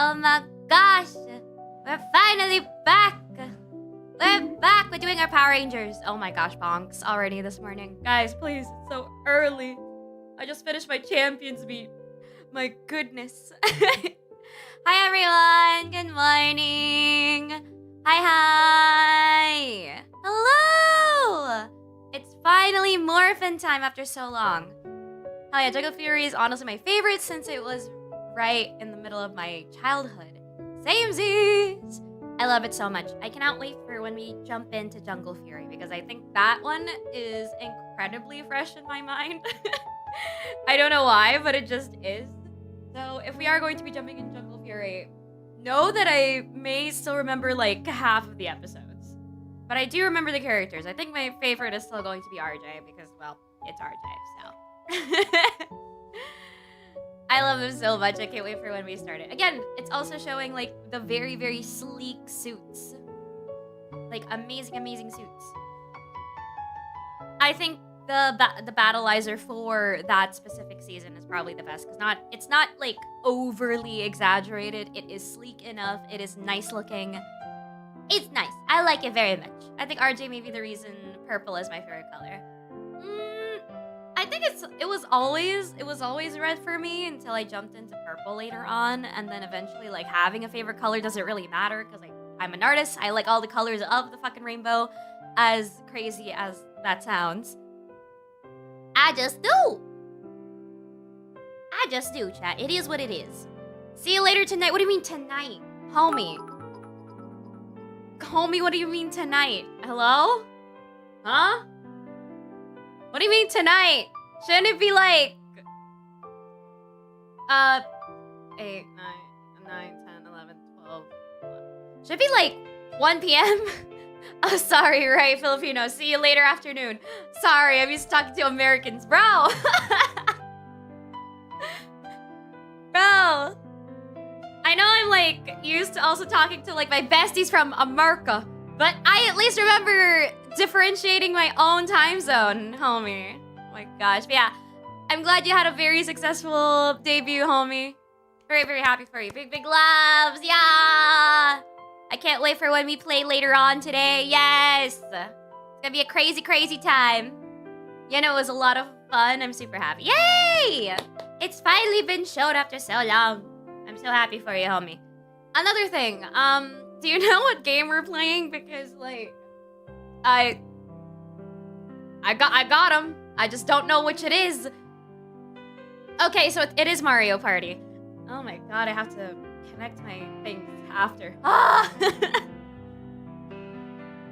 Oh my gosh! We're finally back! We're back! We're doing our Power Rangers. Oh my gosh, bonks already this morning. Guys, please, it's so early. I just finished my Champions meet. My goodness. Hi everyone! Good morning! Hi! Hello! It's finally morphin time after so long. Oh yeah, Jungle Fury is honestly my favorite since it was right in the middle of my childhood. Samesies! I love it so much. I cannot wait for when we jump into Jungle Fury because I think that one is incredibly fresh in my mind. I don't know why, but it just is. So if we are going to be jumping in Jungle Fury, know that I may still remember like half of the episodes. But I do remember the characters. I think my favorite is still going to be RJ because, well, it's RJ, so. I love them so much. I can't wait for when we start it. Again, it's also showing like the very, very sleek suits. Like amazing, amazing suits. I think the battleizer for that specific season is probably the best because it's not like overly exaggerated. It is sleek enough. It is nice looking. It's nice. I like it very much. I think RJ may be the reason purple is my favorite color. I think it was always red for me until I jumped into purple later on, and then eventually like having a favorite color doesn't really matter because I'm an artist. I like all the colors of the fucking rainbow, as crazy as that sounds. I just do, chat. It is what it is. See you later tonight. What do you mean tonight, homie? Homie, what do you mean tonight? Hello? Huh? What do you mean tonight? Shouldn't it be like 8, 9, 10, 11, 12. Should it be like 1 p.m.? Oh, sorry, right, Filipino. See you later afternoon. Sorry, I'm used to talking to Americans, bro. Bro. I know I'm like used to also talking to like my besties from America, but I at least remember differentiating my own time zone, homie. Oh my gosh. But yeah, I'm glad you had a very successful debut, homie. Very, very happy for you. Big, big loves. Yeah. I can't wait for when we play later on today. Yes. It's gonna be a crazy, crazy time. You know, it was a lot of fun. I'm super happy. Yay! It's finally been showed after so long. I'm so happy for you, homie. Another thing, do you know what game we're playing? Because like, I got him. I just don't know which it is. Okay, so it is Mario Party. Oh my god, I have to connect my things after. Ah!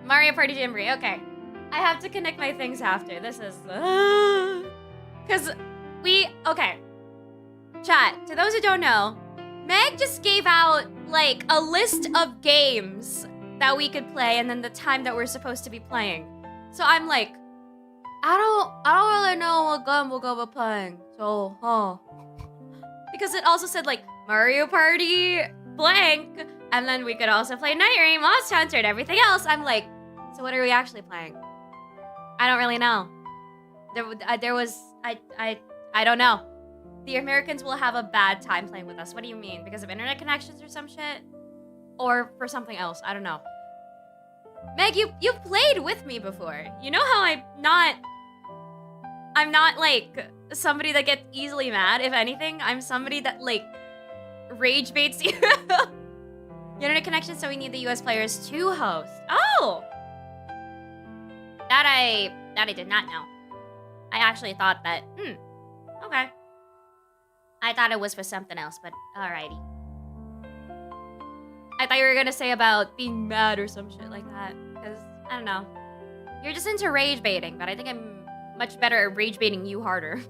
Mario Party Jamboree, okay. I have to connect my things after. This is... Because okay. Chat, to those who don't know, Meg just gave out, like, a list of games that we could play and then the time that we're supposed to be playing. So I'm like, I don't really know what game we're gonna be playing. So, because it also said, like, Mario Party blank, and then we could also play Night Rain, Monster Hunter, and everything else. I'm like, so what are we actually playing? I don't really know. There was, I don't know. The Americans will have a bad time playing with us. What do you mean? Because of internet connections or some shit? Or for something else? I don't know. Meg, you've played with me before. You know how I'm not like somebody that gets easily mad. If anything, I'm somebody that like rage baits you. The internet connection, so we need the US players to host. Oh! That I did not know. I actually thought that, okay. I thought it was for something else, but alrighty. I thought you were gonna say about being mad or some shit like that. Because, I don't know. You're just into rage baiting, but I think I'm much better at rage baiting you harder.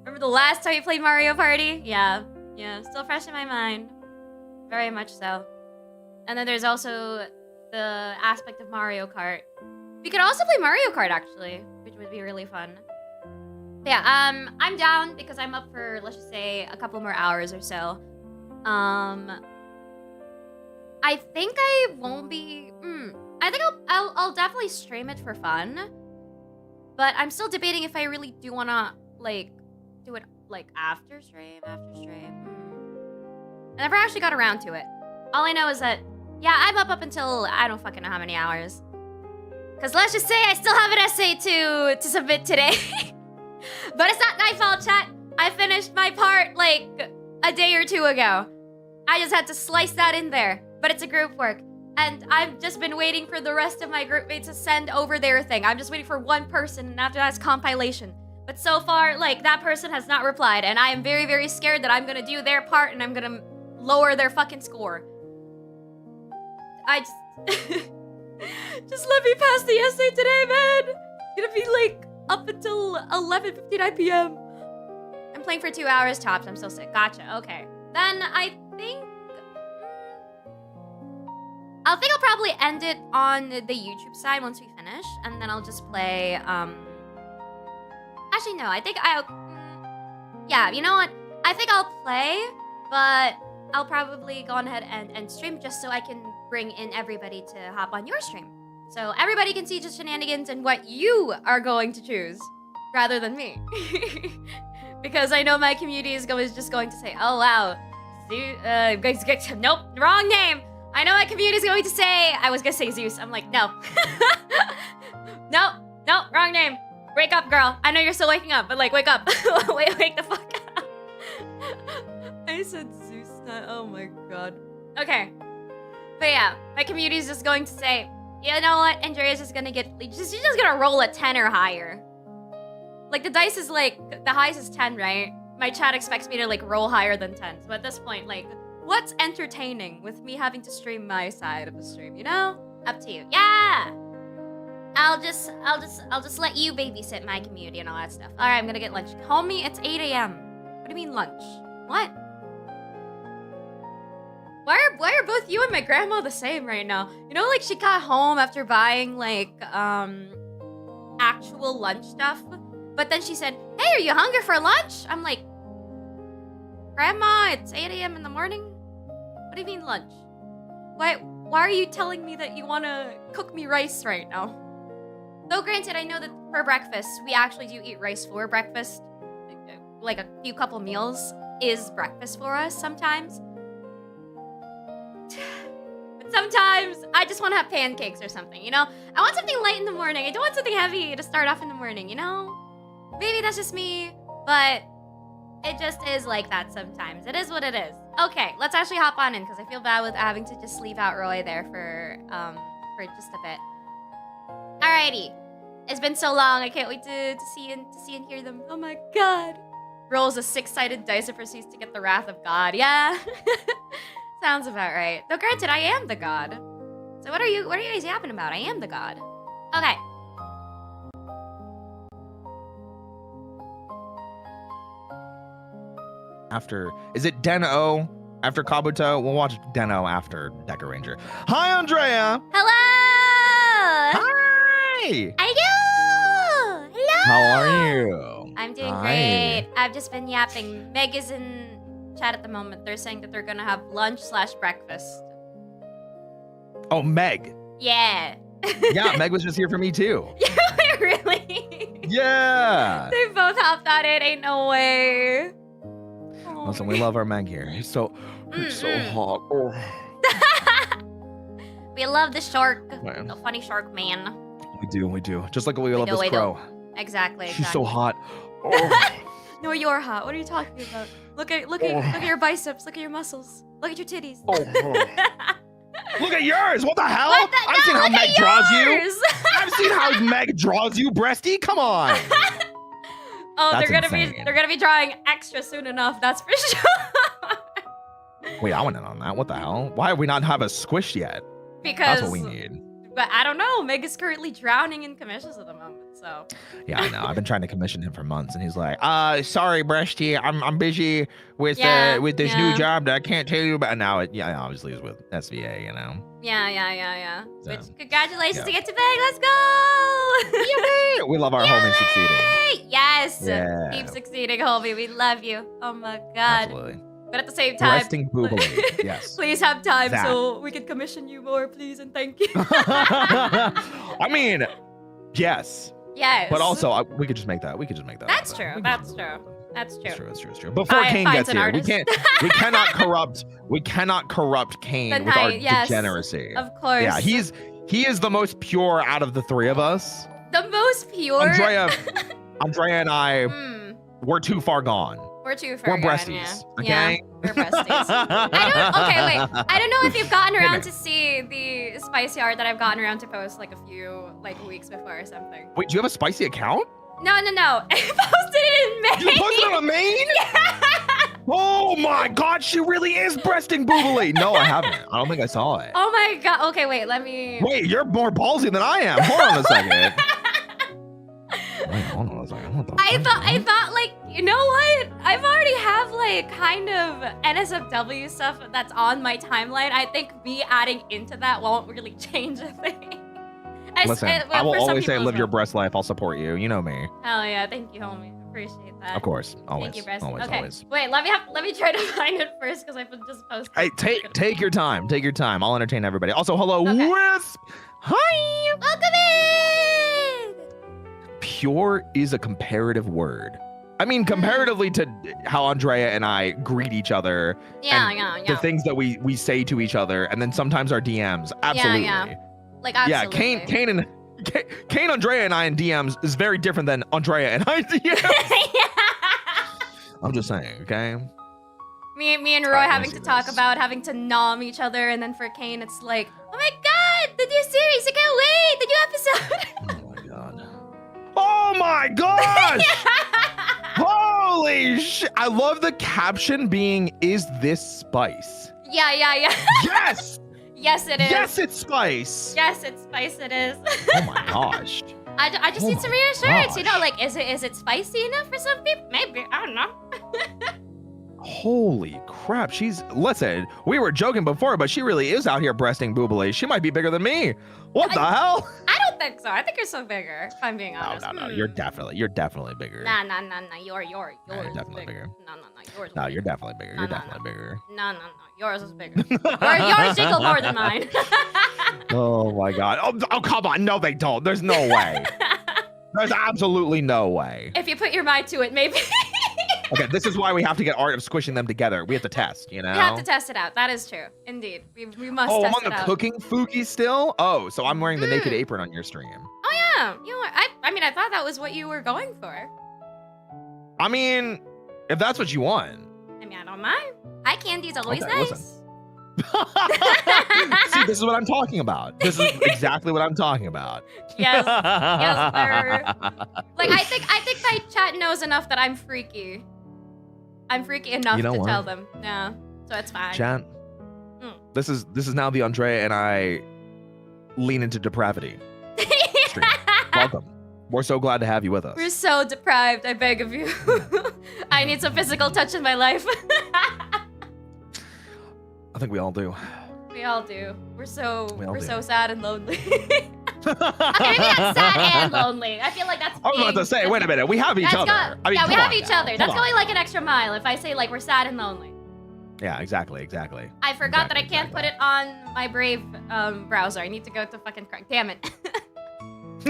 Remember the last time you played Mario Party? Yeah, still fresh in my mind. Very much so. And then there's also the aspect of Mario Kart. We could also play Mario Kart, actually, which would be really fun. But yeah, I'm down because I'm up for, let's just say, a couple more hours or so. I think I won't be... I think I'll definitely stream it for fun. But I'm still debating if I really do want to, like, do it, like, after stream. I never actually got around to it. All I know is that, yeah, I'm up until I don't fucking know how many hours. Because let's just say I still have an essay to submit today. But it's not my fault, chat. I finished my part like a day or two ago. I just had to slice that in there. But it's a group work. And I've just been waiting for the rest of my group mates to send over their thing. I'm just waiting for one person, and after that's compilation. But so far, like, that person has not replied, and I am very, very scared that I'm gonna do their part and I'm gonna lower their fucking score. I just... just let me pass the essay today, man! It's gonna be, like, up until 11:59 p.m. I'm playing for 2 hours tops. I'm so sick. Gotcha. Okay. Then I think... I'll probably end it on the YouTube side once we finish, and then I'll just play, Actually, no, I think yeah, you know what? I think I'll play, but I'll probably go on ahead and stream just so I can bring in everybody to hop on your stream. So everybody can see just shenanigans and what you are going to choose, rather than me. Because I know my community is just going to say, oh wow, nope, wrong name. I know my community is going to say, I was gonna say Zeus. I'm like, no. No, wrong name. Wake up, girl. I know you're still waking up, but like, wake up. wake the fuck up. I said Zeus, not, oh my god. Okay. But yeah, my community is just going to say, you know what? Andrea's just gonna get, she's just gonna roll a 10 or higher. Like, the dice is like, the highest is 10, right? My chat expects me to like roll higher than 10. So at this point, like, what's entertaining with me having to stream my side of the stream, you know? Up to you. Yeah! I'll just let you babysit my community and all that stuff. Alright, I'm gonna get lunch. Homie, it's 8 a.m. What do you mean lunch? What? Why are both you and my grandma the same right now? You know, like, she got home after buying, like, actual lunch stuff. But then she said, hey, are you hungry for lunch? I'm like, Grandma, it's 8 a.m. in the morning? What do you mean lunch? Why are you telling me that you want to cook me rice right now? Though granted, I know that for breakfast, we actually do eat rice for breakfast. Like a few couple meals is breakfast for us sometimes. But sometimes I just want to have pancakes or something, you know? I want something light in the morning. I don't want something heavy to start off in the morning, you know? Maybe that's just me, but it just is like that sometimes. It is what it is. Okay, let's actually hop on in because I feel bad with having to just leave out Roy there for just a bit. Alrighty. It's been so long. I can't wait to see and hear them. Oh my god. Rolls a 6-sided dice and proceeds to get the wrath of God. Yeah. Sounds about right. Though granted, I am the god. So what are you guys yapping about? I am the god. Okay. Is it Den-O after Kabuto? We'll watch Den-O after Deca Ranger. Hi, Andrea. Hello. Hi. How are you? Hello. How are you? I'm doing great. I've just been yapping. Meg is in chat at the moment. They're saying that they're gonna have lunch/breakfast. Oh, Meg. Yeah. Yeah, Meg was just here for me too. Really? Yeah. They both hopped on it. Ain't no way. Listen, we love our Meg here. He's so hot. Oh. We love the shark. Man. The funny shark man. We do. Just like we love this crow. Exactly. She's so hot. Oh. No, you're hot. What are you talking about? Look at your biceps. Look at your muscles. Look at your titties. Look at yours. What the hell? I've seen how Meg draws you. I've seen how Meg draws you, breasty. Come on. Oh, they're gonna be drawing extra soon enough. That's for sure. Wait, I want in on that. What the hell? Why do we not have a squish yet? Because that's what we need. But I don't know. Meg is currently drowning in commissions at the moment, so. Yeah, I know. I've been trying to commission him for months, and he's like, sorry, breasty. I'm busy with this new job that I can't tell you about. And now obviously is with SVA, you know. Yeah. So, which, congratulations to get to Meg. Let's go. Yay! We love our homie succeeding. Yes. Yeah. Keep succeeding, homie. We love you. Oh my god. Absolutely. But at the same time, resting boobily. Yes. Please have time so we can commission you more, please, and thank you. I mean, yes. Yes. But also, we could just make that. That's true. That's true. It's true. Before Kane gets here, we cannot corrupt Kane with our degeneracy. Of course. Yeah, he is the most pure out of the three of us. The most pure. Andrea and I, we're too far gone. We're too far gone. We're breasties. Okay. Yeah, we're breasties. I don't know if you've gotten around to see the spicy art that I've gotten around to post like a few weeks before or something. Wait, do you have a spicy account? No. I posted it in Maine. You posted it on Maine? Yeah. Oh my God, she really is breasting boobily. No, I haven't. I don't think I saw it. Oh my God. Okay, wait, let me. Wait, you're more ballsy than I am. Hold on a second. Wait, hold on a second. I thought like, you know what? I've already have like kind of NSFW stuff that's on my timeline. I think me adding into that won't really change a thing. Listen, I will always say live your breast life. I'll support you. You know me. Hell yeah, thank you, homie. Appreciate that. Of course, always. Thank you, breast. Always. Wait, let me try to find it first because I've been just posting. Hey, take your time. Take your time. I'll entertain everybody. Also, hello, Wisp. Hi. Welcome in. Pure is a comparative word. I mean, comparatively to how Andrea and I greet each other. Yeah. The things that we say to each other, and then sometimes our DMs. Absolutely. Yeah. Like, absolutely. Yeah, Kane, Andrea, and I in DMs is very different than Andrea and I in DMs. I'm just saying, okay? Me and Roy having to talk about having to nom each other, and then for Kane, it's like, oh my God, the new series, I can't wait, the new episode. Oh my God. Oh my gosh! Holy shit! I love the caption being, "Is this spice?" Yeah. Yes! Yes, it is. Yes, it's spice. Yes, it's spice. It is. Oh my gosh. I just need some reassurance. You know, like, is it spicy enough for some people? Maybe. I don't know. Holy crap! Listen, we were joking before, but she really is out here breasting boobily. She might be bigger than me. What the hell? I don't think so. I think you're so bigger, if I'm being honest. No. You're definitely bigger. Nah. You're definitely bigger. No, yours. No, you're definitely bigger. You're definitely bigger. No. Yours is bigger. yours jiggle more than mine. Oh my God. Oh, come on. No, they don't. There's no way. There's absolutely no way. If you put your mind to it, maybe. Okay, this is why we have to get art of squishing them together. We have to test, you know? We have to test it out. That is true. Indeed. We must test it out. Oh, I'm on the cooking Fuki still? Oh, so I'm wearing the naked apron on your stream. Oh, yeah. You know, I thought that was what you were going for. I mean, if that's what you want. I mean, I don't mind. Eye candy's always okay, nice. See, this is what I'm talking about. This is exactly what I'm talking about. Yes, sir. Like, I think my chat knows enough that I'm freaky. I'm freaky enough to tell them. Yeah, so it's fine. Chat. This is now the Andrea and I lean into depravity stream. Welcome. We're so glad to have you with us. We're so deprived. I beg of you. I need some physical touch in my life. I think we all do. We all do. We're so sad and lonely. Okay, maybe not sad and lonely. I feel like that's. I was about to say, wait a minute, we have each other. We have each other. That's going like an extra mile. If I say like we're sad and lonely. Yeah, exactly. I forgot that I can't put it on my Brave browser. I need to go to fucking Chrome. Damn it.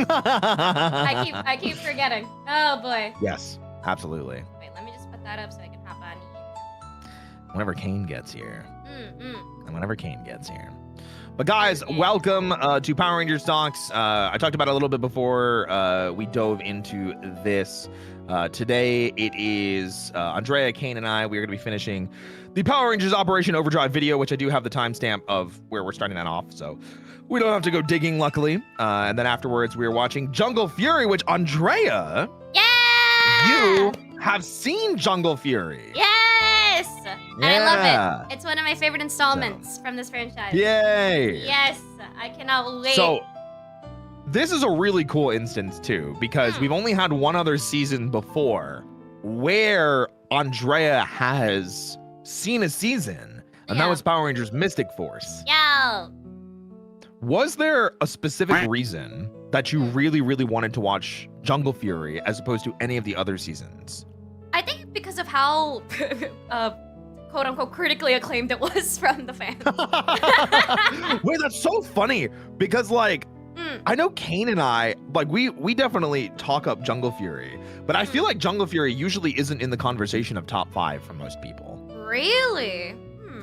I keep forgetting. Oh boy. Yes, absolutely. Wait, let me just put that up so I can hop on. Whenever Kane gets here. And whenever Kane gets here. But guys, welcome to Power Rangers Talks. I talked about it a little bit before we dove into this. Today it is Andrea, Kane, and I. We are going to be finishing the Power Rangers Operation Overdrive video, which I do have the timestamp of where we're starting that off. So we don't have to go digging, luckily. And then afterwards, we are watching Jungle Fury, which Andrea, you have seen Jungle Fury. Yes! And I love it. It's one of my favorite installments from this franchise. Yay! Yes, I cannot wait. So, this is a really cool instance, too, because we've only had one other season before where Andrea has seen a season, and that was Power Rangers Mystic Force. Yeah. Was there a specific reason that you really, really wanted to watch Jungle Fury as opposed to any of the other seasons? I think because of how, quote-unquote, critically acclaimed it was from the fans. Wait, that's so funny, because, like, I know Kane and I, like, we definitely talk up Jungle Fury, but I feel like Jungle Fury usually isn't in the conversation of top 5 for most people. Really?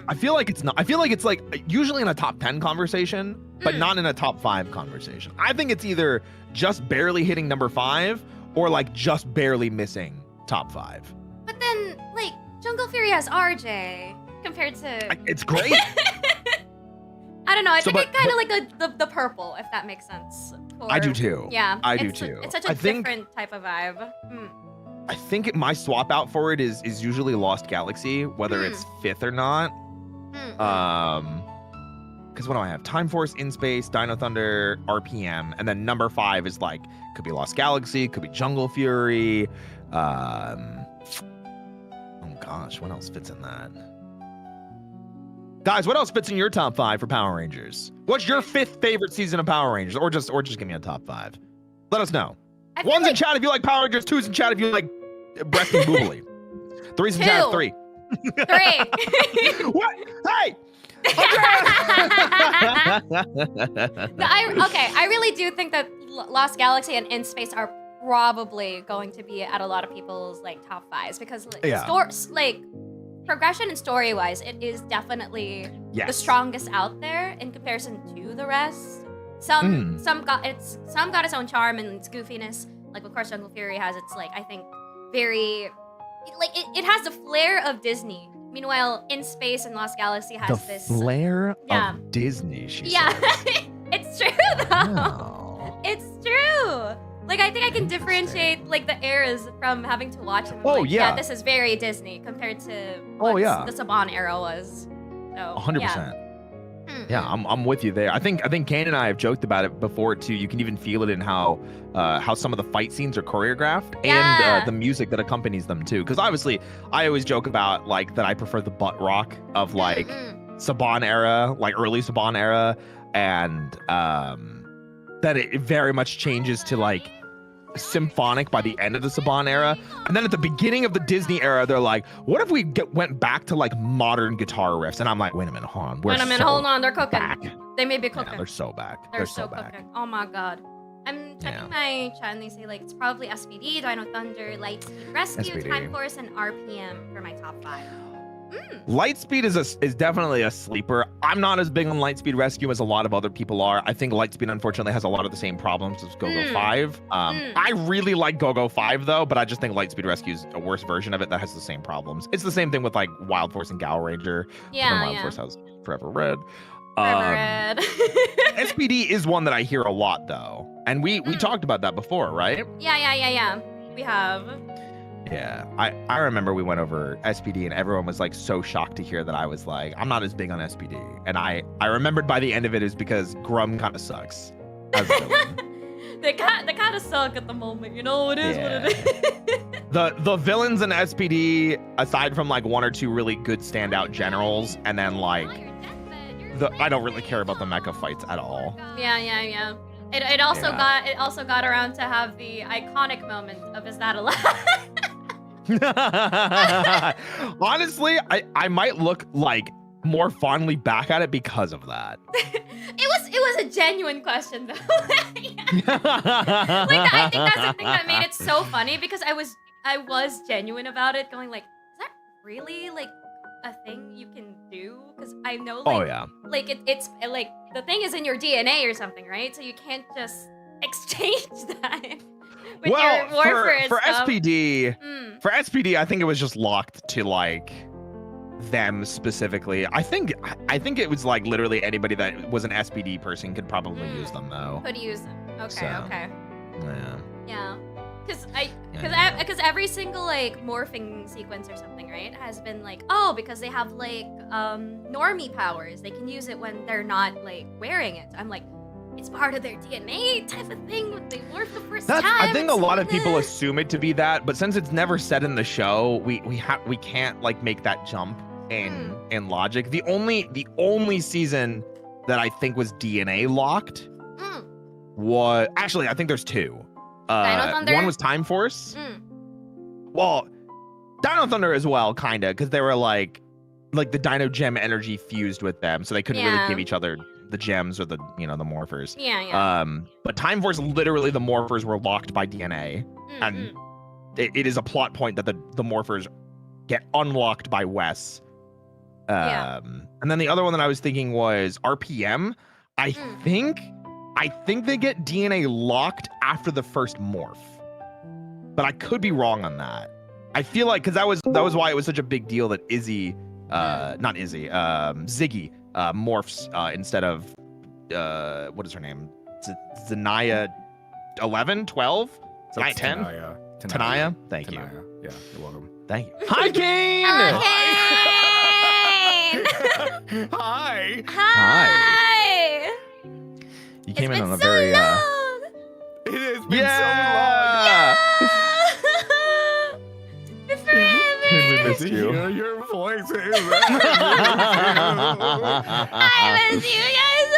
I feel like it's not. I feel like it's like usually in a top 10 conversation, but not in a top 5 conversation. I think it's either just barely hitting number 5 or like just barely missing top 5. But then, like, Jungle Fury has RJ compared to... It's great. I don't know. I think it kind of like the purple, if that makes sense. I do too. Yeah. I do too. It's such a different type of vibe. I think my swap out for it is usually Lost Galaxy, whether it's 5th or not. Because what do I have? Time Force, In Space, Dino Thunder, RPM, and then number 5 is like could be Lost Galaxy, could be Jungle Fury. Oh gosh, what else fits in that? Guys, what else fits in your top 5 for Power Rangers? What's your 5th favorite season of Power Rangers, or just give me a top 5? Let us know. 1's in chat if you like Power Rangers. 2's in chat if you like Breast and Boobly. 3's in chat. 3. 3. What? Hey. I really do think that Lost Galaxy and In Space are probably going to be at a lot of people's like top 5s because like progression and story wise, it is definitely the strongest out there in comparison to the rest. Some got its own charm and its goofiness. Like of course Jungle Fury has its like I think very like it has the flair of Disney. Meanwhile, In Space and Lost Galaxy has this flair of Disney. It's true though. Oh. It's true. Like I think I can differentiate like the eras from having to watch them. Oh like, yeah, this is very Disney compared to what the Saban era was. So 100%. Yeah, I'm with you there. I think Kane and I have joked about it before too. You can even feel it in how some of the fight scenes are choreographed and the music that accompanies them too. Because obviously, I always joke about like that I prefer the butt rock of like Saban era, like early Saban era, and that it very much changes to like symphonic by the end of the Saban era, and then at the beginning of the Disney era they're like, what if we went back to like modern guitar riffs? And I'm like, wait a minute, hold on, hold on, they're cooking back. They may be cooking. They're so back. They're so back. Cooking. Oh my god, I'm checking my chat and they say like it's probably SPD, Dino Thunder, Lightspeed Rescue, Time Force, and RPM for my top 5. Lightspeed is definitely a sleeper. I'm not as big on Lightspeed Rescue as a lot of other people are. I think Lightspeed unfortunately has a lot of the same problems as Go-Go 5. I really like Go-Go 5 though, but I just think Lightspeed Rescue is a worse version of it that has the same problems. It's the same thing with like Wild Force and Gal Ranger. Wild Force has Forever Red. SPD is one that I hear a lot though, and we talked about that before, right? Yeah. We have. Yeah, I remember we went over SPD and everyone was like so shocked to hear that I was like, I'm not as big on SPD. And I remembered by the end of it is because Grum kind of sucks as a villain. They kind of suck at the moment, you know, it is what it is. The villains in SPD, aside from like 1 or 2 really good standout generals, and then like, I don't really care about the mecha fights at all. Yeah. It also got around to have the iconic moment of Is That Allowed? Honestly, I might look like more fondly back at it because of that. It was a genuine question though. Like I think that's the thing that made it so funny because I was genuine about it, going like, is that really like a thing you can do? Because I know like, like it's like the thing is in your DNA or something, right? So you can't just exchange that. With your Warfare for SPD, I think it was just locked to like them specifically. I think it was like literally anybody that was an SPD person could probably use them though. Could use them. Okay. Yeah. Because every single like morphing sequence or something, right, has been like, oh, because they have like normie powers, they can use it when they're not like wearing it. I'm like, it's part of their DNA type of thing when they morph the first time. I think a lot of people assume it to be that, but since it's never said in the show, we can't like make that jump in logic. The only season that I think was DNA locked was actually, I think there's 2. One was Time Force. Well, Dino Thunder as well, kinda, because they were like the Dino Gem energy fused with them, so they couldn't really give each other the gems or the the morphers. Yeah. But Time Force, literally the morphers were locked by DNA, and it is a plot point that the morphers get unlocked by Wes. And then the other one that I was thinking was RPM. I think they get DNA locked after the first morph, but I could be wrong on that. I feel like because that was why it was such a big deal that Ziggy morphs instead of what is her name? Zanaya 11, 12? Zanaya 10? Tanaya. Thank you. Yeah, you're welcome. Thank you. Hi, Kane! Hi. Hi. You came in on a so very long. It has been so long. Forever. We missed you. Hear your voices. I miss you guys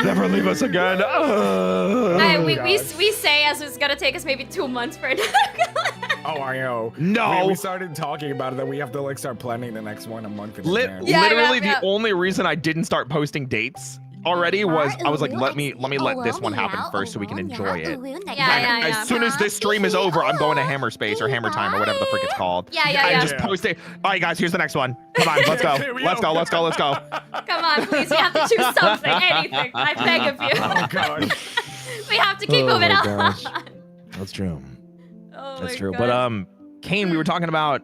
Never leave us again. we say as it's gonna take us maybe 2 months for another. Oh, I know. No. We started talking about it that we have to like start planning the next one a month in advance. Literally, Yeah. the only reason I didn't start posting dates already was I was like, let me let this one happen first so we can enjoy it. Yeah. As soon as this stream is over, I'm going to Hammer Space or Hammer Time or whatever the frick it's called. Yeah. And just post it. All right, guys, here's the next one. Come on, let's go. Let's go. Come on, please. We have to choose something, anything. I beg of you. Oh god. We have to keep moving on. gosh. That's true. Oh That's my true. God. But Kane, we were talking about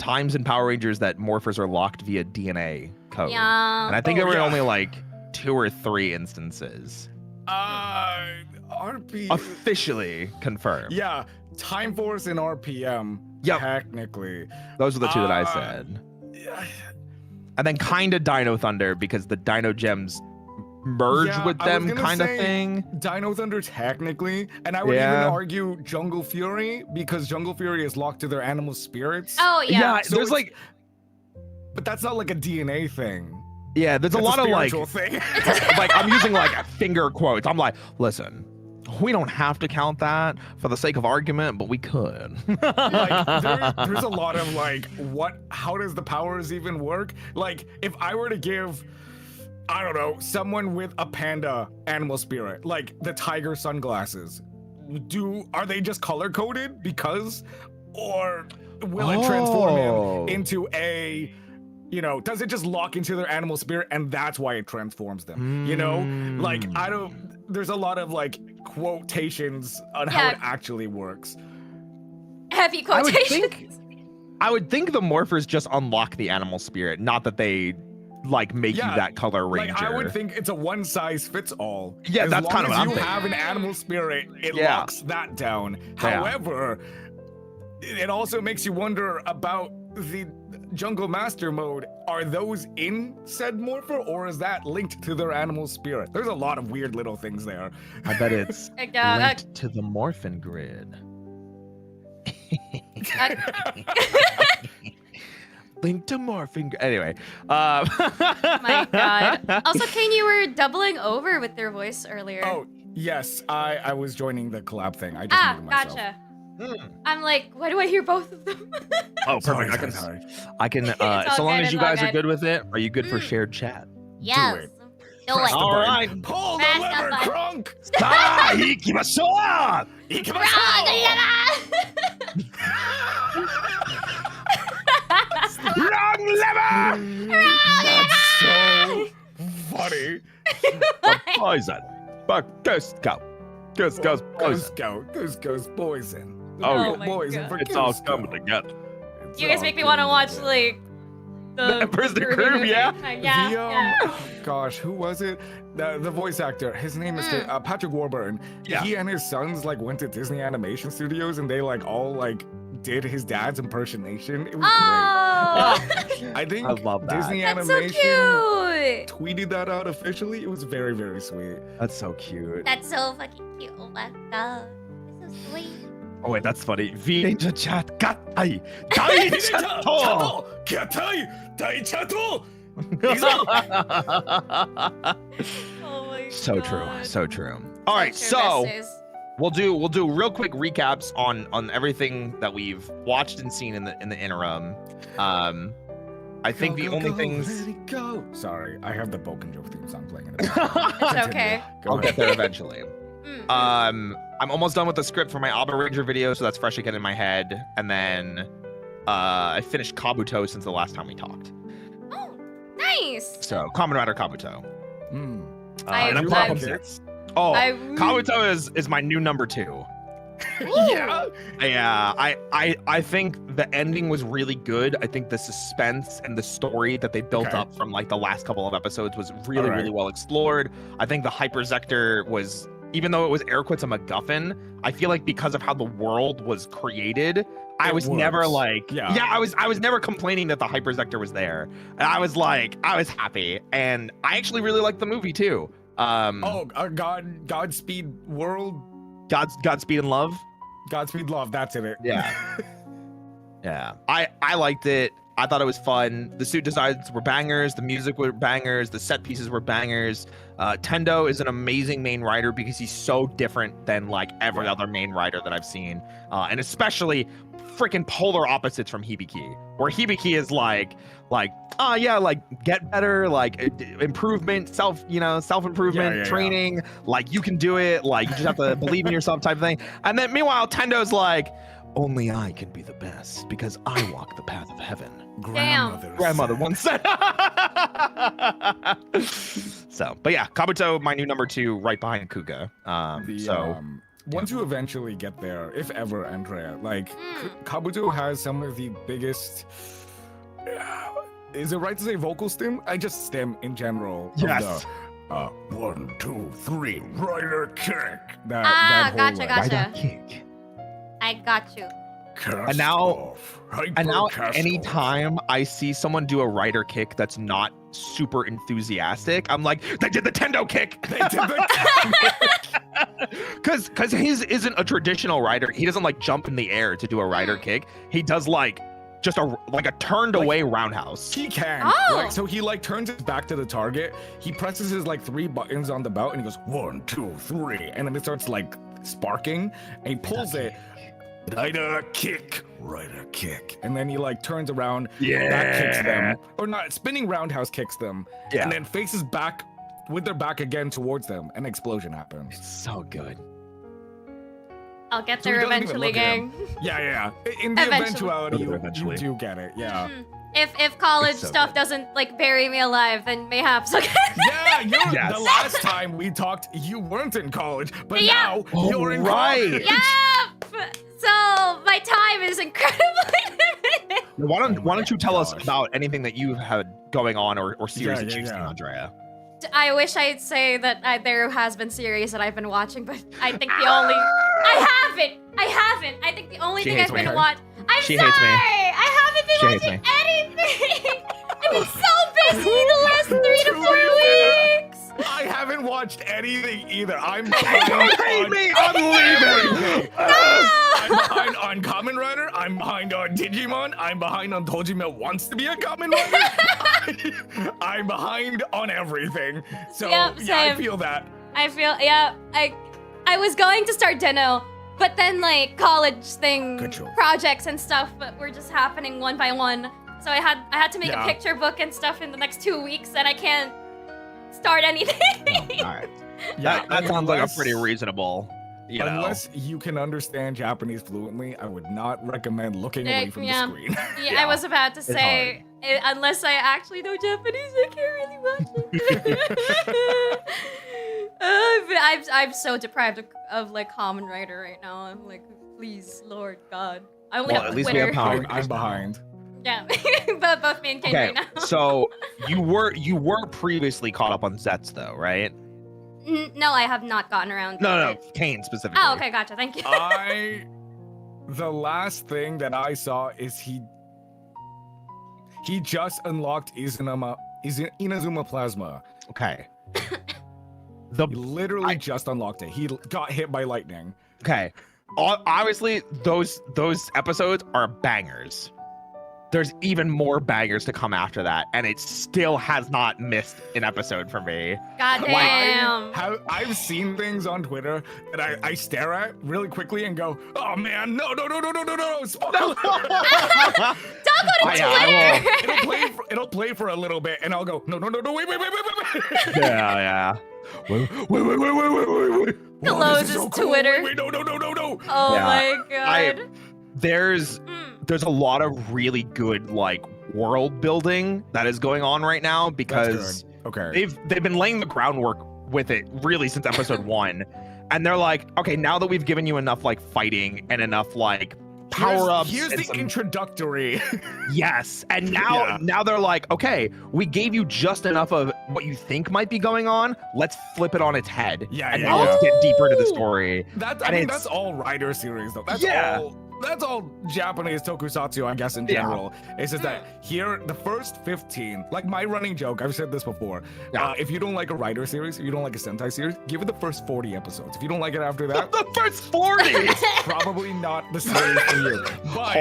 times in Power Rangers that morphers are locked via DNA code. Yeah. And I think there were only like 2 or 3 instances. RP. Officially confirmed. Yeah, Time Force and RPM. Yep. Technically. Those are the 2 that I said. And then kind of Dino Thunder because the Dino Gems merge with them kind of thing. Dino Thunder technically, and I would even argue Jungle Fury because Jungle Fury is locked to their animal spirits. Oh yeah. So there's like, but that's not like a DNA thing. Yeah, there's That's a lot of like, thing. like I'm using like finger quotes. I'm like, listen, we don't have to count that for the sake of argument, but we could. Like, there's a lot of like, how does the powers even work? Like, if I were to give, I don't know, someone with a panda animal spirit, like the tiger sunglasses, are they just color coded because, or will it transform him into a, does it just lock into their animal spirit and that's why it transforms them? Like, there's a lot of like quotations on how it actually works. Heavy quotations. I would think the morphers just unlock the animal spirit, not that they like make you that color ranger. Like, I would think it's a one size fits all. Yeah, that's kind of what I'm thinking. thinking. Have an animal spirit, it locks that down. However, it also makes you wonder about the Jungle Master mode. Are those in said morpher, or is that linked to their animal spirit? There's a lot of weird little things there. I bet it's linked to the morphin grid. Link to morphing. Anyway. My God. Also, Kane, you were doubling over with your voice earlier. Oh, yes. I was joining the collab thing. I just muted myself. Gotcha. I'm like, why do I hear both of them? Oh, perfect. I can so long as you guys are good with it, are you good for shared chat? Yes. Do it. Do it. All right. Pull the lever, Crunk! Ikimashou! Wrong lever! That's so funny. Poison. But Ghost Go. Ghost goes poison. Goose goes poison. Oh, my poison God. for It's all Goose coming Go. together. You guys make me want to watch like the Emperor's the Groovy Groove, movie. yeah? Oh, gosh, who was it? The voice actor. His name is Patrick Warburton. Yeah. He and his sons like went to Disney Animation Studios and they like all like did his dad's impersonation. It was great. I think I love that. Disney That's so Animation cute. tweeted that out officially. It was very, very sweet. That's so cute. That's so fucking cute. Oh my God. That's so sweet. Oh wait, that's funny. V chat gatai. Dai chato. Gatai Daichato. Oh my So true. God. So true. All right, So true, so besties. we'll do real quick recaps on everything that we've watched and seen in the interim. I think the only things. Let it go. Sorry, I have the Bokenjo theme song playing in the background. It's okay. I'll get there eventually. I'm almost done with the script for my Alba Ranger video, so that's fresh again in my head. And then I finished Kabuto since the last time we talked. Oh, nice. So Kamen Rider Kabuto. Mm. And I'm I- pumped. Kabuto is my new number 2. Yeah. Yeah, I think the ending was really good. I think the suspense and the story that they built up from like the last couple of episodes was really, really well explored. I think the Hyperzector was, even though it was air quotes a MacGuffin, I feel like because of how the world was created, I was never like, I was never complaining that the Hyperzector was there. I was happy, and I actually really liked the movie too. Godspeed World. Godspeed and Love. Godspeed Love. That's in it. Yeah. Yeah. I liked it. I thought it was fun. The suit designs were bangers. The music were bangers. The set pieces were bangers. Tendo is an amazing main writer because he's so different than like every other main writer that I've seen, and especially freaking polar opposites from Hibiki, where Hibiki is like get better, like improvement, self-improvement, training, like you can do it, like you just have to believe in yourself type of thing. And then meanwhile Tendo's like, only I can be the best because I walk the path of heaven. Grandmother once said. So, but yeah, Kabuto, my new number 2, right behind Kuga. Once you eventually get there, if ever, Andrea, like Kabuto has some of the biggest. Is it right to say vocal stem? I just stem in general. Yes. 1, 2, 3, rider kick. Gotcha. Rider kick. I got you. And now anytime I see someone do a rider kick that's not super enthusiastic, I'm like, they did the Tendo kick. They did the Because his isn't a traditional rider. He doesn't like jump in the air to do a rider kick. He does like just a turned away roundhouse. He can. Oh. So he like turns his back to the target. He presses his like 3 buttons on the belt and he goes 1, 2, 3, and then it starts like sparking and he pulls it. Rider kick, and then he like turns around, back kicks them, or not, spinning roundhouse kicks them, and then faces back with their back again towards them. An explosion happens. It's so good. I'll get there eventually, gang. Yeah. In the eventuality, you do get it. Yeah. If college stuff doesn't like bury me alive, then mayhaps. Okay. Yeah, the last time we talked, you weren't in college, but now you're in college. Yep. So my time is incredibly limited. Why don't you tell us about anything that you've had going on or series that you've seen, Andrea? I wish I'd say that there has been series that I've been watching, but I think the only I haven't. I think the only thing I've been watching. She hates me. I haven't been watching anything. I've been so busy the last 3 to 4 weeks. I haven't watched anything either. I'm behind I'm leaving. I'm behind on Kamen Rider. I'm behind on Digimon. I'm behind on Tojima Wants to Be a Kamen Rider. I'm behind on everything. So I feel that. I was going to start Deno, but then like college projects and stuff, but were just happening one by one. So I had to make a picture book and stuff in the next 2 weeks, and I can't start anything. All right. That sounds like a pretty reasonable. Unless you can understand Japanese fluently, I would not recommend looking away from the screen. I was about to say, unless I actually know Japanese, I can't really watch it. I'm so deprived of like Kamen Rider right now. I'm like, please, Lord God. I only have at least Twitter. we have Power. I'm behind. Yeah, both me and Kane right now. So you were previously caught up on Zets though, right? No, I have not gotten around to No, it. Kane specifically. Oh, okay, gotcha. Thank you. The last thing that I saw is he just unlocked Inazuma Plasma. Okay. He literally just unlocked it. He got hit by lightning. Okay. Obviously, those episodes are bangers. there's even more bangers to come after that, and it still has not missed an episode for me. God damn. I've seen things on Twitter that I stare at really quickly and go, oh man, no. Spoiler. Don't go to Twitter. It'll play for a little bit, and I'll go, no, wait. Yeah. Wait. Closes Twitter. Wait, no. Oh Yeah. my god. There's a lot of really good like world building that is going on right now because they've been laying the groundwork with it really since episode 1, and they're like, okay, now that we've given you enough like fighting and enough like power-ups, here's the introductory. Yes, and now they're like, okay, we gave you just enough of what you think might be going on. Let's flip it on its head. Now let's get deeper into the story. I mean, that's all writer series though. That's all Japanese tokusatsu, I guess, in general. It's just that here, the first 15, like my running joke, I've said this before. If you don't like a writer series, if you don't like a Sentai series, give it the first 40 episodes. If you don't like it after that, the first 40, it's probably not the series for you. But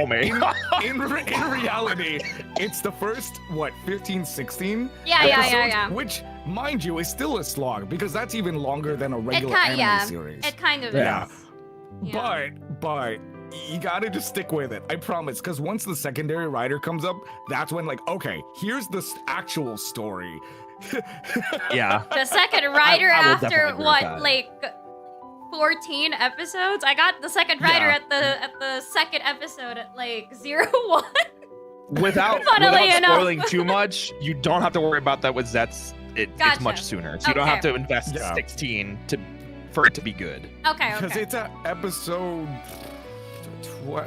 in reality, it's the first 15, 16 episodes, which, mind you, is still a slog because that's even longer than a regular anime series. It kind of is. But you gotta just stick with it. I promise. Because once the secondary writer comes up, that's when like, okay, here's the actual story. The second writer after what, like 14 episodes? I got the second writer at the second episode at like 01. Without spoiling too much, you don't have to worry about that with Zets. It's much sooner. So you don't have to invest 16 for it to be good. Okay. Because it's at episode...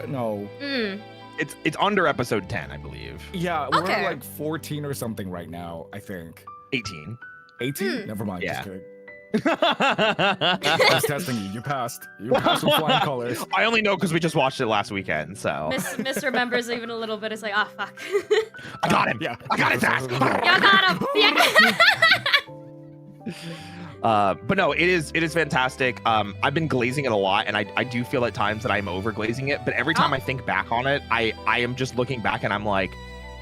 No. It's under episode 10, I believe. Yeah, we're at like 14 or something right now, I think. 18. 18? Never mind, Yeah. just kidding. I was testing you. You passed. You passed with flying colors. I only know because we just watched it last weekend, so. Misremembers even a little bit. It's like, oh, fuck. I got him. Yeah. I got his ass. You got him. But no, it is fantastic. I've been glazing it a lot, and I do feel at times that I'm over glazing it, but every time I think back on it, I am just looking back and I'm like,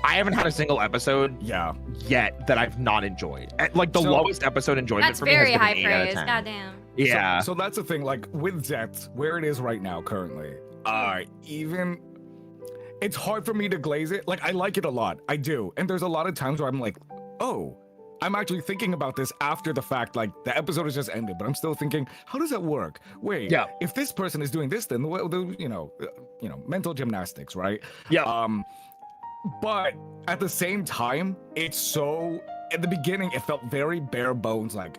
I haven't had a single episode yet that I've not enjoyed. Like the lowest episode enjoyment for me has been an 8 out of 10. Goddamn. Yeah. So that's the thing, like with Zets, where it is right now currently, even it's hard for me to glaze it. Like I like it a lot. I do. And there's a lot of times where I'm like, oh, I'm actually thinking about this after the fact. Like the episode has just ended, but I'm still thinking, how does that work? Wait, if this person is doing this, then you know, mental gymnastics, right? Yeah. But at the same time, it's so. At the beginning, it felt very bare bones. Like,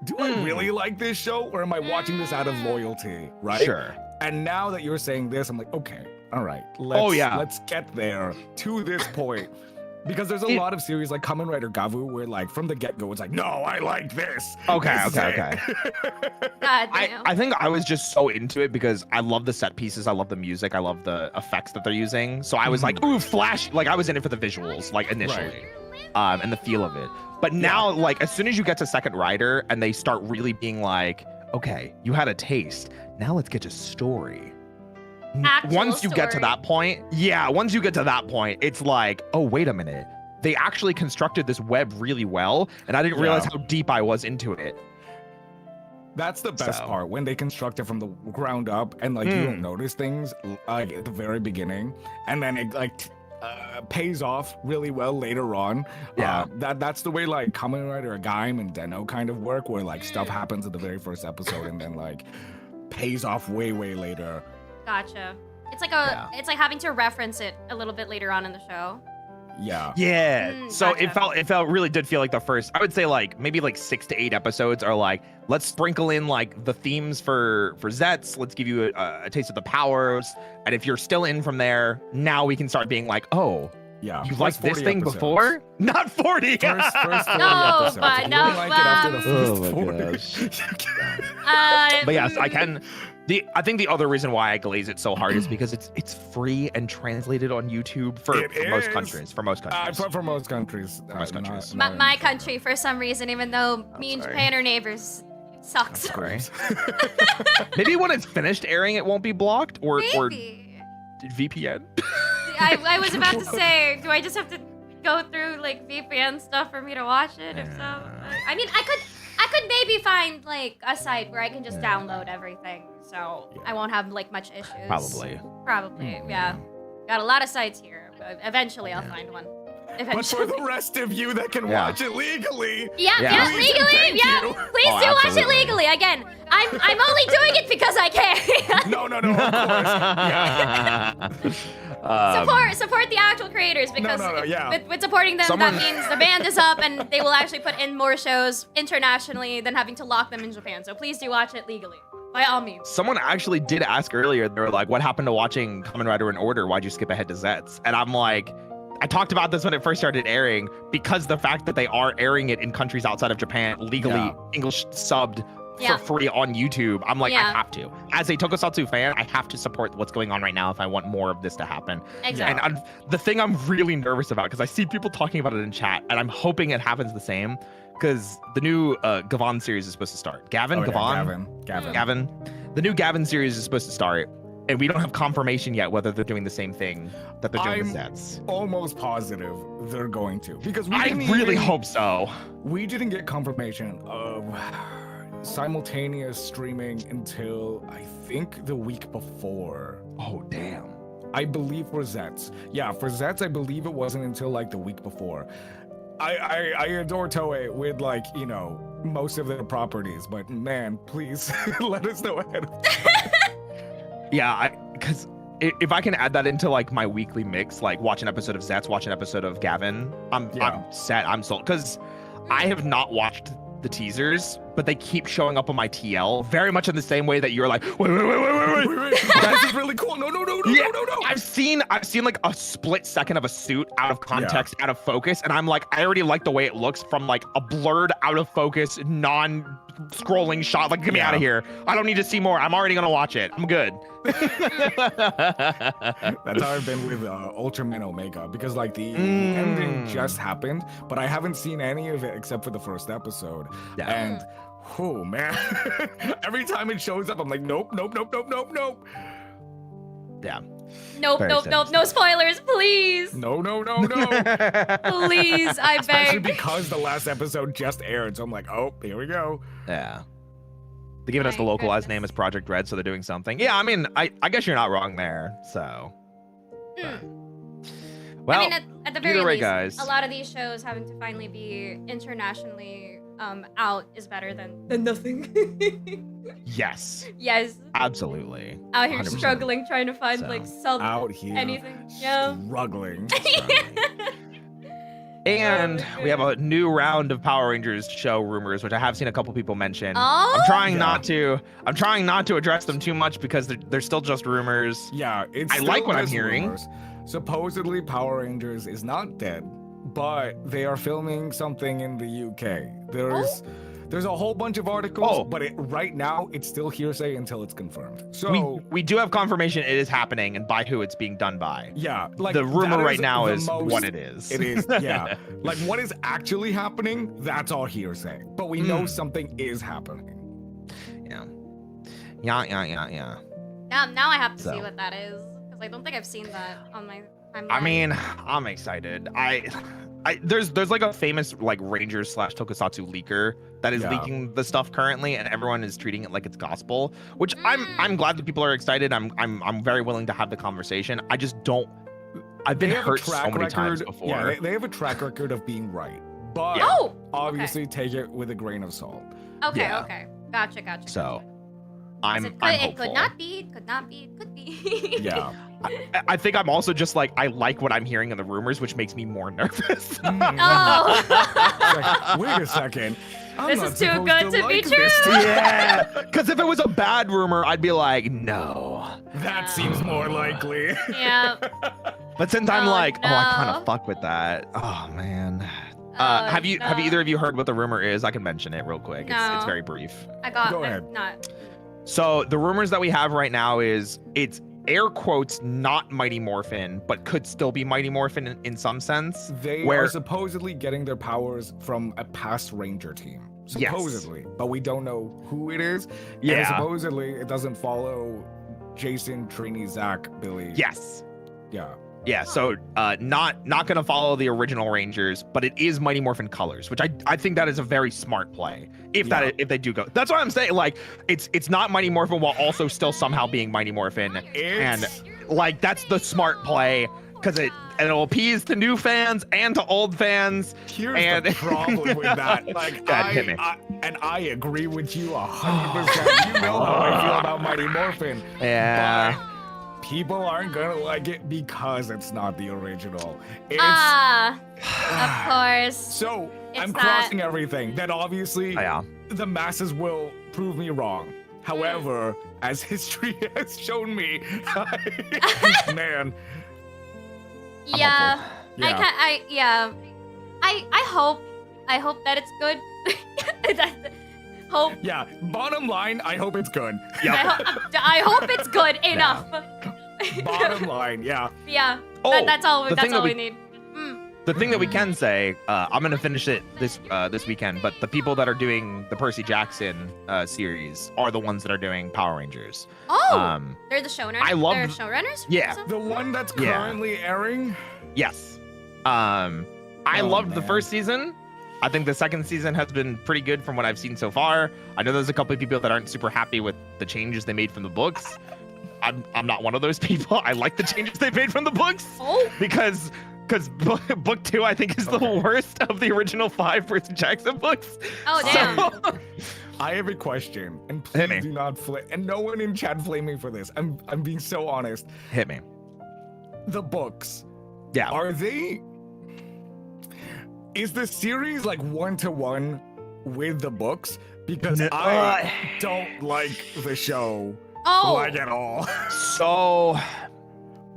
do I really like this show, or am I watching this out of loyalty? Right. Sure. And now that you're saying this, I'm like, okay, all right. Let's get there to this point. Because there's a lot of series like Kamen Rider Gavu where like from the get-go it's like, no, I like this. Okay. God damn. I think I was just so into it because I love the set pieces, I love the music, I love the effects that they're using. So I was like, ooh, flash! Like I was in it for the visuals, like initially, and the feel of it. But now, like as soon as you get to second rider and they start really being like, okay, you had a taste. Now let's get to story. Once you get to that point, it's like, oh, wait a minute. They actually constructed this web really well, and I didn't realize how deep I was into it. That's the best part, when they construct it from the ground up, and like you don't notice things like at the very beginning, and then it like pays off really well later on. That's the way like Kamen Rider Gaim and Deno kind of work, where like stuff happens at the very first episode and then like pays off way later. Gotcha. It's like it's like having to reference it a little bit later on in the show. So gotcha. it really did feel like the first, I would say like maybe like 6 to 8 episodes are like, let's sprinkle in like the themes for Zets, let's give you a taste of the powers, and if you're still in from there, now we can start being like, oh, you liked this thing before? Not 40. First 40 No, episodes. but You no, don't like it after the first 40. Gosh. But yes, I can. I think the other reason why I glaze it so hard is because it's free and translated on YouTube for most countries. For most countries. For most countries. My country, for some reason, even though me and Japan are neighbors, sucks. Sorry. Maybe when it's finished airing, it won't be blocked, or Maybe. VPN. I was about to say, do I just have to go through like VPN stuff for me to watch it? If so, I mean, I could maybe find like a site where I can just download everything, so I won't have like much issues. Probably, yeah. Got a lot of sites here, but eventually I'll find one. But for the rest of you that can watch it legally, legally, please do watch it legally. Again, I'm only doing it because I can. No, of course. Yeah. Support the actual creators, because with supporting them, that means the band is up and they will actually put in more shows internationally than having to lock them in Japan. So please do watch it legally, by all means. Someone actually did ask earlier, they were like, what happened to watching Kamen Rider in order? Why'd you skip ahead to Zets? And I'm like, I talked about this when it first started airing, because the fact that they are airing it in countries outside of Japan, legally English subbed for free on YouTube, I'm like, I have to. As a Tokusatsu fan, I have to support what's going on right now if I want more of this to happen. Exactly. And the thing I'm really nervous about, because I see people talking about it in chat, and I'm hoping it happens the same, because the new Gavin series is supposed to start. Gavin. The new Gavin series is supposed to start. And we don't have confirmation yet whether they're doing the same thing that they're doing with Zets. Almost positive they're going to, because I really hope so. We didn't get confirmation of simultaneous streaming until I think the week before. Oh damn. I believe for Zets. Yeah, for Zets, I believe it wasn't until like the week before. I adore Toei with, like, you know, most of their properties, but man, please let us know ahead of time. Yeah, because if I can add that into like my weekly mix, like watch an episode of Zets, watch an episode of Gavin, I'm set. I'm sold. Because I have not watched the teasers, but they keep showing up on my TL very much in the same way that you're like, wait. This is really cool. No. I've seen like a split second of a suit out of context, out of focus, and I'm like, I already like the way it looks from like a blurred, out of focus, non-scrolling shot. Like, get me out of here. I don't need to see more. I'm already gonna watch it. I'm good. That's how I've been with Ultraman Omega, because like the ending just happened, but I haven't seen any of it except for the first episode. And oh man, every time it shows up, I'm like, nope. Yeah. Nope, no spoilers, please. No. Please, I beg. Especially because the last episode just aired, so I'm like, oh, here we go. Yeah. They're giving us the localized name as Project Red, so they're doing something. Yeah, I mean, I guess you're not wrong there, so. Well, I mean, at the very either way, least, guys. a lot of these shows having to finally be internationally out is better than nothing. Yes. Yes. Absolutely. Out here 100%. struggling, trying to find like out here anything. Struggling. And we have a new round of Power Rangers show rumors, which I have seen a couple people mention. Oh? I'm trying not to address them too much because they're still just rumors. Yeah, I like what I'm hearing. Rumors. Supposedly Power Rangers is not dead, but they are filming something in the UK. There's a whole bunch of articles, but right now it's still hearsay until it's confirmed. So we do have confirmation it is happening and by who it's being done by. Yeah, like the rumor right now is what it is. It is, yeah. Like what is actually happening, that's all hearsay. But we know something is happening. Yeah. Now I have to see what that is, because I don't think I've seen that on my timeline. I mean, I'm excited. There's like a famous like Rangers / Tokusatsu leaker that is leaking the stuff currently, and everyone is treating it like it's gospel, which I'm glad that people are excited. I'm very willing to have the conversation. I just don't. I've been hurt so many times before. Yeah, they have a track record of being right, but obviously take it with a grain of salt. Okay. Gotcha. So, I'm hopeful. It could not be, could be. Yeah. I think I'm also just like, I like what I'm hearing in the rumors, which makes me more nervous. Oh. Wait a second. This is too good to be true. Yeah. Because if it was a bad rumor, I'd be like, no. That seems more likely. Yeah. But since I'm like, I kind of fuck with that. Oh, man. Have either of you heard what the rumor is? I can mention it real quick. No. It's very brief. Go ahead. So the rumors that we have right now is it's air quotes not Mighty Morphin, but could still be Mighty Morphin in some sense. They are supposedly getting their powers from a past Ranger team. Supposedly. But we don't know who it is. Yeah. And supposedly it doesn't follow Jason, Trini, Zach, Billy. Yes. Yeah. Yeah, so not gonna follow the original Rangers, but it is Mighty Morphin colors, which I think that is a very smart play. If they do go, that's what I'm saying. Like it's not Mighty Morphin while also still somehow being Mighty Morphin, and like that's the smart play because it'll appease to new fans and to old fans. Here's the problem with that. Like God, hit me. I agree with you 100%. You know how I feel about Mighty Morphin. Yeah. But people aren't gonna like it because it's not the original. Of course. So It's I'm not- crossing everything. Then obviously Yeah. the masses will prove me wrong. However, as history has shown me, man. Yeah. Yeah. I hope that it's good. Hope. Yeah. Bottom line, I hope it's good. I hope it's good enough. Bottom line, yeah. Yeah. Oh, That's all. the That's thing that all we- we need. The thing that we can say, I'm gonna finish it this weekend, but the people that are doing the Percy Jackson series are the ones that are doing Power Rangers. Oh, they're the showrunners. I love They're the- showrunners. Yeah. The one that's Yeah. currently airing. Yes. I Oh, loved the man. first season. I think the second season has been pretty good from what I've seen so far. I know there's a couple of people that aren't super happy with the changes they made from the books. I'm not one of those people. I like the changes they made from the books Oh. because book 2 I think is the worst of the original 5 Percy Jackson books. Oh damn. So, I have a question, and Hit me. please do not flame. And no one in chat flame me for this. I'm being so honest. hit me. The books, Yeah. are they? Is the series like 1-to-1 with the books? Because No, I don't like the show Oh. like at all. So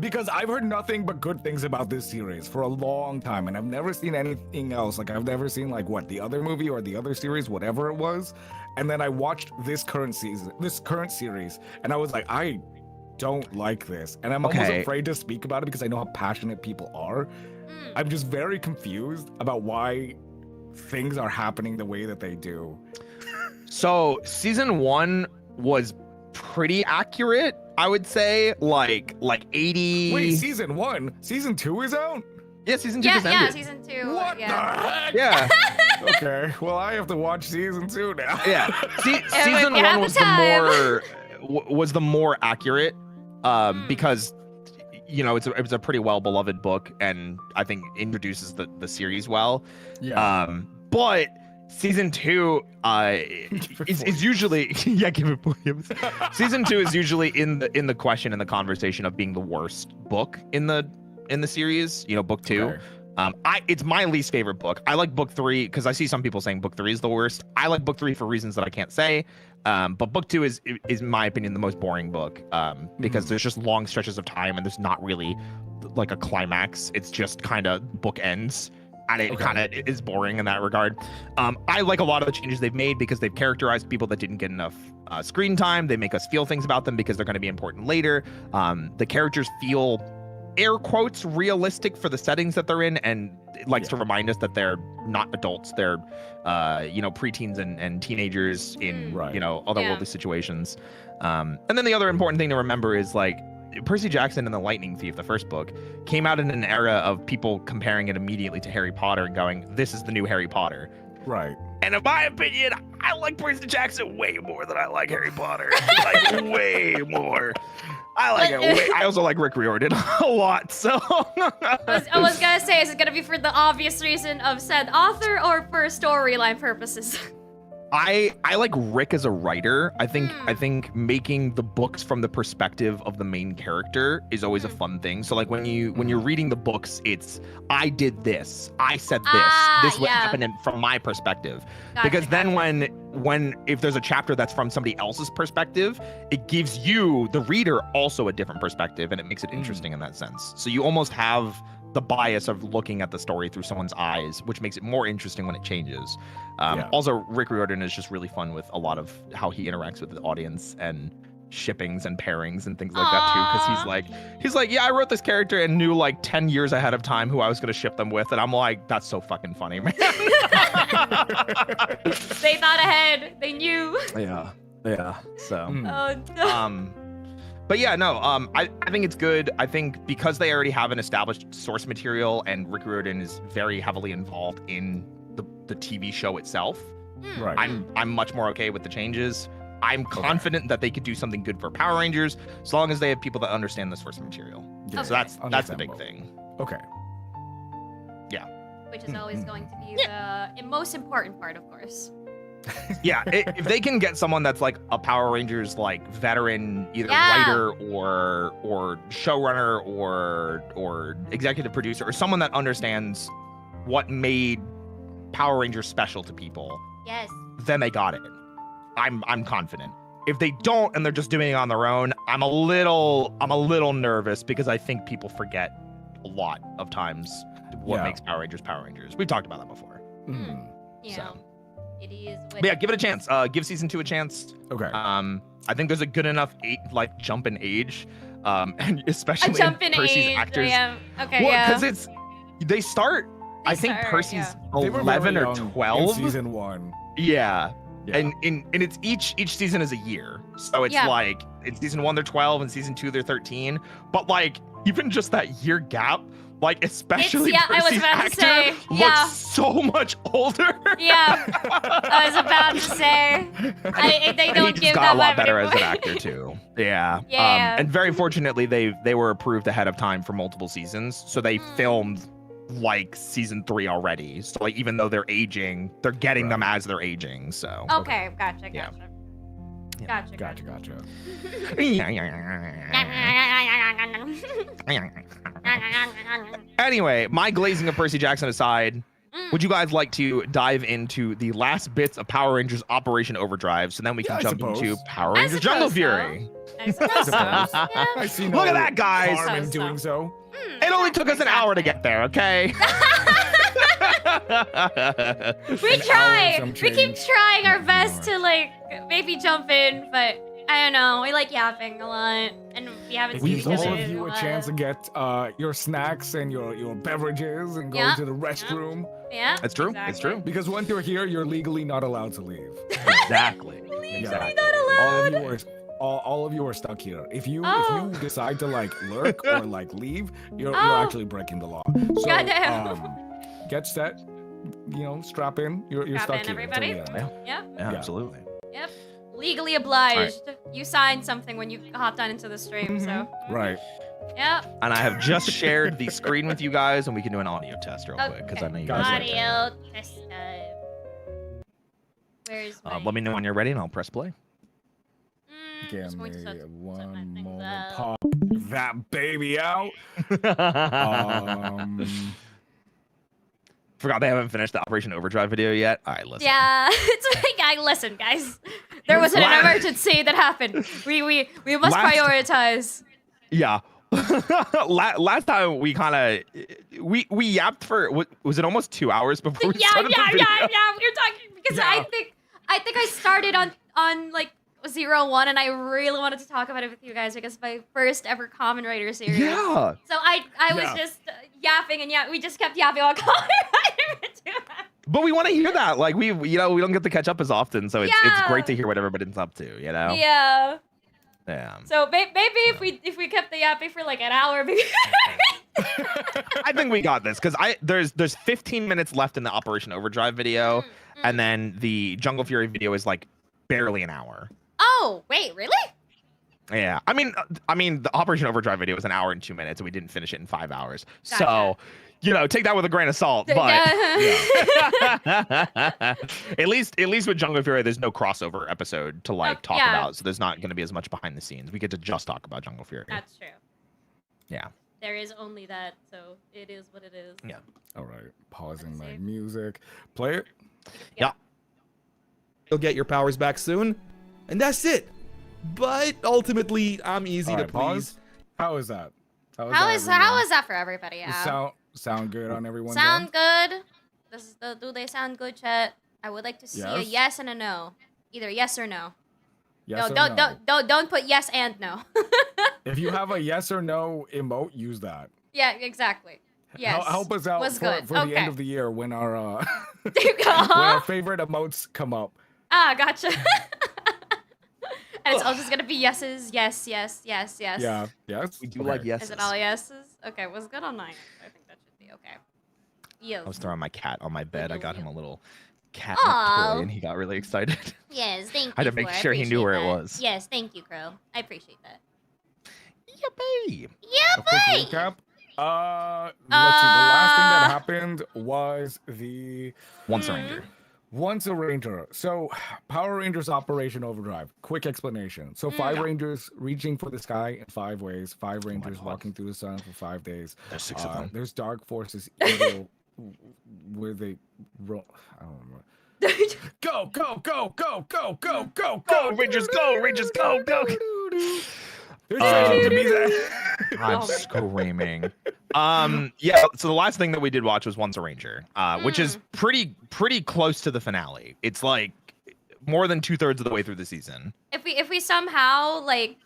Because I've heard nothing but good things about this series for a long time, and I've never seen anything else. Like I've never seen like what the other movie or the other series, whatever it was. And then I watched this current series, and I was like, I don't like this, and I'm almost Okay. afraid to speak about it because I know how passionate people are. I'm just very confused about why things are happening the way that they do. So season 1 was pretty accurate, I would say. Like 80. Wait, season 1, season 2 is out? Yeah, season 2 Yeah, just yeah, ended. season 2. What yeah. the heck? Yeah. Okay, well I have to watch season 2 now. Yeah. Season you 1 have was the time. was the more accurate because you know it was a pretty well beloved book and I think introduces the series well. But season 2 is usually give it Williams. Season 2 is usually in the question and the conversation of being the worst book in the series, you know, book 2. Okay. It's my least favorite book. I like book 3 because I see some people saying book 3 is the worst. I like book 3 for reasons that I can't say. But book 2 is in my opinion the most boring book because there's just long stretches of time and there's not really like a climax. It's just kind of book ends. And it kind of is boring in that regard. I like a lot of the changes they've made because they've characterized people that didn't get enough screen time. They make us feel things about them because they're going to be important later. The characters feel air quotes realistic for the settings that they're in, and it likes to remind us that they're not adults. They're preteens and teenagers in otherworldly situations. And then the other important thing to remember is like Percy Jackson and the Lightning Thief, the first book, came out in an era of people comparing it immediately to Harry Potter and going, this is the new Harry Potter. Right. And in my opinion, I like Percy Jackson way more than I like Harry Potter. Like way more. I like it way. I also like Rick Riordan a lot. So I was gonna say, is it gonna be for the obvious reason of said author or for storyline purposes? I like Rick as a writer. I think making the books from the perspective of the main character is always a fun thing. So like when you're reading the books, it's I did this, I said this would happen from my perspective. Because then when if there's a chapter that's from somebody else's perspective, it gives you the reader also a different perspective and it makes it interesting in that sense. So you almost have the bias of looking at the story through someone's eyes, which makes it more interesting when it changes. Also, Rick Riordan is just really fun with a lot of how he interacts with the audience and shippings and pairings and things like that too. Because he's like, yeah, I wrote this character and knew like 10 years ahead of time who I was going to ship them with, and I'm like, that's so fucking funny, man. They thought ahead. They knew. Yeah. So. Oh no. But yeah, no, I think it's good. I think because they already have an established source material and Rick Riordan is very heavily involved in the TV show itself, Right. I'm much more okay with the changes. I'm confident that they could do something good for Power Rangers as long as they have people that understand the source material. Yeah, So that's the big understandable. thing. Okay. Which is always going to be the most important part, of course. Yeah, if they can get someone that's like a Power Rangers like veteran, either Yeah. writer or showrunner or executive producer, or someone that understands what made Power Rangers special to people, Yes. then they got it. I'm confident. If they don't and they're just doing it on their own, I'm a little nervous because I think people forget a lot of times what makes Power Rangers Power Rangers. We've talked about that before. Mhm. You So. know, it is. But yeah, give it a chance. Give season 2 a chance. Okay. I think there's a good enough jump in age, and A especially jump in Percy's age. actors. Yeah. Okay. Well, yeah. because they start. They I think start, Percy's They were 11 very or young 12. in season 1. Yeah. Yeah. And it's each season is a year. So it's Yeah. like in season 1 they're 12, and season 2 they're 13. But like even just that year gap, like especially I was Percy's about to actor say, looks yeah. so much older. Yeah. I was about to say. They And don't he just give got that a lot vibe better as an anymore. actor too. Yeah. Yeah. And very fortunately, they were approved ahead of time for multiple seasons, so they filmed like season 3 already. So like even though they're aging, they're getting them as they're aging. So. Okay. Gotcha. Yeah. Gotcha. Gotcha. Anyway, my glazing of Percy Jackson aside, Mm. would you guys like to dive into the last bits of Power Rangers Operation Overdrive, so then we can I jump suppose. into Power I Rangers suppose Jungle so. Fury? I suppose so. Yeah. I see Look at no that, guys. harm in So. doing so. It only took us an hour to get there, okay? We An hour try. and some We keep change. trying our best to like maybe jump in, but I don't know. We like yapping a lot, and we haven't It seen gives each other all of in you a chance to get your snacks and your beverages and go Yeah. to the restroom. Yeah. It's true. It's exactly. true. Because once you're here, you're legally not allowed to leave. Exactly. Yeah. Not allowed. All of you are stuck here. If you Oh. decide to like lurk or like leave, you're Oh. actually breaking the law. So Goddamn. get set, strap in. You're Strap stuck in, here. until everybody. the end. Yep. Yeah, absolutely. Yep. Legally obliged. You signed something when you hopped on into the stream, so. Right. Yep. And I have just shared the screen with you guys, and we can do an audio test real quick because I know you guys like it. Audio test time. Where's my... Let me know when you're ready, and I'll press play. Give just going me to set my one things moment. up. Pop that baby out. Forgot they haven't finished the Operation Overdrive video yet. All right, listen. Yeah, it's like, listen, guys. There was an emergency that happened. We must prioritize. Yeah. Last time we kind of we yapped for was it almost 2 hours before we started the video? Yeah. We were talking because I think I started on like 01, and I really wanted to talk about it with you guys because it's my first ever Common Rider series. Yeah. So I was Yeah. just yapping, and we just kept yapping on Common Rider. But we want to hear that. Like we don't get to catch up as often, so it's Yeah. great to hear what everybody's up to. You know. Yeah. Yeah. So maybe if we kept the yapping for like an hour, maybe. I think we got this because there's 15 minutes left in the Operation Overdrive video, and then the Jungle Fury video is like barely an hour. Oh wait, really? Yeah, I mean, the Operation Overdrive video was an hour and 2 minutes, and we didn't finish it in 5 hours. Gotcha. So, take that with a grain of salt. But at least with Jungle Fury, there's no crossover episode to talk yeah. about, so there's not going to be as much behind the scenes. We get to just talk about Jungle Fury. That's true. Yeah. There is only that, so it is what it is. Yeah. All right. Pausing my Save. music. Play it. Yeah. You'll get your powers back soon, and that's it. But ultimately, I'm easy All to right, please. pause. How is that? How is that for everybody? Does Al? sound good on everyone's Sound end? good? Do they sound good, chat? I would like to see a Yes. yes and a no. Either yes or no. Yes no, or no? don't put yes and no. If you have a yes or no emote, use that. Yeah, exactly. Yes. Help us out Was for good. the end Okay. of the year when our when Uh-huh. our favorite emotes come up. Ah, gotcha. And it's all just gonna be yeses, yes, yes, yes, yes. Yeah. Yes. We do like yeses. Is it all yeses? Okay, was good on 9. I think that should be okay. Yes. I was throwing my cat on my bed. I got him a little cat Aw. toy, and he got really excited. Yes, thank you. I had to make sure he knew where it was. Yes, thank you, Crow. I appreciate that. Yippee! A quick recap. Let's see. The last thing that happened was the Once a Ranger. Once a Ranger. So, Power Rangers Operation Overdrive. Quick explanation. So, 5 Rangers reaching for the sky in 5 ways. 5 Rangers God. walking through the sun for 5 days. There's 6 of them. There's Dark Forces evil where they roll. I don't remember. Go, go, go, go, go, go, go, go, Rangers, go, Rangers, go, go. There's trying to be that. I'm screaming. Yeah, so the last thing that we did watch was Once a Ranger, which is pretty close to the finale. It's like more than 2/3 of the way through the season. If we somehow like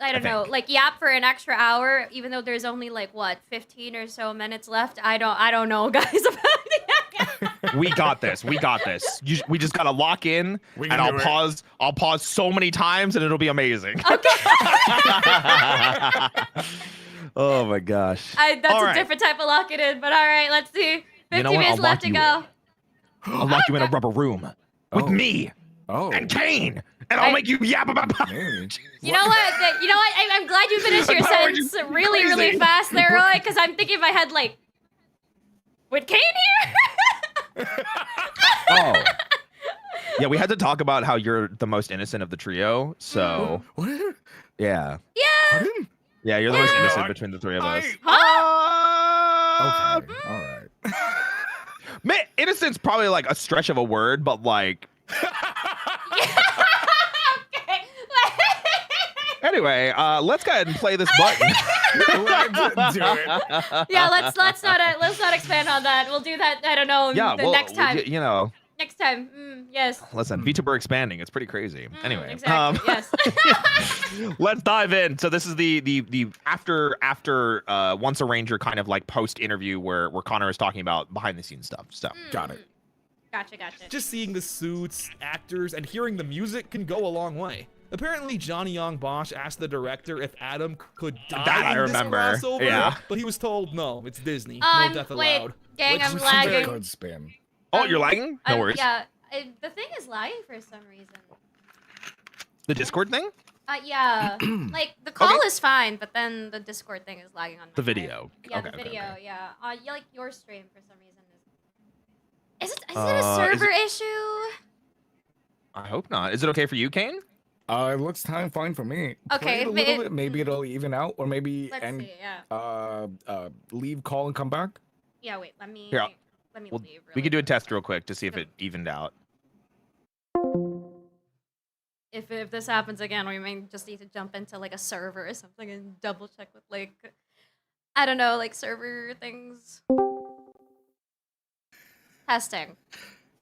I don't know, like yap for an extra hour, even though there's only like what 15 or so minutes left. I don't know, guys. About it. We got this. We got this. We just gotta lock in, and I'll pause. I'll pause so many times, and it'll be amazing. Okay. Oh my gosh. That's All a right. different type of lock it in, but all right, let's see. 50 You know what? minutes I'll left lock to you go. I'll lock you in a rubber room with me Oh. and Kane, and I'll make you yap about Power Rangers. You know what? I'm glad you finished your Power Rangers sentence is really, crazy. really fast there, Roy, because I'm thinking in my head like, with Kane here? Oh. Yeah, we had to talk about how you're the most innocent of the trio. So, What? yeah. Yeah. Pardon? Yeah, you're the most Yeah. innocent between the 3 of us. Huh? Okay. All right. Man, innocent's probably like a stretch of a word, but like. Okay. Anyway, let's go ahead and play this button. Let's do it. Yeah, let's not expand on that. We'll do that. I don't know. Yeah, well, next time. you know. Next time. Yes. Listen, VTuber expanding. It's pretty crazy. Anyway, Exactly. Yes. let's dive in. So this is the after Once a Ranger kind of like post interview where Connor is talking about behind the scenes stuff. So Got it. Gotcha. Just seeing the suits, actors, and hearing the music can go a long way. Apparently, Johnny Young Bosch asked the director if Adam could die That I in this remember. crossover, Yeah. but he was told no, it's Disney, no death wait, allowed. gang, Which I'm is a lagging. good spin. Oh, you're lagging? No worries. Yeah, the thing is lagging for some reason. The Discord thing? Yeah, like the call Okay. is fine, but then the Discord thing is lagging on my The side. video. Yeah, Okay, the okay, video. okay. Yeah, like your stream for some reason is. Is it a Is server issue? I hope not. Is it okay for you, Kane? It looks fine for me. Okay, Play it a if little it- bit. Maybe it'll even out, or maybe Let's see. Yeah. leave, call, and come back. Yeah. Wait. Let me. Here, Let me Well, leave. we really could do a quick. test real quick to see if it evened out. If this happens again, we may just need to jump into like a server or something and double check with like, I don't know, like server things. Testing.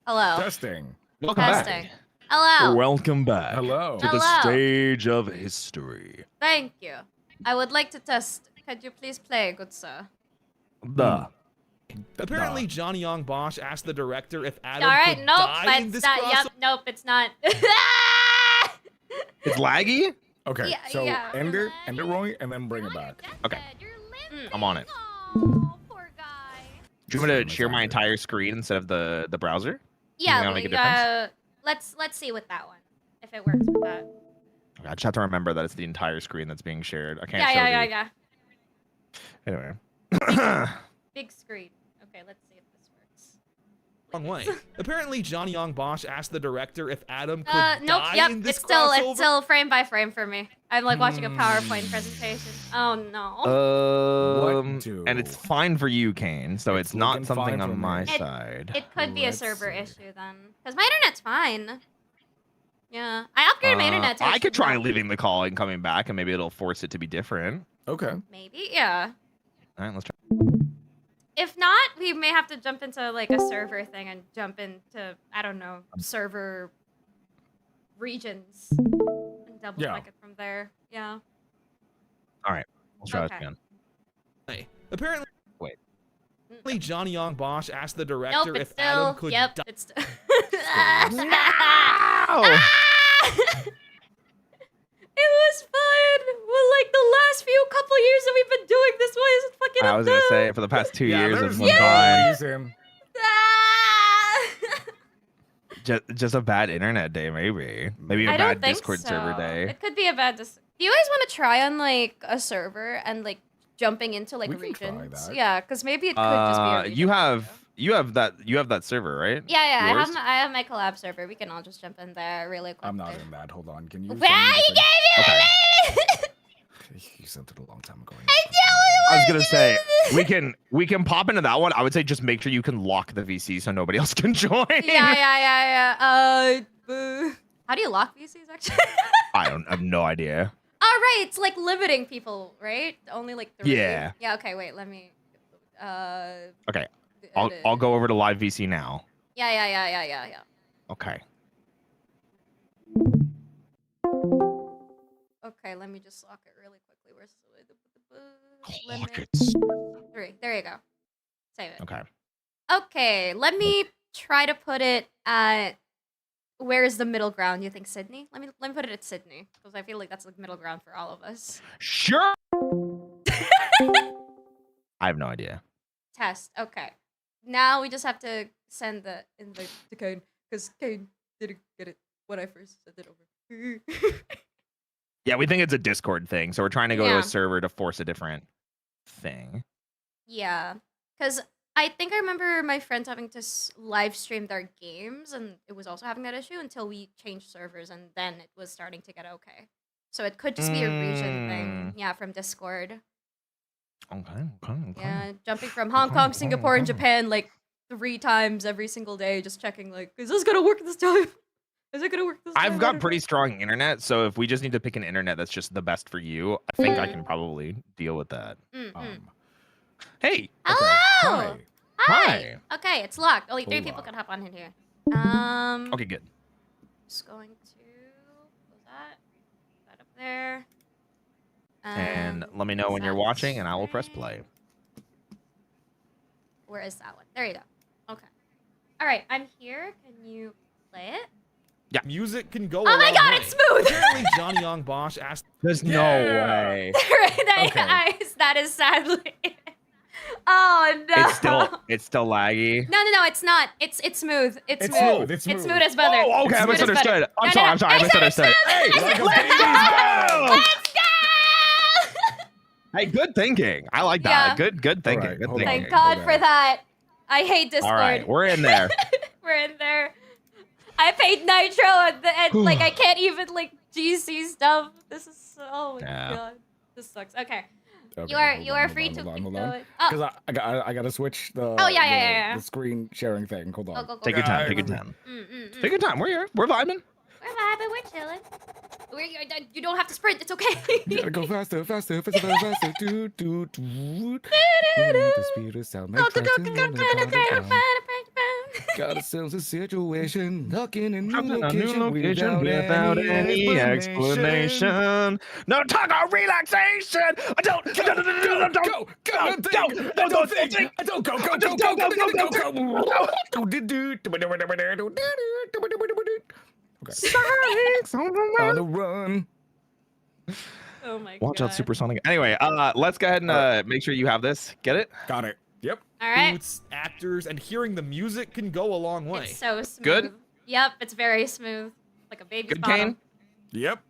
Hello. Testing. Welcome Testing. back. Hello. Welcome back. Hello. To the Hello. stage of history. Thank you. I would like to test. Could you please play, good sir? The. Apparently, Johnny Young Bosch asked the director if Adam All right. could Nope. die in It's this not. crossover. Yep. Nope. It's not. It's laggy? Okay, Yeah, so yeah. end it, Roy, and then bring it back. Okay. I'm on it. Oh, poor guy. Do you want me to share my entire screen instead of the browser? Yeah. that'll make a difference? Let's see with that one if it works with that. I just have to remember that it's the entire screen that's being shared. I can't show Yeah. Anyway. Big screen. Okay, let's see if this works. Wrong way. Apparently, Johnny Young Bosch asked the director if Adam could Nope. die Yep. in this It's crossover. still frame by frame for me. I'm like watching a PowerPoint presentation. Oh no. What do? And it's fine for you, Kane. So it's not looking something fine for on my me. side. It could be a let's server see. issue then, because my internet's fine. Yeah, I upgraded my internet. To I could try HBO. leaving the call and coming back, and maybe it'll force it to be different. Okay. Maybe, yeah. All right, let's try. If not, we may have to jump into like a server thing and jump into I don't know server regions and double Yeah. check it from there. Yeah. All right, we'll try Okay. it again. Hey, apparently, Wait. Johnny Young Bosch asked the director Nope, it's if Adam still. could Yep, die. it's still. Ow! I was gonna say for the past 2 Yeah, years there's of no fine. reason. Ah! Just a bad internet day, maybe a I don't bad think Discord so. server day. It could be a bad. Do you guys want to try on like a server and like jumping into like We can try regions? that. Yeah, because maybe it could just be a region. You have that server, right? Yeah, Yours? I have my collab server. We can all just jump in there really quickly. I'm not in that. Hold on. Can you? Why send me you the thing? gave Okay. You sent it a long time ago. I was gonna say we can pop into that one. I would say just make sure you can lock the VC so nobody else can join. Yeah. Boo. How do you lock VCs actually? I have no idea. Oh, right. It's like limiting people, right? Only like 3. Yeah. Yeah. Okay. Wait. Let me. Okay, I'll go over to live VC now. Yeah. Okay. Okay. Let me just lock it really quickly. Where's the Lock limit? it. 3. There you go. Save it. Okay. Okay. Let me try to put it at. Where is the middle ground? You think Sydney? Let me put it at Sydney because I feel like that's the middle ground for all of us. Sure. I have no idea. Test. Okay. Now we just have to send the invite to Kane because Kane didn't get it when I first sent it over. Yeah, we think it's a Discord thing, so we're trying to go to Yeah. a server to force a different thing. Yeah, because I think I remember my friends having to live stream their games, and it was also having that issue until we changed servers, and then it was starting to get okay. So it could just be a region thing. Yeah, from Discord. Okay. Yeah, jumping from Hong Kong, Singapore, and Japan like 3 times every single day, just checking like, is this gonna work this time? Is it gonna work this time? I've got pretty strong internet, so if we just need to pick an internet that's just the best for you, I think I can probably deal with that. Hey. Hello. Hi. Okay, it's locked. Only 3 Hola. people can hop on in here. Okay, good. Just going to close that up there. And let me know when you're watching, and I will press play. Where is that one? There you go. Okay. All right, I'm here. Can you play it? Music can go. Oh my God, it's smooth. Apparently, Johnny Young Bosch asked. There's no way. That is sadly. Oh no. It's still laggy. No, it's not. It's smooth. It's It's smooth. smooth. It's smooth. It's smooth as butter. Oh, okay, It's I smooth as misunderstood. butter. I'm No, sorry, no, I'm sorry, I misunderstood. Hey, I like said a smooth. baby's Let's go. Hey, good thinking. I like Yeah. that. Good thinking. Alright, Good hold on. thinking. Thank God Okay. for that. I hate Discord. All right, we're in there. We're in there. I paid Nitro and like I can't even like GC stuff. This is oh my Yeah. God. This sucks. Okay. Okay, You are free to keep going. Oh, Because I gotta switch the yeah. the screen sharing thing. Hold on. go. Take your time. Take your time. Mm. Take your time. We're here. We're vibing. We're vibing. We're chilling. You don't have to sprint. It's okay. You gotta go faster. Do. The speed of sound. Got ourselves a situation, knocking in A new new location location without any explanation. No talk of relaxation. I don't On the run. Oh my God. Watch out, supersonic. Anyway, let's go ahead and make sure you have this. Get it? Got it. Yep. All right. Boots, actors, and hearing the music can go a long way. It's so smooth. Good? Yep, it's very smooth. Like a baby's Good, bottom. Kane? Yep.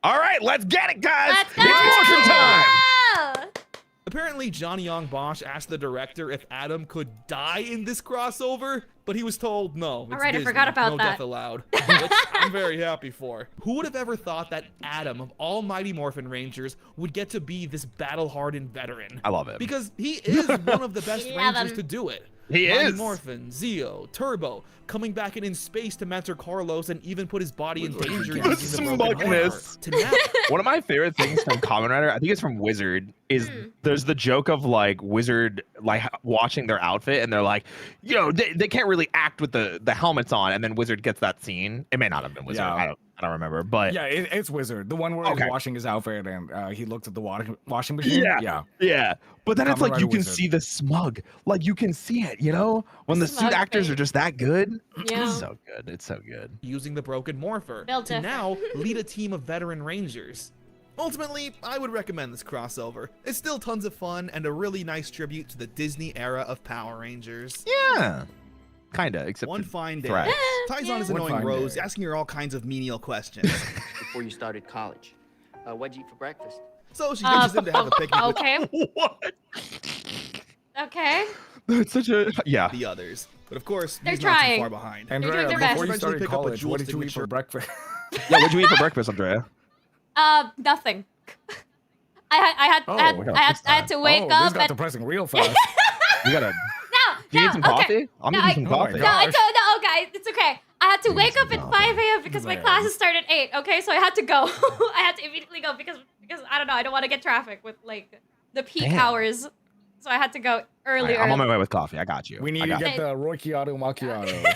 All right, let's get it, guys. Let's go! It's motion time. Apparently, Johnny Young Bosch asked the director if Adam could die in this crossover, but he was told no. It's right, I Disney, forgot about no that. death allowed, which I'm very happy for. Who would have ever thought that Adam of all Mighty Morphin Rangers would get to be this battle-hardened veteran? I love it. Because he is one of the best Love Rangers him. to do it. He Mighty is. Morphin, Zeo, Turbo, coming back in space to mentor Carlos and even put his body in danger The using the broken smugness. armor. To now, One of my favorite things from Kamen Rider, I think it's from Wizard, is there's the joke of like Wizard like watching their outfit and they're like, you know, they can't really act with the helmets on, and then Wizard gets that scene. It may not have been Wizard. Yeah. I don't remember, but Yeah, it's Wizard. The one where Okay. he's washing his outfit and he looks at the washing machine. Yeah. Yeah, but then it's Kamen like you Rider can Wizard. see the smug, like you can see it, you know, when the suit Smug actors face. are just that good. Yeah. It's so good. It's so good. using the broken Morpher Built to different. now lead a team of veteran Rangers. Ultimately, I would recommend this crossover. It's still tons of fun and a really nice tribute to the Disney era of Power Rangers. Yeah. Kinda, except One the fine day, threat. Taizan is One annoying fine Rose, day. asking her all kinds of menial questions. Before you started college. What'd you eat for breakfast? So she ditches him to have a picnic with Okay. What? Okay. That's such a yeah. the others. But of course, They're he's not too trying. far behind. Andrea, doing their best. before you Eventually started pick up a college, jewel what did you eat signature. for breakfast? Yeah, what'd you eat for breakfast, Andrea? Nothing. I had to wake oh, up this got and depressing real fast. You gotta. no, Do you no, need some okay. coffee? I'm No, gonna need some Oh my coffee. God. No, no, okay, it's okay. I had to You wake need up some at coffee. 5 a.m. because my Man. classes start at 8. Okay, so I had to go. I had to immediately go because I don't know. I don't want to get traffic with like the peak Damn. hours. So I had to go earlier. I'm on my way with coffee. I got you. We need I to got get you. the Rocchiato Macchiato.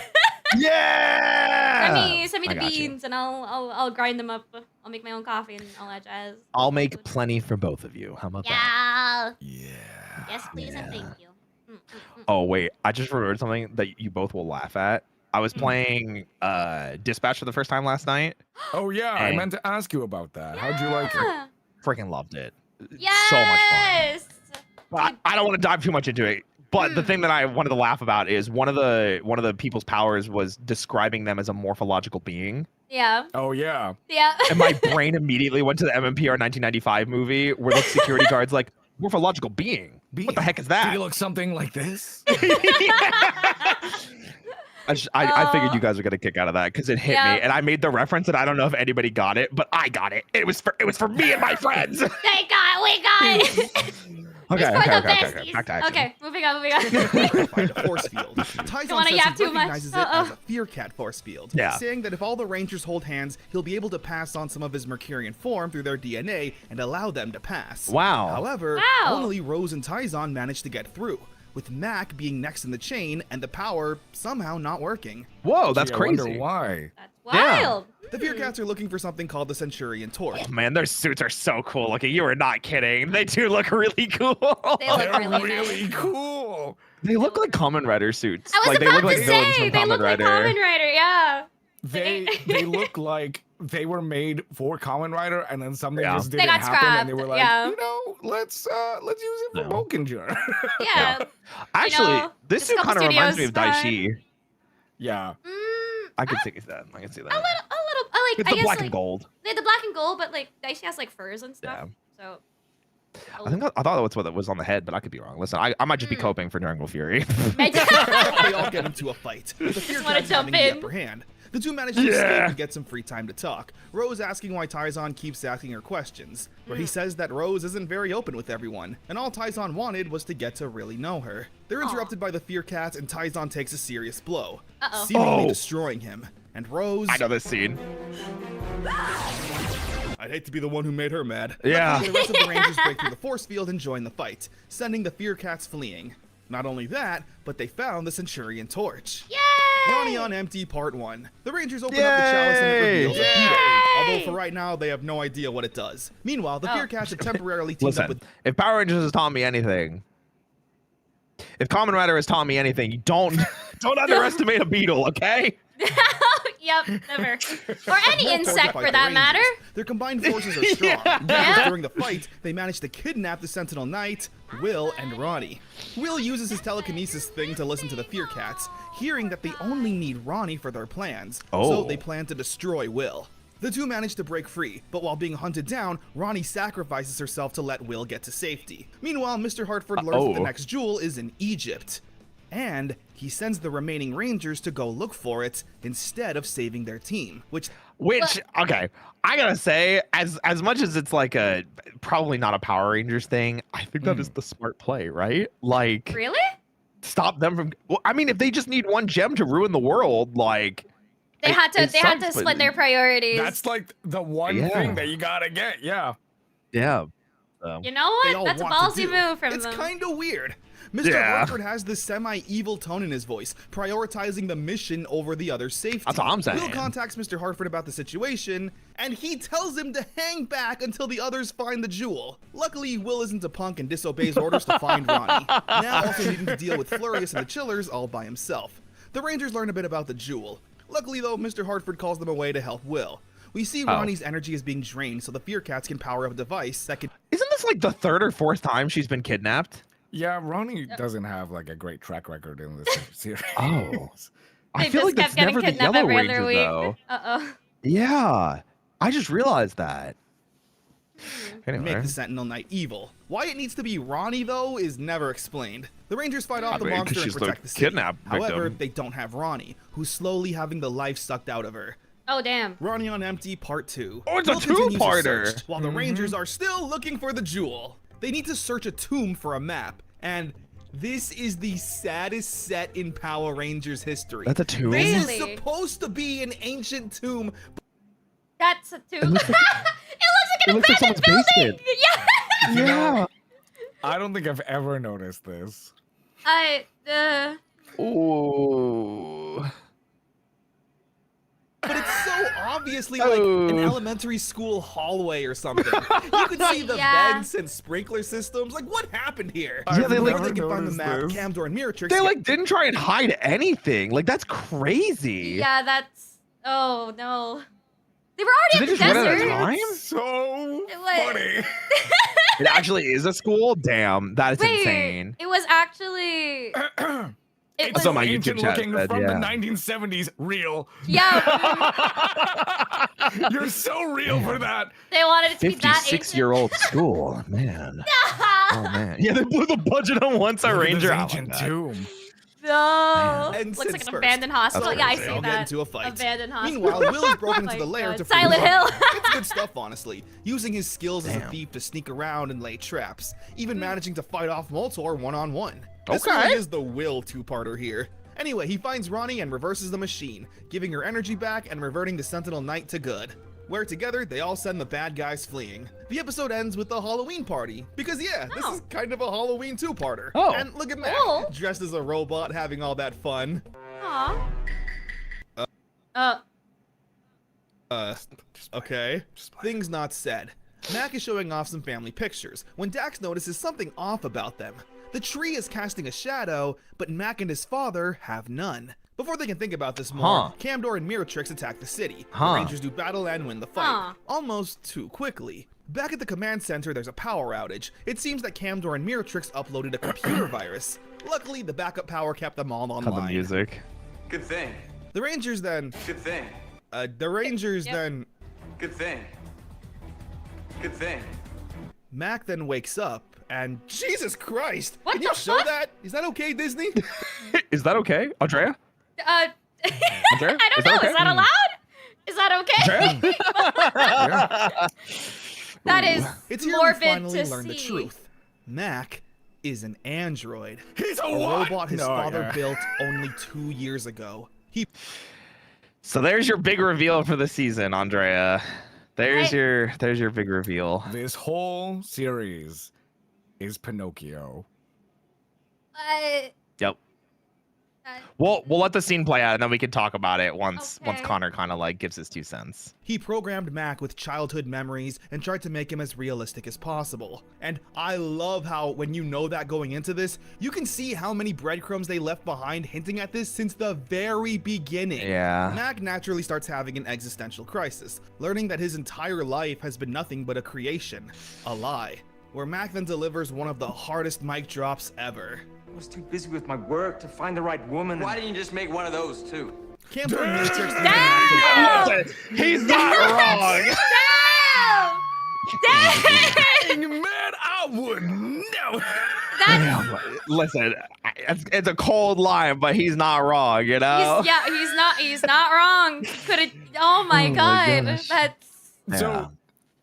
Yeah. Send me the I got you. beans and I'll grind them up. I'll make my own coffee and all that jazz. I'll make plenty for both of you. How about that? Yeah. Yeah. Yes, please and thank you. Oh wait, I just remembered something that you both will laugh at. I was playing Dispatch for the first time last night. Oh yeah, I Hey. meant to ask you about that. How'd you like it? Yeah. Freaking loved it. Yes. So much fun. But I don't want to dive too much into it. But the thing that I wanted to laugh about is one of the people's powers was describing them as a morphological being. Yeah. Oh yeah. Yeah. And my brain immediately went to the MMPR 1995 movie where the security guard's like, morphological being? What the heck is Do that? you look something like this? I figured you guys were gonna kick out of that because it hit Yeah. me, and I made the reference, and I don't know if anybody got it, but I got it. It was for me and my friends. We got it. Okay, It's for the okay. besties. Back to action. Okay, moving on. Find a force field. Taizan wanna says yap he too much. recognizes it as a Fear Cat force field, Yeah. saying that if all the Rangers hold hands, he'll be able to pass on some of his Mercurian form through their DNA and allow them to pass. Wow. However, Wow. only Rose and Taizan managed to get through, with Mac being next in the chain and the power somehow not working. Whoa, that's Gee, I wonder crazy. why. That's Yeah. wild. The Fear Cats are looking for something called the Centurion Torch. Oh, man, their suits are so cool looking. You are not kidding. They do look really cool. They look They're really really nice. cool. They look like Kamen Rider suits. I was like, about they look to like villains say from they Kamen look like Rider. Kamen Rider. Yeah. They look like they were made for Kamen Rider, and then something Yeah. just They didn't got happen, and they scrapped, were like, yeah. you know, let's use it for No. Bokinger. Yeah. Actually, know, this there's a suit couple kind of reminds me of studios, Daishi. Yeah. I could see that. I can see that. A little. I like. It's I the guess black like and gold. the black and gold, but like Daishi has like furs and stuff. So. I think I thought that's what it was on the head, but I could be wrong. Listen, I might just be coping for Jungle Fury. They all get into a fight, with the Fear wanna Cats jump having the in. upper hand. The two manage to escape and get some free time to talk. Rose asking why Taizan keeps asking her questions, where he says that Rose isn't very open with everyone, and all Taizan wanted was to get to really know her. They're interrupted by the Fear Cats, and Taizan takes a serious blow, Uh-oh. seemingly Oh. destroying him. And Rose, I know this scene. I'd hate to be the one who made her mad. Yeah. Luckily, the rest of the Rangers break through the force field and join the fight, sending the Fear Cats fleeing. Not only that, but they found the Centurion Torch. Yay! Ronnie on Empty Part 1. The Rangers open up the chalice and it reveals a beetle. Yay! Although for right now, they have no idea what it does. Meanwhile, the Fear Cats have temporarily teamed up Listen, with... if Power Rangers has taught me anything, if Kamen Rider has taught me anything, you don't underestimate a beetle, okay? Yep, never. Or any More forward to insect fight for the that Rangers. matter. Their combined forces are strong. Because during the fight, they manage to kidnap the Sentinel Knight, Will, and Ronnie. Will uses his telekinesis thing to listen to the Fear Cats, hearing that they only need Ronnie for their plans, so Oh. they plan to destroy Will. The two manage to break free, but while being hunted down, Ronnie sacrifices herself to let Will get to safety. Meanwhile, Mr. Hartford learns that the next jewel is in Egypt. And he sends the remaining Rangers to go look for it instead of saving their team, which Okay, I gotta say, as much as it's like a probably not a Power Rangers thing, I think that is the smart play, right? Like, Really? stop them from. Well, I mean, if they just need one gem to ruin the world, like They had to sucks, but- split their priorities. That's like the one thing that you gotta get. Yeah. Yeah. You know they what? all That's a want to ballsy do. move from It's them. kind of weird. Mr. Yeah. Hartford has this semi-evil tone in his voice, prioritizing the mission over the other's safety. That's what I'm saying. Will contacts Mr. Hartford about the situation, and he tells him to hang back until the others find the jewel. Luckily, Will isn't a punk and disobeys orders to find Ronnie, now also needing to deal with Flurious and the Chillers all by himself. The Rangers learn a bit about the jewel. Luckily, though, Mr. Hartford calls them away to help Will. We see Ronnie's energy is being drained so the Fear Cats can power up a device that can... Isn't this like the 3rd or 4th time she's been kidnapped? Yeah, Ronnie doesn't have like a great track record in this series. Oh. I They feel like just that's kept getting never the kidnapped Yellow every other Ranger, week. though. Uh-oh. Yeah. I just realized that. Anyway. make the Sentinel Knight evil. Why it needs to be Ronnie, though, is never explained. The Rangers fight off the Probably monster 'cause and she's protect the the city. kidnap However, victim. they don't have Ronnie, who's slowly having the life sucked out of her. Oh, damn. Ronnie on Empty Part 2. Oh, it's a Will continues to two-parter. search, while the Rangers are still looking for the jewel. They need to search a tomb for a map, and this is the saddest set in Power Rangers history. That's a tomb? This Really? is supposed to be an ancient tomb. That's a tomb. It looks like, It looks like an someone's abandoned building. basement. Yeah. Yeah. I don't think I've ever noticed this. Ooh. But it's so obviously like an elementary school hallway or something. You can see the Yeah. vents and sprinkler systems. Like, what happened here? Yeah, they Before like- they can find the noticed map, this. Camdor and Miratrix They like didn't try and hide anything. Like that's crazy. Yeah, that's. Oh, no. They were Did already they in the just run out of desert. time? So It was- funny. It actually is a school? Damn, that is Wait, insane. it was actually. It It's was, on my YouTube ancient chat looking said, from the yeah. 1970s. Real. yeah, You're so real for that. they wanted it to be that 56-year-old school, man. Oh man. Yeah, they blew the budget on Once a Look at Ranger. this I like ancient that. tomb. No. And Looks like since an first- abandoned hospital. That's Yeah, I crazy. see They'll that. get into a fight. Abandoned hospital. Meanwhile, Will is broken Oh into the my lair God. to free Silent Ronnie. Hill. It's good stuff, honestly. Using his skills as a Damn. thief to sneak around and lay traps, even managing to fight off Moltor one-on-one. This Okay. really is the Will two-parter here. Anyway, he finds Ronnie and reverses the machine, giving her energy back and reverting the Sentinel Knight to good. Where together, they all send the bad guys fleeing. The episode ends with the Halloween party, because yeah, this Oh. is kind of a Halloween two-parter. Oh. And look at Mac, Cool. dressed as a robot, having all that fun. Aw. Okay. Things not said. Mac is showing off some family pictures when Dax notices something off about them. The tree is casting a shadow, but Mac and his father have none. Before they can think about this more, Camdor and Miratrix attack the city. The Rangers do battle and win the fight, almost too quickly. Back at the command center, there's a power outage. It seems that Camdor and Miratrix uploaded a computer virus. Luckily, the backup power kept them all Cut the online. music. Good thing. The Rangers then, Good thing. then, Good thing. Good thing. Mac then wakes up and Jesus Christ! What Can you the show fuck? that? Is that okay, Disney? Is that okay, Andrea? I Andrea? don't know. okay? Is that allowed? Is that okay? That is It's here we morbid finally to learn the see. truth. Mac is an android. He's a A what? robot his No, father yeah. built only 2 years ago. He So there's your big reveal for the season, Andrea. There's I- your big reveal. This whole series is Pinocchio. Yep. Uh, We'll let the scene play out and then we can talk about it once Okay. Connor kind of like gives his 2 cents. He programmed Mac with childhood memories and tried to make him as realistic as possible. And I love how, when you know that going into this, you can see how many breadcrumbs they left behind hinting at this since the very beginning. Yeah. Mac naturally starts having an existential crisis, learning that his entire life has been nothing but a creation, a lie, where Mac then delivers one of the hardest mic drops ever. I was too busy with my work to find the right woman. Why didn't you just make one of those too? Camp and Matrix Damn! He's not wrong. Damn! Man, I would know. That's Listen, it's a cold line, but he's not wrong, you know? he's not wrong. Could have. Oh my god, gosh. that's. So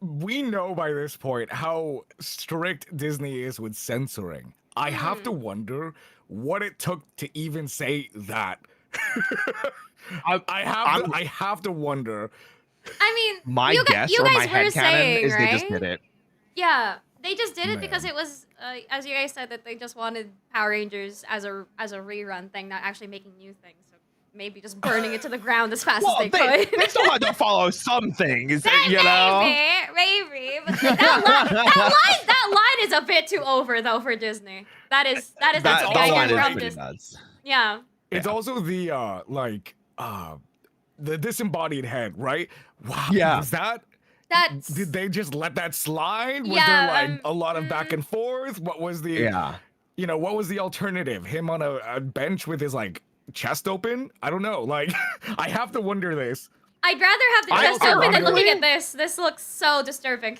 we know by this point how strict Disney is with censoring. I have to wonder what it took to even say that. I have to wonder. I mean, My you guess you or my guys were headcanon saying, is right? they just did it. Yeah, they just did it because Man. it was, as you guys said, that they just wanted Power Rangers as a rerun thing, not actually making new things. So maybe just burning it to the ground as fast Well, as they they could. still had to follow some things, you know? Maybe. But that line is a bit too over though for Disney. That's That the line guy is from pretty Disney. nuts. Yeah. It's Yeah. also the the disembodied head, right? Wow. Yeah. Was that? That's Did they just let that slide? Was Yeah, there like a lot of back and forth? What was the? Yeah. You know, what was the alternative? Him on a bench with his like chest open? I don't know. Like, I have to wonder this. I'd rather have the chest open than ironically- looking at this. This looks so disturbing.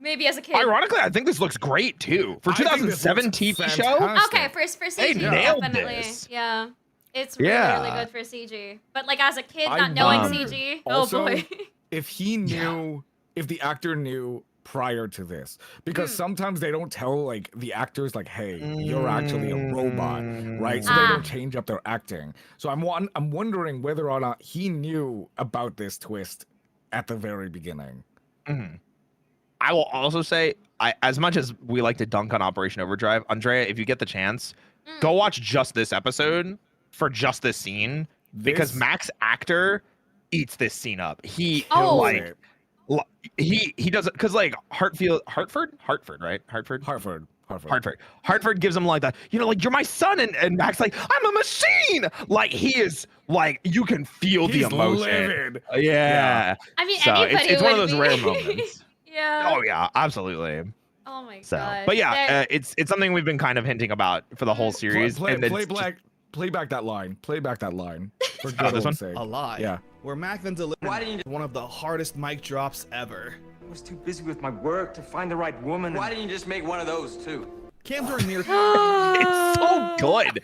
Maybe as a kid. Ironically, I think this looks great too for I think this 2007 looks TV show. fantastic. Okay, for They CG, nailed definitely. this. Yeah. It's really, Yeah. really good for CG. But like as a kid, I not knowing wonder- CG, Also, oh boy. if he knew, if the actor knew prior to this, because sometimes they don't tell like the actors like, hey, you're actually a robot, right? So they don't change up their acting. So I'm wondering whether or not he knew about this twist at the very beginning. I will also say, as much as we like to dunk on Operation Overdrive, Andrea, if you get the chance, go watch just this episode for just this scene because This- Mac's actor eats this scene up. He Oh. like he does it because like Hartford, right? Hartford gives him like that, you know, like you're my son, and Mac's like, I'm a machine. Like he is like you can feel He's the emotion. livid. Yeah. I mean, So anybody it's one of would those be. rare moments. Yeah. Oh yeah, absolutely. Oh my So, god. but yeah, There- it's something we've been kind of hinting about for the whole series. Play and it's just- back that line. Play back that line. For this good one? old sake. Alive. Yeah. Where Mac then delivered Why didn't you- one of the hardest mic drops ever. I was too busy with my work to find the right woman. Why didn't you just make one of those too? Cam's are near. it's so good.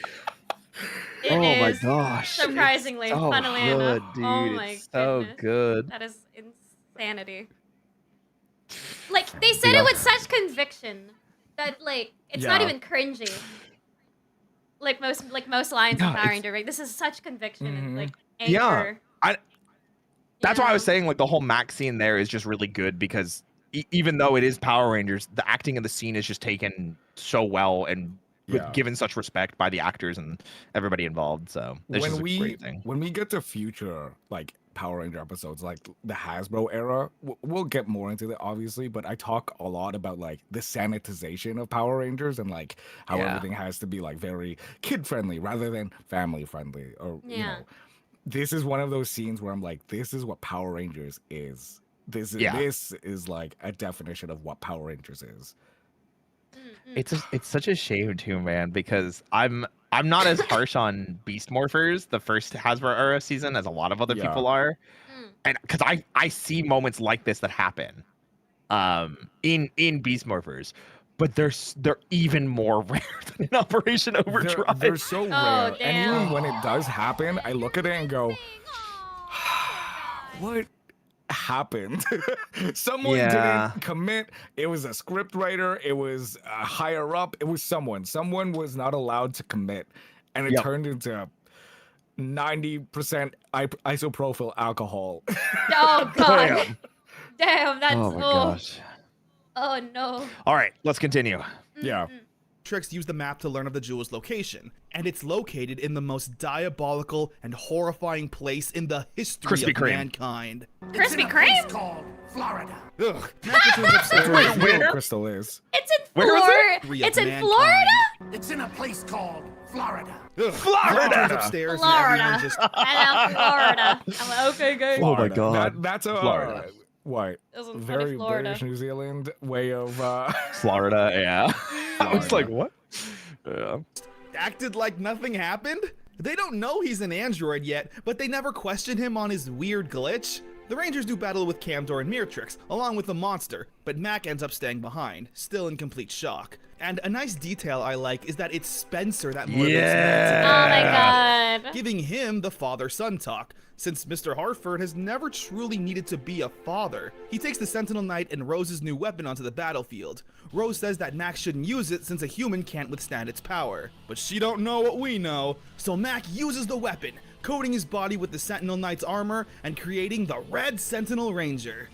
It Oh my is gosh. Surprisingly, so funnily good, enough. dude. Oh my It's so goodness. good. That is insanity. Like they said Yeah. it with such conviction that like it's not Yeah. even cringy. Like most lines No, in Power it's- Ranger, right? This is such conviction and like Yeah. anger. That's why I was Yeah. saying like the whole Mac scene there is just really good because even though it is Power Rangers, the acting of the scene is just taken so well and Yeah. given such respect by the actors and everybody involved. So it's just a great thing. When we get to future like Power Ranger episodes, like the Hasbro era, we'll get more into that obviously, but I talk a lot about like the sanitization of Power Rangers and like how Yeah. everything has to be like very kid friendly rather than family friendly, or you Yeah. know, this is one of those scenes where I'm like, this is what Power Rangers is. This is like a definition of what Power Rangers is. It's such a shame too, man, because I'm not as harsh on Beast Morphers, the first Hasbro era season, as a lot of other Yeah. people are. Mm. And because I see moments like this that happen in Beast Morphers, but they're even more rare than in Operation Overdrive. They're so rare, and damn. even when it does happen, I look at it and go, what happened? Someone Yeah. didn't commit. It was a script writer. It was a higher up. It was someone. Someone was not allowed to commit, and it Yep. turned into 90% isopropyl alcohol. Oh god. Damn. Damn, that's Oh my gosh. Oh no. All right, let's continue. Yeah. Trix used the map to learn of the jewel's location, and it's located in the most diabolical and horrifying place in the history Krispy of Kreme. mankind. Krispy Kreme? Ugh. Mac returns upstairs. Where Wait, where? Crystal is. It's in Where is Florida. History of It's in mankind. Florida? It's in a place called Florida. Ugh. Florida! Mac returns upstairs and Florida. everyone just I love Florida. I'm like, okay, good. Oh my Florida. God. That's a Florida. what? Doesn't funny Very Florida. British New Zealand way of Florida, yeah. I was like, what? Yeah. acted like nothing happened? They don't know he's an android yet, but they never question him on his weird glitch. The Rangers do battle with Camdor and Mirtrix, along with the monster, but Mac ends up staying behind, still in complete shock. And a nice detail I like is that it's Spencer that motivates Mac to Oh my god. giving him the father-son talk, since Mr. Hartford has never truly needed to be a father. He takes the Sentinel Knight and Rose's new weapon onto the battlefield. Rose says that Mac shouldn't use it since a human can't withstand its power. But she don't know what we know, so Mac uses the weapon, coating his body with the Sentinel Knight's armor and creating the Red Sentinel Ranger.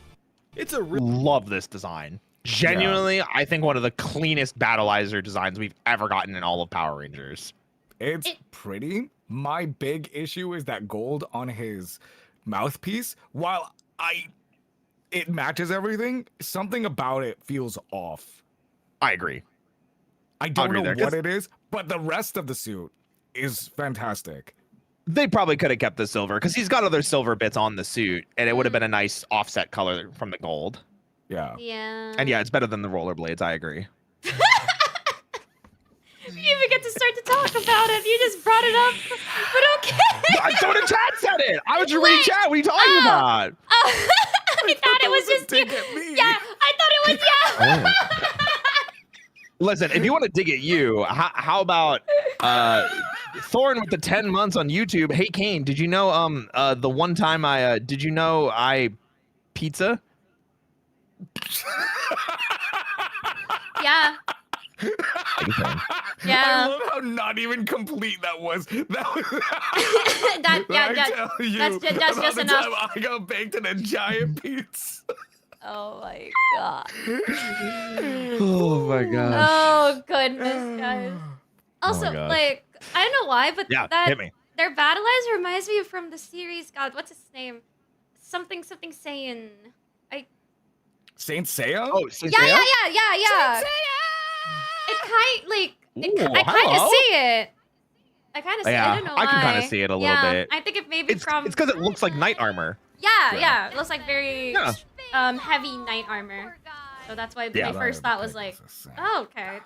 It's a real Love this design. Genuinely, I think one of the cleanest Battleizer designs we've ever gotten in all of Power Rangers. It's pretty. My big issue is that gold on his mouthpiece. While it matches everything, something about it feels off. I agree. I don't agree know there, what 'cause- it is, but the rest of the suit is fantastic. They probably could have kept the silver because he's got other silver bits on the suit, and it would have been a nice offset color from the gold. Yeah. Yeah. And yeah, it's better than the rollerblades. I agree. You didn't even get to start to talk about it. You just brought it up. But okay. So the chat said it. I was just reading chat. What are you talking about? Oh. I thought it was just you. Yeah, I thought it was you. Listen, if you want to dig at you, how about Thorn with the 10 months on YouTube? Hey Kane, did you know the one time I pizza? Yeah. Yeah. I love how not even complete that was. That was That's just enough. Time I got baked in a giant pizza. Oh my god. Oh my gosh. Oh goodness, guys. Also, gosh. like, I don't know why, but Yeah, that hit me. their battle eyes reminds me from the series. God, what's his name? Something Saiyan. Saint Seiya? Oh, Saint Yeah. Seiya? It kind like Ooh, I kind of hello. see it. I kind of see it. Yeah, I don't know why. I can kind of see it a little Yeah, bit. I think it may be It's from. because it looks like knight armor. Yeah. It looks like very Yeah. heavy knight armor. So that's why Yeah. my first thought was like, oh, okay,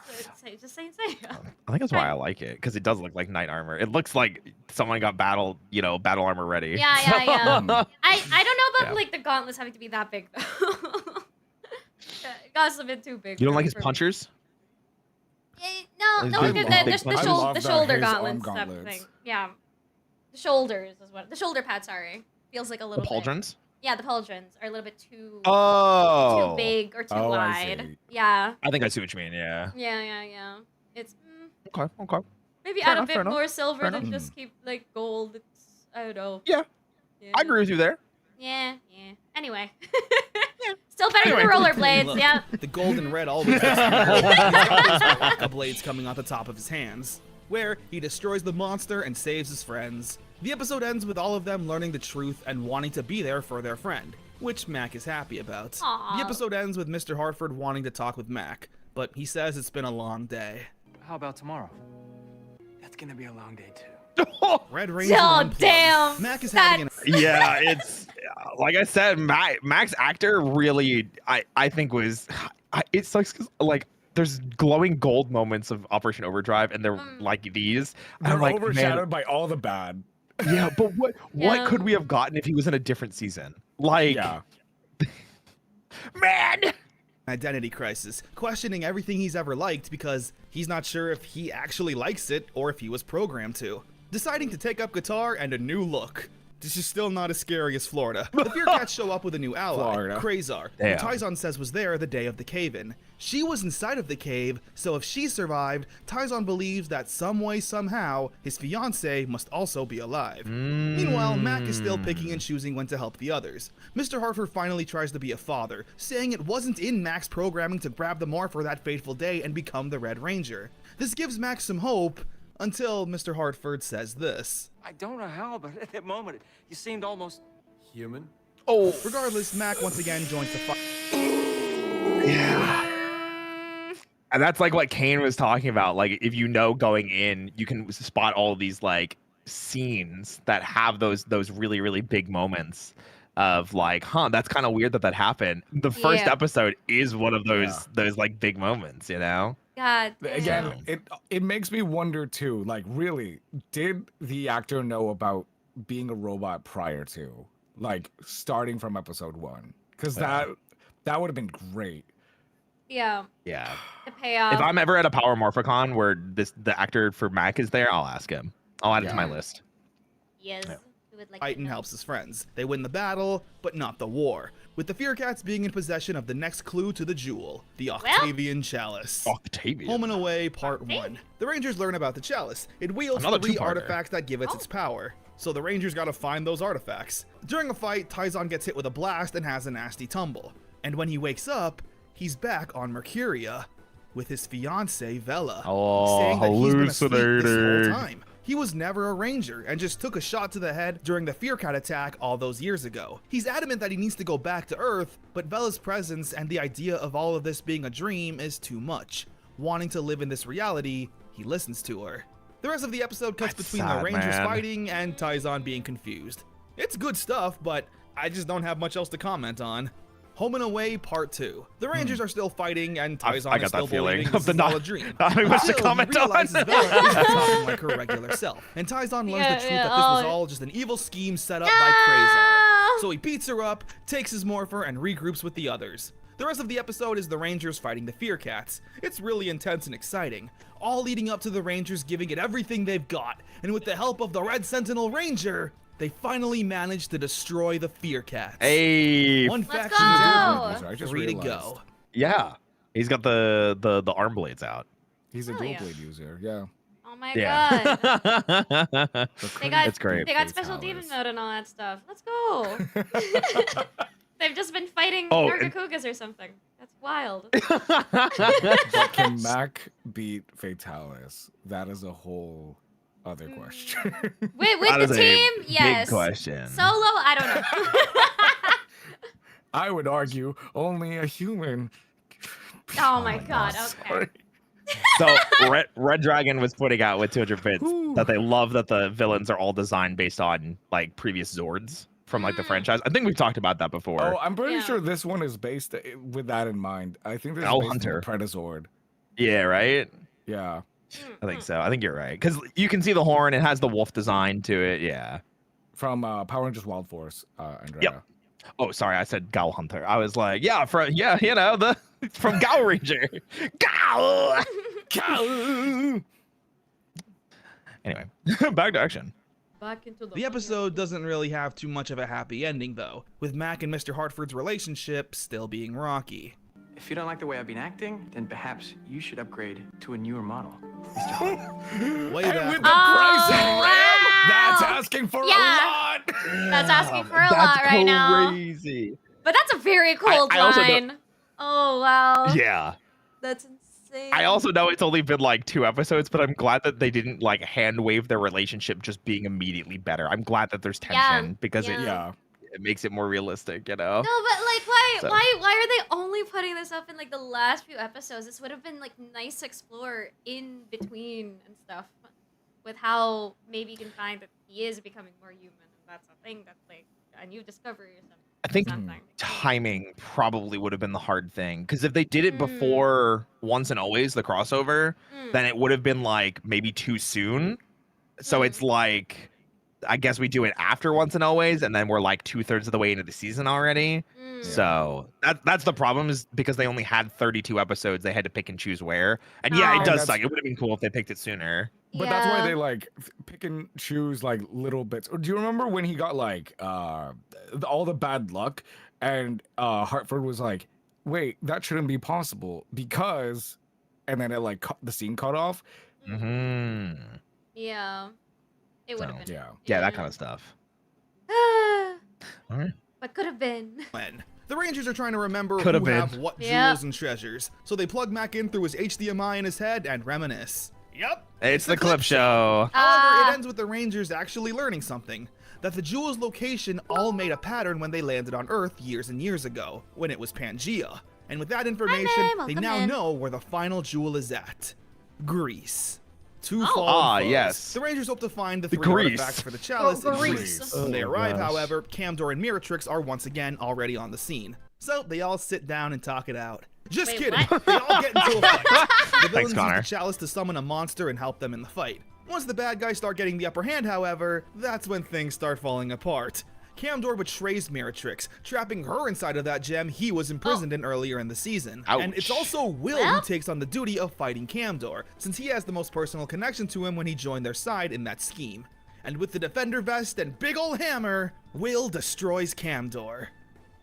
it's just Saint Seiya. I think that's why I like it because it does look like knight armor. It looks like someone got battle armor ready. Yeah. I don't know about Yeah. like the gauntlets having to be that big though. Gauntlets a bit too big. You don't like his for me. punchers? No, Those the big punches? I love the the shoulder his arm gauntlets type of gauntlets. thing. Yeah, the shoulders is what the shoulder pad. Sorry, feels like a The little. bit. pauldrons? Yeah, the pauldrons are a little bit too Oh. too big or too Oh, I wide. see. Yeah. I think I see what you mean. Yeah. Yeah. It's Okay. maybe Fair add a enough, fair bit enough. more silver Fair than enough. just keep like gold. It's I don't know. Yeah. I agree with you there. Yeah. Anyway. Still better Anyway. than the rollerblades. Look, Yeah. The gold and red always makes him gold. He's got those blades coming out the top of his hands, where he destroys the monster and saves his friends. The episode ends with all of them learning the truth and wanting to be there for their friend, which Mac is happy about. Aw. The episode ends with Mr. Hartford wanting to talk with Mac, but he says it's been a long day. How about tomorrow? That's gonna be a long day too. Red Ranger Oh Unplugged. damn. Mac is having an Yeah, it's like I said, Mac's actor really, I think was, it sucks 'cause, like there's glowing gold moments of Operation Overdrive, and they're like these. And They're I'm like, overshadowed by all the bad. man, yeah, but what Yeah. could we have gotten if he was in a different season? Like, Yeah. man. identity crisis, questioning everything he's ever liked because he's not sure if he actually likes it or if he was programmed to. Deciding to take up guitar and a new look. This is still not as scary as Florida. The Fear Cats show up with a new ally, Florida. Krazar, who Damn. Tyzon says was there the day of the cave-in. She was inside of the cave, so if she survived, Tyzon believes that some way, somehow, his fiancé must also be alive. Meanwhile, Mac is still picking and choosing when to help the others. Mr. Hartford finally tries to be a father, saying it wasn't in Mac's programming to grab the mark for that fateful day and become the Red Ranger. This gives Mac some hope, until Mr. Hartford says this. I don't know how, but at that moment, you seemed almost human. Oh, Regardless, Mac once again joins the fight. and that's like what Kane was talking about. Like, if you know going in, you can spot all these like scenes that have those really really big moments of like, that's kind of weird that happened. The first Yeah. episode is one of those like big moments, you know. God. Again, it makes me wonder too, like really, did the actor know about being a robot prior to, like, starting from episode 1? Because that would have been great. Yeah. Yeah. The payoff. If I'm ever at a Power Morphicon where the actor for Mac is there, I'll ask him. I'll add it to my list. Yes. We would like to Titan know. helps his friends. They win the battle, but not the war, with the Fear Cats being in possession of the next clue to the jewel, the Octavian Chalice. Octavian. Home and Away Part 1. The Rangers learn about the chalice. It wields Another 3 two-parter. artifacts that give it its power. So the Rangers gotta find those artifacts. During a fight, Tyzon gets hit with a blast and has a nasty tumble. And when he wakes up, he's back on Mercuria with his fiancée Vela, saying that he's been asleep this hallucinator. whole time. He was never a ranger and just took a shot to the head during the Fear Cat attack all those years ago. He's adamant that he needs to go back to Earth, but Vela's presence and the idea of all of this being a dream is too much. Wanting to live in this reality, he listens to her. The rest of the episode cuts That's between sad, the Rangers man. fighting and Taizan being confused. It's good stuff, but I just don't have much else to comment on. Home and Away Part 2. The Rangers are still fighting, and I Taizan got is still that feeling believing of this the is all not- a dream. not having much to Until comment he on. realizes Bella isn't talking like her regular self, and Taizan learns the truth that this was all just an evil scheme set up by Krayzar. So he beats her up, takes his morpher, and regroups with the others. The rest of the episode is the Rangers fighting the Fear Cats. It's really intense and exciting, all leading up to the Rangers giving it everything they've got, and with the help of the Red Sentinel Ranger, they finally managed to destroy the Fear Cats. Hey, One Let's faction go. down, I just 3 to realized. go. yeah, he's got the arm blades out. He's a Hell dual yeah. blade user. Yeah. Oh my Yeah. god. They got, It's great. They got special demon mode and all that stuff. Let's go. They've just been fighting Oh, Nargacugas or something. That's wild. But can Mac beat Fatalis? That is a whole other question. With That the is a team, yes. Big question. Solo, I don't know. I would argue only a human. Oh my god, okay. Sorry. So Red Dragon was putting out with 200 bits that they love that the villains are all designed based on like previous Zords from like the franchise. I think we've talked about that before. Oh, I'm pretty Yeah. sure this one is based with that in mind. I think this is Owl based Hunter. on Predazord. Yeah, right. Yeah. I think so. I think you're right because you can see the horn. It has the wolf design to it. Yeah. From Power Rangers Wild Force, Andrea. Yep. Oh, sorry, I said Gal Hunter. I was like, yeah, you know, the from Gal Ranger. Gal. Gal. Anyway, back to action. Back into The episode doesn't really have too much of a happy ending, though, with Mac and Mr. Hartford's relationship still being rocky. If you don't like the way I've been acting, then perhaps you should upgrade to a newer model. Way And back. with the price of wow. RAM, that's asking for Yeah. a lot. That's asking for a lot right now. Crazy. But that's a very cool I also line. Oh wow. Yeah. That's insane. I also know it's only been like 2 episodes, but I'm glad that they didn't like hand wave their relationship just being immediately better. I'm glad that there's tension because yeah. Yeah. it makes it more realistic, you know? No, but like, why, So- why are they only putting this up in like the last few episodes? This would have been like nice to explore in between and stuff, with how maybe you can find that he is becoming more human, and that's a thing that's like a new discovery or something. I think something. timing probably would have been the hard thing because if they did it before Once and Always, the crossover, then it would have been like maybe too soon. So it's like, I guess we do it after Once and Always, and then we're like 2/3 of the way into the season already. So that's the problem, is because they only had 32 episodes, they had to pick and choose where. And yeah, Oh. it does That's- suck. It would have been cool if they picked it sooner. But that's why Yeah. they like pick and choose like little bits. Or do you remember when he got like all the bad luck and Hartford was like, wait, that shouldn't be possible because, and then it like the scene cut off. Hmm. Yeah. It would have been. Yeah, that kind of stuff. All right. But could have been. When the Rangers are trying to remember Could who have have been. what Yeah. jewels and treasures, so they plug Mac in through his HDMI in his head and reminisce. Yep, It's the clip show. However, it ends with the Rangers actually learning something. That the jewel's location all made a pattern when they landed on Earth years and years ago, when it was Pangea. And with that information, they welcome now in. know where the final jewel is at. Greece. Two Oh. fallen foes. Yes. The Rangers hope to find the The 3 Greece. artifacts for the chalice in Greece. Greece. When they arrive, gosh. however, Camdor and Miratrix are once again already on the scene. So they all sit down and talk it out. Just Wait, kidding. what? They all get into a fight. The villains use Connor. the chalice to summon a monster and help them in the fight. Once the bad guys start getting the upper hand, however, that's when things start falling apart. Camdor betrays Miratrix, trapping her inside of that gem he was imprisoned in earlier in the season. And it's Ouch. also Will who takes on the duty of fighting Camdor, since he has the most personal connection to him when he joined their side in that scheme. And with the Defender vest and big ol' hammer, Will destroys Camdor.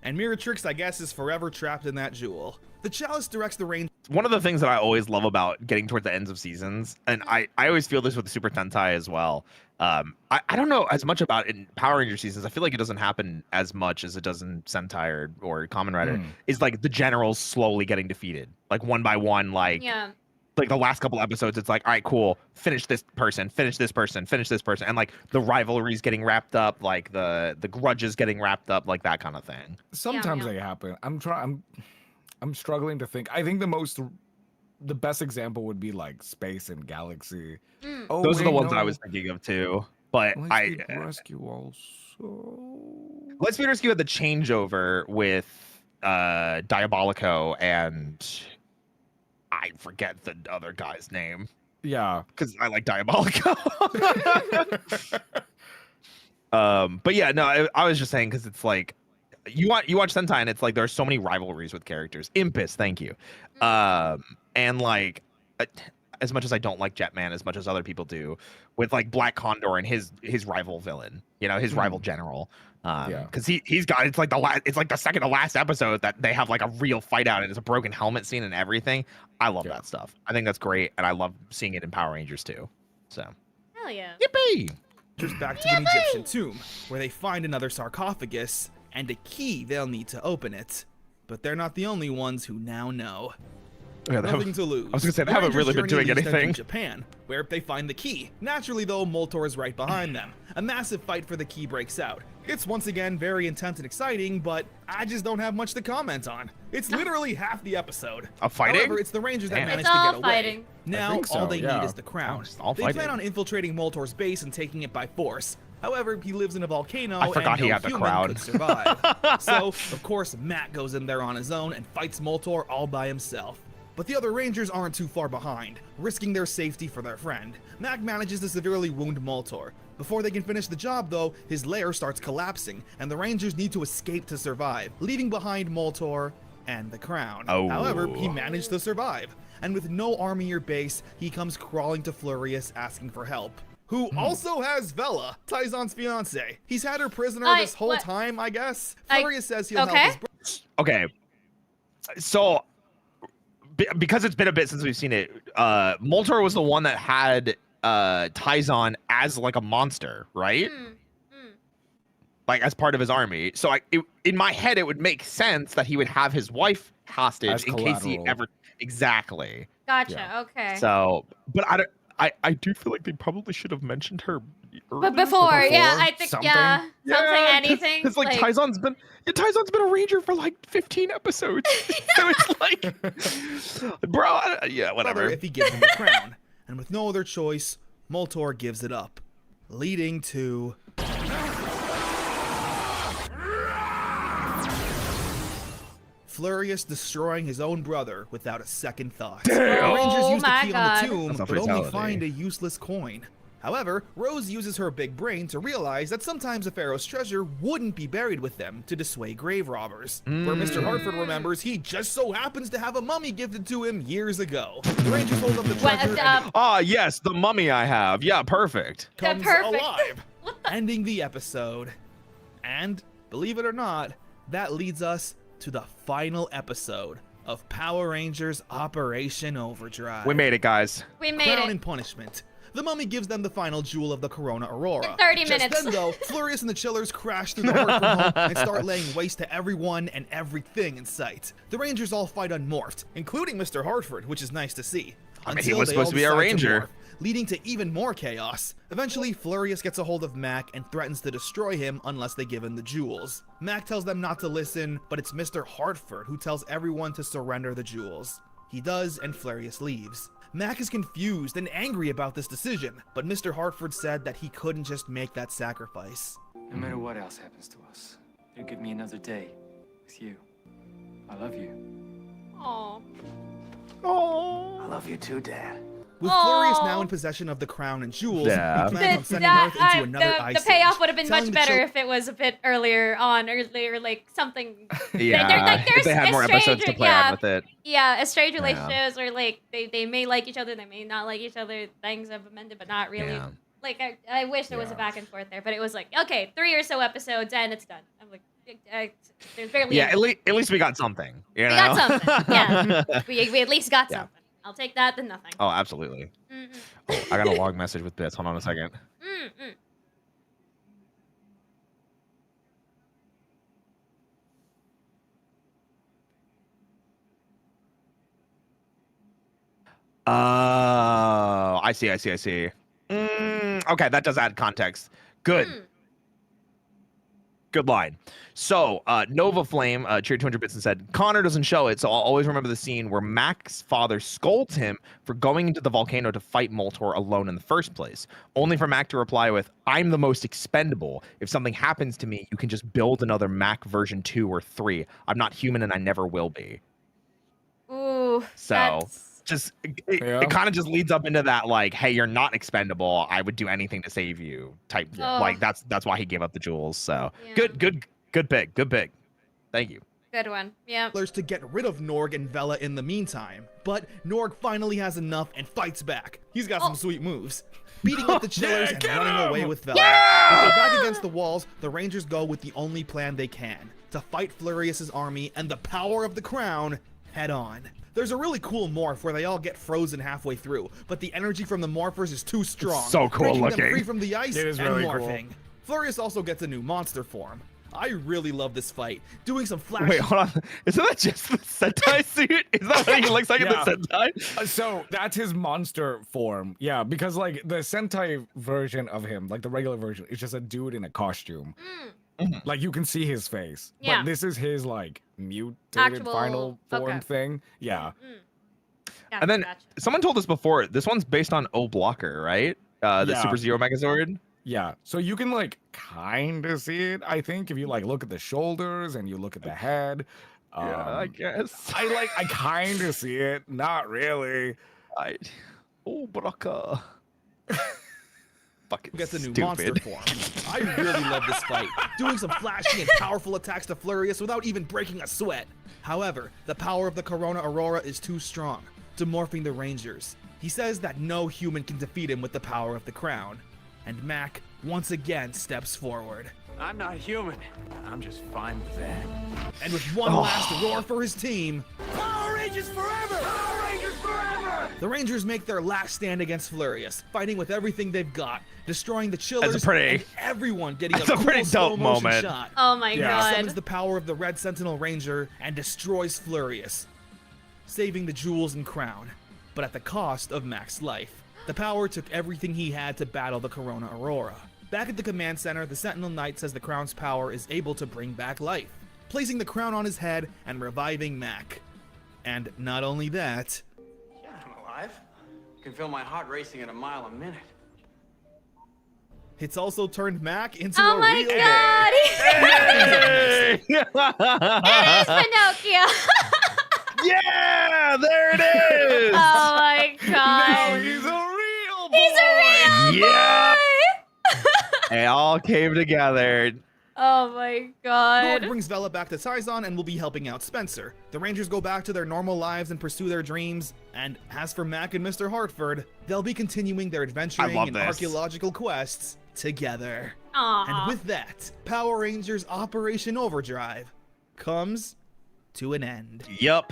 And Miratrix, I guess, is forever trapped in that jewel. The chalice directs the Rangers. One of the things that I always love about getting towards the ends of seasons, and I always feel this with the Super Sentai as well. I don't know as much about in Power Ranger seasons. I feel like it doesn't happen as much as it does in Sentai or Kamen Rider. Is like the generals slowly getting defeated, like one by one. Like the last couple episodes, it's like, all right, cool, finish this person, finish this person, finish this person, and like the rivalries getting wrapped up, like the grudges getting wrapped up, like that kind of thing. Sometimes yeah. they happen. I'm struggling to think. I think the most the best example would be like Space and Galaxy. Mm. Oh, Those are the wait, ones I no. was thinking of too. But Lightspeed Rescue also. Lightspeed Rescue had the changeover with Diabolico and I forget the other guy's name Yeah. because I like Diabolico. But yeah, no, I was just saying because it's like you watch Sentai and it's like there's so many rivalries with characters. Impus, thank you. And like as much as I don't like Jetman as much as other people do, with like Black Condor and his rival villain, you know, his rival general. Because he's got it's like the second to last episode that they have like a real fight out and it's a broken helmet scene and everything. I love that stuff. I think that's great, and I love seeing it in Power Rangers too. So Hell yeah. yippee! Just back to an Egyptian tomb, where they find another sarcophagus and a key they'll need to open it. But they're not the only ones who now know. Yeah, Nothing to lose. I was gonna say they The haven't Rangers' really been journey doing leads them to anything. Japan, where they find the key. Naturally, though, Moltor is right behind them. A massive fight for the key breaks out. It's once again very intense and exciting, but I just don't have much to comment on. It's literally half the episode. Of fighting? However, it's the Rangers that Damn. managed It's to all get away. fighting. Now, think so, all they yeah. need is the crown. Oh, it's all They fighting. plan on infiltrating Moltor's base and taking it by force. However, he lives in a volcano I forgot and he no had the human crown. could survive. So, of course, Matt goes in there on his own and fights Moltor all by himself. But the other Rangers aren't too far behind, risking their safety for their friend. Mac manages to severely wound Moltor. Before they can finish the job, though, his lair starts collapsing, and the Rangers need to escape to survive, leaving behind Moltor and the crown. Oh. However, he managed to survive, and with no army or base, he comes crawling to Flurious asking for help. Who also has Vela, Taizan's fiance. He's had her prisoner this whole time, I guess. Flurious says he'll help his brother. Okay, so because it's been a bit since we've seen it, Moltor was the one that had Taizan as like a monster, right? Like as part of his army. So in my head, it would make sense that he would have his wife hostage As in case he collateral. ever exactly. Gotcha. Yeah. Okay. So, but I do feel like they probably should have mentioned her. But before, yeah, I think something. something, anything. Because like Taizan's been a ranger for like 15 episodes. So it's like, bro, whatever. If he gives him the crown. And with no other choice, Moltor gives it up, leading to Flurious destroying his own brother without a second thought. The Rangers use the my key God. on the tomb, That's not but only fatality. find a useless coin. However, Rose uses her big brain to realize that sometimes a pharaoh's treasure wouldn't be buried with them to dissuade grave robbers. Where Mr. Hartford remembers he just so happens to have a mummy gifted to him years ago. The Rangers hold up the treasure and it Ah, yes, the mummy I have. Yeah, perfect. comes perfect. alive, ending the episode. And, believe it or not, that leads us to the final episode of Power Rangers Operation Overdrive. We made it, guys. we made Crown it. and punishment. The mummy gives them the final jewel of the Corona Aurora. In 30 Just minutes. then, though, Flurious and the Chillers crash through the Hartford home and start laying waste to everyone and everything in sight. The Rangers all fight unmorphed, including Mr. Hartford, which is nice to see. I mean, he Until was they supposed all to be a decide ranger. morph, leading to even more chaos. Eventually, Flurious gets a hold of Mac and threatens to destroy him unless they give him the jewels. Mac tells them not to listen, but it's Mr. Hartford who tells everyone to surrender the jewels. He does, and Flurious leaves. Mac is confused and angry about this decision, but Mr. Hartford said that he couldn't just make that sacrifice. No matter what else happens to us, you'll give me another day with you. I love you. Aw. I love you too, Dad. With Aw. Flurious now in possession of the crown and jewels, Yeah. he plans on sending Earth into another the ice payoff age, would have been telling much the better chil- if it was a bit earlier, like something. Yeah, if they had more episodes to play on with it. Yeah, estranged Yeah. relationships, or like they may like each other, they may not like each other. Things have amended, but not really. Yeah. Like I wish there was a back and forth there, but it was like, okay, 3 or so episodes and it's done. I'm like, there's barely. Yeah, any- at least we got something. You we know? got something. Yeah, we at least got Yeah. something. I'll take that than nothing. Oh, absolutely. Mm-mm. Oh, I got a long message with bits. Hold on a second. Mm-mm. Oh, I see. Okay, that does add context. Good. Mm. Good line. So, Nova Flame, cheered 200 bits and said, Connor doesn't show it, so I'll always remember the scene where Mac's father scolds him for going into the volcano to fight Moltor alone in the first place, only for Mac to reply with, I'm the most expendable. If something happens to me, you can just build another Mac version 2 or 3. I'm not human and I never will be. Ooh. So, just it kind of just leads up into that, like, hey, you're not expendable. I would do anything to save you type. Like, that's why he gave up the jewels. So, good pick. Good pick. Thank you. Good one. Yeah. To get rid of Norg and Vela in the meantime, but Norg finally has enough and fights back. He's got some sweet moves. Beating up the chillers and running away with Vela. With their back against the walls, the Rangers go with the only plan they can, to fight Flurius's army and the power of the crown head on. There's a really cool morph where they all get frozen halfway through, but the energy from the morphers is too strong. It's so cool breaking looking. Them free from the ice It is and really morphing. Cool. Flurius also gets a new monster form. I really love this fight. Doing some flash. Wait, hold on. Isn't that just the Sentai suit? Is that what he looks like in the Sentai? So that's his monster form. Yeah, because like the Sentai version of him, like the regular version, is just a dude in a costume. Like you can see his face. Yeah. But this is his like mutated Actual final form thing. Yeah. And then someone told us before, this one's based on O Blocker, right? The Super Zero Megazord. Yeah, so you can like kind of see it, I think, if you like look at the shoulders and you look at the head. Yeah, I guess. I kind of see it, not really. Oh, Blocker. Fucking gets a new stupid. monster form. I really love this fight, doing some flashy and powerful attacks to Flurius without even breaking a sweat. However, the power of the Corona Aurora is too strong, demorphing the Rangers. He says that no human can defeat him with the power of the crown. And Mac once again steps forward. I'm not human. I'm just fine with that. And with one last roar for his team, Power Rangers forever! Power Rangers forever! the Rangers make their last stand against Flurius, fighting with everything they've got, destroying the chillers pretty- and everyone getting that's a a cool pretty slow dope motion moment. shot. Oh my He god. summons the power of the Red Sentinel Ranger and destroys Flurius, saving the jewels and crown, but at the cost of Mac's life. The power took everything he had to battle the Corona Aurora. Back at the command center, the Sentinel Knight says the crown's power is able to bring back life, placing the crown on his head and reviving Mac. And not only that, Yeah, I'm alive. You can feel my heart racing at a mile a minute. it's also turned Mac into Oh a my real god. Hey! It is Pinocchio. Yeah, there it is. Oh my god. He's a real boy! He's a real Yep. boy. They all came together. Oh my god. Norg brings Vela back to Saizon and will be helping out Spencer. The Rangers go back to their normal lives and pursue their dreams. And as for Mac and Mr. Hartford, they'll be continuing their adventuring love and this. archaeological quests together. Aww. And with that, Power Rangers Operation Overdrive comes to an end. Yup.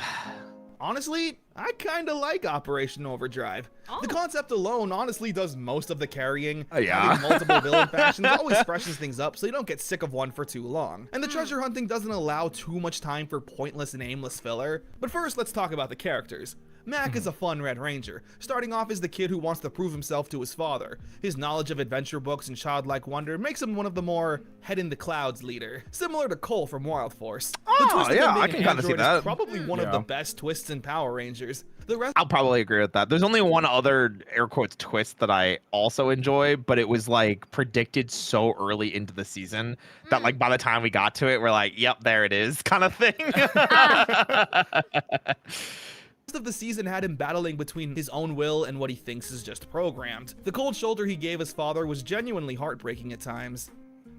Honestly, I kinda like Operation Overdrive. The concept alone honestly does most of the carrying. Yeah. Having multiple villain factions always freshens things up so you don't get sick of one for too long. And the treasure hunting doesn't allow too much time for pointless and aimless filler. But first, let's talk about the characters. Mac is a fun Red Ranger, starting off as the kid who wants to prove himself to his father. His knowledge of adventure books and childlike wonder makes him one of the more head-in-the-clouds leader, similar to Cole from Wild Force. The twist of him yeah, being I an can kinda see android that. is probably one of the best twists in Power Rangers. The rest I'll probably agree with that. There's only one other air quotes twist that I also enjoy, but it was like predicted so early into the season that like by the time we got to it, we're like, yep, there it is, kind of thing. of the season had him battling between his own will and what he thinks is just programmed. The cold shoulder he gave his father was genuinely heartbreaking at times.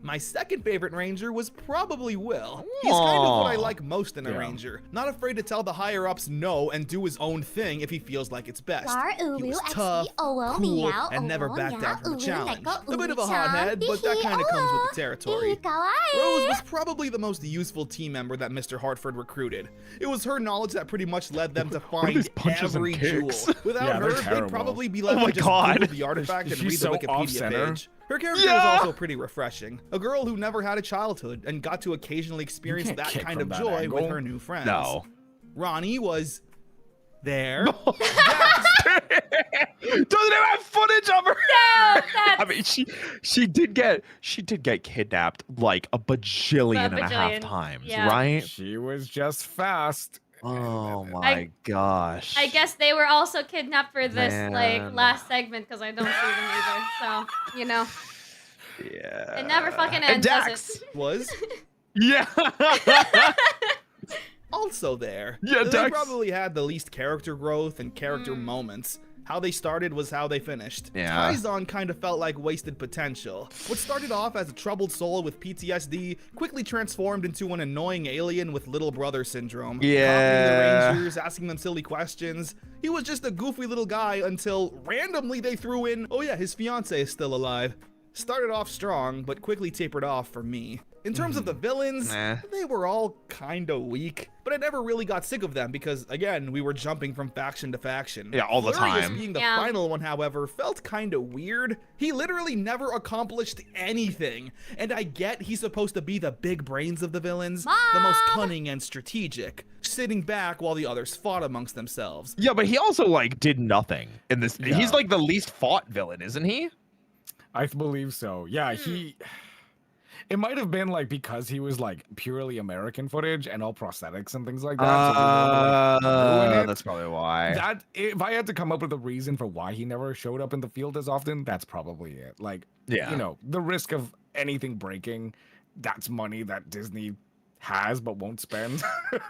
My second favorite Ranger was probably Will. He's kind of what I like most in a Ranger. Not afraid to tell the higher-ups no and do his own thing if he feels like it's best. He was tough, cool, and never backed down from a challenge. A bit of a hothead, but that kind of comes with the territory. Rose was probably the most useful team member that Mr. Hartford recruited. It was her knowledge that pretty much led them to find these punches and every jewel. kicks? Without her, they'd terrible. probably be left Oh my to just God. Google the artifact and She's read the so Wikipedia off-center. page. Her character was also pretty refreshing. A girl who never had a childhood and got to occasionally experience can't that kick kind from of that joy angle. with her new friends. No. Ronnie was there. Doesn't it have footage of her? No, that's I mean, she did get kidnapped like a bajillion and a half times, yeah. right? She was just fast. Oh my gosh. I guess they were also kidnapped for this like Man. last segment because I don't see them either. So you know, Yeah. it never fucking And ends, does Dax. it? Was Yeah. also there. Yeah, They Dax. probably had the least character growth and character moments. How they started was how they finished. Yeah. Taizan kind of felt like wasted potential. What started off as a troubled soul with PTSD quickly transformed into an annoying alien with little brother syndrome. Yeah. Copying the Rangers, asking them silly questions. He was just a goofy little guy until randomly they threw in, oh yeah, his fiance is still alive. Started off strong, but quickly tapered off for me. In terms of the villains, Nah. they were all kinda weak, but I never really got sick of them because, again, we were jumping from faction to faction. Yeah, all the Flurious time. being the Yeah. final one, however, felt kinda weird. He literally never accomplished anything, and I get he's supposed to be the big brains of the villains, the most Mom! cunning and strategic, sitting back while the others fought amongst themselves. Yeah, but he also like did nothing in this. Yeah. He's like the least fought villain, isn't he? I believe so. Yeah, it might have been like because he was like purely American footage and all prosthetics and things like that. So they were, like, ruin it. That's probably why. That if I had to come up with a reason for why he never showed up in the field as often, that's probably it. Like, Yeah. you know, the risk of anything breaking, that's money that Disney has but won't spend.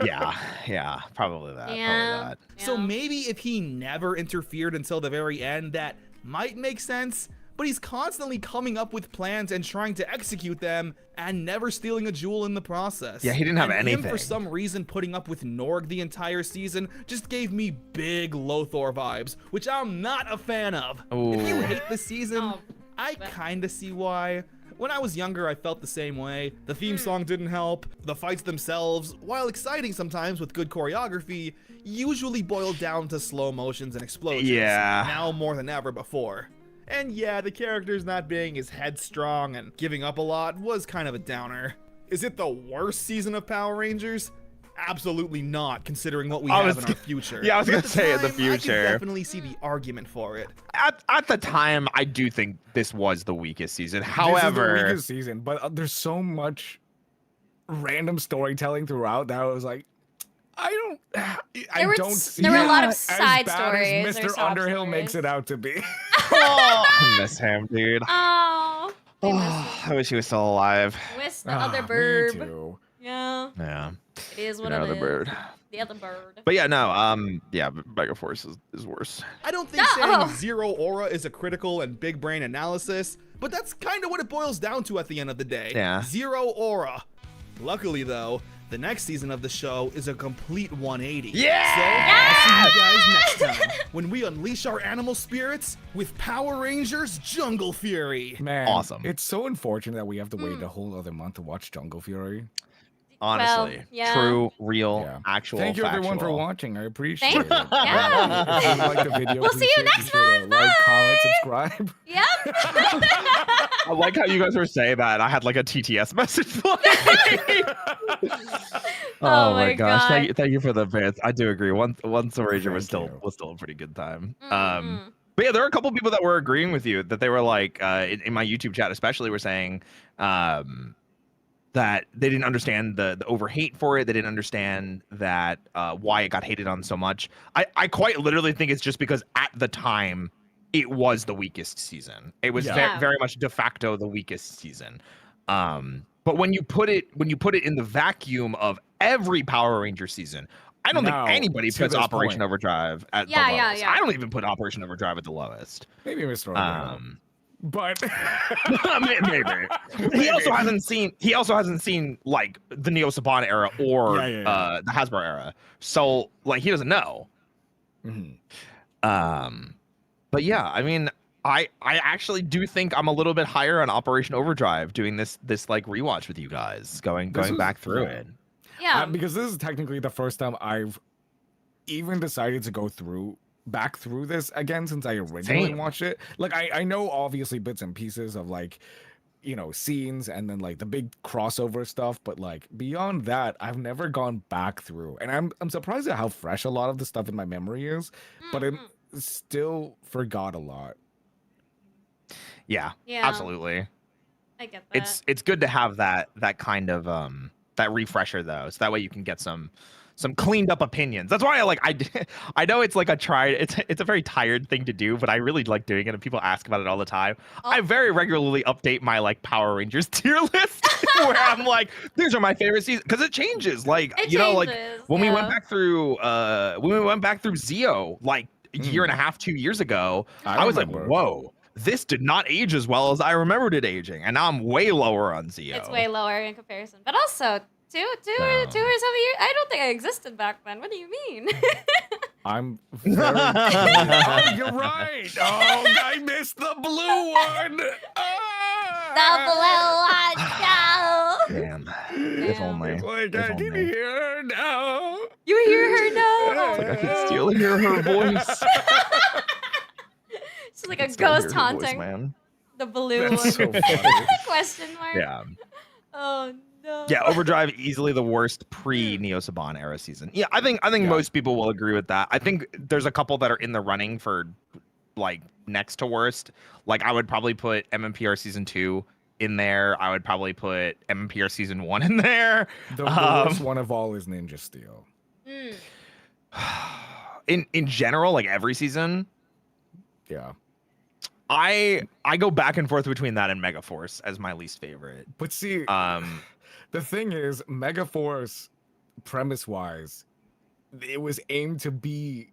yeah, probably that. Yeah. Probably that. So maybe if he never interfered until the very end, that might make sense. But he's constantly coming up with plans and trying to execute them and never stealing a jewel in the process. Yeah, he didn't have and anything. Him, for some reason, putting up with Norg the entire season just gave me big Lothor vibes, which I'm not a fan of. If you Ooh. hate the season, Oh, I kinda see why. When I was younger, I felt the same way. The theme song didn't help. The fights themselves, while exciting sometimes with good choreography, usually boiled down to slow motions and explosions. Yeah. Now more than ever before. And yeah, the characters not being as headstrong and giving up a lot was kind of a downer. Is it the worst season of Power Rangers? Absolutely not, considering what we have in our future. Yeah, I was But gonna at say in the time, future. I can definitely see the argument for it. At the time, I do think this was the weakest season. This is However, the weakest season, but there's so much random storytelling throughout that I was like, I don't see there were a it lot of as side bad stories. as or Mr. sob Underhill makes stories. it out to be. I miss him, dude. Oh, I wish he was still alive. miss the Ah, other me bird. too. Yeah, Yeah. it is what You know, it the is. bird. The other bird. But yeah, no, yeah, Megaforce is worse. I don't think No. saying zero aura is a critical and big brain analysis, but that's kind of what it boils down to at the end of the day. Yeah. Zero aura. Luckily, though, the next season of the show is a complete 180. Yeah! So, I'll see you guys next time when we unleash our animal spirits with Power Rangers Jungle Fury. Man, Awesome. It's so unfortunate that we have to wait a whole other month to watch Jungle Fury. Honestly, Well, yeah. true, real, Yeah. actual. Thank you everyone for factual. watching. I appreciate Thank it. you. Yeah. If you like the video, We'll please see you be next sure to month. like, comment, Bye. subscribe. Yep. I like how you guys were saying that. I had like a TTS message playing. Oh my gosh! God. Thank you for the bits. I do agree. Once the Ranger was Thank still you. a pretty good time. Mhm. But yeah, there are a couple people that were agreeing with you that they were like in my YouTube chat, especially, were saying that they didn't understand the over hate for it. They didn't understand that why it got hated on so much. I quite literally think it's just because at the time it was the weakest season. It was Yeah. very much de facto the weakest season. But when you put it in the vacuum of every Power Ranger season, I don't Now, think anybody to puts this Operation point. Overdrive at Yeah, the yeah, lowest. yeah. I don't even put Operation Overdrive at the lowest. Maybe Mr. Underhill. But Maybe. He also hasn't seen like the Neo Saban era or Yeah. the Hasbro era. So like he doesn't know. Mhm. But yeah, I mean, I actually do think I'm a little bit higher on Operation Overdrive doing this like rewatch with you guys, going back through it. Yeah. Because this is technically the first time I've even decided to go back through this again since I originally Same. watched it. Like I know obviously bits and pieces of like, you know, scenes and then like the big crossover stuff, but like beyond that, I've never gone back through. And I'm surprised at how fresh a lot of the stuff in my memory is, but I still forgot a lot. Yeah, Yeah. absolutely. I get that. It's good to have that kind of that refresher though, so that way you can get some cleaned up opinions. That's why I know it's like it's a very tired thing to do, but I really like doing it, and people ask about it all the time. I very regularly update my like Power Rangers tier list where I'm like, these are my favorite seasons, because it changes. Like like when we went back through Zeo like a year and a half, 2 years ago, I was like, whoa. This did not age as well as I remembered it aging, and now I'm way lower on Zeo. It's way lower in comparison, but also two or 7 years. I don't think I existed back then. What do you mean? I'm very oh, you're right. Oh, I missed the blue one. The blue Damn. one. If only. Like, If I can only. hear her now. You hear her now? I can still hear her voice. It's like a ghost haunting man. the blue That's one. so funny. Question mark. Yeah. Oh no. Yeah, Overdrive easily the worst pre-Neo Saban era season. Yeah, I think most people will agree with that. I think there's a couple that are in the running for like next to worst. Like I would probably put MMPR season 2 in there. I would probably put MMPR season 1 in there. The worst one of all is Ninja Steel. In general, like every season, Yeah. I go back and forth between that and Megaforce as my least favorite. But see, the thing is, Megaforce, premise-wise, it was aimed to be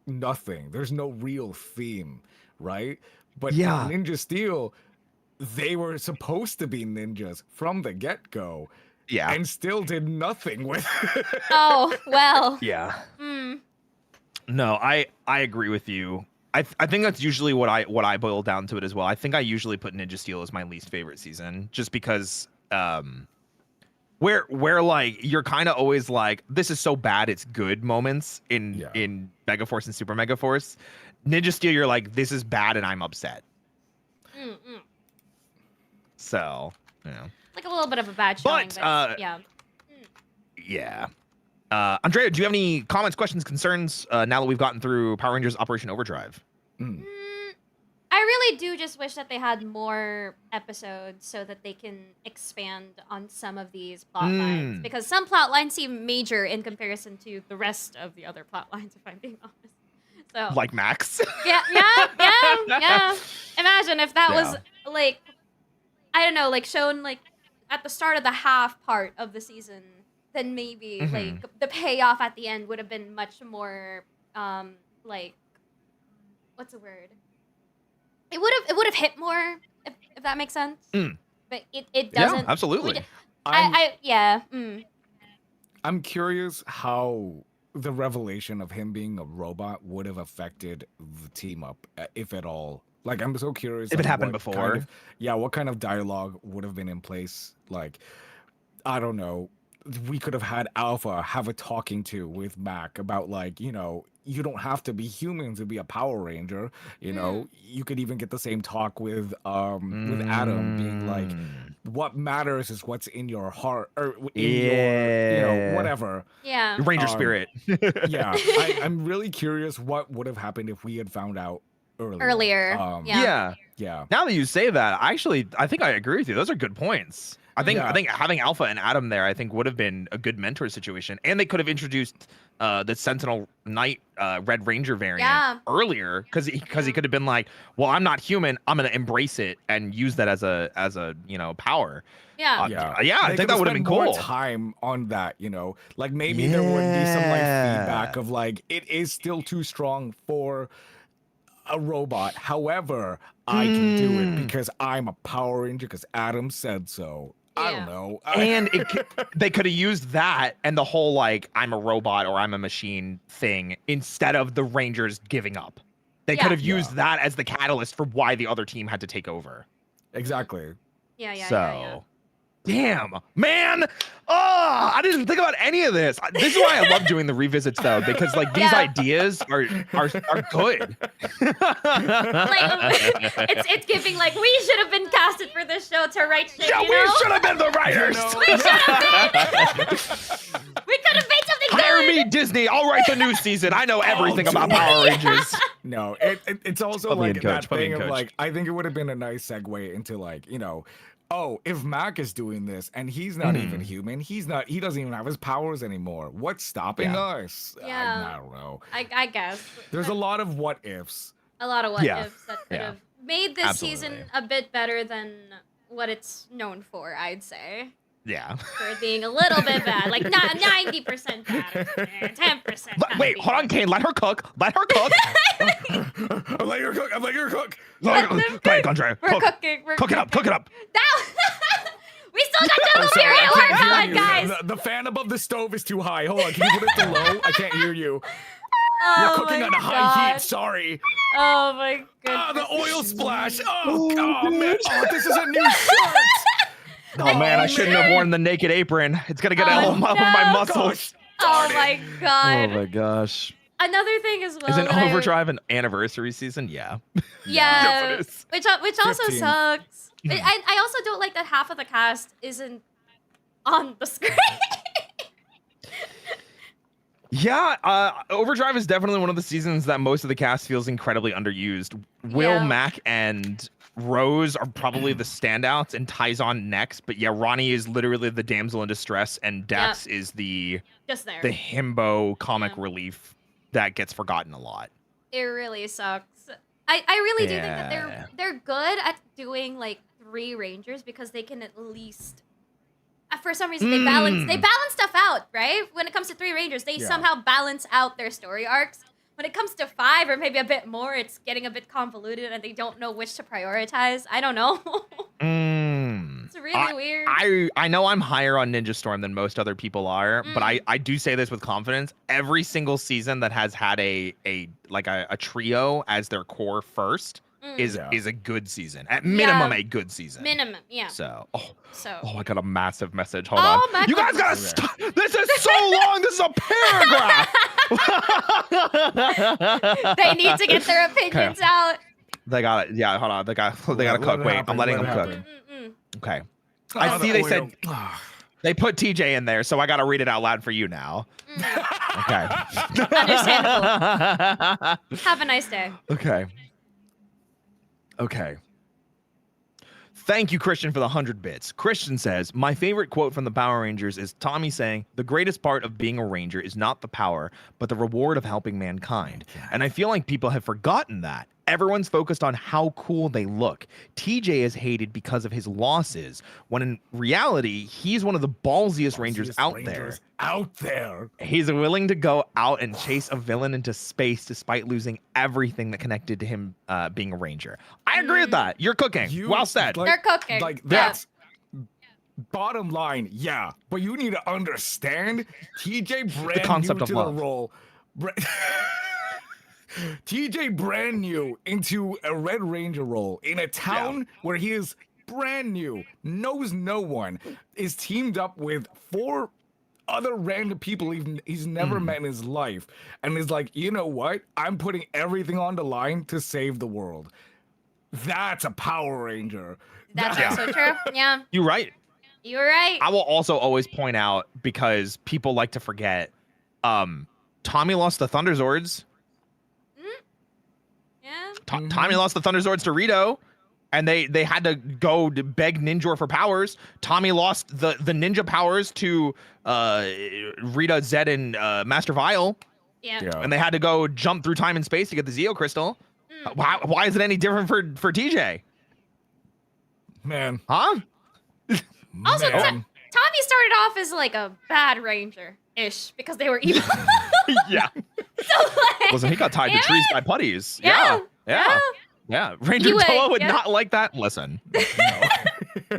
nothing. There's no real theme, right? But Yeah. Ninja Steel, they were supposed to be ninjas from the get-go. Yeah. And still did nothing with it. Oh well. Yeah. No, I agree with you. I think that's usually what I boil down to it as well. I think I usually put Ninja Steel as my least favorite season, just because where like you're kind of always like, this is so bad it's good moments in Megaforce and Super Megaforce. Ninja Steel, you're like, this is bad and I'm upset. So, you know. Like a little bit of a bad showing, but yeah. Yeah. Andrea, do you have any comments, questions, concerns now that we've gotten through Power Rangers Operation Overdrive? I really do just wish that they had more episodes so that they can expand on some of these plot lines, because some plot lines seem major in comparison to the rest of the other plot lines, if I'm being honest. So Like Max? yeah. Imagine if that was like, I don't know, like shown like at the start of the half part of the season, then maybe like the payoff at the end would have been much more like, what's the word? It would have hit more, if that makes sense. But it doesn't. Yeah, absolutely. I'm curious how the revelation of him being a robot would have affected the team up, if at all. Like, I'm so curious. If it on happened what before. kind of, what kind of dialogue would have been in place? Like, I don't know. We could have had Alpha have a talking to with Mac about, like, you know, you don't have to be human to be a Power Ranger. You know, you could even get the same talk with Adam being like, what matters is what's in your heart or in your, you know, whatever. Yeah. Ranger spirit. Yeah. I'm really curious what would have happened if we had found out earlier. Yeah. Yeah. Now that you say that, I think I agree with you. Those are good points. I think having Alpha and Adam there, I think, would have been a good mentor situation, and they could have introduced the Sentinel Knight Red Ranger variant earlier, because he could have been like, well, I'm not human, I'm gonna embrace it and use that as a you know, power. I think that would have been cool. More time on that, you know, like maybe there would be some like feedback of like, it is still too strong for a robot. However, I can do it because I'm a Power Ranger because Adam said so. I don't know. And they could have used that and the whole like, I'm a robot or I'm a machine thing instead of the Rangers giving up. They could have used that as the catalyst for why the other team had to take over. Exactly. Yeah. Damn, man. Oh, I didn't think about any of this. This is why I love doing the revisits though, because like these ideas are good. Like, it's giving like, we should have been casted for this show to write shit. Yeah, you know? we should have been the writers. We should have been. We could have made something Hire good. me, Disney. I'll write the new season. I know everything about Power Rangers. No, it's also Put me like in, coach. that Put me thing in, of coach. like, I think it would have been a nice segue into like, you know, oh, if Mac is doing this and he's not even human, he doesn't even have his powers anymore. What's stopping us? Yeah. I don't know. I guess. There's a lot of what ifs. A lot of what Yeah. ifs that could Yeah. have made this Absolutely. season a bit better than what it's known for, I'd say. Yeah. For it being a little bit bad. Like not 90% bad. 10%. Wait, hold on, Kane. Let her cook. Let her cook. I'm like your cook. I'm like your cook. Go ahead, Andre. We're Cook. cooking. We're Cook it up. Cook it up. We still got double Sorry, period I work can't hear on, you. guys. The fan above the stove is too high. Hold on, can you put it to low? I can't hear you. Oh You're cooking my on high God. heat. Sorry. Oh my goodness. Ah, the oil splash. Oh man. Oh, this is a new shirt. Oh man, I shouldn't have worn the naked apron. It's gonna get all my no. muscles. Oh my God. Oh my gosh. Another thing as well. Is an that I- Overdrive an anniversary season? Yeah. Yeah, Yes, it is. which also 15. sucks. I also don't like that half of the cast isn't on the screen. Yeah, Overdrive is definitely one of the seasons that most of the cast feels incredibly underused. Will, Yeah. Mac, and Rose are probably the standouts, and Tyson next. But yeah, Ronnie is literally the damsel in distress, and Dex is the Just there. himbo comic Yeah. relief that gets forgotten a lot. It really sucks. I really do think that Yeah. they're good at doing like 3 Rangers because they can at least for some reason they balance stuff out, right? When it comes to 3 Rangers, they somehow balance out their story arcs. When it comes to 5 or maybe a bit more, it's getting a bit convoluted and they don't know which to prioritize. I don't know. It's really weird. I know I'm higher on Ninja Storm than most other people are, but I do say this with confidence. Every single season that has had a trio as their core first is a good season. At minimum, a good season. Minimum, yeah. So, So I got a massive message. Hold Oh, on. my You guys gotta goodness. stop. This is so long. This is a paragraph. they need to get their opinions out. They got it. Yeah, hold on. They got to Let cook. it Wait, happen, I'm letting let them it cook. Mm-mm. Okay. Oh, I see the they oil. said they put TJ in there, so I got to read it out loud for you now. Okay. Understandable. Have a nice day. Okay. Okay. Thank you, Christian, for the 100 bits. Christian says, my favorite quote from the Power Rangers is Tommy saying, the greatest part of being a ranger is not the power, but the reward of helping mankind. And I feel like people have forgotten that. Everyone's focused on how cool they look. TJ is hated because of his losses, when in reality, he's one of the ballsiest Rangers out there. Out there. He's willing to go out and chase a villain into space despite losing everything that connected to him being a ranger. I agree with that. You're cooking. Well said. They're cooking. Like Yeah. that's bottom line, yeah. But you need to understand TJ brand concept new of to love. the role. TJ brand new into a Red Ranger role in a town where he is brand new, knows no one, is teamed up with 4 other random people he's never met in his life, and is like, you know what? I'm putting everything on the line to save the world. That's a Power Ranger. That's also true. Yeah, You're right. you're right. I will also always point out, because people like to forget, Tommy lost the Thunderzords. Yeah. Tommy lost the Thunderzords to Rito, and they had to go to beg Ninjor for powers. Tommy lost the ninja powers to Rita, Zed, and Master Vile, Yeah. and they had to go jump through time and space to get the Zeo Crystal. Why is it any different for TJ? Man. Huh? Also, Man. Tommy started off as like a bad ranger-ish because they were evil. Yeah. So, like, Listen, he got tied to trees by putties. Yeah. Yeah. Ranger He would, Toa would yeah. not like that. Listen.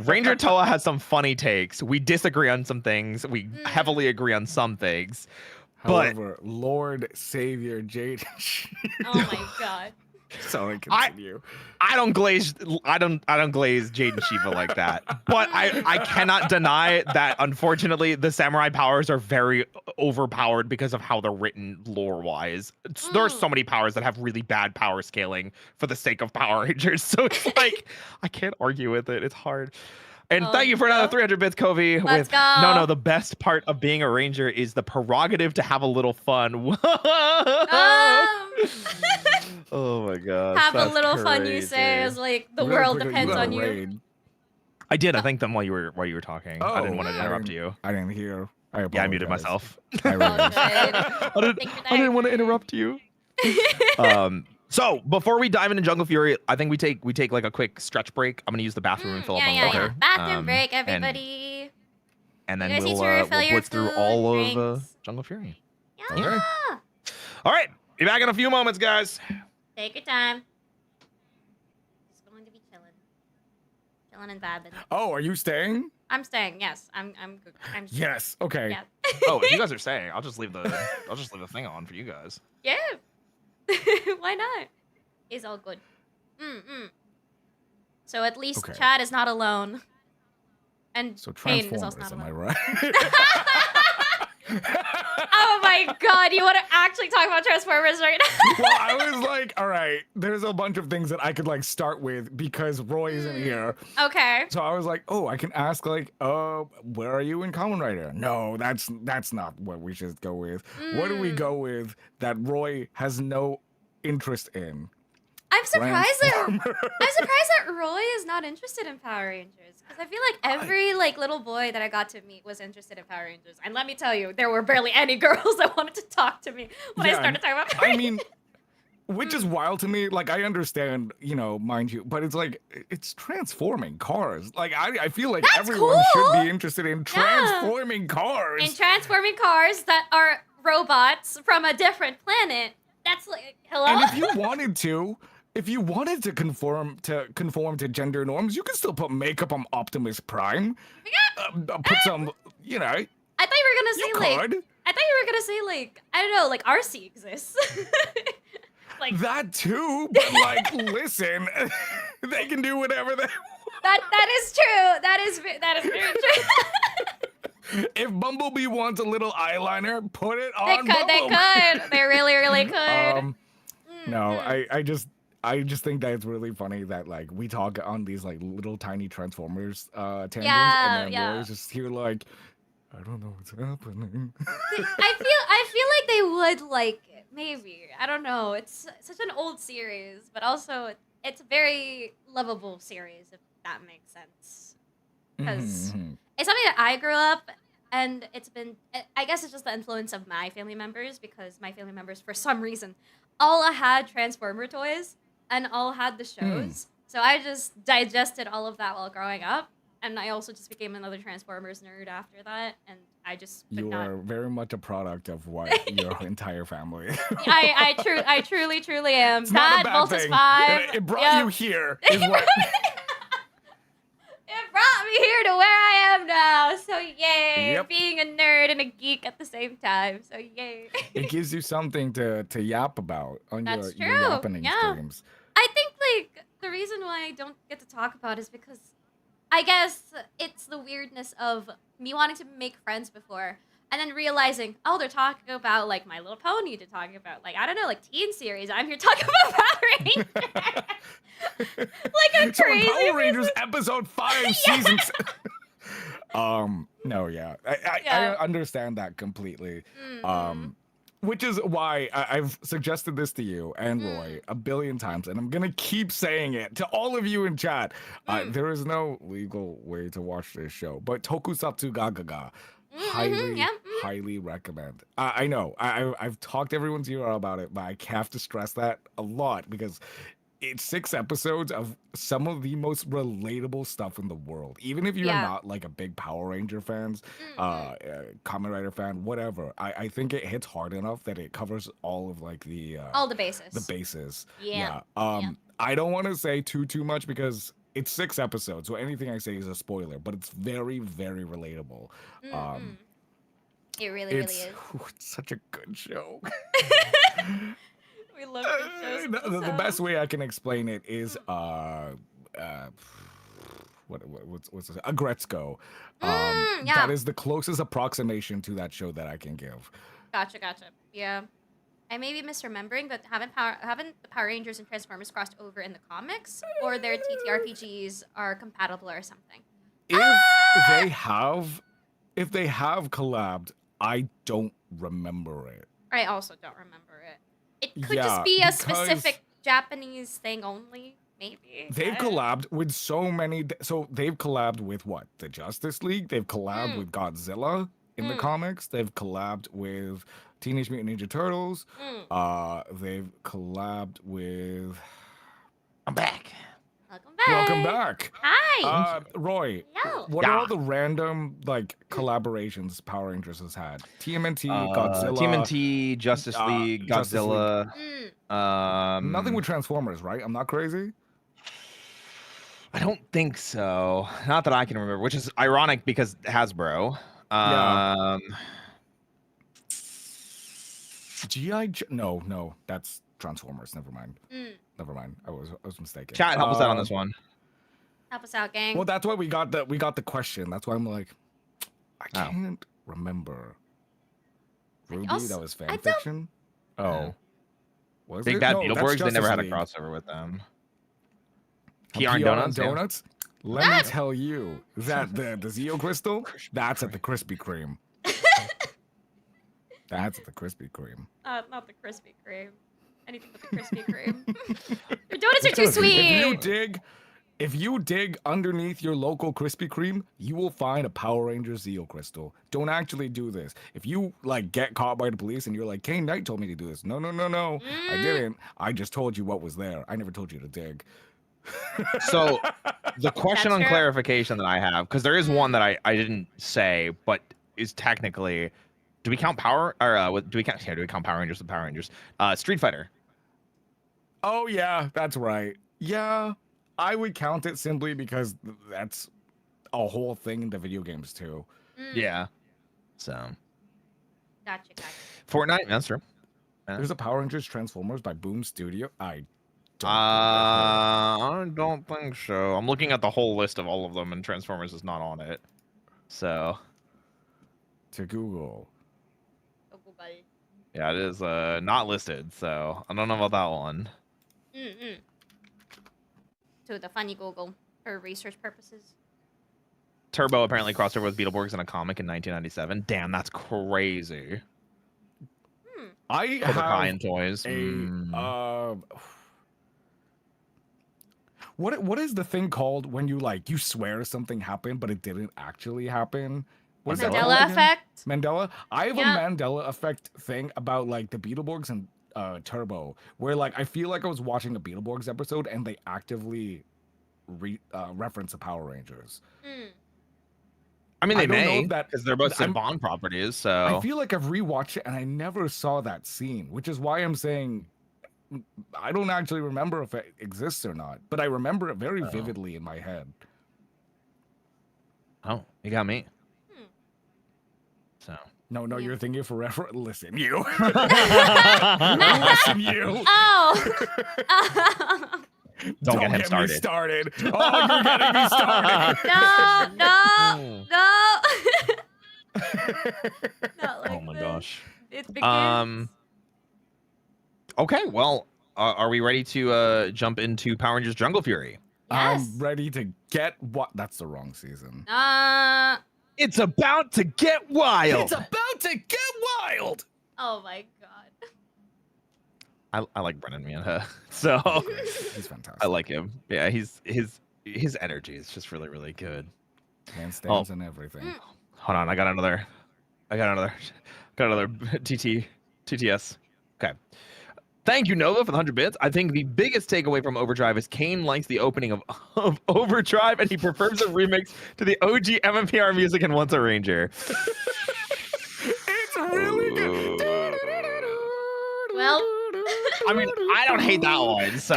Ranger Toa has some funny takes. We disagree on some things. We heavily agree on some things. But However, Lord Savior Jade. Oh my god. Sorry, continue. I don't glaze Jade and Shiva like that. But I cannot deny that, unfortunately, the samurai powers are very overpowered because of how they're written lore-wise. There are so many powers that have really bad power scaling for the sake of Power Rangers. So it's like, I can't argue with it. It's hard. And thank you for another 300 bits, Kobe. Let's go. No, the best part of being a ranger is the prerogative to have a little fun. Oh my gosh. Have a that's little fun, you crazy. say, as like the Really world quickly, depends got on you. raid. I did. I thanked them while you were talking. I didn't want to interrupt you. I didn't hear. Yeah, I muted myself. I didn't want to interrupt you. So before we dive into Jungle Fury, I think we take like a quick stretch break. I'm gonna use the bathroom and fill up on water. Bathroom break, everybody. And then You guys need we'll to refill your blitz through food, all of drinks. Jungle Fury. Yeah. Okay. All right, be back in a few moments, guys. Take your time. Just going to be chilling and vibing. Oh, are you staying? I'm staying. Yes, I'm good. Yes. Okay. Yeah. Oh, if you guys are staying, I'll just leave the thing on for you guys. Yeah. Why not? It's all good. So at least Okay. Chad is not alone. And So Kane is Transformers, also not am I alone. right? Oh my god, you want to actually talk about Transformers right now? Well, I was like, all right, there's a bunch of things that I could like start with because Roy isn't here. Okay. So I was like, oh, I can ask like, where are you in Kamen Rider? No, that's not what we should go with. What do we go with that Roy has no interest in? I'm surprised Transformers. that Roy is not interested in Power Rangers, because I feel like every little boy that I got to meet was interested in Power Rangers, and let me tell you, there were barely any girls that wanted to talk to me when I started talking about Power I Rangers. mean, which is wild to me. Like, I understand, mind you, but it's like, it's transforming cars. Like, I feel like That's everyone cool. should be interested in transforming cars. And transforming cars that are robots from a different planet. That's like, hello? And if you wanted to conform to gender norms, you could still put makeup on Optimus Prime. Put some, I thought you were gonna say I don't know, like RC exists. Like that too, but like, listen, they can do whatever they want. that is true. That is very true. If Bumblebee wants a little eyeliner, put it They on could. Bumblebee. They really could. No, I just think that it's really funny that like we talk on these like little tiny Transformers tangents, and then Roy's just here like, I don't know what's happening. I feel like they would like it. Maybe. I don't know. It's such an old series, but also it's a very lovable series, if that makes sense. Because it's something that I grew up, and it's been, I guess it's just the influence of my family members, because my family members, for some reason, all had Transformer toys and all had the shows. So I just digested all of that while growing up. And I also just became another Transformers nerd after that, and I just could You not. are very much a product of what your entire family. I truly am. It's not a That bad Voltus thing. 5. It brought yep. you here. Is what, It brought me here to where I am now. So yay! Yep. Being a nerd and a geek at the same time. So yay! it gives you something to yap about on That's your true. yapping Yeah. streams. I think like the reason why I don't get to talk about it is because I guess it's the weirdness of me wanting to make friends before, and then realizing, oh, they're talking about like My Little Pony. They're talking about like, I don't know, like teen series. I'm here talking about Power Rangers. Like a So in crazy Power Rangers person. episode 5 season. No, yeah, I understand that completely. Which is why I've suggested this to you and Roy a billion times, and I'm gonna keep saying it to all of you in chat. There is no legal way to watch this show, but Tokusatsu Gagaga, highly recommend. I know I've talked everyone's ear out about it, but I have to stress that a lot because it's 6 episodes of some of the most relatable stuff in the world. Even if you're not like a big Power Ranger fans, Kamen Rider fan, whatever, I think it hits hard enough that it covers all of like all the bases. the bases. Yeah. I don't want to say too much because it's 6 episodes, so anything I say is a spoiler. But it's very, very relatable. It really is. It's such a good show. We love good shows. The best way I can explain it is what's this? Agretzko. That is the closest approximation to that show that I can give. Gotcha. Yeah. I may be misremembering, but haven't the Power Rangers and Transformers crossed over in the comics, or their TTRPGs are compatible or something? if they have collabed, I don't remember it. I also don't remember it. It could Yeah, just be a because specific Japanese thing only, maybe. They've collabed with so many. So they've collabed with what? The Justice League. They've collabed with Godzilla in the comics. They've collabed with Teenage Mutant Ninja Turtles. They've collabed with. I'm back. Welcome back. Welcome back. Hi. Roy. Hello. What are all the random like collaborations Power Rangers has had? TMNT, Godzilla. TMNT, Justice League, Godzilla. Nothing with Transformers, right? I'm not crazy. I don't think so. Not that I can remember, which is ironic because Hasbro. No, that's Transformers. Never mind. Never mind. I was mistaken. Chat, help us out on this one. Help us out, gang. Well, that's why we got the question. That's why I'm like, I can't remember. Ruby, that was fan fiction. Oh, was Big it? Bad No, that's Beetleborgs. They Justice never had a League. crossover with them. PR PR and Donuts. Donuts. Let me tell you that the Zeo Crystal, that's at the Krispy Kreme. That's at the Krispy Kreme. Not the Krispy Kreme. Anything but the Krispy Kreme. Your donuts are too sweet. If you dig underneath your local Krispy Kreme, you will find a Power Ranger Zeo Crystal. Don't actually do this. If you like get caught by the police and you're like, Kane Knight told me to do this. No. I didn't. I just told you what was there. I never told you to dig. So the question on clarification that I have, because there is one that I didn't say, but is technically, do we count Power or do we count Power Rangers with Power Rangers? Street Fighter. Oh yeah, that's right. Yeah, I would count it simply because that's a whole thing in the video games too. Yeah. So. Gotcha. Fortnite, that's true. There's a Power Rangers Transformers by Boom Studio. I don't think so. I'm looking at the whole list of all of them, and Transformers is not on it. So. To Google. Yeah, it is not listed, so I don't know about that one. To the funny Google for research purposes. Turbo apparently crossed over with Beetleborgs in a comic in 1997. Damn, that's crazy. I have Kai toys. What is the thing called when you like you swear something happened but it didn't actually happen? What is that called Mandela again? effect. Mandela. I have a Mandela effect thing about like the Beetleborgs and Turbo, where like I feel like I was watching a Beetleborgs episode and they actively reference the Power Rangers. I mean, they may, know because they're both Bond properties. So I feel like I've rewatched it and I never saw that scene, which is why I'm saying I don't actually remember if it exists or not, but I remember it very vividly in my head. Oh, you got me. So no, you're thinking forever. Listen, you. Listen, you. Oh. Don't get him started. Oh, you're getting me started. No. Not like oh my gosh. It begins. Okay, well, are we ready to jump into Power Rangers Jungle Fury? Yes. I'm ready to get what? That's the wrong season. It's about to get wild. It's about to get wild. Oh my god. I like Brennan Mianha, so he's fantastic. I like him. Yeah, his energy is just really, really good. Handstands and everything. Hold on, I got another TTS. Okay. Thank you, Nova, for the 100 bits. I think the biggest takeaway from Overdrive is Kane likes the opening of Overdrive, and he prefers a remix to the OG MMPR music and wants a Ranger. It's really good. Well, I mean, I don't hate that one, so.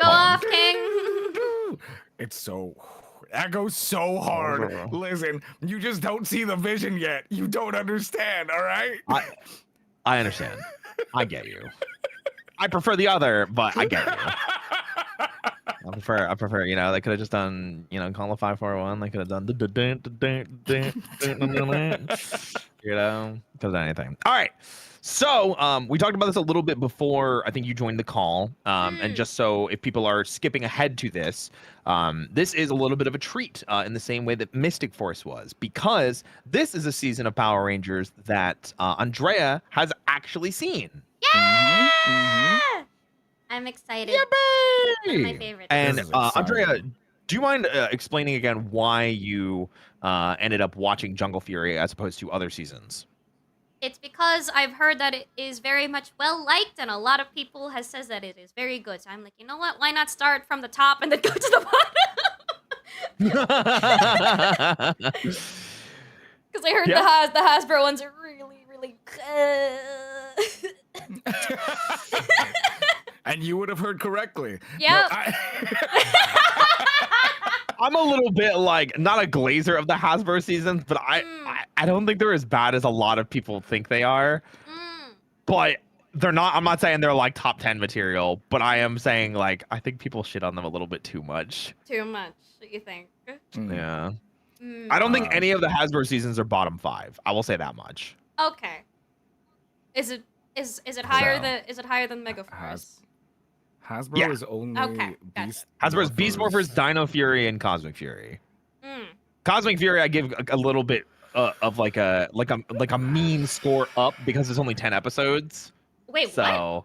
Go off, King. It's so. That goes so hard. Listen, you just don't see the vision yet. You don't understand, all right? I understand. I get you. I prefer the other, but I get you. I prefer, you know, they could have just done, you know, call a 541. They could have done, you know, could have done anything. All right. So we talked about this a little bit before I think you joined the call. And just so if people are skipping ahead to this, this is a little bit of a treat in the same way that Mystic Force was, because this is a season of Power Rangers that Andrea has actually seen. Yeah! I'm excited. One of my favorites. And Andrea, do you mind explaining again why you ended up watching Jungle Fury as opposed to other seasons? It's because I've heard that it is very much well liked, and a lot of people has says that it is very good. So I'm like, you know what? Why not start from the top and then go to the bottom? Because I heard the Hasbro ones are really, really good. And you would have heard correctly. Yeah. I'm a little bit like not a glazer of the Hasbro seasons, but I don't think they're as bad as a lot of people think they are. But they're not. I'm not saying they're like top 10 material, but I am saying like I think people shit on them a little bit too much. Too much, you think? Yeah. I don't think any of the Hasbro seasons are bottom 5. I will say that much. Okay. Is it higher than Megaforce? Hasbro is only Beast. Hasbro's Beast Morphers, Dino Fury, and Cosmic Fury. Cosmic Fury, I give a little bit of like a mean score up because it's only 10 episodes. Wait, so, what?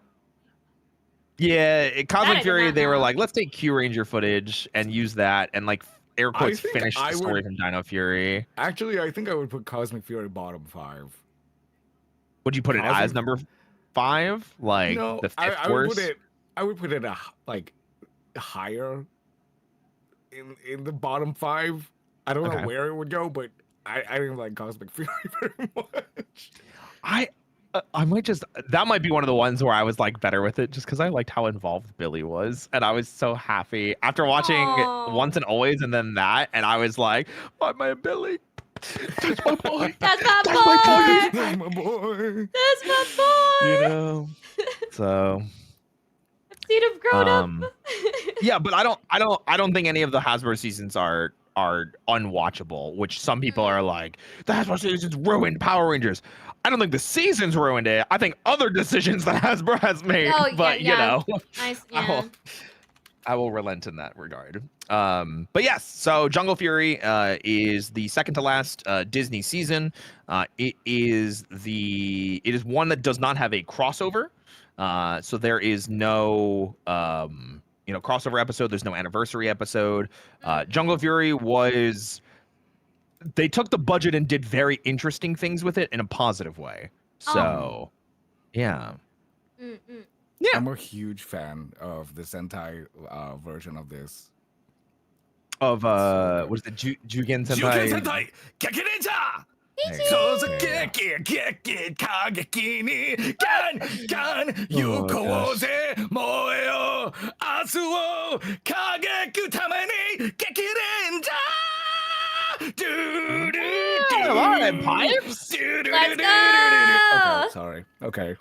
Yeah, Cosmic Fury, they were like, let's take Q Ranger footage and use that and like air quotes finish the story from Dino Fury. Actually, I think I would put Cosmic Fury bottom 5. Would you put it as number 5? Like no, the fifth worst? I would put it higher in the bottom 5. I don't know where it would go, but I didn't like Cosmic Fury very much. I might just, that might be one of the ones where I was like better with it just because I liked how involved Billy was, and I was so happy after watching Once and Always and then that, and I was like, my man Billy, that's my boy. That's my boy. That's my boy. That's my boy. You know, so. I've seen him grown up. Yeah, but I don't think any of the Hasbro seasons are unwatchable, which some people are like, the Hasbro seasons ruined Power Rangers. I don't think the seasons ruined it. I think other decisions that Hasbro has made. But you know, I will relent in that regard. But yes, so Jungle Fury is the second to last Disney season. It is one that does not have a crossover. So there is no crossover episode. There's no anniversary episode. Jungle Fury they took the budget and did very interesting things with it in a positive way. So, yeah. Yeah. I'm a huge fan of the Sentai version of this. Of what is it? Jugen Sentai? Jugen Sentai! Kekininja! So the keki kageki ni kan yukoze moe asu o kageku tameni kekininja! All right, pipes. Let's go. Okay, sorry. Okay.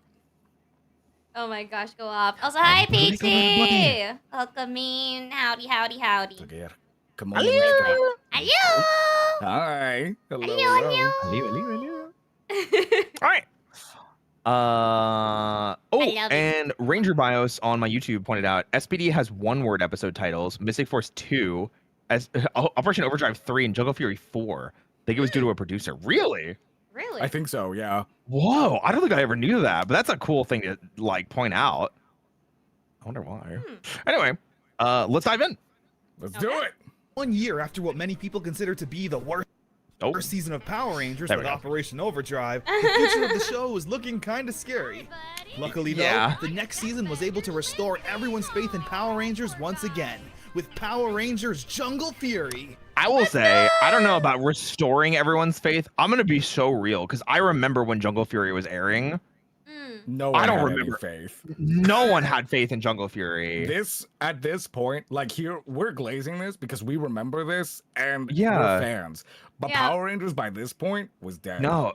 Oh my gosh, go off. Also, hi, Peachy. Welcome in. Howdy. Okay, come on. Hello. Hi. Hello. Hello. All right. And Ranger Bios on my YouTube pointed out SPD has one-word episode titles. Mystic Force 2, as Operation Overdrive 3, and Jungle Fury 4. I think it was due to a producer. Really? I think so. Yeah. Whoa! I don't think I ever knew that, but that's a cool thing to like point out. I wonder why. Anyway, let's dive in. Let's do it. 1 year after what many people consider to be the worst season of Power Rangers with Operation Overdrive, the future of the show was looking kind of scary. Luckily, though, the next season was able to restore everyone's faith in Power Rangers once again, with Power Rangers Jungle Fury. I will say, I don't know about restoring everyone's faith. I'm going to be so real, because I remember when Jungle Fury was airing. No one had any faith. No one had faith in Jungle Fury. At this point, like here, we're glazing this because we remember this and we're fans. But Power Rangers by this point was dead. No,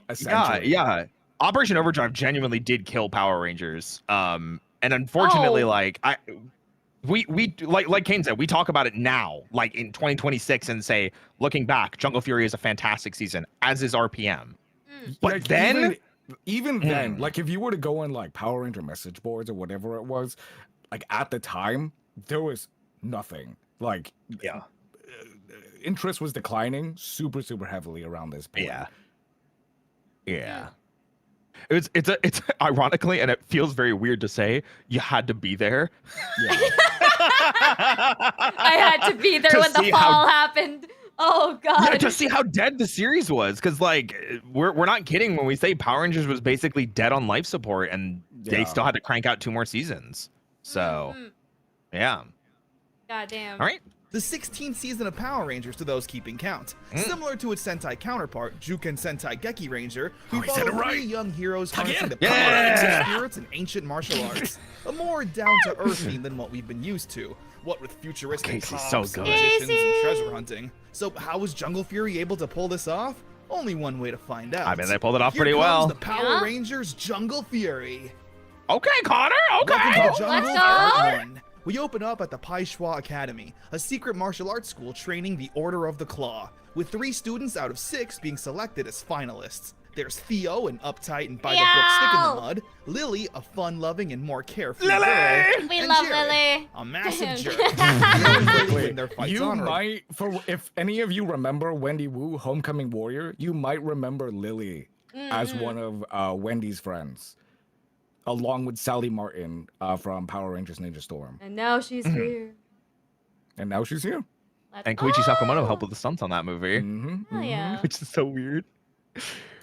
yeah. Operation Overdrive genuinely did kill Power Rangers. And unfortunately, we like Kane said, we talk about it now, like in 2026, and say, looking back, Jungle Fury is a fantastic season, as is RPM. But then even then, like if you were to go on like Power Ranger message boards or whatever it was, like at the time, there was nothing. Like, Yeah. Interest was declining super heavily around this point. Yeah. It's ironically, and it feels very weird to say, you had to be there. Yeah. I had to be there when the fall happened. Oh god. Yeah, to see how dead the series was, because like we're not kidding when we say Power Rangers was basically dead on life support, and they still had to crank out 2 more seasons. So, yeah. God damn. All right. The 16th season of Power Rangers, to those keeping count. Similar to its Sentai counterpart, Juken Sentai Geki Ranger, we follow 3 young heroes harnessing the power of spirits and ancient martial arts. A more down-to-earth theme than what we've been used to. What with futuristic cops, magicians, and treasure hunting. So how was Jungle Fury able to pull this off? Only one way to find out. I mean, they pulled it off Here pretty comes well. the Power Rangers Jungle Fury. Okay, Connor. Okay. Welcome to Jungle Let's Part go. 1. We open up at the Pai Schwa Academy, a secret martial arts school training the Order of the Claw, with 3 students out of 6 being selected as finalists. There's Theo, an uptight and by-the-book stick in the mud, Lily, a fun-loving and more carefree girl, We and love Jared, Lily. a massive jerk. They win their fights You honorably. might, if any of you remember Wendy Wu, Homecoming Warrior, you might remember Lily as one of Wendy's friends, along with Sally Martin from Power Rangers Ninja Storm. And now she's here. And now she's here. And Koichi Sakamoto helped with the stunts on that movie, Oh yeah. which is so weird.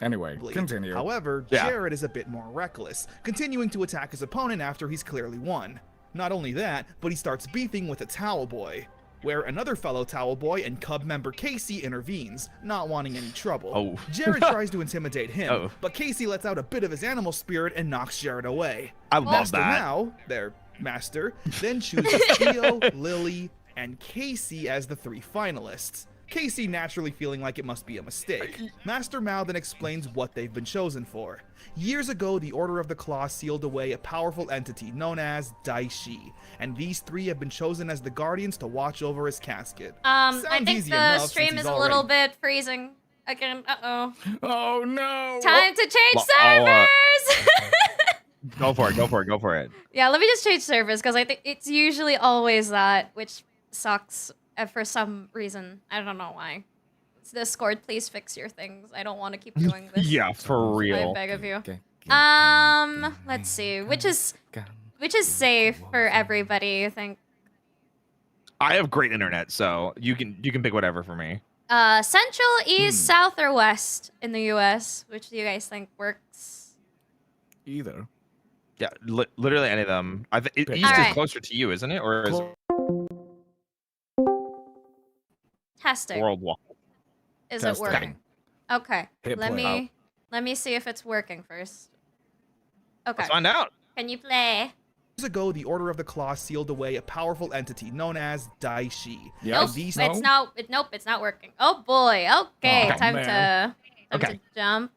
Anyway, continue. However, Jared is a bit more reckless, continuing to attack his opponent after he's clearly won. Not only that, but he starts beefing with a Towel Boy, where another fellow Towel Boy and Cub member Casey intervenes, not wanting any trouble. Oh. Jared tries to intimidate him, but Casey lets out a bit of his animal spirit and knocks Jared away. I love Master that. Now, their master, then chooses Theo, Lily, and Casey as the 3 finalists. Casey naturally feeling like it must be a mistake. Master Mao then explains what they've been chosen for. Years ago, the Order of the Claw sealed away a powerful entity known as Daishi, and these 3 have been chosen as the guardians to watch over his casket. I Sounds think easy the enough since stream he's is a little already- bit freezing again. Uh-oh. Oh no! Time to change Well, I'll, servers! Go for it. Yeah, let me just change servers, because I think it's usually always that, which sucks for some reason. I don't know why. It's Discord, please fix your things. I don't want to keep doing this. Yeah, for I real. beg of you. Okay. Let's see. Which is safe for everybody, I think. I have great internet, so you can pick whatever for me. Central, East, South, or West in the US? Which do you guys think works? Either. Yeah, literally any of them. I think East is Alright. closer to you, isn't it? Or is Testing. worldwide? Is Testing. it working? Okay. Hit Let play. me see if it's working first. Okay. Let's find out. Can you play? Years ago, the Order of the Claw sealed away a powerful entity known as Daishi. Yeah. Nope. these- It's not. Nope. It's not working. Oh boy. Okay. Oh, time man. to jump.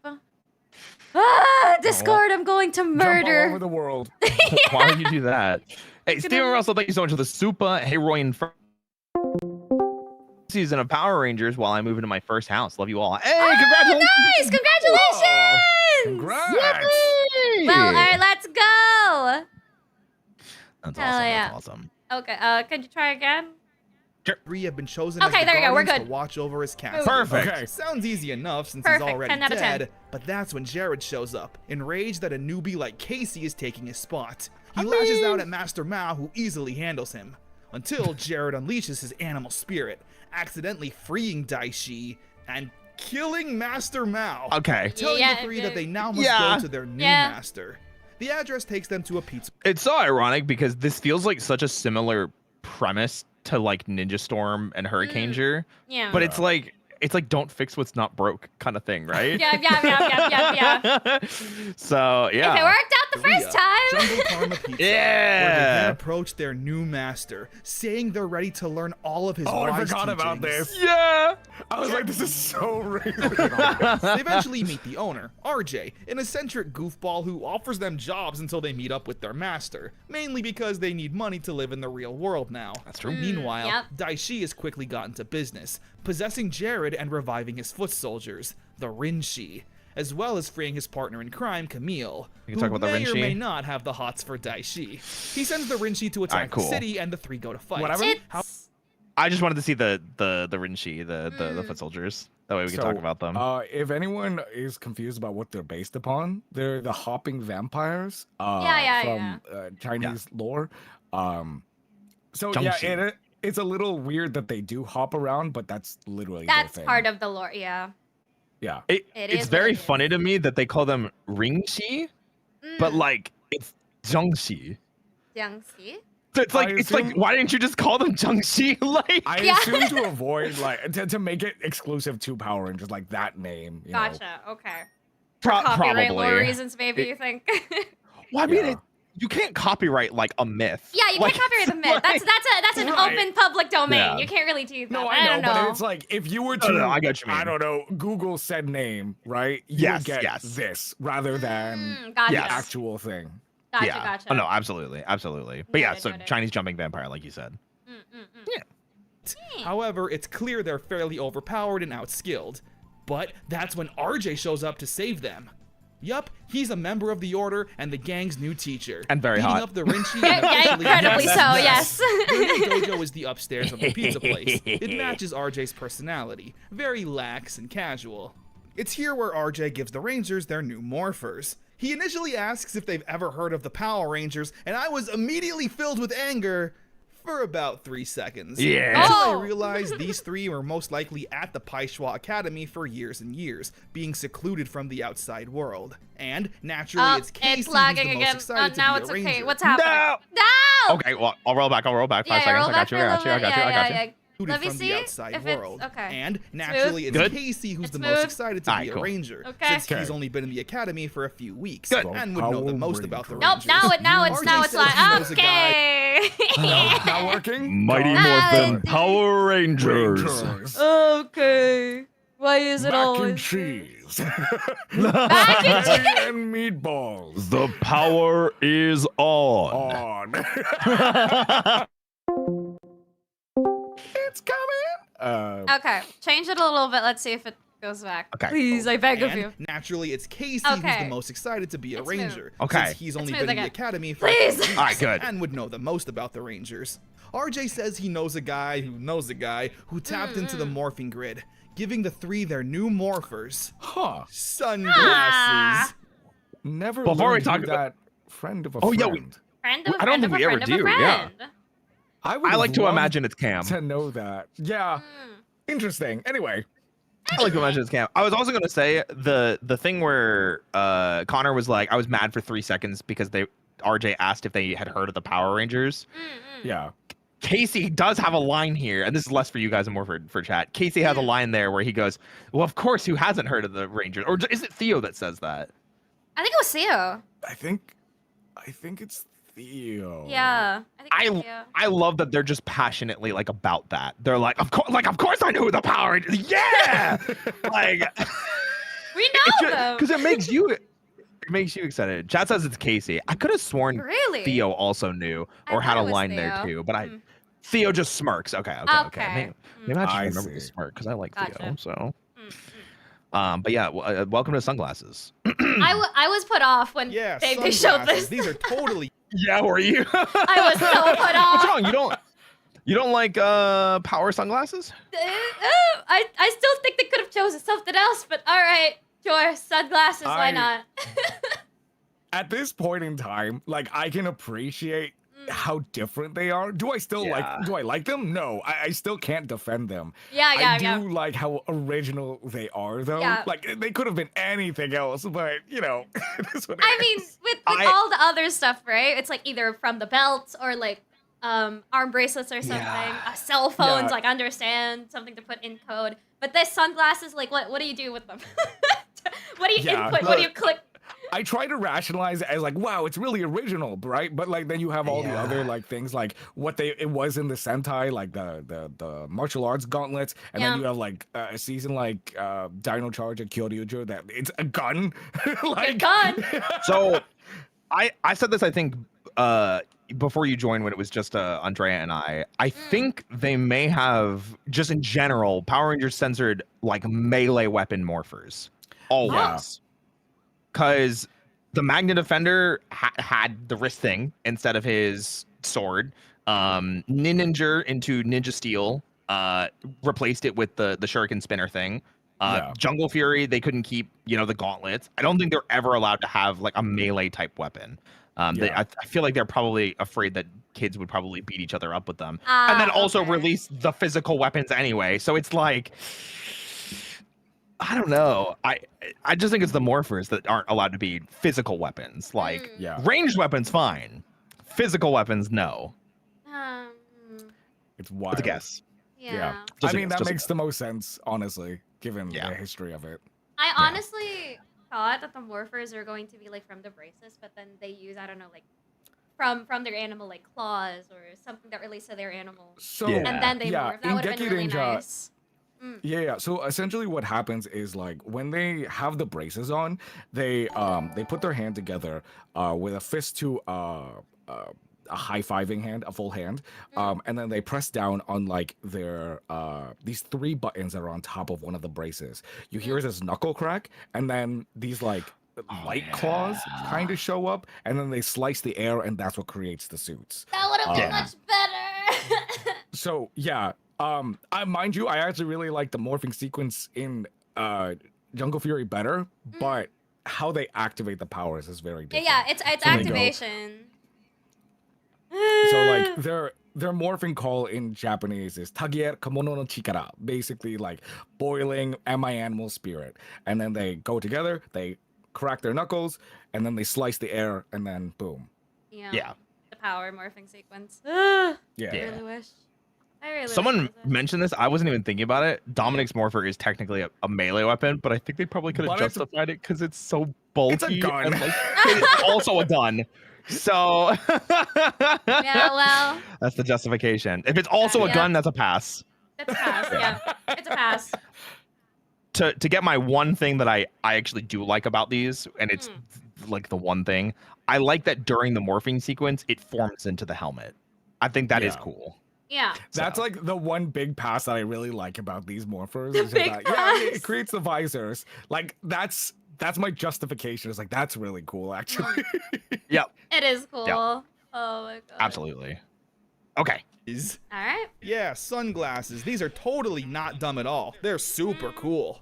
Ah, Discord. I'm going to Jump all over murder. the world. Why would you do that? Hey, Steven Russell, thank you so much for the super. Hey, Roy and season of Power Rangers while I move into my first house. Love you all. Hey, congratulations! Nice. Congratulations. Congrats! Yippee! Well, all right. Let's go. That's Hell awesome. yeah. That's awesome. Okay. Could you try again? 3 have been chosen Okay, as the there you go, we're guardians good. to watch over his casket. Perfect. Okay. Sounds easy enough since Perfect, he's already 10 out of 10. dead, but that's when Jared shows up, enraged that a newbie like Casey is taking his spot. He lashes out at Master Mao, who easily handles him, until Jared unleashes his animal spirit, accidentally freeing Daishi and killing Master Mao, Okay. telling Yeah, the 3 that they now must yeah. go to their new Yeah. master. The address takes them to a pizza. It's so ironic because this feels like such a similar premise to like Ninja Storm and Hurricaneger, Yeah. but it's like don't fix what's not broke kind of thing, right? Yeah. So yeah. If it worked out the first time. Jungle Karma Pizza, where they Yeah. then approach their new master, saying they're ready to learn all of his Oh, I wise forgot about teachings. this. Yeah. I was like, this is so racist. They eventually meet the owner, RJ, an eccentric goofball who offers them jobs until they meet up with their master, mainly because they need money to live in the real world now. That's true. Meanwhile, yep. Daishi has quickly gotten to business, possessing Jared and reviving his foot soldiers, the Rinshi. as well as freeing his partner in crime, Camille, You who can talk about the may or Rinchi. may not have the hots for Daishi. He sends the Rinchi to attack cool. the city, and the three go to fight. Whatever. I just wanted to see the Rinchi, the foot soldiers. That way we can talk about them. If anyone is confused about what they're based upon, they're the hopping vampires. From Chinese lore. So Zhongxi. it's a little weird that they do hop around, but that's literally their That's thing. part of the lore. Yeah. Yeah. It's is very what it funny to me that they call them Ringxi, but like it's Zhongxi. Jiangxi. So it's like why didn't you just call them Zhongxi? Like I assume to avoid like to make it exclusive to Power Rangers, like that name. You know. Gotcha. Okay. Copyright lore probably. reasons, maybe you think. Well, I mean, you can't copyright like a myth. Yeah, you Like, can't copyright the myth. That's an Right. open public domain. Yeah. You can't really do that. No, I don't know. but it's like if you were to, no, I get what you mean. I don't know, Google said name, right? You Yes, would get yes. this rather than Gotcha. the Yes. actual thing. Gotcha. yeah. Gotcha. Oh no, absolutely. But yeah, Noted, so noted. Chinese jumping vampire, like you said. However, it's clear they're fairly overpowered and outskilled. But that's when RJ shows up to save them. Yup, he's a member of the Order and the gang's new teacher. And very beating hot. up the Rinchi. Yeah, and officially- incredibly so, yes. The new dojo is the upstairs of the pizza place. It matches RJ's personality. Very lax and casual. It's here where RJ gives the Rangers their new morphers. He initially asks if they've ever heard of the Power Rangers, and I was immediately filled with anger for about 3 seconds. Yeah. Until Oh. I realized these three were most likely at the Paishwa Academy for years and years, being secluded from the outside world. And naturally, it's Casey it's who's lagging the most again. excited Now to be it's a okay. Ranger. What's happening? No! No! Okay, well, I'll roll back. 5 Yeah, seconds. roll I back got you. for a I little got you. bit. Yeah. Excluded Let me from see the outside if it's world. okay. And naturally, it's Smooth? Casey who's It's the smooth? most excited to be Alright, a cool. Ranger, Okay. since Okay. he's only been in the academy for a few weeks Good. and would know the Power most about the Rangers. Nope. Rangers. Now it's RJ says he like knows a guy- okay. Not working? Mighty Go. Morphin Power Rangers. Rangers. Okay. Why is it Mac always and cheese. Mac and cheese? and meatballs. The power is on. On. It's coming. Okay, change it a little bit. Let's see if it goes back. Okay. Please, I beg of And you. naturally, it's Casey who's Okay. the most excited to be a It's Ranger, smooth. Okay. since he's only smooth been in the again. academy for Please. a few weeks Alright, good. and would know the most about the Rangers. RJ says he knows a guy who knows a guy who tapped into the morphing grid, giving the three their new morphers. Huh. Sunglasses. Never Before we learned talk who about- that friend of a Oh, friend. yeah, Friend of a I don't friend think of a we ever friend of a do, yeah. friend. I would I like to love imagine it's Cam. to know that. Yeah. Interesting. Anyway. I like to imagine it's Cam. I was also gonna say the thing where Connor was like, I was mad for 3 seconds because RJ asked if they had heard of the Power Rangers. Yeah. Casey does have a line here, and this is less for you guys and more for chat. Casey has a line there where he goes, "Well, of course, who hasn't heard of the Rangers?" Or is it Theo that says that? I think it was Theo. I think it's Theo. Yeah. I think it was Theo. I love that they're just passionately like about that. They're like, of course I know who the Power Rangers. Yeah, like We know them. because it makes you excited. Chat says it's Casey. I could have sworn Really? Theo also knew I or had thought a it was line there Theo. too, but Theo just smirks. Okay. Okay. Maybe I just I remember the see. smirk because I like Gotcha. Theo. So, but yeah, welcome to sunglasses. I was put off when Yeah, they showed sunglasses. this. These are totally Yeah, were you? I was so put What's off. wrong? You don't like power sunglasses? I still think they could have chosen something else, but all right, sure, sunglasses. Why I- not? At this point in time, like I can appreciate how different they are. Do I still like them? No, I still can't defend them. Yeah. I do like how original they are though. Yeah. Like they could have been anything else, but you know, it is what it I mean, is. with all the other stuff, right? It's like either from the belts or like arm bracelets or something. Yeah. Cell phones, Yeah. like understand something to put in code. But this sunglasses, like what do you do with them? What do you Yeah, input? What do you look. click? I try to rationalize it as like, wow, it's really original, right? But like then you have all the other like things like what it was in the Sentai, like the martial arts gauntlets, and then Yeah. you have like a season like Dino Charge and Kyoryuger that it's a gun. like gun. So, I said this I think before you joined when it was just Andrea and I. I think they may have just in general Power Rangers censored like melee weapon morphers. always. Because the Magna Defender had the wrist thing instead of his sword. Ninja into Ninja Steel replaced it with the Shuriken Spinner thing. Jungle Fury, they couldn't keep, the gauntlets. I don't think they're ever allowed to have like a melee type weapon. I feel like they're probably afraid that kids would probably beat each other up with them. And then also release the physical weapons anyway. So it's like, I don't know. I just think it's the morphers that aren't allowed to be physical weapons. Like ranged weapons, fine. Physical weapons, no. It's wild. It's a guess. Yeah. I mean, that makes the most sense, honestly, given the history of it. I honestly thought that the morphers are going to be like from the braces, but then they use, I don't know, like from their animal, like claws or something that relates to their animal. So and then they morph. That would have been really nice. So essentially what happens is like when they have the braces on, they put their hand together with a fist to a high-fiving hand, a full hand, and then they press down on like their these 3 buttons that are on top of one of the braces. You hear this knuckle crack, and then these like light claws kind of show up, and then they slice the air, and that's what creates the suits. That would have been much better. So mind you, I actually really like the morphing sequence in Jungle Fury better, but how they activate the powers is very different. Yeah, it's activation. So like their morphing call in Japanese is Tagier Kamono no Chikara, basically like boiling and my animal spirit. And then they go together, they crack their knuckles, and then they slice the air, and then boom. Yeah. The power morphing sequence. Yeah. I really wish. Someone mentioned this. I wasn't even thinking about it. Dominic's morpher is technically a melee weapon, but I think they probably could have justified it because it's so bulky. It's a gun. And, like, it's also a gun. So yeah, well, that's the justification. If it's also a gun, that's a pass. That's a pass. Yeah, it's a pass. To get my one thing that I actually do like about these, and it's like the one thing I like, that during the morphing sequence it forms into the helmet. I think that is cool. Yeah, that's like the one big pass that I really like about these morphers. The big pass. It creates the visors. Like that's my justification. It's like that's really cool, actually. Yep. It is cool. Yep. Oh my god. Absolutely. Okay. All right. Yeah, sunglasses. These are totally not dumb at all. They're super cool.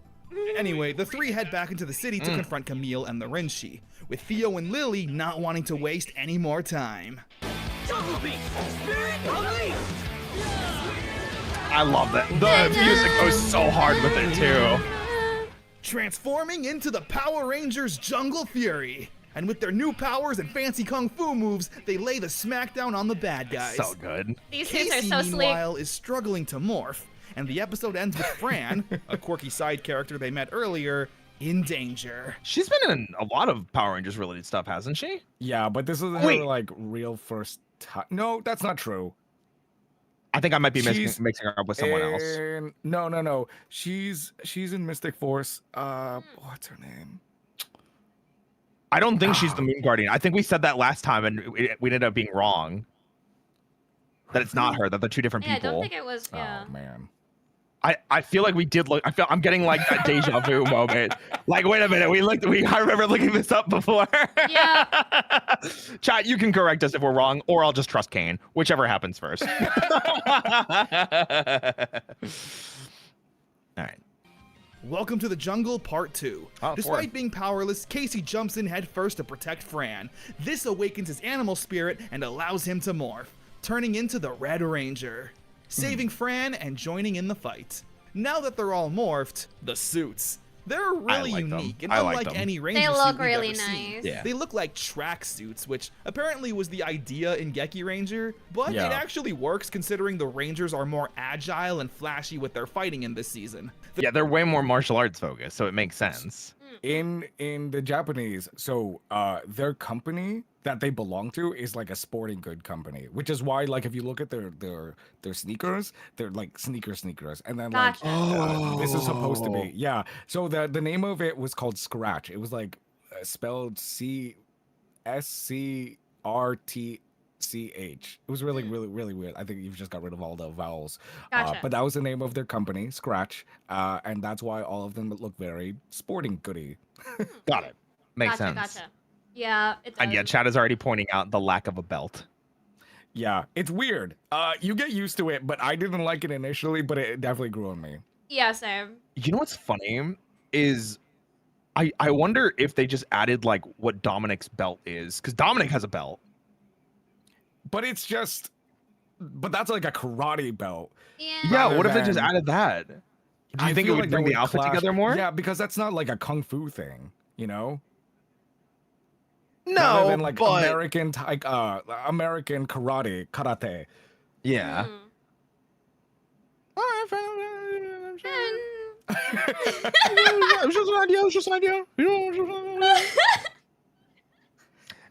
Anyway, the 3 head back into the city to confront Camille and the Rinshi, with Theo and Lily not wanting to waste any more time. I love that. The music goes so hard with it too. Transforming into the Power Rangers Jungle Fury. And with their new powers and fancy kung fu moves, they lay the smackdown on the bad guys. So good. These suits Casey, are so sleek. meanwhile, is struggling to morph, and the episode ends with Fran, a quirky side character they met earlier, in danger. She's been in a lot of Power Rangers related stuff, hasn't she? Yeah, but this is her like real first time. No, that's not true. I think I might be mixing her up with someone else. No. She's in Mystic Force. What's her name? I don't think she's the Moon Guardian. I think we said that last time, and we ended up being wrong. That it's not her. That they're 2 different people. I don't think it was. Yeah. Oh man. I feel like we did look. I'm getting like that deja vu moment. Like, wait a minute. I remember looking this up before. Yeah. Chat, you can correct us if we're wrong, or I'll just trust Kane. Whichever happens first. All right. Welcome to the jungle, part 2. Despite being powerless, Casey jumps in head first to protect Fran. This awakens his animal spirit and allows him to morph, turning into the Red Ranger, saving Fran and joining in the fight. Now that they're all morphed, the suits. They're really unique and unlike any Ranger they suit look we've really ever seen. nice. Yeah. They look like track suits, which apparently was the idea in Geki Ranger, but it actually works considering the Rangers are more agile and flashy with their fighting in this season. Yeah, they're way more martial arts focused, so it makes sense. In the Japanese, so their company that they belong to is like a sporting good company, which is why like if you look at their sneakers, they're like sneakers, and then like this is supposed to be So the name of it was called Scratch. It was like spelled CSCRT CH. It was really, really, really weird. I think you've just got rid of all the vowels. Gotcha. But that was the name of their company, Scratch. And that's why all of them look very sporting goody. Got it. Makes Gotcha, sense. gotcha. Yeah, it does. And yet, Chad is already pointing out the lack of a belt. Yeah, it's weird. You get used to it, but I didn't like it initially, but it definitely grew on me. Yeah, same. You know what's funny is I wonder if they just added like what Dominic's belt is, because Dominic has a belt. But it's just, but that's like a karate belt. Yeah. Yeah, Rather what if they just than- added that? Do you think it feel would like bring that the outfit clash- together more? Yeah, because that's not like a kung fu thing, you know? No, Rather than like but American karate. yeah. Mm. It was just an idea. It was just an idea.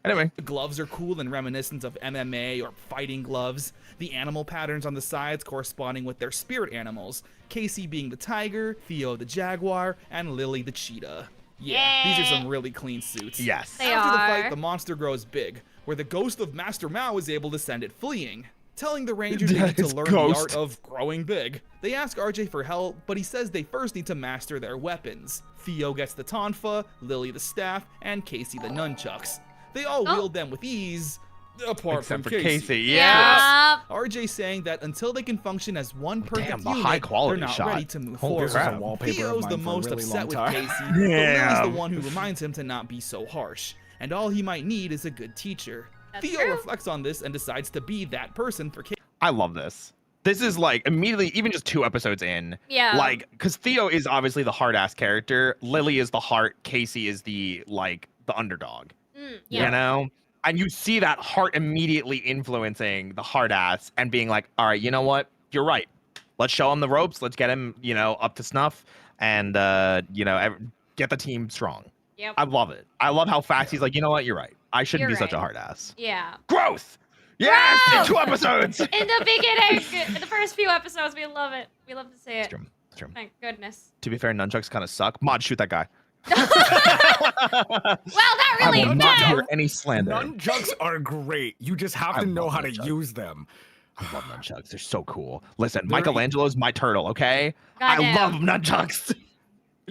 Anyway, The gloves are cool and reminiscent of MMA or fighting gloves. The animal patterns on the sides corresponding with their spirit animals. Casey being the tiger, Theo the jaguar, and Lily the cheetah. Yeah, these are some really clean suits. yes. They After the are. fight, the monster grows big, where the ghost of Master Mao is able to send it fleeing, telling the Rangers they need to His learn the ghost. art of growing big. They ask RJ for help, but he says they first need to master their weapons. Theo gets the tonfa, Lily the staff, and Casey the nunchucks. They all wield them with ease, apart Except from for Casey. Yeah. RJ saying that until they can function as one perfect Damn, the unit, high quality they're not shot. ready to move Holy forward. This is a crap. wallpaper Theo's of the mine for a most really upset long with time. Casey, but Lily's Yeah. the one who reminds him to not be so harsh, and all he might need is a good teacher. That's Theo true. reflects on this and decides to be that person for Casey. I love this. This is like immediately, even just 2 episodes in, Yeah. like, because Theo is obviously the hard ass character. Lily is the heart. Casey is the underdog. Yeah. You know, and you see that heart immediately influencing the hard ass and being like, all right, you know what? You're right. Let's show him the ropes. Let's get him, up to snuff, and get the team strong. Yep. I love it. I love how fast he's like, you know what? You're right. I shouldn't You're be such a right. hard ass. Yeah. Growth. Yes, in Growth! 2 episodes. In the beginning, in the first few episodes, we love it. We love to see It's it. true. It's true. Thank goodness. To be fair, nunchucks kind of suck. Mod, shoot that guy. Well, that really I will not did. hear any slander. Nunchucks are great. You just have I to know love how to nunchucks. use them. I love nunchucks. They're so cool. Listen, They're- Michelangelo's my turtle, okay? Goddamn. I love nunchucks.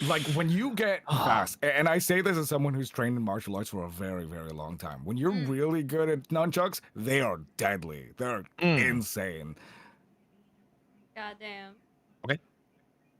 Like when you get fast, and I say this as someone who's trained in martial arts for a very, very long time. When you're really good at nunchucks, they are deadly. They're insane. Goddamn.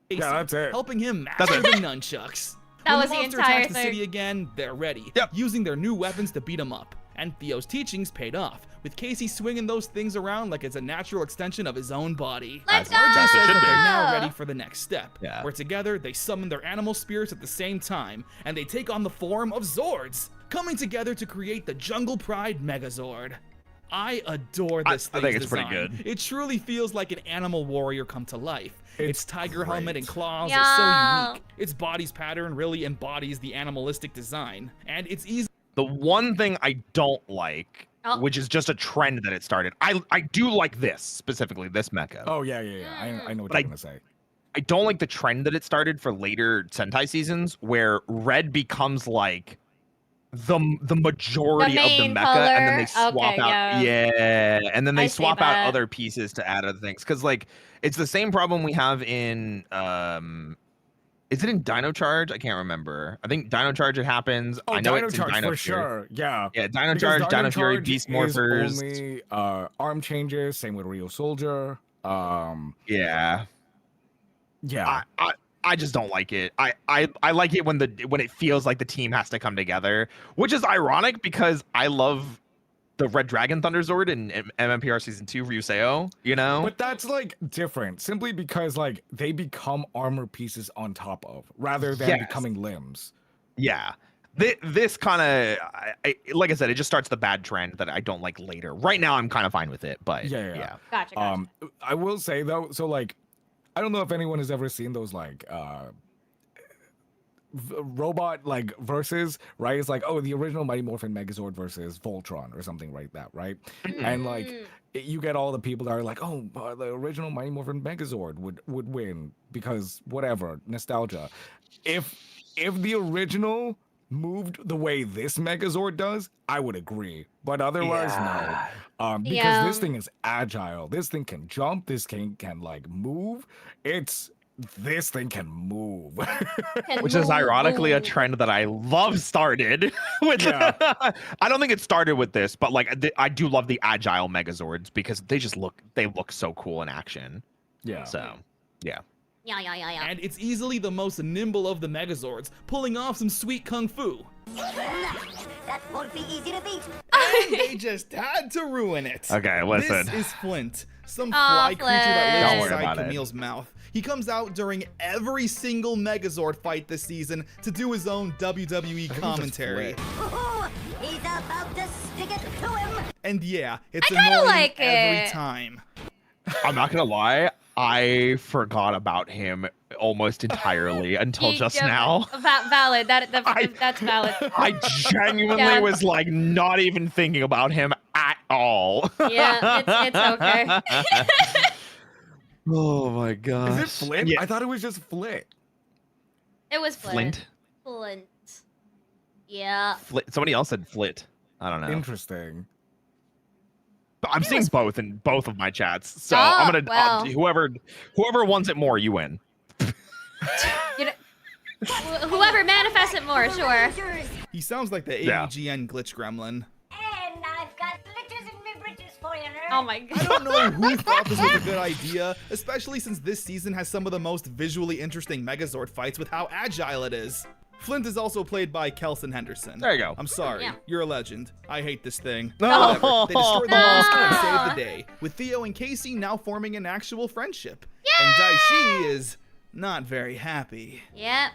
Yeah, that's it. helping him That's master it. the nunchucks. That When was the monster entire attacks the thing. city again, they're ready, Yep. using their new weapons to beat him up. And Theo's teachings paid off, with Casey swinging those things around like it's a natural extension of his own body. Let's As go. RJ Says should that be. they're now ready for the next step, Yeah. where together they summon their animal spirits at the same time, and they take on the form of Zords, coming together to create the Jungle Pride Megazord. I adore this I thing's think it's pretty design. good. It truly feels like an animal warrior come to life. Its tiger helmet and claws Yeah. are so unique. Its body's pattern really embodies the animalistic design, and it's easy. The one thing I don't like, Oh. which is just a trend that it started, I do like this, specifically this mecha. Oh yeah. I know what But you're gonna say. I don't like the trend that it started for later Sentai seasons where red becomes like the majority The of the main mecha, and then they color? swap Okay, out yeah. and then I they see swap out that. other pieces to add other things, because like it's the same problem we have in is it in Dino Charge? I can't remember. I think Dino Charge it happens. Oh, I know Dino it's Charge in Dino for Fury. sure. Yeah. Yeah, Dino Because Charge, Dino Fury, Charge Beast is Morphers. only arm changes. Same with Rio Soldier. Yeah. Yeah. I just don't like it. I like it when it feels like the team has to come together, which is ironic because I love the Red Dragon Thunderzord in MMPR Season 2 Ryuseo, you know? But that's like different, simply because like they become armor pieces on top of, rather than Yes. becoming limbs. Yeah. This kind of, like I said, it just starts the bad trend that I don't like later. Right now, I'm kind of fine with it, but Yeah. Gotcha. I will say though, so like, I don't know if anyone has ever seen those like robot like versus, right? It's like, oh, the original Mighty Morphin Megazord versus Voltron or something like that, right? And like you get all the people that are like, oh, the original Mighty Morphin Megazord would win because whatever, nostalgia. If the original moved the way this Megazord does, I would agree. But otherwise, no. Because Yeah. this thing is agile. This thing can jump. This thing can like move. This thing can move. Which is ironically a trend that I love started with. Yeah. I don't think it started with this, but like I do love the agile Megazords because they look so cool in action. Yeah. So, yeah. Yeah. And it's easily the most nimble of the Megazords, pulling off some sweet kung fu. That won't be easy to beat. And they just had to ruin it. Okay, listen. This is Flint, some Aw, fly creature that Flint. lives Don't worry inside about it. Camille's mouth. He comes out during every single Megazord fight this season to do his own WWE commentary. Ooh, he's about to stick it to him. And yeah, it's I kinda annoying like every it. time. I'm not gonna lie. I forgot about him almost entirely until just now. Valid. That's valid. I genuinely Yeah. was like not even thinking about him at all. Yeah, it's okay. Oh my god. Is it Flint? Yeah. I thought it was just Flint. It was Flint. Flint? Yeah. Somebody else said Flit. I don't know. Interesting. But I'm seeing both in both of my chats, so Oh, I'm gonna well. whoever wants it more, you win. You know, whoever manifests it more, sure. Rangers. He sounds like the Yeah. AVGN glitch gremlin. And I've got glitters in my britches for you, nerd. Oh my I god. don't know who thought this was a good idea, especially since this season has some of the most visually interesting Megazord fights with how agile it is. Flint is also played by Kelson Henderson. There you go. I'm sorry, Yeah. you're a legend. I hate this thing. No. Whatever. They destroyed the No. monster and saved the day, with Theo and Casey now forming an actual friendship. And Daishi is not very happy. Yep.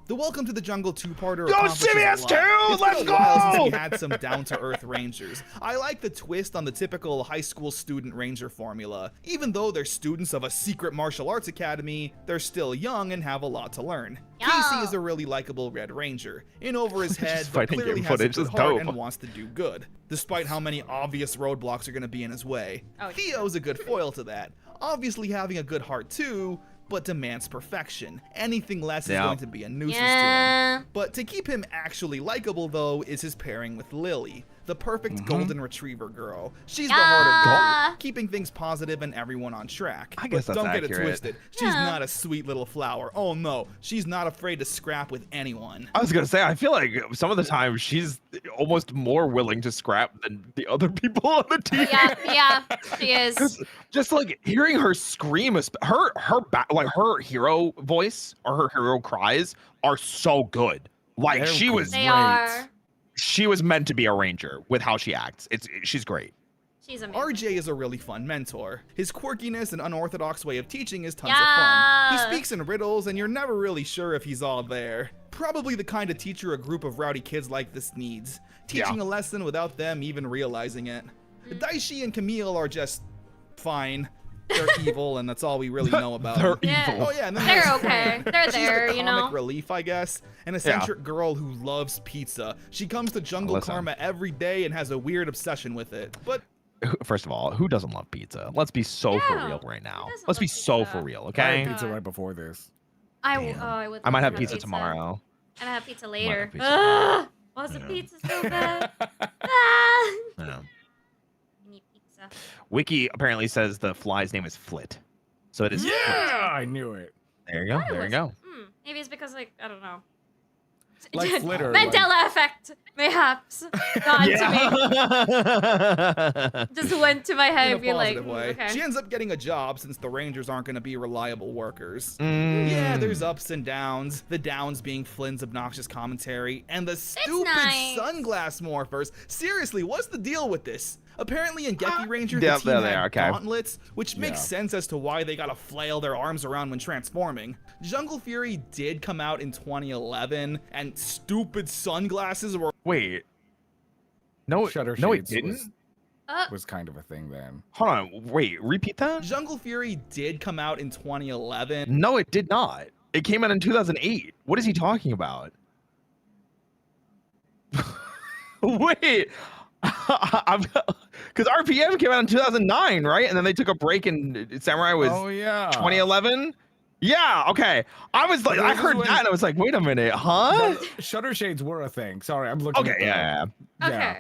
The Welcome to the Jungle two-parter Yo, accomplishes a CBS lot. 2, It's let's been a while since we go! had some down-to-earth Rangers. I like the twist on the typical high school student Ranger formula. Even though they're students of a secret martial arts academy, they're still young and have a lot to learn. Yo. Casey is a really likable Red Ranger, in over his head, Just but fighting clearly game has a footage good is heart dope. and wants to do good, despite how many obvious roadblocks are going to be in his way. Oh, Theo's a good foil to that, obviously having a good heart too, but demands perfection. Anything less is Yeah. going to be a nuisance to him. Yeah. But to keep him actually likable, though, is his pairing with Lily, the perfect golden retriever girl. She's the heart of Yeah. gold, keeping things positive and everyone on track. I guess but that's don't get it accurate. twisted. She's Yeah. not a sweet little flower. Oh no, she's not afraid to scrap with anyone. I was gonna say, I feel like some of the time she's almost more willing to scrap than the other people on the team. Yeah, she is. Just like hearing her scream, her hero voice or her hero cries are so good. Like They're They are. she was meant to be a ranger with how she acts. She's great. She's amazing. RJ is a really fun mentor. His quirkiness and unorthodox way of teaching is tons Yeah. of fun. He speaks in riddles, and you're never really sure if he's all there. Probably the kind of teacher a group of rowdy kids like this needs. Teaching Yeah. a lesson without them even realizing it. Daishi and Camille are just fine. They're evil, and that's all we really know about They're them. Yeah. evil. Oh yeah, and then They're there's okay. Fran. They're She's there, the you comic know? relief, I guess. An eccentric girl who loves pizza. She comes to Jungle Listen. Karma every day and has a weird obsession with it. But First of all, who doesn't love pizza? Let's be so for Yeah. real right now. Who doesn't Let's be love so pizza? for real, I okay? had pizza right before this. I Damn. would I might love have to pizza tomorrow. And I have pizza later. pizza. Ugh, wants a Yeah. pizza so bad. Ah. Yeah. I need pizza. Wiki apparently says the fly's name is Flit. So it is Flit. Yeah, I knew it. There you go. There you go. Maybe it's because, like, I don't know. Like Flitter. Mandela effect, mayhaps. Gone to Yeah. me. Just went to my head in a and be like, positive way. okay. She ends up getting a job since the Rangers aren't going to be reliable workers. Mm. Yeah, there's ups and downs. The downs being Flynn's obnoxious commentary and the stupid nice. sunglass morphers. Seriously, what's the deal with this? Apparently in Geki Ranger, the yeah, team there they had are, okay. gauntlets, which makes Yeah. sense as to why they gotta flail their arms around when transforming. Jungle Fury did come out in 2011, and stupid sunglasses were Wait. No, Shutter no, it Shades didn't. was kind of a thing then. Hold on. Wait, repeat that? Jungle Fury did come out in 2011. No, it did not. It came out in 2008. What is he talking about? Wait. Because RPM came out in 2009, right? And then they took a break and Samurai was Oh yeah. 2011. Yeah, okay. I was like, I heard that and I was like, wait a minute, huh? Shutter shades were a thing. Sorry, I'm looking. Okay, at yeah. Okay.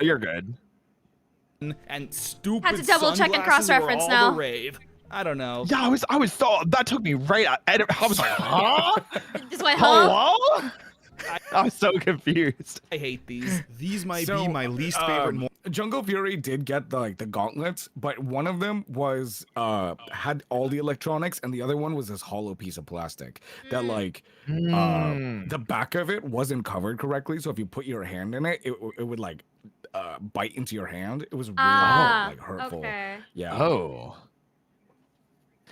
You're good. And stupid Had to double check and sunglasses were cross-reference all now. the rave. I don't know. Yeah, I was so that took me right. I was like, huh? Just went, huh? Hello? I was so confused. I hate these. These might So, be my least favorite. Jungle Fury did get the gauntlets, but one of them was had all the electronics, and the other one was this hollow piece of plastic that the back of it wasn't covered correctly. So if you put your hand in it, it would like bite into your hand. It was really like hurtful. Okay. Yeah. Oh.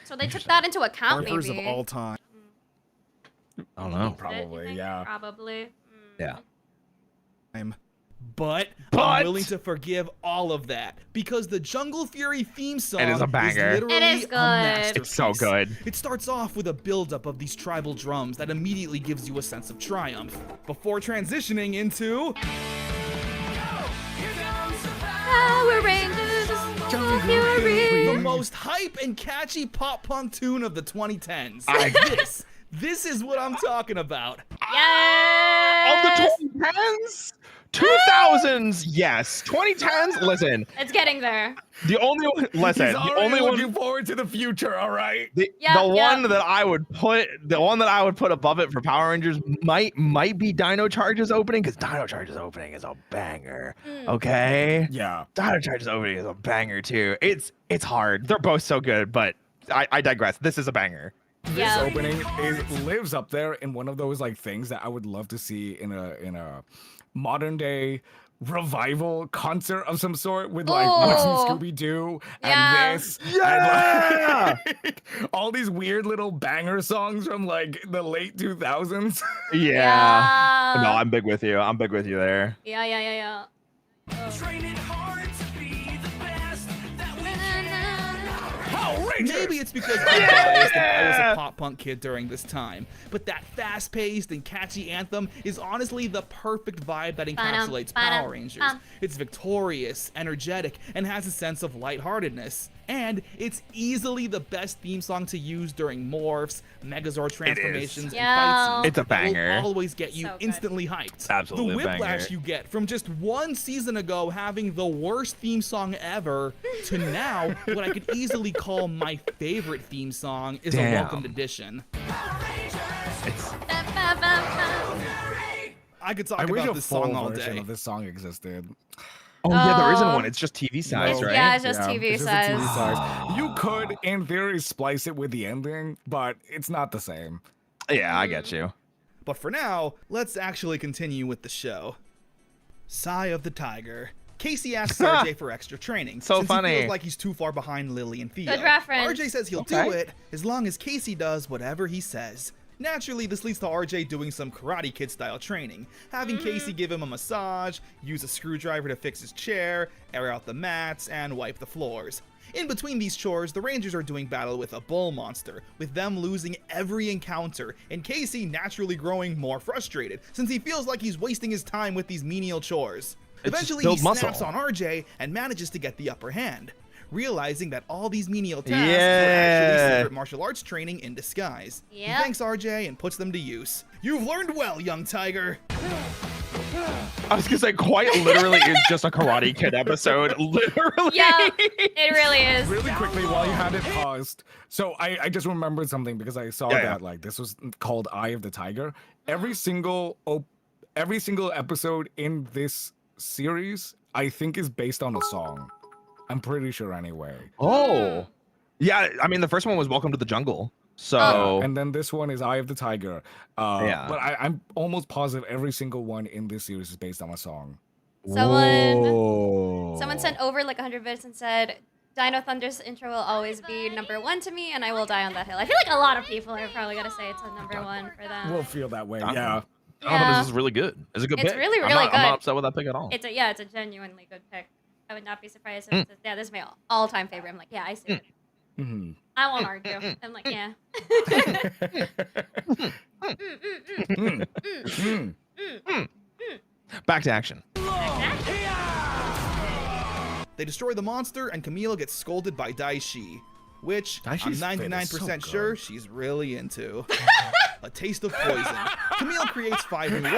So they took that into account, Morphers maybe. of all time. I don't know. Probably, yeah. Probably. Yeah. But I'm willing to forgive all of that because the Jungle Fury theme song It is a banger. literally It is a good. masterpiece. It's so good. It starts off with a buildup of these tribal drums that immediately gives you a sense of triumph before transitioning into Power Rangers, Fury. the most hype and catchy pop punk tune of the 2010s. This is what I'm talking about. Yes. Of the 2010s? 2000s, yes. 2010s, listen. It's getting there. The only one, listen. He's The already only looking one. forward to the future. All right. The Yeah, one that I would put above it for Power Rangers might be Dino Charge's opening, because Dino Charge's opening is a banger. Okay. Yeah. Dino Charge's opening is a banger too. It's hard. They're both so good, but I digress. This is a banger. This opening lives up there in one of those like things that I would love to see in a modern day revival concert of some sort with like watching Scooby-Doo and this and like, all these weird little banger songs from like the late 2000s. Yeah. No, I'm big with you. I'm big with you there. Yeah. Training hard to be the best that we Maybe it's because I was a pop punk kid during this time, but that fast-paced and catchy anthem is honestly the perfect vibe that encapsulates Power Rangers. It's victorious, energetic, and has a sense of lightheartedness. And it's easily the best theme song to use during morphs, Megazord transformations, and fight scenes. It's a banger. It will always get you So good. instantly hyped. Absolutely The a banger. whiplash you get from just one season ago having the worst theme song ever to now what I could easily call my favorite theme song is a welcomed addition. I could talk I wish about a this full song all version day. of this song existed. Oh yeah, there isn't one. It's just TV size, right? Yeah, it's just TV it's just a TV size. size. You could, in theory, splice it with the ending, but it's not the same. Yeah, I get you. But for now, let's actually continue with the show. Sigh of the Tiger. Casey asks RJ for extra training. So since funny. He feels like he's too far behind Lily and Theo. Good reference. RJ says he'll do it as long as Casey does whatever he says. Naturally, this leads to RJ doing some Karate Kid style training, having Casey give him a massage, use a screwdriver to fix his chair, air out the mats, and wipe the floors. In between these chores, the Rangers are doing battle with a bull monster, with them losing every encounter, and Casey naturally growing more frustrated, since he feels like he's wasting his time with these menial chores. Eventually, he snaps on RJ and manages to get the upper hand, realizing that all these menial tasks were actually secret martial arts training in disguise. He thanks RJ and puts them to use. You've learned well, young tiger. I was gonna say, quite literally is just a Karate Kid episode. Literally. Yeah, it really is. Really quickly, while you had it paused, so I just remembered something because I saw that like this was called Eye of the Tiger. Every single episode in this series, I think, is based on a song. I'm pretty sure anyway. Oh. Yeah, I mean the first one was Welcome to the Jungle. So and then this one is Eye of the Tiger. But I'm almost positive every single one in this series is based on a song. Someone sent over like 100 bits and said, Dino Thunder's intro will always be #1 to me, and I will die on that hill. I feel like a lot of people are probably gonna say it's a #1 for them. We'll feel that way. Yeah. Oh, but this is really good. It's a good pick. It's really, really good. I'm not upset with that pick at all. It's a genuinely good pick. I would not be surprised if it's this is my all-time favorite. I'm like, yeah, I see it. I won't argue. I'm like, yeah. Back to action. They destroy the monster, and Camille gets scolded by Daishi. which I'm Daishi's fit is 99% so sure good. she's really into. A taste of poison. Camille creates 5 new Okay,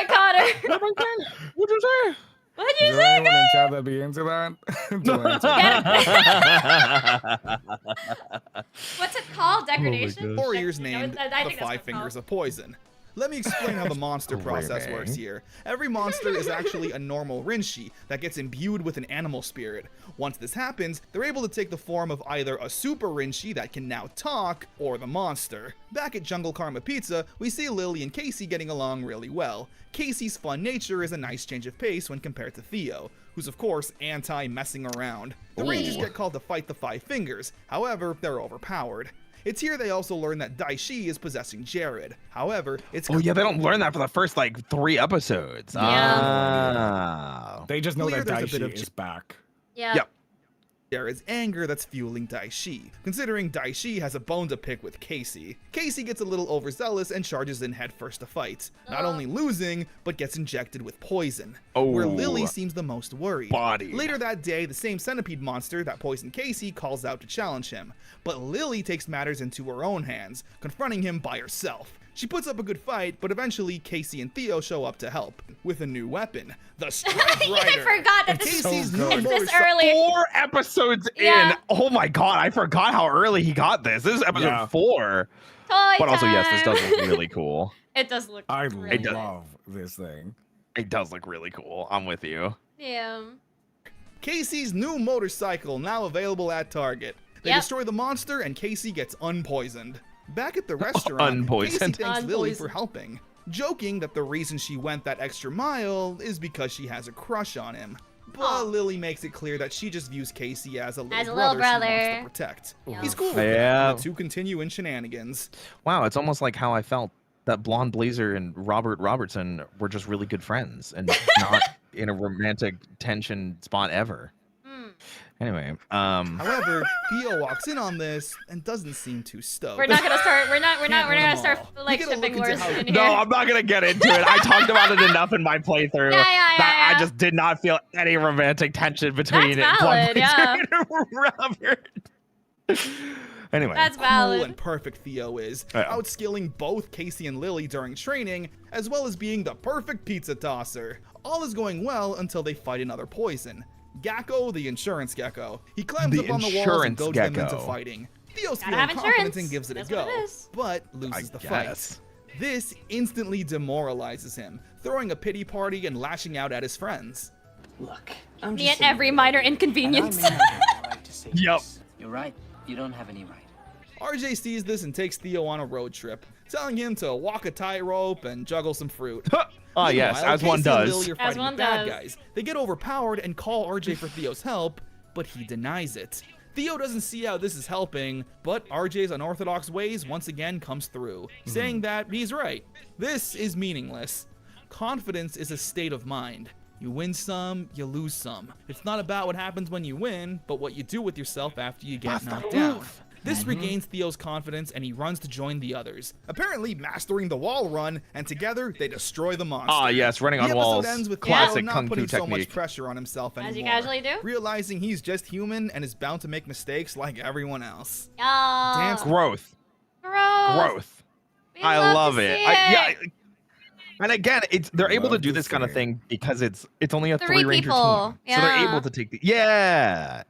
Connor. What'd you say? What'd Is you there say, anyone in guys? chat that'd be into that? Don't answer. What's it called? Degradation? warriors No, named I the think that's what 5 it's Fingers called. of Poison. Let me explain how the monster process Screaming. works here. Every monster is actually a normal Rinshi that gets imbued with an animal spirit. Once this happens, they're able to take the form of either a super Rinshi that can now talk, or the monster. Back at Jungle Karma Pizza, we see Lily and Casey getting along really well. Casey's fun nature is a nice change of pace when compared to Theo, who's of course anti-messing around. The Rangers get called to fight the 5 Fingers, however, they're overpowered. It's here they also learn that Daishi is possessing Jared. However, it's Oh yeah, they don't learn that for the first like 3 episodes. Yeah. Oh. They just know Clear that there's a bit Daishi of is back. Yeah. Yep. Jared's anger that's fueling Daishi, considering Daishi has a bone to pick with Casey. Casey gets a little overzealous and charges in headfirst to fight, not only losing, but gets injected with poison, where Lily seems the most worried. Body. Later that day, the same centipede monster that poisoned Casey calls out to challenge him, but Lily takes matters into her own hands, confronting him by herself. She puts up a good fight, but eventually Casey and Theo show up to help with a new weapon, the Strike Rider. I forgot that this Casey's so new good. it's this motorcycle- early. 4 episodes Yeah. in. Oh my god, I forgot how early he got this. This is episode Yeah. 4. Toy But also, yes, this time. does look really cool. It does look I really good. love this thing. It does look really cool. I'm with you. Yeah. Casey's new motorcycle now available at Target. They Yep. destroy the monster and Casey gets unpoisoned. Back at the restaurant, Unpoisoned. Casey thanks Lily Unpoisoned. for helping, joking that the reason she went that extra mile is because she has a crush on him. But Aw. Lily makes it clear that she just views Casey as a little As a brother, little she wants brother. to protect. Yeah. He's cool with it, Yeah. and the two continue in shenanigans. Wow, it's almost like how I felt that Blonde Blazer and Robert Robertson were just really good friends and not in a romantic tension spot ever. Mm. Anyway, However, Theo walks in on this and doesn't seem too stoked. We're not gonna start. We're not win gonna them start all. like We gotta shipping look into words how- in here. no, I'm not gonna get into it. I talked about it enough in my playthrough that Yeah. I just did not feel any romantic tension between That's Blonde valid, Blazer yeah. and Robert. Anyway, That's Cool valid. and perfect Theo is, Yeah. outskilling both Casey and Lily during training, as well as being the perfect pizza tosser. All is going well until they fight another poison. Gecko, the insurance gecko. He climbs The up on the walls and insurance goads them into gecko. fighting. Theo's Gotta feeling have confident insurance. and gives it a That's go, what it is. but loses I the guess. fight. This instantly demoralizes him, throwing a pity party and lashing out at his friends. Look, I'm Me just and every minor and I inconvenience. may not have the right to say Yep. this. You're right. You don't have any right. RJ sees this and takes Theo on a road trip, telling him to walk a tightrope and juggle some fruit. ah yes, Meanwhile, as one Casey and does. Lily are As fighting one bad does. guys. They get overpowered and call RJ for Theo's help, but he denies it. Theo doesn't see how this is helping, but RJ's unorthodox ways once again comes through, saying that he's right. This is meaningless. Confidence is a state of mind. You win some, you lose some. It's not about what happens when you win, but what you do with yourself after you get knocked down. This regains Theo's confidence and he runs to join the others, apparently mastering the wall run, and together they destroy the monster. Ah yes, running The on episode walls. ends with Classic Theo not kung fu putting so much technique. pressure on himself anymore. As you casually do? Realizing he's just human and is bound to make mistakes like everyone else. Oh, Dance- Growth. gross. I love to it. see Yeah, and again, they're able to Love do to this kind of see it. thing because it's only a 3 3 ranger people. team, so they're Yeah. able to take the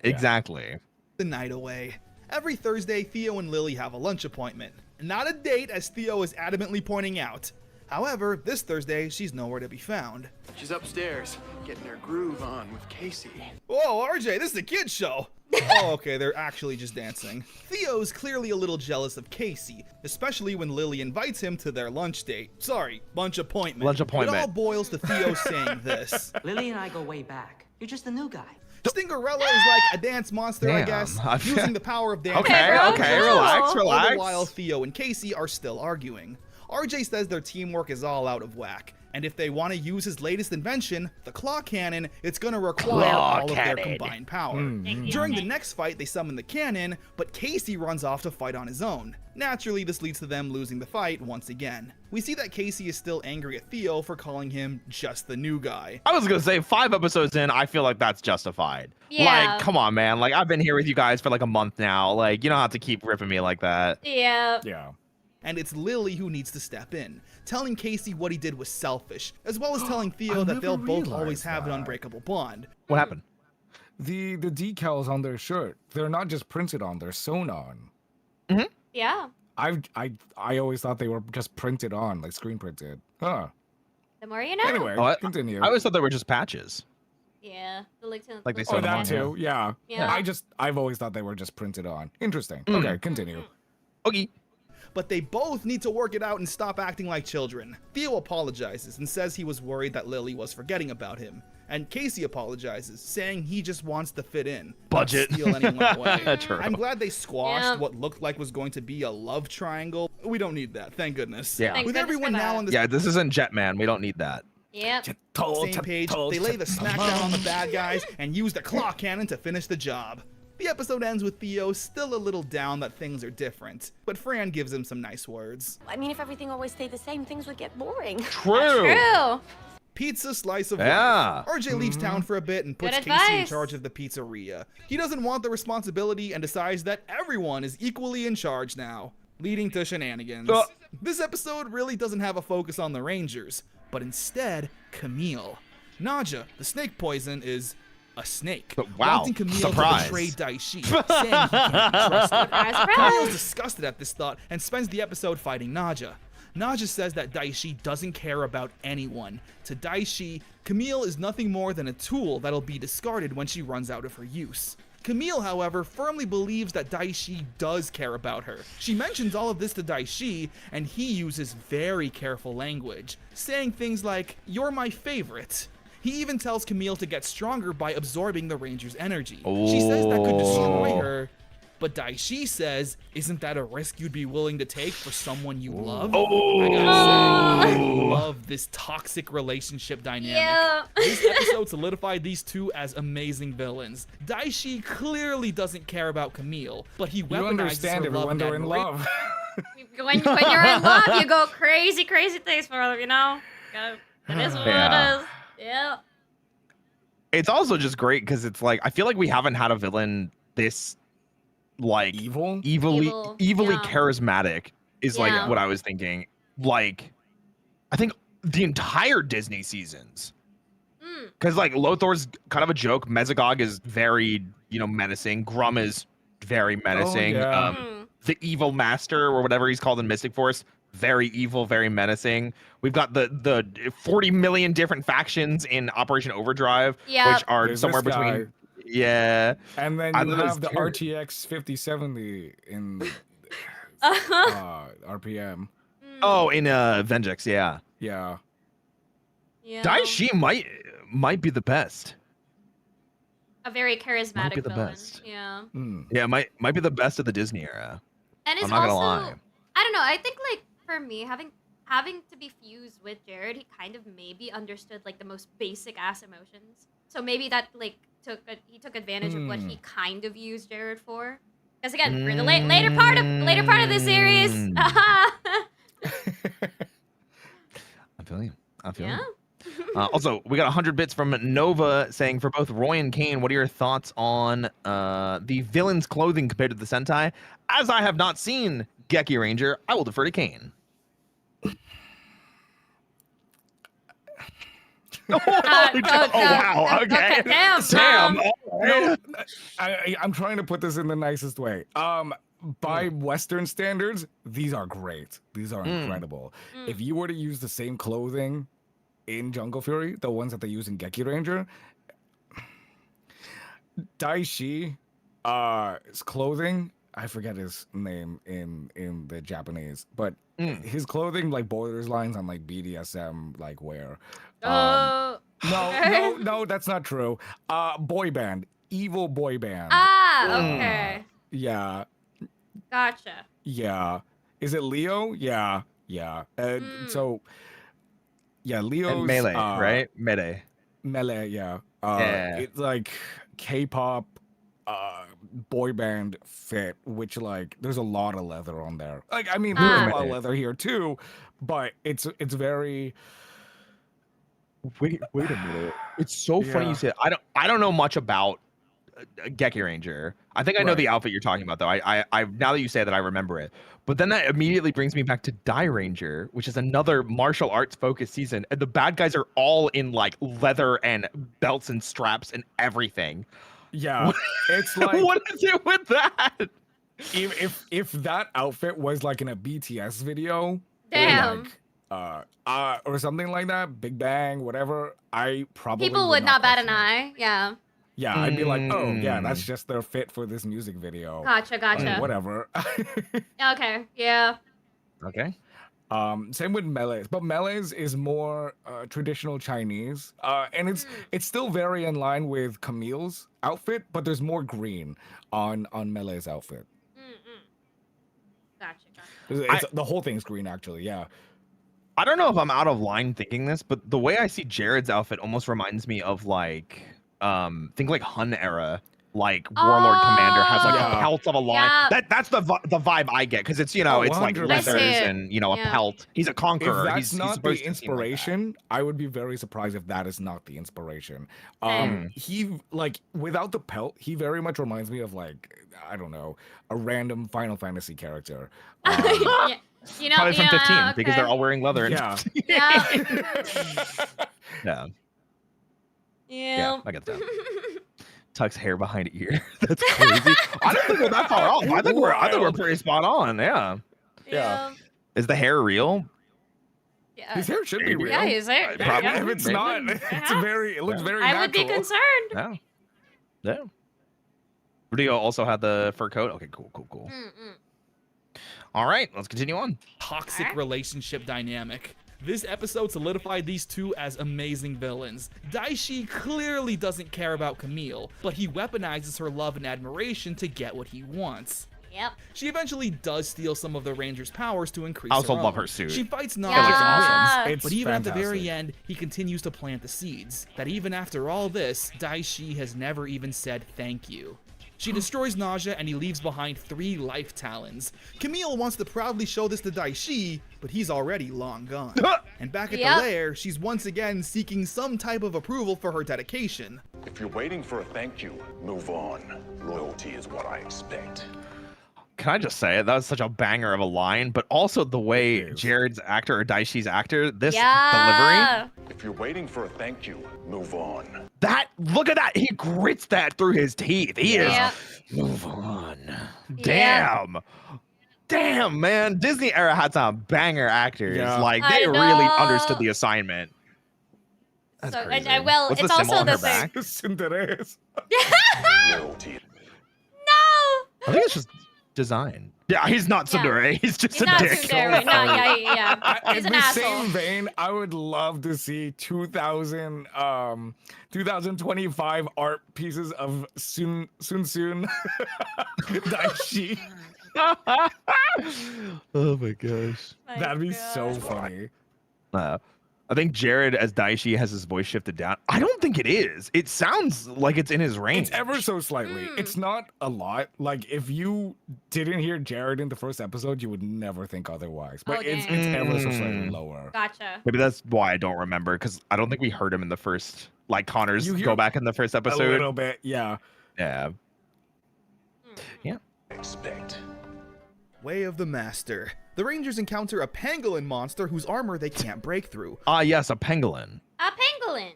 exactly. The night away. Every Thursday, Theo and Lily have a lunch appointment. Not a date, as Theo is adamantly pointing out. However, this Thursday, she's nowhere to be found. She's upstairs, getting her groove on with Casey. Whoa, RJ, this is a kid's show. Oh, okay, they're actually just dancing. Theo's clearly a little jealous of Casey, especially when Lily invites him to their lunch date. Sorry, lunch appointment. Lunch appointment. It all boils to Theo saying this. Lily and I go way back. You're just the new guy. Stingerella is like a dance monster, I Damn. guess, using the power of dance. Okay, bro, okay, chill. relax, All the relax. while Theo and Casey are still arguing. RJ says their teamwork is all out of whack, and if they want to use his latest invention, the claw cannon, it's going to require all of their combined power. During the next fight, they summon the cannon, but Casey runs off to fight on his own. Naturally, this leads to them losing the fight once again. We see that Casey is still angry at Theo for calling him just the new guy. I was gonna say 5 episodes in, I feel like that's justified. Yeah. Like, come on, man. Like, I've been here with you guys for like a month now. Like, you don't have to keep ripping me like that. Yeah. Yeah. And it's Lily who needs to step in, telling Casey what he did was selfish, as well as telling Theo that they'll both always have an unbreakable bond. What happened? The decals on their shirt, they're not just printed on, they're sewn on. Yeah. I always thought they were just printed on, like screen printed. Huh. The more you know. Anyway, Oh, continue. I always thought they were just patches. Yeah. Like they look sewed Oh, them on, that too. Yeah. Yeah. I've always thought they were just printed on. Interesting. Okay, continue. Okay. But they both need to work it out and stop acting like children. Theo apologizes and says he was worried that Lily was forgetting about him. And Casey apologizes, saying he just wants to fit in, Budget. not steal anyone away. True. I'm glad they squashed what looked like was going to be a love triangle. We don't need that, thank goodness. Yeah. Thank With goodness everyone for now that. on the Yeah, this isn't Jetman. We don't need that. Yep. same page, they lay the smackdown on the bad guys and use the claw cannon to finish the job. The episode ends with Theo still a little down that things are different, but Fran gives him some nice words. I mean, if everything always stayed the same, things would get boring. True. Pizza slice of Yeah. life. RJ leaves town for a bit and puts Good Casey in advice. charge of the pizzeria. He doesn't want the responsibility and decides that everyone is equally in charge now, leading to shenanigans. This episode really doesn't have a focus on the Rangers, but instead, Camille. Naja, the snake poison, is a snake. But wow, wanting Camille surprise. to betray Daishi, saying he can't be trusted. Surprise. Camille's disgusted at this thought and spends the episode fighting Naja. Naja says that Daishi doesn't care about anyone. To Daishi, Camille is nothing more than a tool that'll be discarded when she runs out of her use. Camille, however, firmly believes that Daishi does care about her. She mentions all of this to Daishi, and he uses very careful language, saying things like, "You're my favorite." He even tells Camille to get stronger by absorbing the Ranger's energy. She says that could destroy her, but Daishi says, "Isn't that a risk you'd be willing to take for someone you love?" I gotta say, I love this toxic relationship dynamic. Yeah. This episode solidified these two as amazing villains. Daishi clearly doesn't care about Camille, but he You weaponizes understand her it love when and they're in admiration. love. When you're in love, you go crazy things for them, you know? It is what Yeah. it is. Yeah. It's also just great because it's like, I feel like we haven't had a villain this like Evil? evilly Yeah. charismatic is Yeah. like what I was thinking. Like, I think the entire Disney seasons. Because like Lothor's kind of a joke. Mesogog is very, menacing. Grum is very menacing. yeah. The evil master or whatever he's called in Mystic Force, very evil, very menacing. We've got the 40 million different factions in Operation Overdrive, Yep. which are There's somewhere this guy. between. Yeah. And then I you thought it was have the terrible. RTX 5070 in RPM. Oh, in Vengex, yeah. Yeah. Yeah. Daishi might be the best. A very charismatic be the villain. best. Yeah. Yeah, might be the best of the Disney era. And it's I'm not also, gonna lie. I don't know. I think like for me, having to be fused with Jared, he kind of maybe understood like the most basic ass emotions. So maybe that like he took advantage of what he kind of used Jared for. Because again, for the later part of the series. I feel you. Yeah. Also, we got 100 bits from Nova saying, for both Roy and Kane, what are your thoughts on the villain's clothing compared to the Sentai? As I have not seen Geki Ranger, I will defer to Kane. Wow. Okay. Damn. No, I'm trying to put this in the nicest way. By Western standards, these are great. These are incredible. If you were to use the same clothing in Jungle Fury, the ones that they use in Geki Ranger, Daishi, his clothing, I forget his name in the Japanese, but his clothing like borders lines on like BDSM like wear. No, that's not true. Boy band, evil boy band. Okay. Yeah. Gotcha. Yeah. Is it Leo? Yeah. Yeah. So, yeah, Leo's And Melee, right? Melee. Melee, yeah. Yeah. It's like K-pop boy band fit, which like there's a lot of leather on there. Like I mean, there's a lot of leather here too, but it's very. Wait a minute. It's so funny you said. I don't know much about Geki Ranger. I think I know the outfit you're talking about though. I now that you say that I remember it. But then that immediately brings me back to Die Ranger, which is another martial arts focused season. And the bad guys are all in like leather and belts and straps and everything. Yeah. It's like what is it with that? If that outfit was like in a BTS video, Damn. Or something like that, Big Bang, whatever, I probably People would not bat an eye. Yeah. Yeah, I'd be like, oh yeah, that's just their fit for this music video. Gotcha. Whatever. Okay. Yeah. Okay. Same with melees, but melees is more traditional Chinese, and it's still very in line with Camille's outfit, but there's more green on Melee's outfit. Gotcha. The whole thing's green, actually. Yeah. I don't know if I'm out of line thinking this, but the way I see Jared's outfit almost reminds me of like think like Hun era, like Warlord Commander has like a pelt of a lion. Yeah. That's the vibe I get because it's it's like 100%. leathers and a pelt. He's a conqueror. If that's he's not the supposed to seem like inspiration, I would be very surprised if that is not the inspiration. He like without the pelt, he very much reminds me of like I don't know, a random Final Fantasy character. Yeah. You know, probably from 15 because they're all wearing leather. And Yeah. I get that. Tucks hair behind ear. That's crazy. I don't think we're that far off. I think we're pretty spot on. Yeah. Is the hair real? Yeah. His hair should be real. Yeah, his hair. Probably. If it's not, it looks very I natural. would be concerned. Yeah. Rudio also had the fur coat. Okay, cool. All right, let's continue on. Toxic relationship dynamic. This episode solidified these two as amazing villains. Daishi clearly doesn't care about Camille, but he weaponizes her love and admiration to get what he wants. Yep. She eventually does steal some of the Ranger's powers to increase I also her love own. her suit. She fights Naja Yeah. and wins, It's but even at the very fantastic. end, he continues to plant the seeds. That even after all this, Daishi has never even said thank you. She destroys Naja and he leaves behind 3 life talons. Camille wants to proudly show this to Daishi, but he's already long gone. And back at Yep. the lair, she's once again seeking some type of approval for her dedication. If you're waiting for a thank you, move on. Loyalty is what I expect. Can I just say that was such a banger of a line, but also the way Jared's actor or Daishi's actor, this delivery. If you're waiting for a thank you, move on. Look at that. He grits that through his teeth. He is. Move on. Damn. Damn, man. Disney era had some banger actors. Yeah. Like, I they really know. understood the assignment. That's So, crazy. and well, What's it's the symbol also on her the thing. back? Cinderella's. Loyalty. No. I think it's just design. Yeah, he's not Tsundere. He's just He's a not dick. Tsundere. No, yeah. He's In an the asshole. same vein, I would love to see 2025 art pieces of Sun Daishi. Oh my gosh. That'd be so funny. I think Jared as Daishi has his voice shifted down. I don't think it is. It sounds like it's in his range. It's ever so slightly. It's not a lot. Like if you didn't hear Jared in the first episode, you would never think otherwise. But it's ever so slightly lower. Gotcha. Maybe that's why I don't remember, because I don't think we heard him in the first, like Connor's You hear go back in the first A episode. little bit, yeah. Yeah. Expect. Way of the Master. The Rangers encounter a pangolin monster whose armor they can't break through. Ah, yes, a pangolin. A pangolin.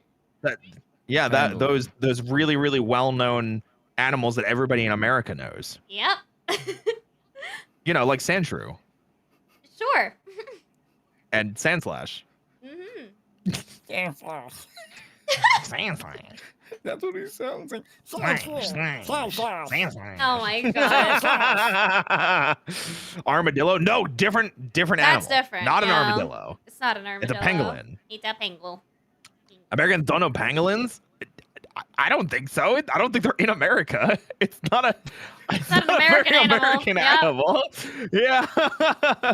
Those really, really well-known animals that everybody in America knows. Yep. You know, like Sandshrew Sure. and Sandslash. Sandslash. Sandslash. That's what he sounds like. Oh my god. Armadillo? No, different animal. That's different. Not an yeah. armadillo. It's not an It's a armadillo. pangolin. It's a pangolin. Americans don't know pangolins? I don't think so. I don't think they're in America. It's not a. Is that an American Very animal? American Yeah. animal. Yeah.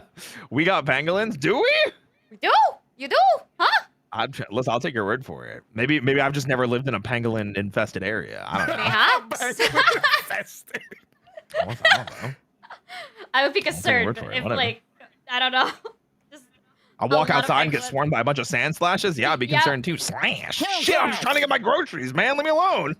We got pangolins, do we? We do? You do? Huh? Listen, I'll take your word for it. Maybe I've just never lived in a pangolin infested area. I don't know. Perhaps. Infested. I don't know. I would be I'll take your word concerned for it, if, whatever. like, I don't know. Just I'll a walk lot of outside and get pangolins. swarmed by a bunch of sand slashes. Yeah, I'd be Yep. concerned too. Slash. Shit, I'm just trying to get my groceries, man. Leave me alone.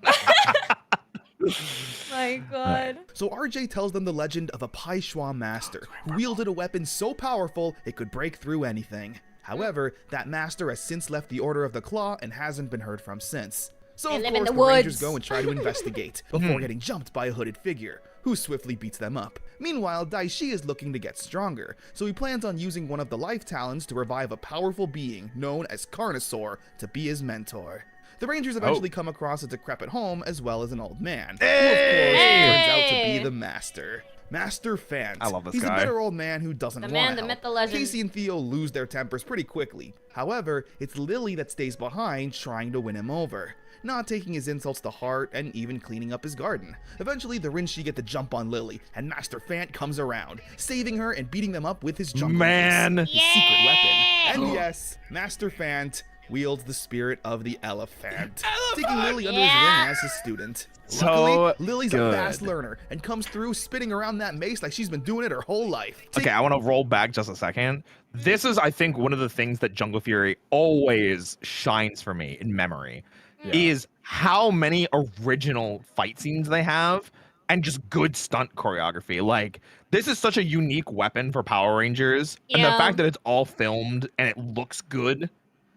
My God. So RJ tells them the legend of a Paishuan master who wielded a weapon so powerful it could break through anything. However, that master has since left the Order of the Claw and hasn't been heard from since. So They of live in course the the Rangers woods. go and try to investigate before getting jumped by a hooded figure, who swiftly beats them up. Meanwhile, Daishi is looking to get stronger, so he plans on using one of the life talents to revive a powerful being known as Carnosaur to be his mentor. The Rangers eventually come across a decrepit home as well as an old man, who of course turns out to be the Master. Master Fant. I love this He's guy. a bitter old man who doesn't The want man, to the help. myth, the legend. Casey and Theo lose their tempers pretty quickly. However, it's Lily that stays behind trying to win him over, not taking his insults to heart and even cleaning up his garden. Eventually, the Rinshi get the jump on Lily, and Master Fant comes around, saving her and beating them up with his jungle Man. mace, his secret weapon. And yes, Master Fant wields the spirit of the elephant, taking Lily under his wing as his student. So Luckily, Lily's good. a fast learner and comes through spinning around that mace like she's been doing it her whole life. Okay, I want to roll back just a second. This is, I think, one of the things that Jungle Fury always shines for me in memory, is how many original fight scenes they have and just good stunt choreography. Like, this is such a unique weapon for Power Rangers, and the Yeah. fact that it's all filmed and it looks good,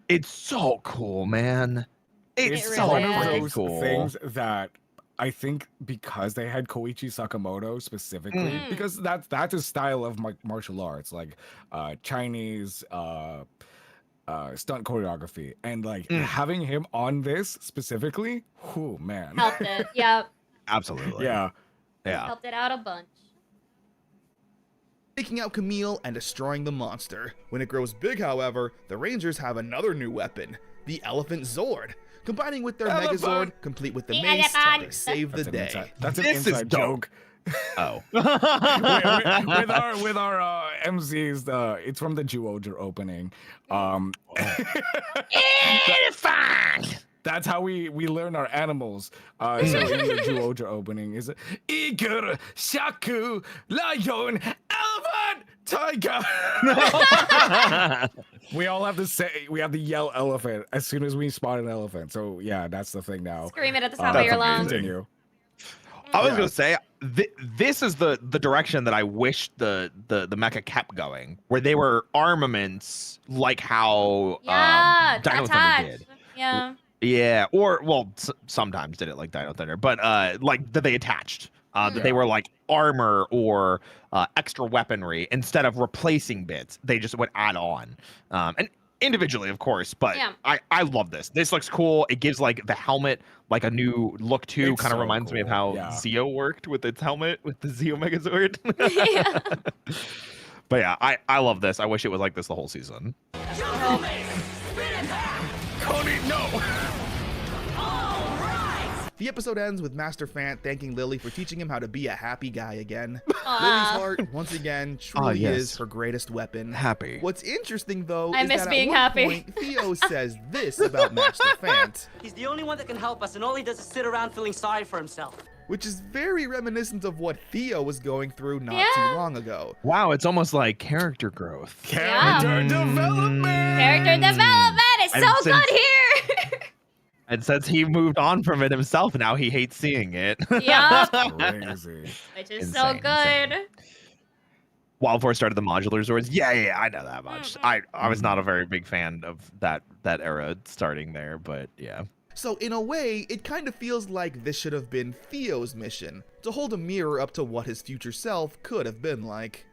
it's so cool, man. It's It so really one of is. freaking those cool. things that I think because they had Koichi Sakamoto specifically, because that's his style of martial arts, like Chinese stunt choreography, and like having him on this specifically, whew, man. Helped it. Yep. Absolutely. Yeah. Yeah. Helped it out a bunch. taking out Camille and destroying the monster. When it grows big, however, the Rangers have another new weapon, the Elephant Zord. Combining with their Megazord, complete with the mace, they save the day. That's an This is inside dope. joke. Oh. with our MCs, it's from the Duoger opening. That's how we learn our animals. So in the Duoger opening is eagle, shaku, lion, elephant, tiger. We all have to say, we have to yell elephant as soon as we spot an elephant. So yeah, that's the thing now. Scream it at the top of your lungs. Continue. I was gonna say this is the direction that I wish the mecha kept going, where they were armaments like how Yeah, Dino Thunder attached. did. Yeah. Yeah, or well, sometimes did it like Dino Thunder, but like that they attached. That they were like armor or extra weaponry instead of replacing bits. They just would add on, and individually, of course. But Yeah. I love this. This looks cool. It gives like the helmet like a new look too. It's Kind of so reminds me of how cool, yeah. Zeo worked with its helmet with the Zeo Megazord. Yeah. But yeah, I love this. I wish it was like this the whole season. Cody, no. The episode ends with Master Fant thanking Lily for teaching him how to be a happy guy again. Aw. Lily's heart, once again, truly yes. is her greatest weapon. Happy. What's interesting, though, I is miss that being at one happy. point, Theo says this about Master Fant, He's the only one that can help us, and all he does is sit around feeling sorry for himself. which is very reminiscent of what Theo was going through not Yeah. too long ago. Wow, it's almost like character growth. Character development. Character development is And so since- good here. And since he moved on from it himself, now he hates seeing it. Yup. Crazy. Which is so Insane, good. insane. Wild Force started the modular Zords. Yeah, I know that much. I was not a very big fan of that era starting there, but yeah. So in a way, it kind of feels like this should have been Theo's mission, to hold a mirror up to what his future self could have been like.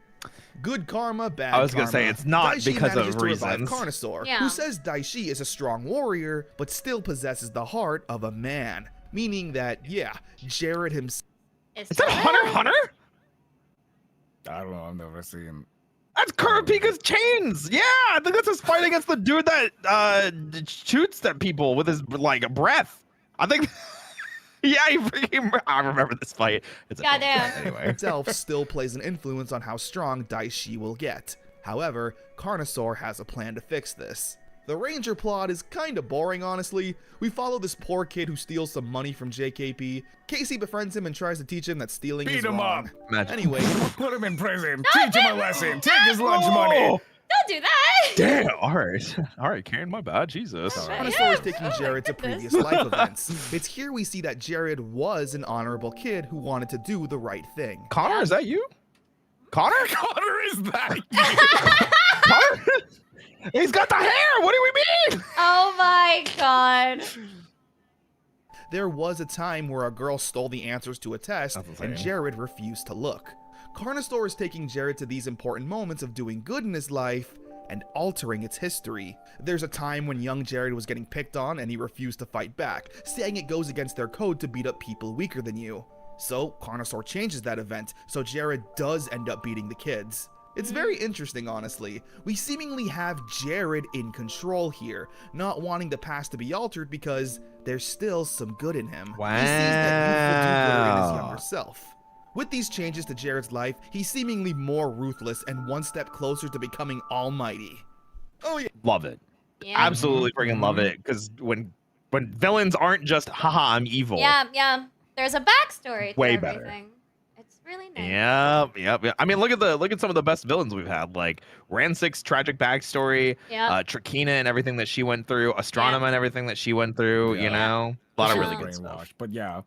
Good karma, bad karma. I was gonna say, it's not Daishi because of manages to revive reasons. Carnosaur, Yeah. who says Daishi is a strong warrior, but still possesses the heart of a man. Meaning that, yeah, Jared himself. Is that Hunter x Hunter? I don't know. I've never seen. That's Kurapika's chains. Yeah, I think that's his fight against the dude that shoots at people with his like breath. I think. Yeah, I remember this fight. It's Goddamn. Anyway. Itself still plays an influence on how strong Daishi will get. However, Carnosaur has a plan to fix this. The Ranger plot is kinda boring, honestly. We follow this poor kid who steals some money from JKP. Casey befriends him and tries to teach him that stealing is wrong. Imagine. Anyway, Put him in prison. Teach him a lesson. Take his lunch money. Don't do that. Damn. All right, Karen, my bad. Jesus. Carnosaur is taking Jared to previous life events. It's here we see that Jared was an honorable kid who wanted to do the right thing. Connor, is that you? Connor? Connor, is that you? Connor? He's got the hair. What do we mean? Oh my god. There was a time where a girl stole the answers to a test, and Jared refused to look. Carnosaur is taking Jared to these important moments of doing good in his life and altering its history. There's a time when young Jared was getting picked on and he refused to fight back, saying it goes against their code to beat up people weaker than you. So Carnosaur changes that event, so Jared does end up beating the kids. It's very interesting, honestly. We seemingly have Jared in control here, not wanting the past to be altered because there's still some good in him. Wow. He sees that youthful do-gooder in his younger self. With these changes to Jared's life, he's seemingly more ruthless and one step closer to becoming almighty. Oh yeah. Love it. Yeah. Absolutely freaking love it. Because when villains aren't just, haha, I'm evil. Yeah. There's a backstory to Way everything. It's really nice. Yep. I mean, look at some of the best villains we've had, like Ransik's tragic backstory, Trakina and everything that she went through, Astronema and everything that she went through. You know, a lot of really good stuff. But yeah.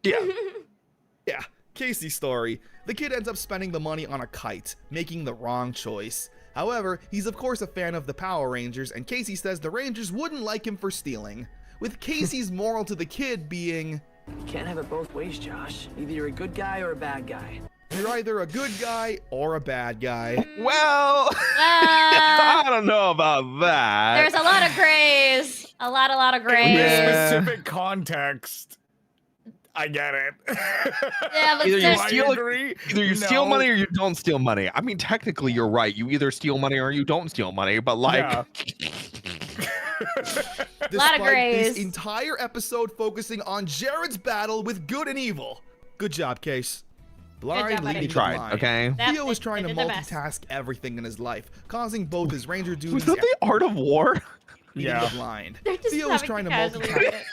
Yeah. Casey's story. The kid ends up spending the money on a kite, making the wrong choice. However, he's of course a fan of the Power Rangers, and Casey says the Rangers wouldn't like him for stealing. With Casey's moral to the kid being, You can't have it both ways, Josh. Either you're a good guy or a bad guy. you're either a good guy or a bad guy. Well, I don't know about that. There's a lot of grays. A lot of In grays. this specific context, I get it. Yeah, but Either you there's- steal money or you don't steal money. I mean, technically, you're right. You either steal money or you don't steal money. But like, lot of grays. This entire episode focusing on Jared's battle with good and evil. Good job, Case. Blind job, buddy. leading he the tried. blind. Okay. Theo is trying they to did their best. multitask everything in his life, causing both his ranger duties Was that the Art of War? leading the blind. They're just Theo is having trying to casually multitask. read it.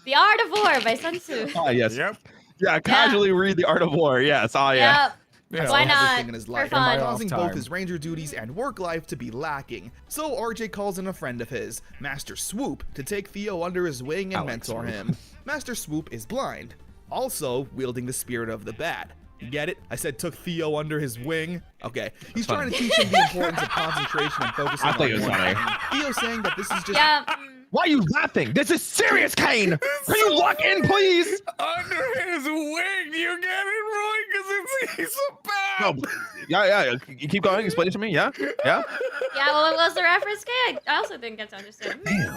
The Art of War by Sun Tzu. Oh yes. Yep. Yeah. Casually read the Art of War. Yes. Oh yeah. Yep. Why not? Everything in his For life, fun. causing both time. his ranger duties and work life to be lacking. So RJ calls in a friend of his, Master Swoop, to take Theo under his wing and mentor him. Master Swoop is blind, also wielding the spirit of the bat. You get it? I said took Theo under his wing. Okay. He's trying to teach him the importance of concentration and focusing I think it was one funny. thing. Theo's saying that this is just Yeah. Why are you laughing? This is serious, Kane. Can you lock in, please? Under his wing, you get it right because he's a bat. No. Yeah. You keep going. Explain it to me. Yeah. Yeah, well, what was the reference, Kay? I also didn't get to understand. Damn.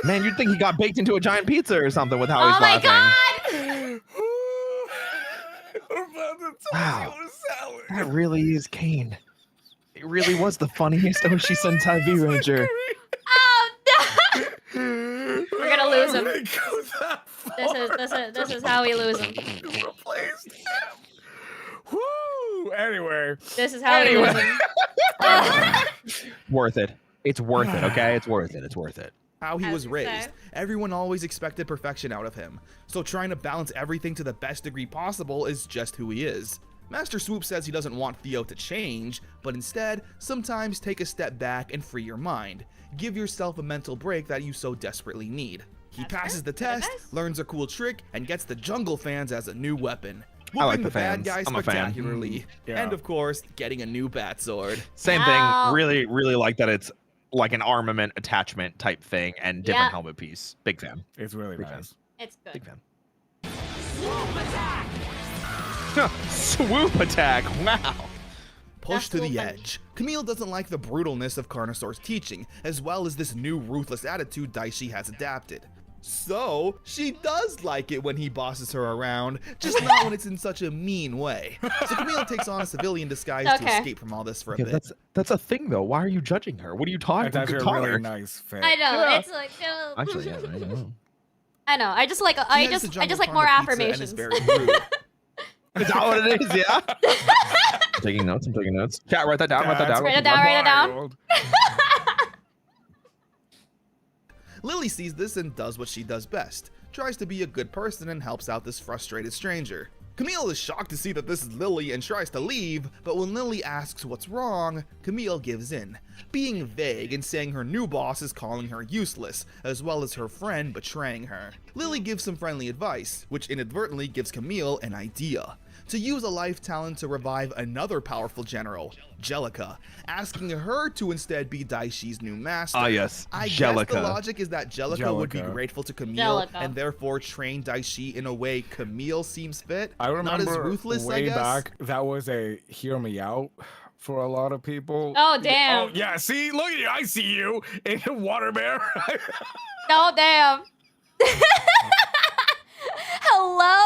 Man, you'd think he got baked into a giant pizza or something with how Oh he's my laughing. god! We're about to toss Wow. you a salad. That really is Kane. It really was the funniest Oshi Sentai V Ranger. Oh no! We're gonna lose him. It goes that far. This is how we lose him. Replaced him. Woo! Anyway. This is how we lose him. Worth it. It's worth it, okay? It's worth it. It's worth it. how he As was you raised. say. Everyone always expected perfection out of him, so trying to balance everything to the best degree possible is just who he is. Master Swoop says he doesn't want Theo to change, but instead, sometimes take a step back and free your mind. Give yourself a mental break that you so desperately need. He passes the test, learns a cool trick, and gets the Jungle fans as a new weapon. I like Whooping the the bad fans. guy I'm a fan. spectacularly. Yeah. And of course, getting a new bat sword. Same Wow. thing. Really like that it's like an armament attachment type thing and different Yeah. helmet piece. Big fan. It's really Big nice. It's good. Big fan. Swoop attack. Wow. Pushed to That's the cool. edge. Camille doesn't like the brutalness of Carnosaur's teaching, as well as this new ruthless attitude Daishi has adapted. So, she does like it when he bosses her around, just not when it's in such a mean way. So Camille takes on a civilian disguise to Okay. escape from all this for a Yeah, bit. that's a thing though. Why are you judging her? What are you talking That's about? actually a really nice fit. I know. Yeah. It's like Actually, yeah, I know. I know. I just like more affirmations. Is very rude. Is that what it is? Yeah. I'm taking notes. Chat, write that down. Write Write it down. Lily sees this and does what she does best. Tries to be a good person and helps out this frustrated stranger. Camille is shocked to see that this is Lily and tries to leave, but when Lily asks what's wrong, Camille gives in, being vague and saying her new boss is calling her useless, as well as her friend betraying her. Lily gives some friendly advice, which inadvertently gives Camille an idea. To use a life talent to revive another powerful general, Jellica, asking her to instead be Daishi's new master. Ah, yes, I Jellica. guess the logic is that Jellica would be grateful to Camille and therefore train Daishi in a way Camille seems fit. I remember not as ruthless, way I guess. back, that was a hear me out for a lot of people. Oh, damn. Oh, yeah, see, look at you, I see you in Water Bear. Oh, damn. Hello?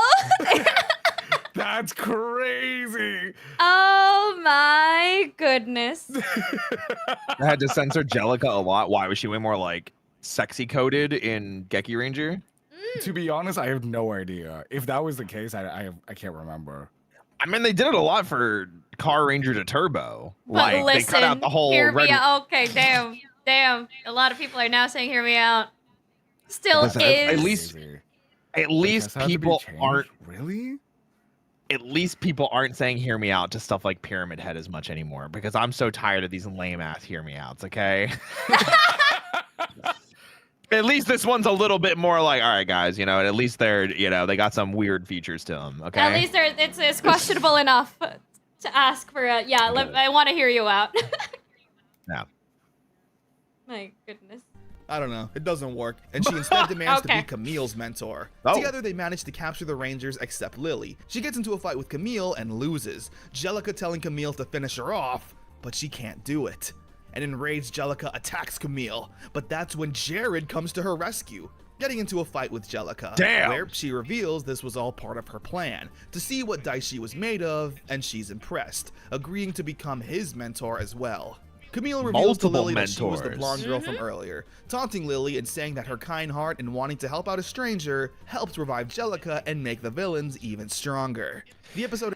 That's crazy. Oh my goodness. I had to censor Jellica a lot. Why was she way more like sexy coded in Geki Ranger? To be honest, I have no idea. If that was the case, I can't remember. I mean, they did it a lot for Car Ranger to Turbo. But like listen, they cut out the whole hear red. me out. Okay, damn. A lot of people are now saying hear me out. Still Listen, is. At least people aren't really. At least people aren't saying hear me out to stuff like Pyramid Head as much anymore because I'm so tired of these lame ass hear me outs, okay? At least this one's a little bit more like, all right, guys, you know, at least they're, you know, they got some weird features to them, okay? At least it's questionable enough to ask for a, I want to hear you out. Yeah. My goodness. I don't know, it doesn't work, and she instead demands to be Camille's mentor. Oh. Together they manage to capture the Rangers except Lily. She gets into a fight with Camille and loses, Jellica telling Camille to finish her off, but she can't do it. An enraged Jellica attacks Camille, but that's when Jared comes to her rescue, getting into a fight with Jellica, where she reveals this was all part of her plan, to see what Daishi was made of, and she's impressed, agreeing to become his mentor as well. Camille reveals to Lily that she was the blonde girl from earlier, taunting Lily and saying that her kind heart and wanting to help out a stranger helped revive Jellica and make the villains even stronger. The episode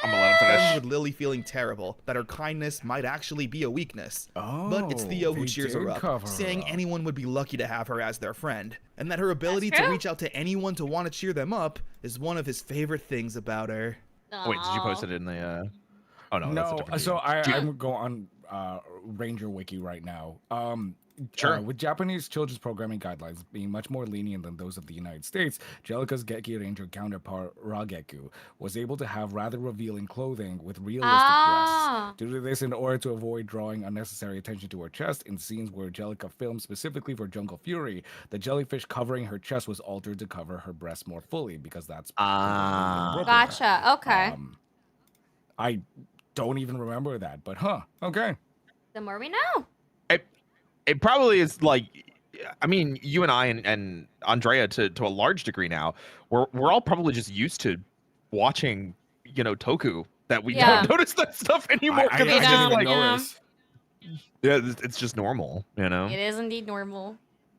ends with Lily feeling terrible, that her kindness might actually be a weakness. But it's Theo who cheers her up, saying anyone would be lucky to have her as their friend, and that her ability to reach out to anyone to want to cheer them up is one of his favorite things about her. Wait, did you post it in the Oh no, that's a different so video. I'm going on Ranger Wiki right now. Sure. With Japanese children's programming guidelines being much more lenient than those of the United States, Jellica's Geki Ranger counterpart Rageku was able to have rather revealing clothing with realistic breasts. Due to this, in order to avoid drawing unnecessary attention to her chest, in scenes where Jellica filmed specifically for Jungle Fury, the jellyfish covering her chest was altered to cover her breasts more fully because that's Gotcha. Okay. I don't even remember that, but okay. The more we know. It probably is like, I mean, you and I and Andrea to a large degree now, we're all probably just used to watching, you know, Toku, that we don't notice that stuff anymore. I It's just like, notice. yeah, it's just normal, you know. It is indeed normal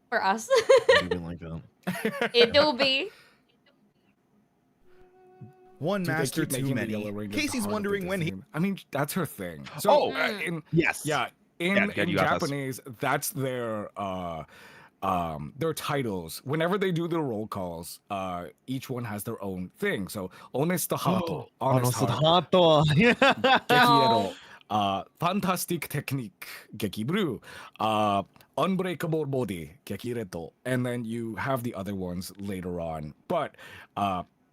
for us. Even like that. It do be. One Dude, master they keep too making the many. Yellow Rangers Casey's harder wondering to when he. I mean, that's her thing. So Yes. In you got this. Japanese, that's their titles. Whenever they do their roll calls, each one has their own thing. So honest hato, honest heart, gekiero, fantastic technique, gekibru, unbreakable body, gekireto, and then you have the other ones later on. But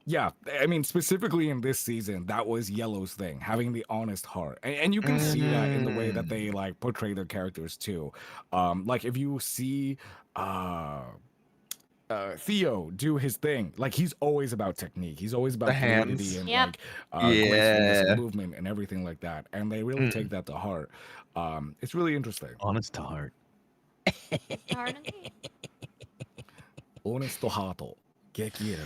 yeah, I mean, specifically in this season, that was Yellow's thing, having the honest heart. And you can see that in the way that they like portray their characters too. Like if you see Theo do his thing, like he's always about technique. He's always about fluidity and like gracefulness of movement and everything like that. And they really take that to heart. It's really interesting. Honest to heart. Honest to heart. Gekiero.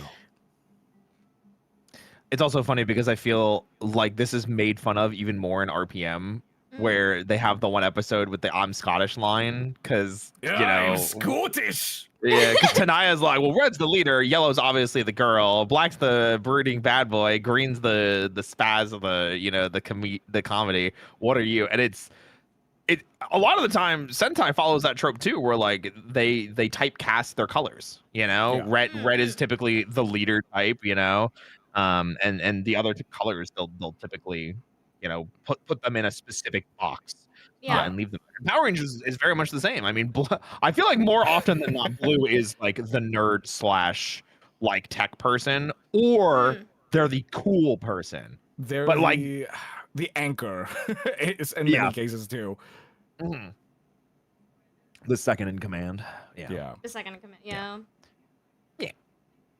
It's also funny because I feel like this is made fun of even more in RPM, where they have the one episode with the "I'm Scottish" line, because you know, I'm Scottish. Yeah, because Tanaya's like, well, red's the leader, yellow's obviously the girl, black's the brooding bad boy, green's the spaz of the comedy. What are you? And it a lot of the time Sentai follows that trope too, where like they typecast their colors. Red is typically the leader type, and the other colors they'll typically put them in a specific box. And leave them. Power Rangers is very much the same. I mean, I feel like more often than not, blue is like the nerd / like tech person, or they're the cool person. They're the anchor. It's in many cases too. Mm-hmm. The second in command. Yeah. The second in command. Yeah. Yeah.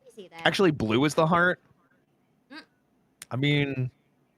I see that. Actually, blue is the heart. I mean,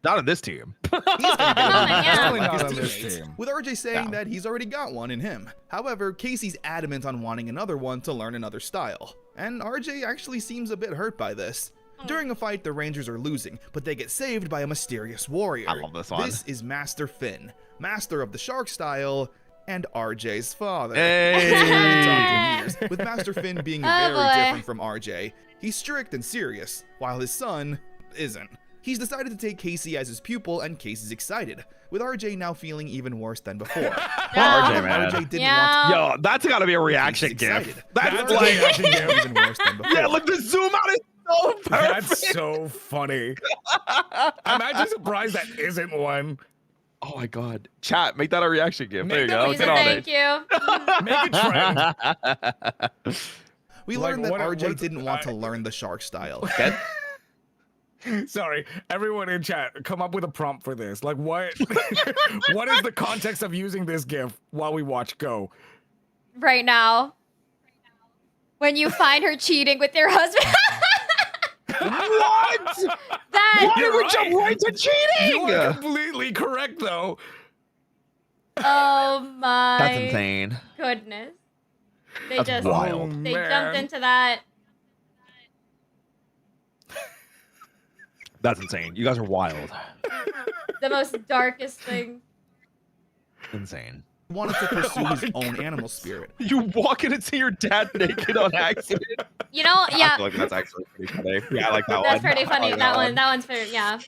not on this team. He's gonna get one Not like on his this teammates, team. with RJ saying that he's already got one in him. However, Casey's adamant on wanting another one to learn another style, and RJ actually seems a bit hurt by this. During a fight, the Rangers are losing, but they get saved by a mysterious warrior. I love this one. This is Master Finn, master of the shark style, and RJ's father. Hey! With Master Finn being very different from RJ, he's strict and serious, while his son isn't. He's decided to take Casey as his pupil, and Casey's excited, with RJ now feeling even worse than before. RJ, man. RJ didn't want Yo, that's gotta be a reaction gif. That's like even worse than before. Yeah, look, the zoom out is so perfect. That's so funny. I'm actually surprised that isn't one. Oh my god. Chat, make that a reaction gif. There you go. Please Get and on thank you. Make a trend. We learned that RJ didn't want to learn the shark style. Sorry, everyone in chat, come up with a prompt for this. Like, what? What is the context of using this GIF while we watch? Go. Right now, when you find her cheating with your husband. What? That. Why did we jump right to cheating? You are completely correct, though. Oh my. That's insane. Goodness. They That's just wild. they jumped into that. That's insane. You guys are wild. The most darkest thing. Insane. Wanted to pursue his own animal spirit. You walk in and see your dad naked on accident. You know, yeah. I feel like that's actually pretty funny. Yeah, I like that one. That's pretty funny. I like That one's pretty, yeah.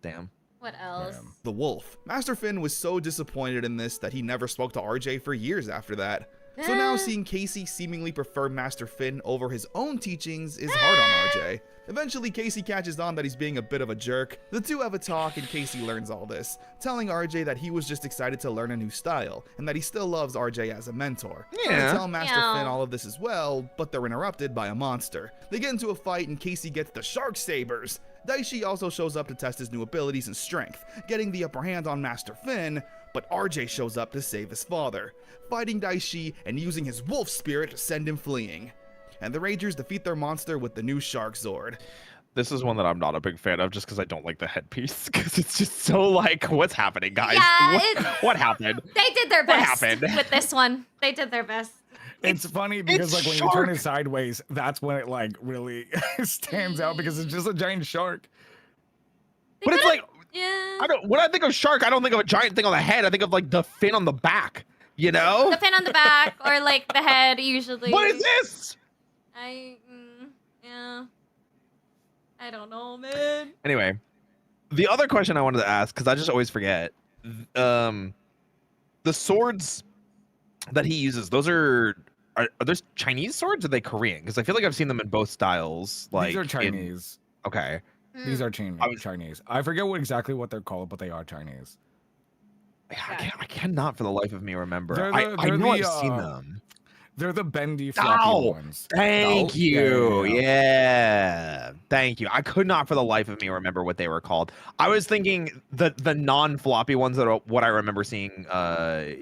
Damn. What else? The wolf. Master Finn was so disappointed in this that he never spoke to RJ for years after that. So now seeing Casey seemingly prefer Master Finn over his own teachings is hard on RJ. Eventually, Casey catches on that he's being a bit of a jerk. The two have a talk and Casey learns all this, telling RJ that he was just excited to learn a new style, and that he still loves RJ as a mentor. Trying to tell Master Finn all of this as well, but they're interrupted by a monster. They get into a fight and Casey gets the shark sabers. Daishi also shows up to test his new abilities and strength, getting the upper hand on Master Finn, but RJ shows up to save his father, fighting Daishi and using his wolf spirit to send him fleeing. And the Rangers defeat their monster with the new Shark Zord. This is one that I'm not a big fan of just because I don't like the headpiece, because it's just so like, what's happening, guys? Yeah, what happened? They did their best happened? with this one. They did their best. It's funny because like when you turn it sideways, that's when it like really stands out because it's just a giant shark. But it's like, yeah. When I think of shark, I don't think of a giant thing on the head. I think of like the fin on the back, you know? The fin on the back or like the head usually. What is this? Yeah. I don't know, man. Anyway, the other question I wanted to ask, because I just always forget, the swords that he uses, those are those Chinese swords or are they Korean? Because I feel like I've seen them in both styles. Like These are Chinese. Okay. These are Chinese. I forget exactly what they're called, but they are Chinese. I cannot for the life of me remember. I they're know I've seen them. They're the bendy floppy ones. Thank you. Yeah. Thank you. I could not for the life of me remember what they were called. I was thinking the non-floppy ones that are what I remember seeing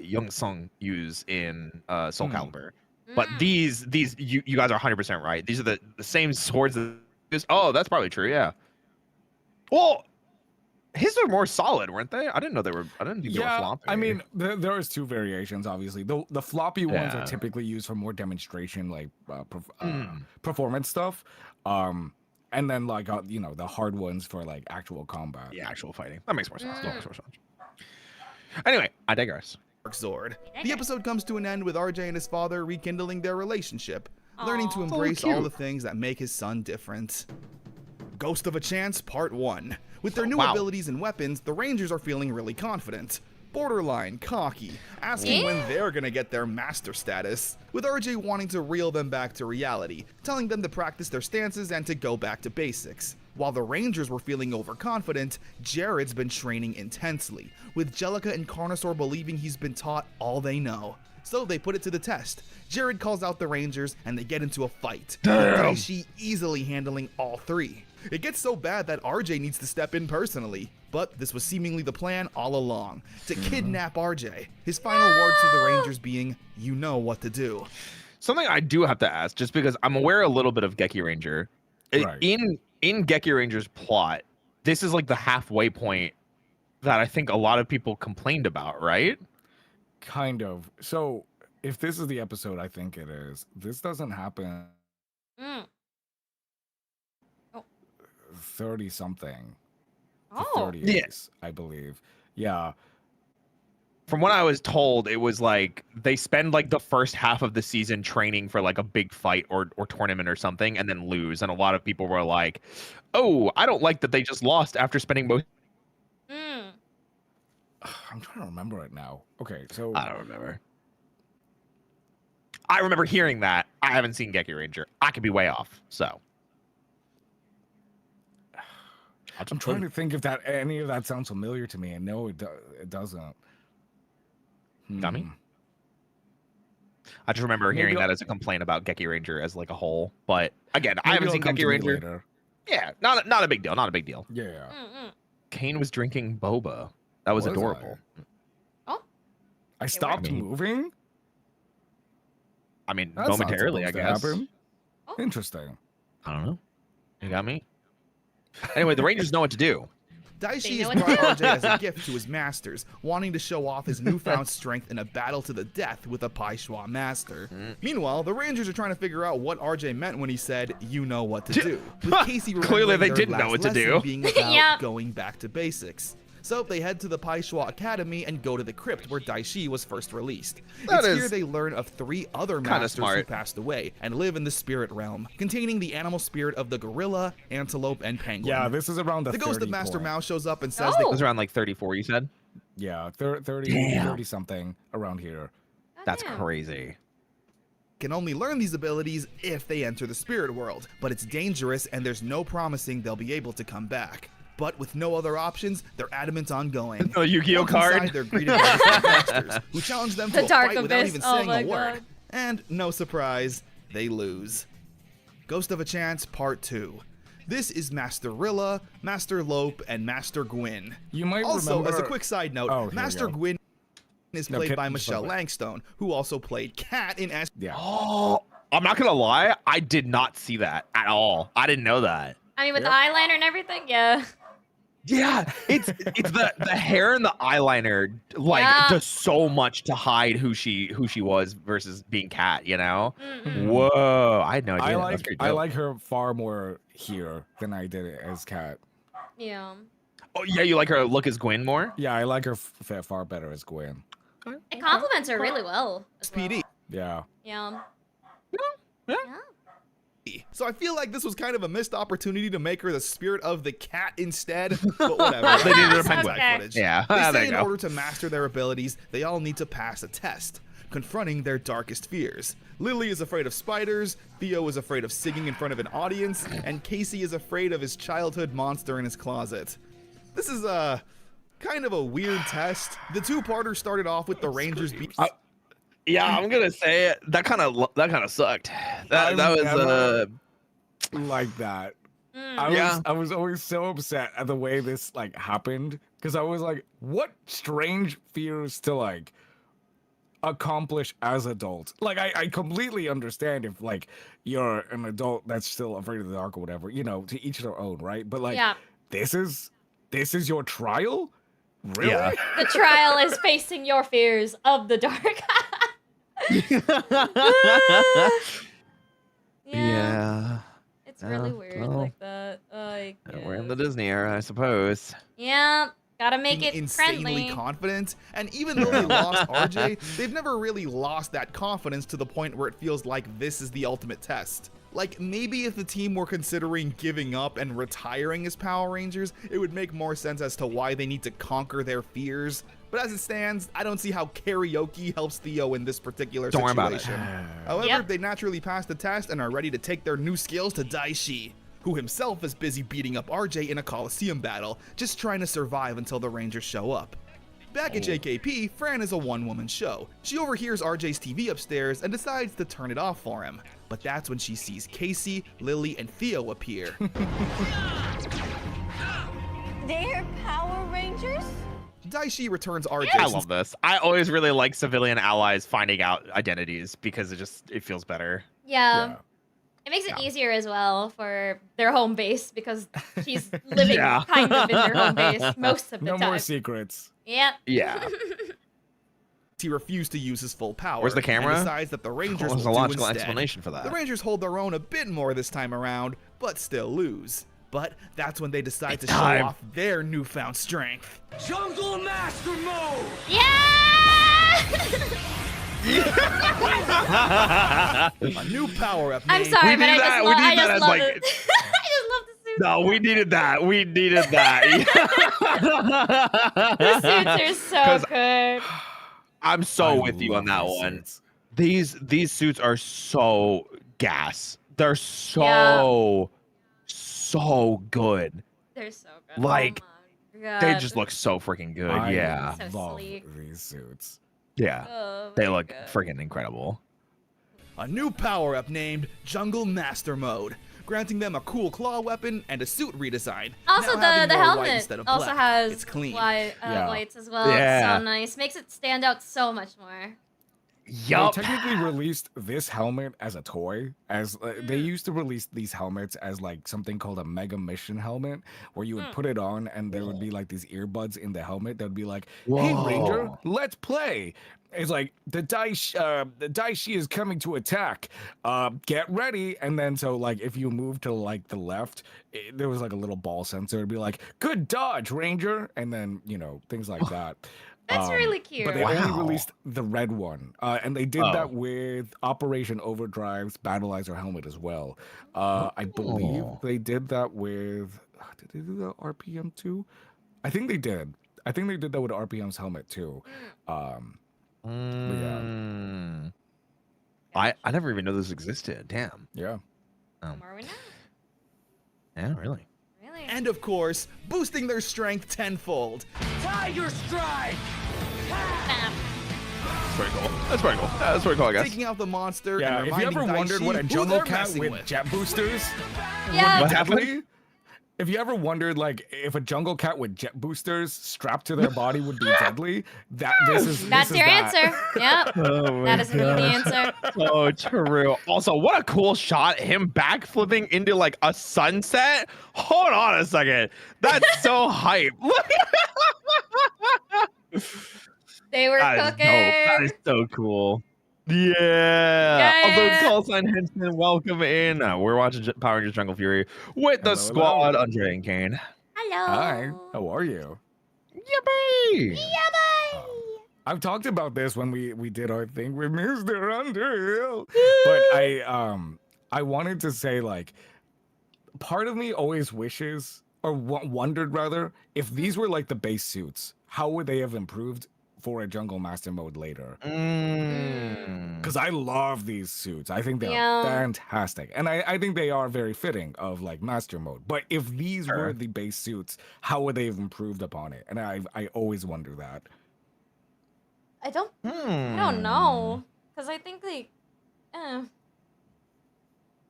Young Sung use in Soul Calibur. But these you guys are 100% right. These are the same swords that oh, that's probably true. Yeah. Well, his were more solid, weren't they? I didn't know they were. I didn't think they were floppy. I mean, there is two variations. Obviously, the floppy ones are typically used for more demonstration, like performance stuff. And then like the hard ones for like actual combat. Yeah, actual fighting. That makes more sense. That makes more sense. Anyway, I digress. Zord. The episode comes to an end with RJ and his father rekindling their relationship, learning to embrace all the things that make his son different. Ghost of a Chance Part 1. With their new abilities and weapons, the Rangers are feeling really confident. Borderline cocky, asking when they're gonna get their master status, with RJ wanting to reel them back to reality, telling them to practice their stances and to go back to basics. While the Rangers were feeling overconfident, Jared's been training intensely, with Jellica and Carnosaur believing he's been taught all they know. So they put it to the test. Jared calls out the Rangers and they get into a fight, with Daishi easily handling all three. It gets so bad that RJ needs to step in personally, but this was seemingly the plan all along, to kidnap RJ. His final words to the Rangers being, "You know what to do." Something I do have to ask, just because I'm aware a little bit of Geki Ranger. Right. In Geki Ranger's plot, this is like the halfway point that I think a lot of people complained about, right? Kind of. So if this is the episode, I think it is. This doesn't happen. 30 something. 30s, I believe. Yeah. From what I was told, it was like they spend like the first half of the season training for like a big fight or tournament or something and then lose. And a lot of people were like, oh, I don't like that they just lost after spending most. I'm trying to remember it now. Okay, so I don't remember. I remember hearing that. I haven't seen Geki Ranger. I could be way off. So I'm trying to think if that any of that sounds familiar to me, and no, it doesn't. Dummy. I just remember hearing that as a complaint about Geki Ranger as like a whole. But again, I haven't seen Geki Ranger. Later. Yeah, not a big deal. Not a big deal. Yeah. Kane was drinking boba. That was adorable. I stopped moving. I mean, That's momentarily, I guess. Interesting. I don't know. You got me. Anyway, the Rangers know what to do. Daishi has brought RJ as a gift to his masters, wanting to show off his newfound strength in a battle to the death with a Pai Shui master. Meanwhile, the Rangers are trying to figure out what RJ meant when he said, "You know what to do." With Casey Clearly, they their didn't know last what to lesson do. being about going back to basics. So they head to the Pai Shui Academy and go to the crypt where Daishi was first released. It's here they learn of 3 other masters who passed away and live in the spirit realm, containing the animal spirit of the gorilla, antelope, and penguin. Yeah, this is around the ghost of Master Mao shows up and says It was around like 34, you said? Yeah, 30 something around here. That's crazy. Can only learn these abilities if they enter the spirit world, but it's dangerous and there's no promising they'll be able to come back. But with no other options, they're adamant on going. No Yu-Gi-Oh card. They're greeted by the masters, who challenge them to a fight without even saying a word. And no surprise, they lose. Ghost of a Chance Part 2. This is Master Rilla, Master Lope, and Master Gwyn. You might also, remember... as a quick side note, Master Gwyn is played by Michelle Langstone, who also played Kat in S. Yeah. Oh, I'm not gonna lie, I did not see that at all. I didn't know that. I mean, with the eyeliner and everything, yeah. Yeah, it's the hair and the eyeliner does so much to hide who she was versus being Kat, you know? Whoa, I had no idea. I like her far more here than I did as Kat. Yeah. Oh yeah, you like her look as Gwyn more? Yeah, I like her far better as Gwyn. It complements her really well. SPD. Yeah. Yeah. So I feel like this was kind of a missed opportunity to make her the spirit of the cat instead, but whatever. They needed a penguin. Footage. Yeah, They say there you in go. order to master their abilities, they all need to pass a test, confronting their darkest fears. Lily is afraid of spiders, Theo is afraid of singing in front of an audience, and Casey is afraid of his childhood monster in his closet. This is kind of a weird test. The two-parter started off with the Rangers being... Yeah, I'm gonna say it. That kind of sucked. That was like that. I was always so upset at the way this like happened because I was like, what strange fears to like accomplish as adults. Like I completely understand if like you're an adult that's still afraid of the dark or whatever, you know, to each their own, right? But like this is your trial? Really? Yeah. The trial is facing your fears of the dark. Yeah. It's really weird like that. We're in the Disney era, I suppose. Yeah. Gotta make it insanely friendly. confident, and even though they lost RJ, they've never really lost that confidence to the point where it feels like this is the ultimate test. Like, maybe if the team were considering giving up and retiring as Power Rangers, it would make more sense as to why they need to conquer their fears. But as it stands, I don't see how karaoke helps Theo in this particular situation. Don't worry about it. However, they naturally passed the test and are ready to take their new skills to Daishi, who himself is busy beating up RJ in a Coliseum battle, just trying to survive until the Rangers show up. Back at JKP, Fran is a one-woman show. She overhears RJ's TV upstairs and decides to turn it off for him. But that's when she sees Casey, Lily, and Theo appear. They're Power Rangers? Daishi returns RJ. I love this. I always really like civilian allies finding out identities because it feels better. Yeah. It makes it easier as well for their home base because she's living kind of in their home base most of the time. No more secrets. Yep. Yeah. He refused to use his full power. Where's the camera? And decides that the Rangers There's a will do logical instead. explanation for that. The Rangers hold their own a bit more this time around, but still lose. But that's when they decide to show off their newfound strength. Jungle Master Mode! Yeah! A new power-up. I'm sorry, but I just love it. I just love the suits. No, we needed that. We needed that. The suits are so good. I'm so with you on that one. These suits are so gas. They're so good. They're so good. Like, oh my God. they just look so freaking good. Yeah. So love sleek. these suits. Yeah. Oh, They my look God. freaking incredible. A new power-up named Jungle Master Mode, granting them a cool claw weapon and a suit redesign. Also, Now having the more white helmet instead of also black. has It's clean. whites as well. Yeah. It's so nice. Makes it stand out so much more. Yup. They technically released this helmet as a toy. As they used to release these helmets as like something called a Mega Mission helmet, where you would put it on and there would be like these earbuds in the helmet that would be like, "Hey Ranger, let's play." It's like the Daishi is coming to attack. Get ready. And then so like if you move to like the left, there was like a little ball sensor. It'd be like, "Good dodge, Ranger," and then things like that. That's really cute. But they only released the red one, and they did that with Operation Overdrive's Battleizer helmet as well. I believe they did that with. Did they do that RPM too? I think they did. I think they did that with RPM's helmet too. But yeah. I never even knew this existed. Damn. Yeah. More we know. Yeah, really. Really. And of course, boosting their strength tenfold. Tiger Strike! That's pretty cool. That's pretty cool. That's pretty cool, I guess. Taking out the monster Yeah, and if you ever reminding wondered Daishi what a who jungle they're cat messing with jet boosters Yeah. would be happened? deadly, if you ever wondered like if a jungle cat with jet boosters strapped to their body would be deadly, this is Your answer. Yep. Oh That is the answer. So true. Also, what a cool shot. Him backflipping into like a sunset. Hold on a second. That's so hype. They were That is cooking. dope. That is so cool. Yeah. Although call sign Henson, welcome in. We're watching Power Rangers Jungle Fury with the Hello, squad, hello. Andre and Kane. Hello. Hi, how are you? Yippee! I've talked about this when we did our thing with Mr. Underhill, but I wanted to say like, part of me always wishes or wondered rather if these were like the base suits, how would they have improved for a Jungle Master mode later? Because I love these suits. I think they're fantastic, and I think they are very fitting of like Master mode. But if these were the base suits, how would they have improved upon it? And I always wonder that. I don't know, because I think like,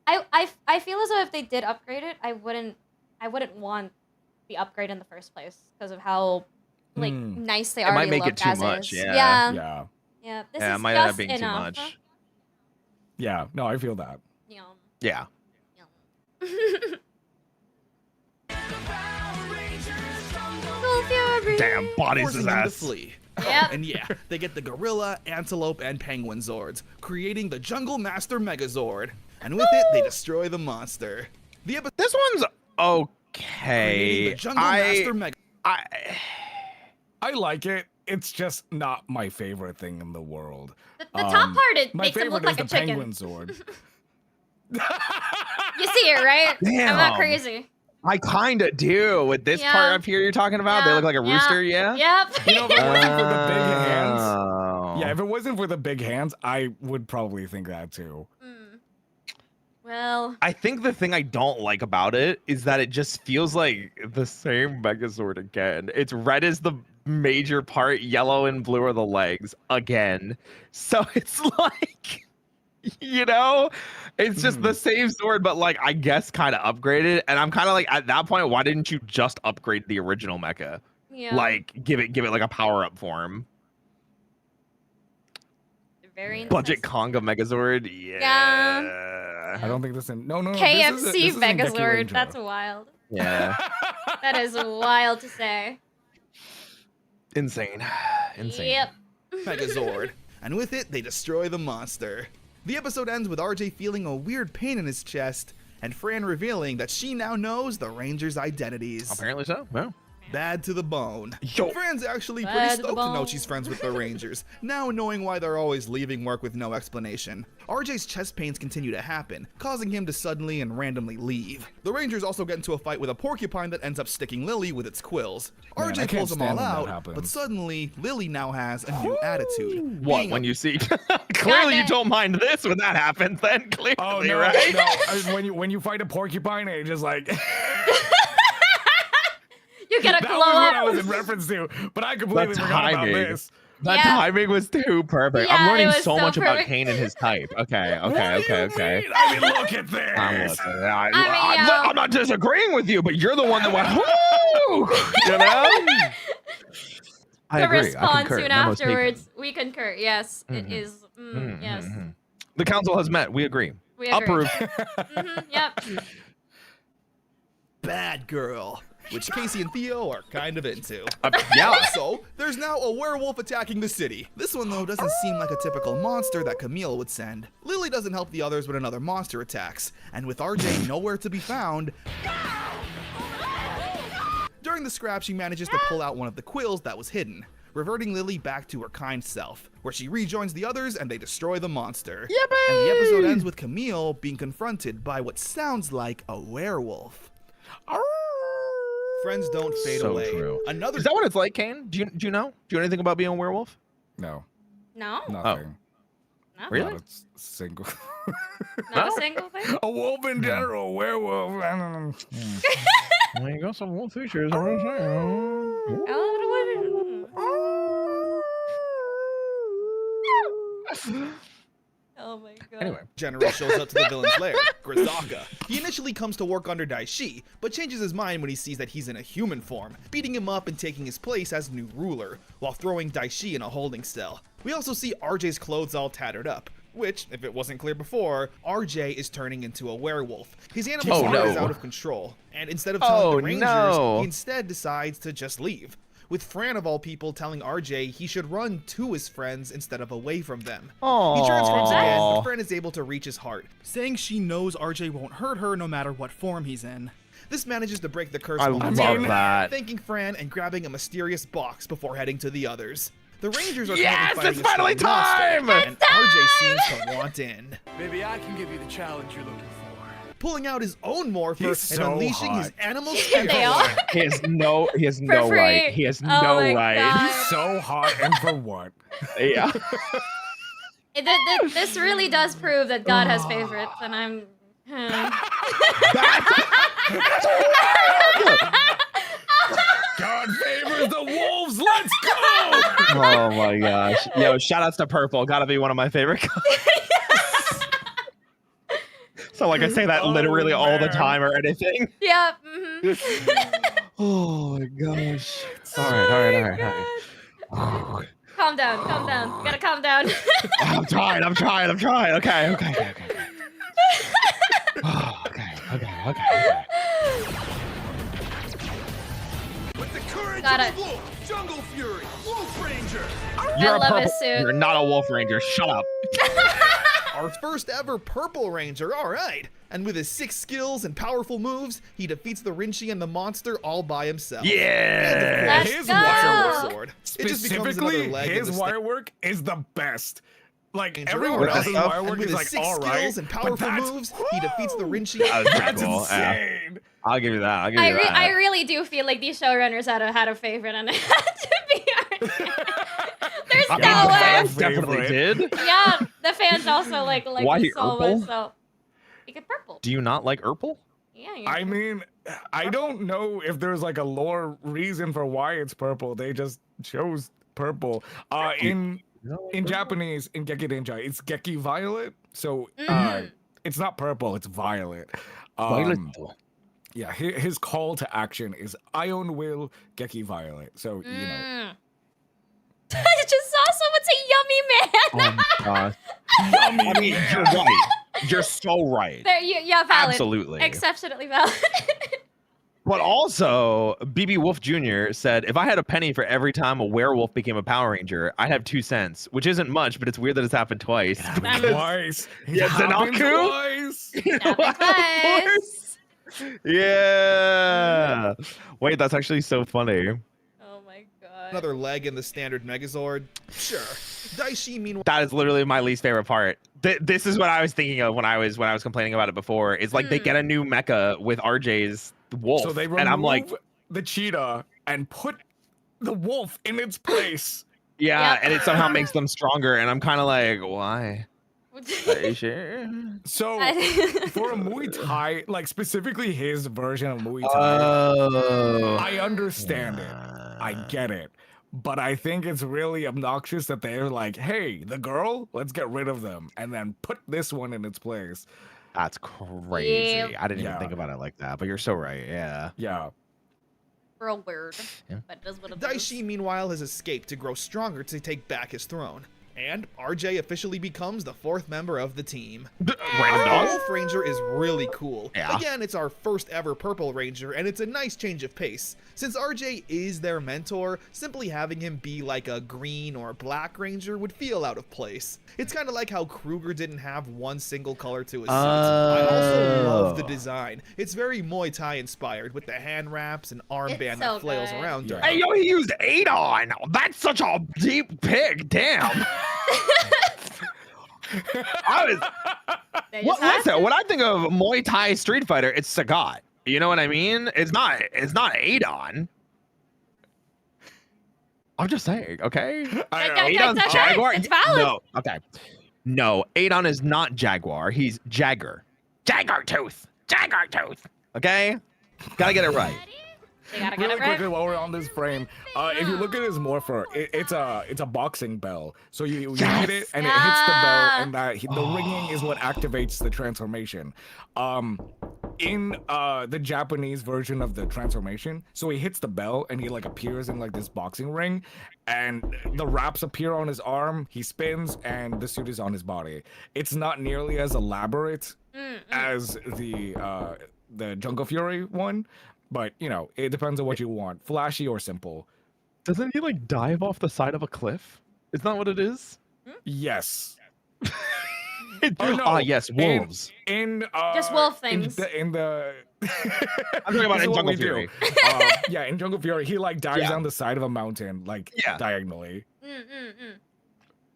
I feel as though if they did upgrade it, I wouldn't want the upgrade in the first place because of how like nice they already might make look it too as much. is. Yeah. Yeah. Yeah. This Yeah, is it might end up just being enough. too much. Yeah. No, I feel that. Yum. Yeah. Cool Fury. Damn, bodies Forcing his them to ass. flee. Yep. And yeah, they get the gorilla, antelope, and penguin Zords, creating the Jungle Master Megazord. And with it, they destroy the monster. The episode This one's creating okay. the Jungle Master I like it. It's just not my favorite thing in the world. The top part, it my makes him look favorite like a is the chicken. penguin sword. You see it, right? Damn. I'm not crazy. I kind of do. With this Yeah. part up here you're talking about, they look like a rooster, yeah? Yep. You know, if it wasn't for the big hands, Oh. yeah, if it wasn't for the big hands, I would probably think that too. Well, I think the thing I don't like about it is that it just feels like the same Megazord again. It's red is the major part, yellow and blue are the legs again. So it's like, you know, it's just the same sword, but like I guess kind of upgraded. And I'm kind of like, at that point, why didn't you just upgrade the original mecha? yeah. Like give it like a power up form. Very Budget interesting. Conga Megazord, yeah. I don't think this in no. KFC this is in Geki Megazord. Ranger. That's wild. Yeah. That is wild to say. Insane. Insane. Yep. Megazord. And with it, they destroy the monster. The episode ends with RJ feeling a weird pain in his chest, and Fran revealing that she now knows the Rangers' identities. Apparently so. Well. Bad to the bone. Yo. Fran's actually Bad pretty to the stoked to know bone. she's friends with the Rangers, now knowing why they're always leaving work with no explanation. RJ's chest pains continue to happen, causing him to suddenly and randomly leave. The Rangers also get into a fight with a porcupine that ends up sticking Lily with its quills. Man, I RJ can't pulls them all stand when that out, happens. but suddenly Lily now has a new attitude. What, Being when a- you see clearly you it. don't mind this when that happens then clearly, Oh no, right? no! I mean, when you fight a porcupine, it just like You get a that glow was what I up. was in reference to, but I completely forgot about this. That Yeah. timing was too perfect. Yeah, I'm it learning was so so much about perfect. Kane and his type. Okay. What do you mean? I mean, look at this. I'm not disagreeing with you, but you're the one that went, whoo! You know? I The agree. I response concur. soon Memo's taken. afterwards, we concur. Yes, it is. Yes, The council has met. We agree. we agree. Approved. Yep. Bad girl, which Casey and Theo are kind of into. Yeah. Also, there's now a werewolf attacking the city. This one, though, doesn't seem like a typical monster that Camille would send. Lily doesn't help the others when another monster attacks, and with RJ nowhere to be found, during the scrap, she manages to pull out one of the quills that was hidden, reverting Lily back to her kind self, where she rejoins the others and they destroy the monster. Yippee! And the episode ends with Camille being confronted by what sounds like a werewolf. Friends don't fade So away. true. Another Is that what it's like, Kane? Do you know? Do you know anything about being a werewolf? No, No, nothing. no, Really? Not a single. not a single thing. A wolf in general, a werewolf. I don't know. Well, you got some wolf features. Oh my god. Anyway. General shows up to the villain's lair, Grisaka. He initially comes to work under Daishi, but changes his mind when he sees that he's in a human form, beating him up and taking his place as new ruler, while throwing Daishi in a holding cell. We also see RJ's clothes all tattered up, which, if it wasn't clear before, RJ is turning into a werewolf. His animal spirit is out of control, and instead of telling the Rangers, he instead decides to just leave. With Fran of all people telling RJ he should run to his friends instead of away from them. He transforms again, but Fran is able to reach his heart, saying she knows RJ won't hurt her no matter what form he's in. This manages to break the curse I momentarily, love that. thanking Fran and grabbing a mysterious box before heading to the others. The Rangers are Yes, currently it's fighting finally a strong time! monster, and RJ seems to want in. Maybe I can give you the challenge you're looking for. Pulling out his own morpher He's and so unleashing hot. his animal spirit. They are. He has no For free. right. He has Oh no my right. God. He's so hot, and for what? Yeah. This really does prove that God has favorites, and I'm. God favors the wolves. Let's go. Oh my gosh. Yo, shout outs to Purple. Gotta be one of my favorite colors. So like I say that literally all the time or anything. Yep. Oh my gosh. All right. Calm down. Calm down. You gotta calm down. I'm trying. Okay. Oh, okay. With the courage Got of it. a wolf, Jungle Fury, Wolf Ranger. You're a love purple. his suit. You're not a wolf ranger. Shut up. Our first ever Purple Ranger, alright. And with his 6 skills and powerful moves, he defeats the Rinchi and the monster all by himself. Yeah! And of course, His wire sword. It just becomes another Specifically, leg in his the wire work is the best. Like, Ranger, everyone alright. else's wire And work with is his like, 6 alright. skills and powerful moves, he defeats the Rinchi. That was pretty That's cool. Yeah. insane. I'll give you that. I'll give you that. I really do feel like these showrunners had a favorite, and it had to be RJ. There's I no mean, the way. fans definitely did. Yeah, the fans also like Why it so Urkel? much. So you get purple. Do you not like Urkel? Yeah. I mean, I don't know if there's like a lore reason for why it's purple. They just chose purple. In Japanese, in Geki Ninja, it's Geki Violet. So it's not purple, it's violet. Violet. Yeah, his call to action is Ion Will Geki Violet. So, you know. I just saw someone say yummy man. Oh my gosh. I mean, you're right. You're so right. There, yeah, valid. Absolutely. Exceptionally valid. But also, BB Wolf Jr. said, if I had a penny for every time a werewolf became a Power Ranger, I'd have 2 cents, which isn't much, but it's weird that it's happened twice. Twice. Yeah, Zanaku? Twice. Yeah. Wait, that's actually so funny. Oh my god. Another leg in the standard Megazord. Sure. Daishi, meanwhile. That is literally my least favorite part. This is what I was thinking of when I was complaining about it before. Is like they get a new mecha with RJ's wolf, So they remove and I'm like, the cheetah and put the wolf in its place. yeah, and it somehow makes them stronger, and I'm kind of like, why? Are you sure? So for a Muay Thai, like specifically his version of Muay Thai, Oh. I understand it. I get it. But I think it's really obnoxious that they're like, hey, the girl, let's get rid of them and then put this one in its place. That's crazy. Yeah. I didn't even think about it like that, but you're so right. Yeah. Yeah. Real weird. Yeah. But it is what it is. Daishi, meanwhile, has escaped to grow stronger to take back his throne. And RJ officially becomes the 4th member of the team. Random The dog. Wolf Ranger is really cool. Yeah. Again, it's our first ever Purple Ranger, and it's a nice change of pace. Since RJ is their mentor, simply having him be like a green or black ranger would feel out of place. It's kind of like how Kruger didn't have one single color to his suit. I also love the design. It's very Muay Thai inspired, with the hand wraps and armband It's that so flails good. around during Hey, yo, he used Adon. That's such a deep pick. Damn. Listen, when I think of Muay Thai Street Fighter, it's Sagat. You know what I mean? It's not Adon. I'm just saying, okay? Adon's okay. Jaguar. It's valid. No, okay. No, Adon is not Jaguar. He's Jagger. Jagger Tooth. Okay? Gotta get it right. They gotta get Really it right. quickly while we're on this frame, if you look at his morpher, it's a boxing bell. So you hit it and it hits the bell, and the ringing is what activates the transformation. In the Japanese version of the transformation, so he hits the bell and he like appears in like this boxing ring, and the wraps appear on his arm. He spins and the suit is on his body. It's not nearly as elaborate as the Jungle Fury one. But, you know, it depends on what you want. Flashy or simple. Doesn't he like dive off the side of a cliff? Is that what it is? Yes. Oh, no. Yes, wolves. Just wolf things. In the I'm talking about in Jungle Fury. Yeah, in Jungle Fury, he like dives down the side of a mountain, like diagonally.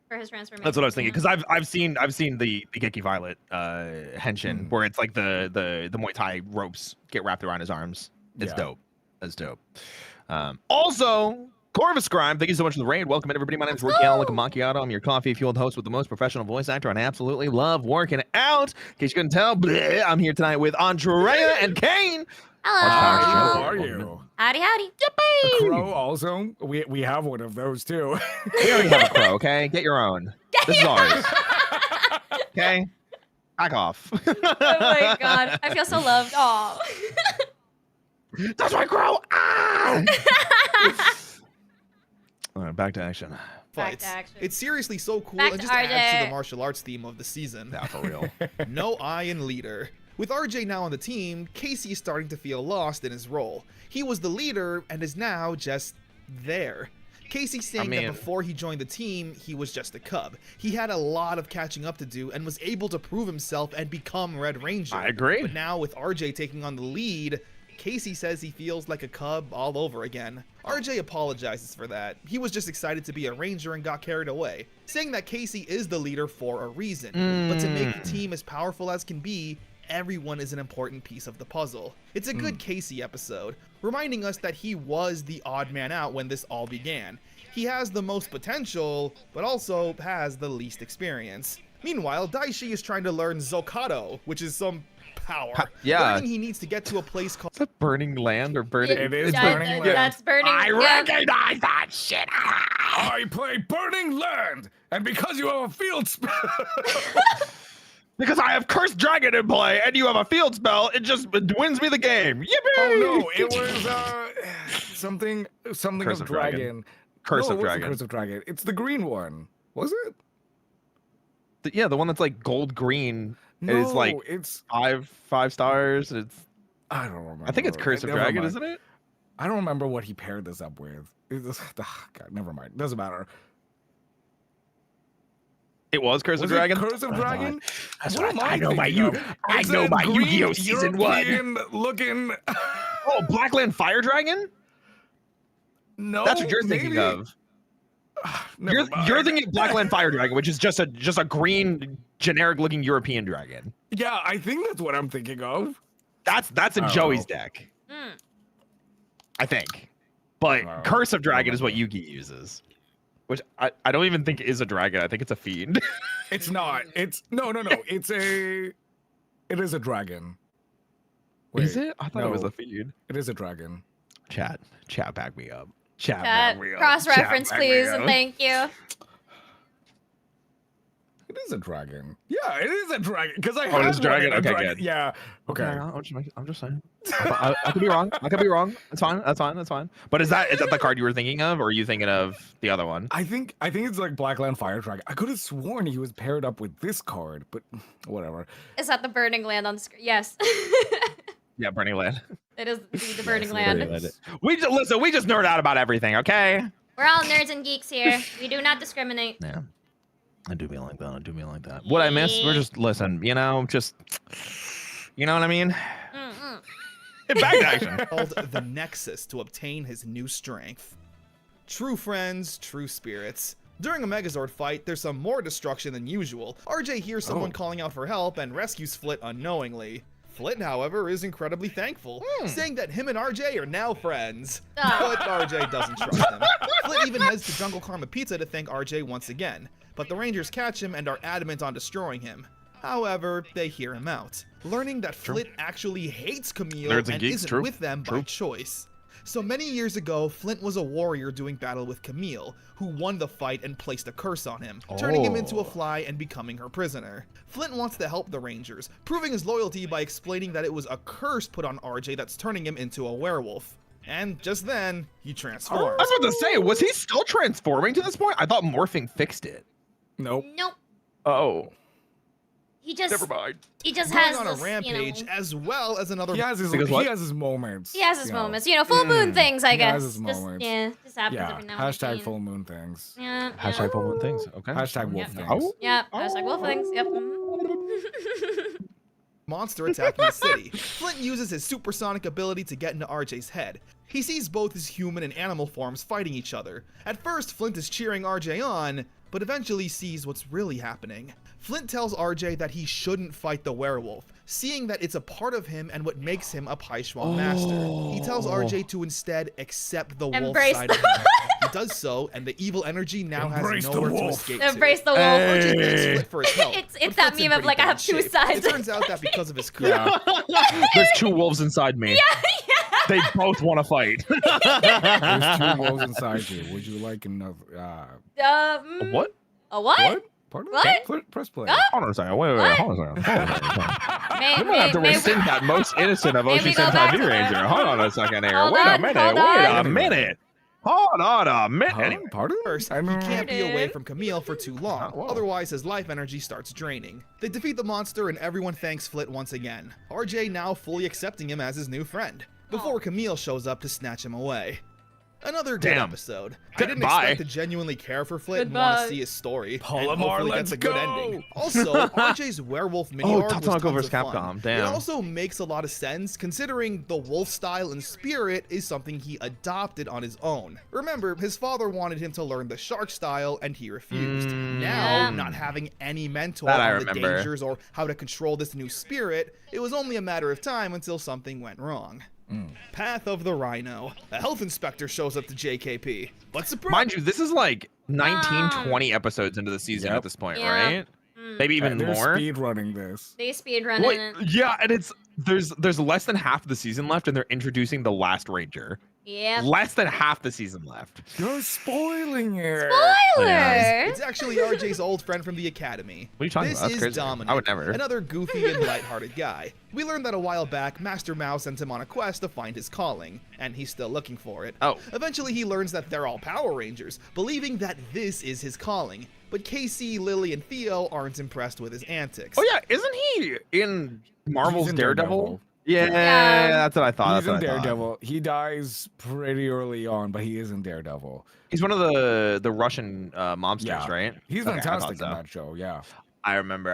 For his transformation. That's what I was thinking, because I've seen the Geki Violet henshin where it's like the Muay Thai ropes get wrapped around his arms. It's dope. That's dope. Also, Corvus Crime, thank you so much for the raid. Welcome in, everybody. My name is Ricky Allen Macchiato. I'm your coffee-fueled host with the most professional voice actor, and I absolutely love working out. In case you couldn't tell, bleh, I'm here tonight with Andrea and Kane. Hello. How are you? Howdy, howdy. Yippee! Crow also. We have one of those too. We already have a crow, okay? Get your own. This is ours. Okay? Back off. Oh my god. I feel so loved. Aw. That's my crow! Ah! All right, back to action. Fights. Back to action. It's seriously so cool Back and to just adds to RJ. the martial arts theme of the season. Yeah, for real. No eye in leader. With RJ now on the team, Casey is starting to feel lost in his role. He was the leader and is now just there. Casey saying that before he joined the team, he was just a cub. He had a lot of catching up to do and was able to prove himself and become Red Ranger. I agree. But now with RJ taking on the lead, Casey says he feels like a cub all over again. RJ apologizes for that. He was just excited to be a ranger and got carried away, saying that Casey is the leader for a reason. But to make the team as powerful as can be, everyone is an important piece of the puzzle. It's a good Casey episode, reminding us that he was the odd man out when this all began. He has the most potential, but also has the least experience. Meanwhile, Daishi is trying to learn Zokado, which is some power. Learning he needs to get to a place called... Is that Burning Land or Burning... It is Burning Land. That's Burning I recognize that shit! I play Burning Land, and because you have a field spell... Because I have Cursed Dragon in play, and you have a field spell, it just wins me the game. Yippee! Oh no, it was something Curse of Dragon. Curse No, of it wasn't Dragon. Curse of Dragon. It's the green one. Was it? Yeah, the one that's like gold green. No, it's like it's 5 stars. It's I don't remember. I think it's Curse of Dragon, isn't it? I don't remember what he paired this up with. God, never mind. Doesn't matter. It was Curse of Was Dragon. Curse of Dragon? That's What what am I know my thinking you. of? I It's know a my green Yu-Gi-Oh season 1. European looking. Oh, Blackland Fire Dragon. No, That's what you're thinking maybe. of. Never mind. You're thinking of Blackland Fire Dragon, which is just a green generic looking European dragon. Yeah, I think that's what I'm thinking of. That's in I don't Joey's know. deck. I think. But No, Curse of Dragon is what remember. Yugi uses. Which I don't even think is a dragon. I think it's a fiend. It's not. It's no. It is a dragon. Is Wait, it? I thought it was no. a fiend. It is a dragon. Chat, back me up. Chat, back me up. Cross-reference, Chat, back me please, up. and thank you. It is a dragon. Yeah, it is a dragon. Because I Oh, it had is a dragon? one in Okay, good. Yeah. Okay. I'm just saying. I could be wrong. I could be wrong. That's fine. But is that the card you were thinking of, or are you thinking of the other one? I think it's like Blackland Fire Dragon. I could have sworn he was paired up with this card, but whatever. Is that the Burning Land on the screen? Yes. Yeah, Burning Land. It is the Burning Land. We just nerd out about everything, okay? We're all nerds and geeks here. We do not discriminate. Yeah. I do be like that. What I miss, we're just listen, you know what I mean? Back to action. Called the Nexus to obtain his new strength. True friends, true spirits. During a Megazord fight, there's some more destruction than usual. RJ hears someone calling out for help and rescues Flit unknowingly. Flit, however, is incredibly thankful, saying that him and RJ are now friends. But RJ doesn't trust him. Flit even heads to Jungle Karma Pizza to thank RJ once again, but the Rangers catch him and are adamant on destroying him. However, they hear him out, learning that Flit actually hates Camille Nerds and and geeks, isn't with them by choice. So many years ago, Flint was a warrior doing battle with Camille, who won the fight and placed a curse on him, turning him into a fly and becoming her prisoner. Flint wants to help the Rangers, proving his loyalty by explaining that it was a curse put on RJ that's turning him into a werewolf. And just then, he transforms. I was about to say, was he still transforming to this point? I thought morphing fixed it. Nope. Nope. Oh. He just Never mind. He just Going has on a this, rampage, you know, as well as another. He has his moments. He has his you know. moments. You know, full moon things, I He guess. has his moments. Just happens Yeah. every now and Hashtag again. full moon things. Yeah. Hashtag full moon things. Okay. Hashtag wolf Yep. things. Oh. Yeah. Hashtag wolf things. Yep. Monster attacking the city. Flint uses his supersonic ability to get into RJ's head. He sees both his human and animal forms fighting each other. At first, Flint is cheering RJ on, but eventually sees what's really happening. Flint tells RJ that he shouldn't fight the werewolf, seeing that it's a part of him and what makes him a Paishuan master. He tells RJ to instead accept the wolf Embrace side of him. He does so, and the evil energy now Embrace has the nowhere to wolf. escape Embrace to. the wolf. RJ thanks Flint for his help, It's but that Flint's in meme of, pretty like, I bad have two shape. sides. It turns out that because of his curse, There's two wolves inside me. They both want to fight. There's two wolves inside you. Would you like another? What? A what? What? Pardon? What? Press play. Hold on a second. Wait. Hold on a second. May, We might have to rescind that most innocent of May Oshi we go back Sentai to Ranger. that? Hold on a second here. Hold Wait on, a minute. hold Wait a on. minute. Hold on a minute. Huh? Anyway. Pardon? First, he can't be away from Camille for too long, otherwise his life energy starts draining. They defeat the monster and everyone thanks Flit once again, RJ now fully accepting him as his new friend, before Camille shows up to snatch him away. Another good Damn. episode. I didn't Goodbye. expect to genuinely care for Flit and want Goodbye. to see his story. Palomar, and hopefully let's gets a good go. ending. Also, RJ's werewolf mini Oh, arc was Tatsunoko tons vs. of fun. Capcom, It damn. also makes a lot of sense considering the wolf style and spirit is something he adopted on his own. Remember, his father wanted him to learn the shark style and he refused. Now, Yeah. not having any mentor That I on the remember. dangers or how to control this new spirit, it was only a matter of time until something went wrong. Path of the Rhino. A health inspector shows up to JKP. What's the Mind you, this is like 19, 20 episodes into the season Yep. at this point, Yeah. right? Maybe even They're more. speed running this. They speedrunning Wait, it. yeah, and there's less than half the season left, and they're introducing the last Ranger. Yep. Less than half the season left. You're spoiling it. Spoilers! It's actually RJ's old friend from the academy. What are you talking This about? That's is crazy. Dominic, I would never. another goofy and lighthearted guy. We learned that a while back, Master Mao sent him on a quest to find his calling, and he's still looking for it. Oh. Eventually, he learns that they're all Power Rangers, believing that this is his calling. But Casey, Lily, and Theo aren't impressed with his antics. Oh yeah, isn't he in Marvel's He's in Daredevil? Daredevil. Yeah, Yeah. that's what I thought. He's That's in what I thought. Daredevil. He dies pretty early on, but he is in Daredevil. He's one of the Russian mobsters, Yeah. right? He's Okay, I thought fantastic so. in that show. Yeah. I remember.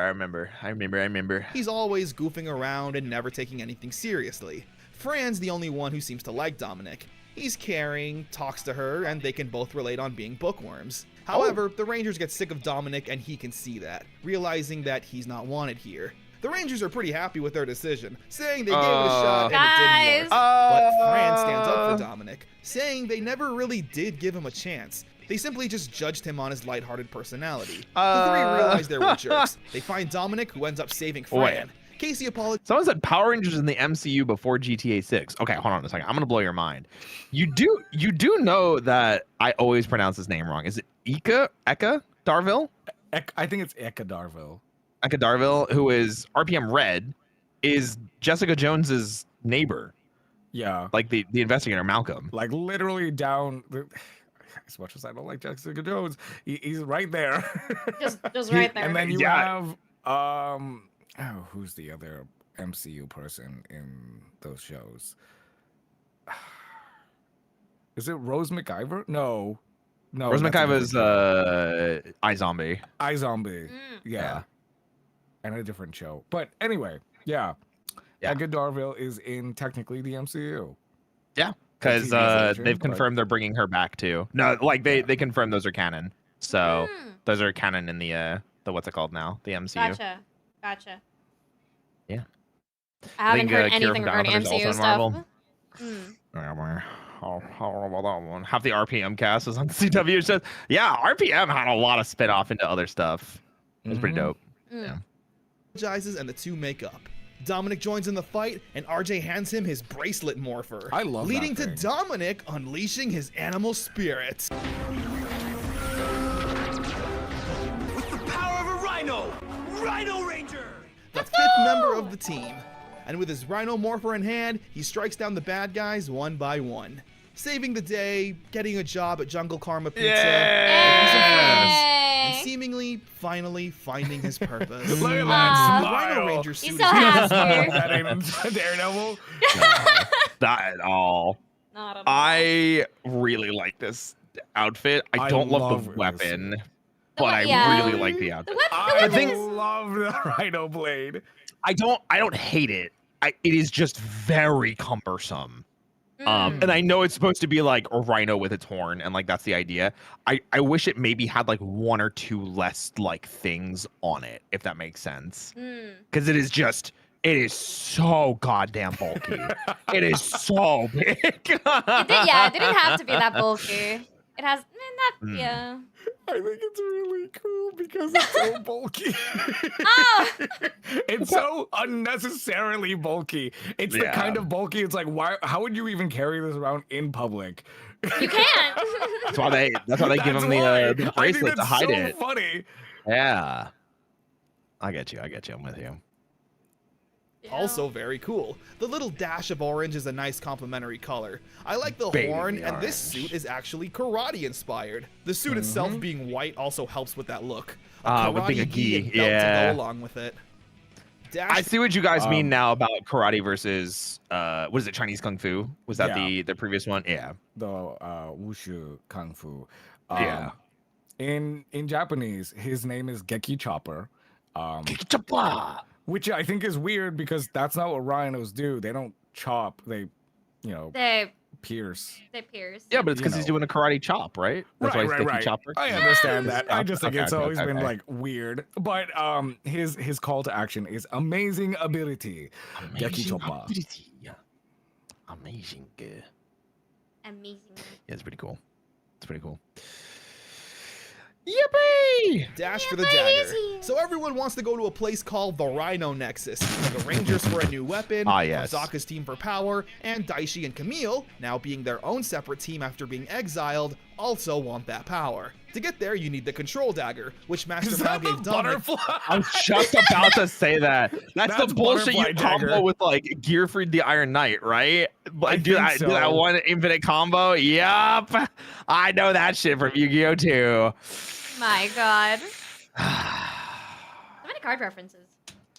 He's always goofing around and never taking anything seriously. Fran's the only one who seems to like Dominic. He's caring, talks to her, and they can both relate on being bookworms. However, the Rangers get sick of Dominic and he can see that, realizing that he's not wanted here. The Rangers are pretty happy with their decision, saying they gave it a shot and it didn't work. But Fran stands up for Dominic, saying they never really did give him a chance. They simply just judged him on his lighthearted personality. The three realize they were jerks. They find Dominic, who ends up saving Fran. Wait. Casey apologizes. Someone said Power Rangers in the MCU before GTA 6. Okay, hold on a second. I'm gonna blow your mind. You do know that I always pronounce his name wrong. Is it Eka Darville? I think it's Eka Darville. Eka Darville, who is RPM Red, is Jessica Jones's neighbor. Yeah. Like the investigator Malcolm. Like literally down. As much as I don't like Jessica Jones, he's right there. Just right there. And then you Yeah. have who's the other MCU person in those shows? Is it Rose McIver? No. Rose that's McIver's a iZombie. iZombie. Yeah. And a different show. But anyway, yeah. Eka Darville is in technically the MCU. Yeah, because they've confirmed they're bringing her back too. No, like they confirmed those are canon. So those are canon in the what's it called now? The MCU. Gotcha. Yeah. I haven't think, heard Kira anything from regarding Downhunter's also MCU in stuff. Marvel. I don't know about that one. Half the RPM cast was on CW. It says, yeah, RPM had a lot of spin off into other stuff. It was pretty dope. Yeah. And the two make up. Dominic joins in the fight, and RJ hands him his bracelet morpher. I love that leading to thing. Dominic unleashing his animal spirits. With the power of a rhino! Rhino Ranger! The fifth member of the team. And with his rhino morpher in hand, he strikes down the bad guys one by one. Saving the day, getting a job at Jungle Karma Pizza, making some friends, and seemingly, finally finding his purpose. Look at The that Rhino smile. Ranger suit He's is so happy. That ain't Daredevil. Not at all. Not at all. I really like this outfit. I don't love the love weapon, but I yeah. really like the outfit. I think- love the Rhino blade. I don't hate it. It is just very cumbersome. And I know it's supposed to be like a rhino with its horn, and like that's the idea. I wish it maybe had like one or two less like things on it, if that makes sense. Because it is so goddamn bulky. It is so big. It didn't have to be that bulky. It has yeah. I think it's really cool because it's so bulky. Oh, It's so unnecessarily bulky. It's the kind of bulky. It's like, why? How would you even carry this around in public? you can't. That's why they give him why. the I think bracelet to that's hide so it. Funny. Yeah. I get you. I'm with you. also very cool. The little dash of orange is a nice complementary color. I like the Baby horn, and this orange. suit is actually karate inspired. The suit itself being white also helps with that look. With being a gi, belt to yeah. go along with it. Dash. I see what you guys mean now about karate versus what is it, Chinese kung fu? Was that the previous one? Yeah. The wushu kung fu. Yeah. In Japanese, his name is Geki Chopper. Geki Chopper. Which I think is weird because that's not what rhinos do. They don't chop. They pierce. They pierce. Yeah, but it's because he's doing a karate chop, right? That's why he's Geki Chopper. I understand that. I just think it's always been like weird. But his call to action is amazing ability. Geki Chopper. Amazing. Amazing. Yeah, it's pretty cool. It's pretty cool. Yippee! Dash for the dagger. So everyone wants to go to a place called the Rhino Nexus. The Rangers for a new weapon, Zaka's team for power, and Daishi and Camille, now being their own separate team after being exiled, also want that power. To get there, you need the control dagger, which Master Mao gave Dominic. I was just about to say that. That's the bullshit you combo with like Gearfried the Iron Knight, right? Do that one infinite combo. Yup. I know that shit from Yu-Gi-Oh! Too. My God. So many card references.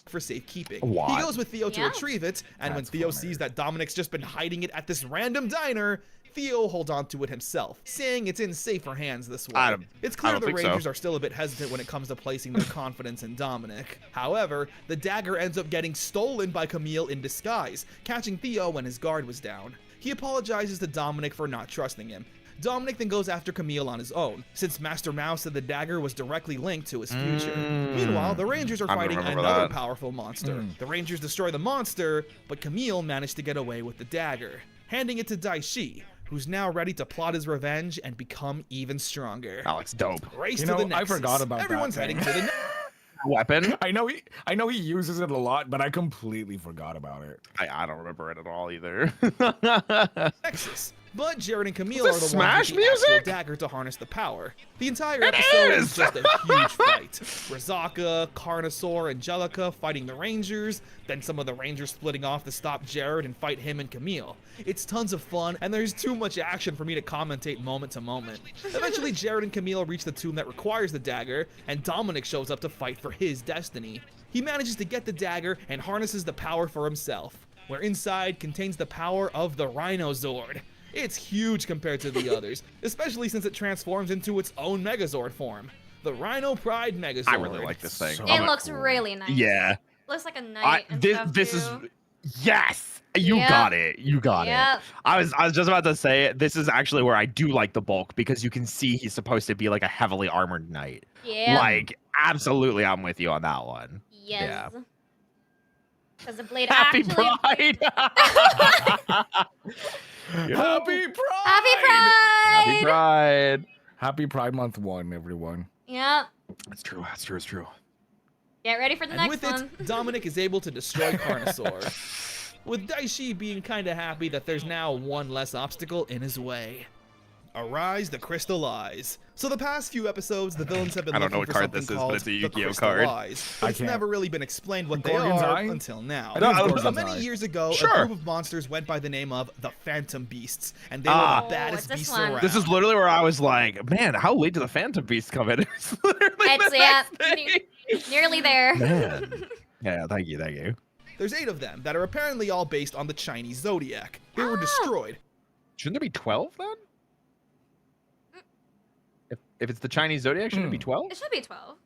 For safekeeping. Why? He goes with Theo to retrieve it, and when Theo sees that Dominic's just been hiding it at this random diner, Theo holds on to it himself, saying it's in safer hands this way. It's clear the Rangers are still a bit hesitant when it comes to placing their confidence in Dominic. However, the dagger ends up getting stolen by Camille in disguise, catching Theo when his guard was down. He apologizes to Dominic for not trusting him. Dominic then goes after Camille on his own, since Master Mao said the dagger was directly linked to his future. Meanwhile, the Rangers are fighting another powerful monster. The Rangers destroy the monster, but Camille managed to get away with the dagger, handing it to Daishi, who's now ready to plot his revenge and become even stronger. Alex, dope. Race to the Nexus. I forgot about Everyone's heading to the weapon. I know he uses it a lot, but I completely forgot about it. I don't remember it at all either. Nexus. But Jared and Camille are the Smash ones with the actual music? dagger to harness the power. The entire episode is just a huge fight. Rizaka, Carnosaur, Angelica fighting the Rangers, then some of the Rangers splitting off to stop Jared and fight him and Camille. It's tons of fun, and there's too much action for me to commentate moment to moment. Eventually, Jared and Camille reach the tomb that requires the dagger, and Dominic shows up to fight for his destiny. He manages to get the dagger and harnesses the power for himself, where inside contains the power of the Rhino Zord. It's huge compared to the others, especially since it transforms into its own Megazord form, the Rhino Pride Megazord. I really like this thing. It looks really nice. Yeah. Looks like a knight. This is yes. You got it. You got it. I was just about to say this is actually where I do like the bulk because you can see he's supposed to be like a heavily armored knight. Yeah. Like absolutely, I'm with you on that one. Yes. Yeah. Because the blade Happy actually... Pride. Happy Pride! Happy Pride! Happy Pride! Happy Pride Month 1, everyone. Yep. That's true. That's true. It's true. Get ready for the next one. With it, Dominic is able to destroy Carnosaur, with Daishi being kinda happy that there's now one less obstacle in his way. Arise the Crystal Eyes. So the past few episodes, the villains have been looking for something called but it's a Yu-Gi-Oh the Crystal card. Eyes, but it's never really been explained what they Gorgon's are Eye? until now. So many years ago, a group of monsters went by the name of the Phantom Beasts, and they were the baddest beasts around. This is literally where I was like, man, how late did the Phantom Beast come in? It's literally nearly there. Man. Yeah, thank you. There's 8 of them that are apparently all based on the Chinese zodiac. They were destroyed. Shouldn't there be 12 then? If it's the Chinese zodiac, shouldn't it be 12? It should be 12.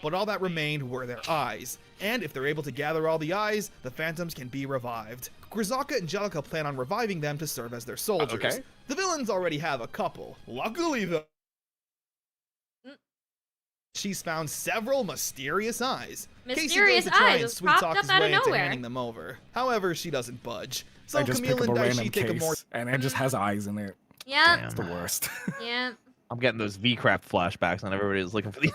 But all that remained were their eyes. And if they're able to gather all the eyes, the Phantoms can be revived. Grisaka and Angelica plan on reviving them to serve as their soldiers. Okay. The villains already have a couple. Luckily, though, she's found several mysterious eyes. Mysterious eyes just popped up out of nowhere. Handing them over. However, she doesn't budge. So I just Camille pick and up a random Daishi take a more... case, and it just has eyes in it. Yep. It's the worst. Yep. I'm getting those V-crap flashbacks and everybody was looking for the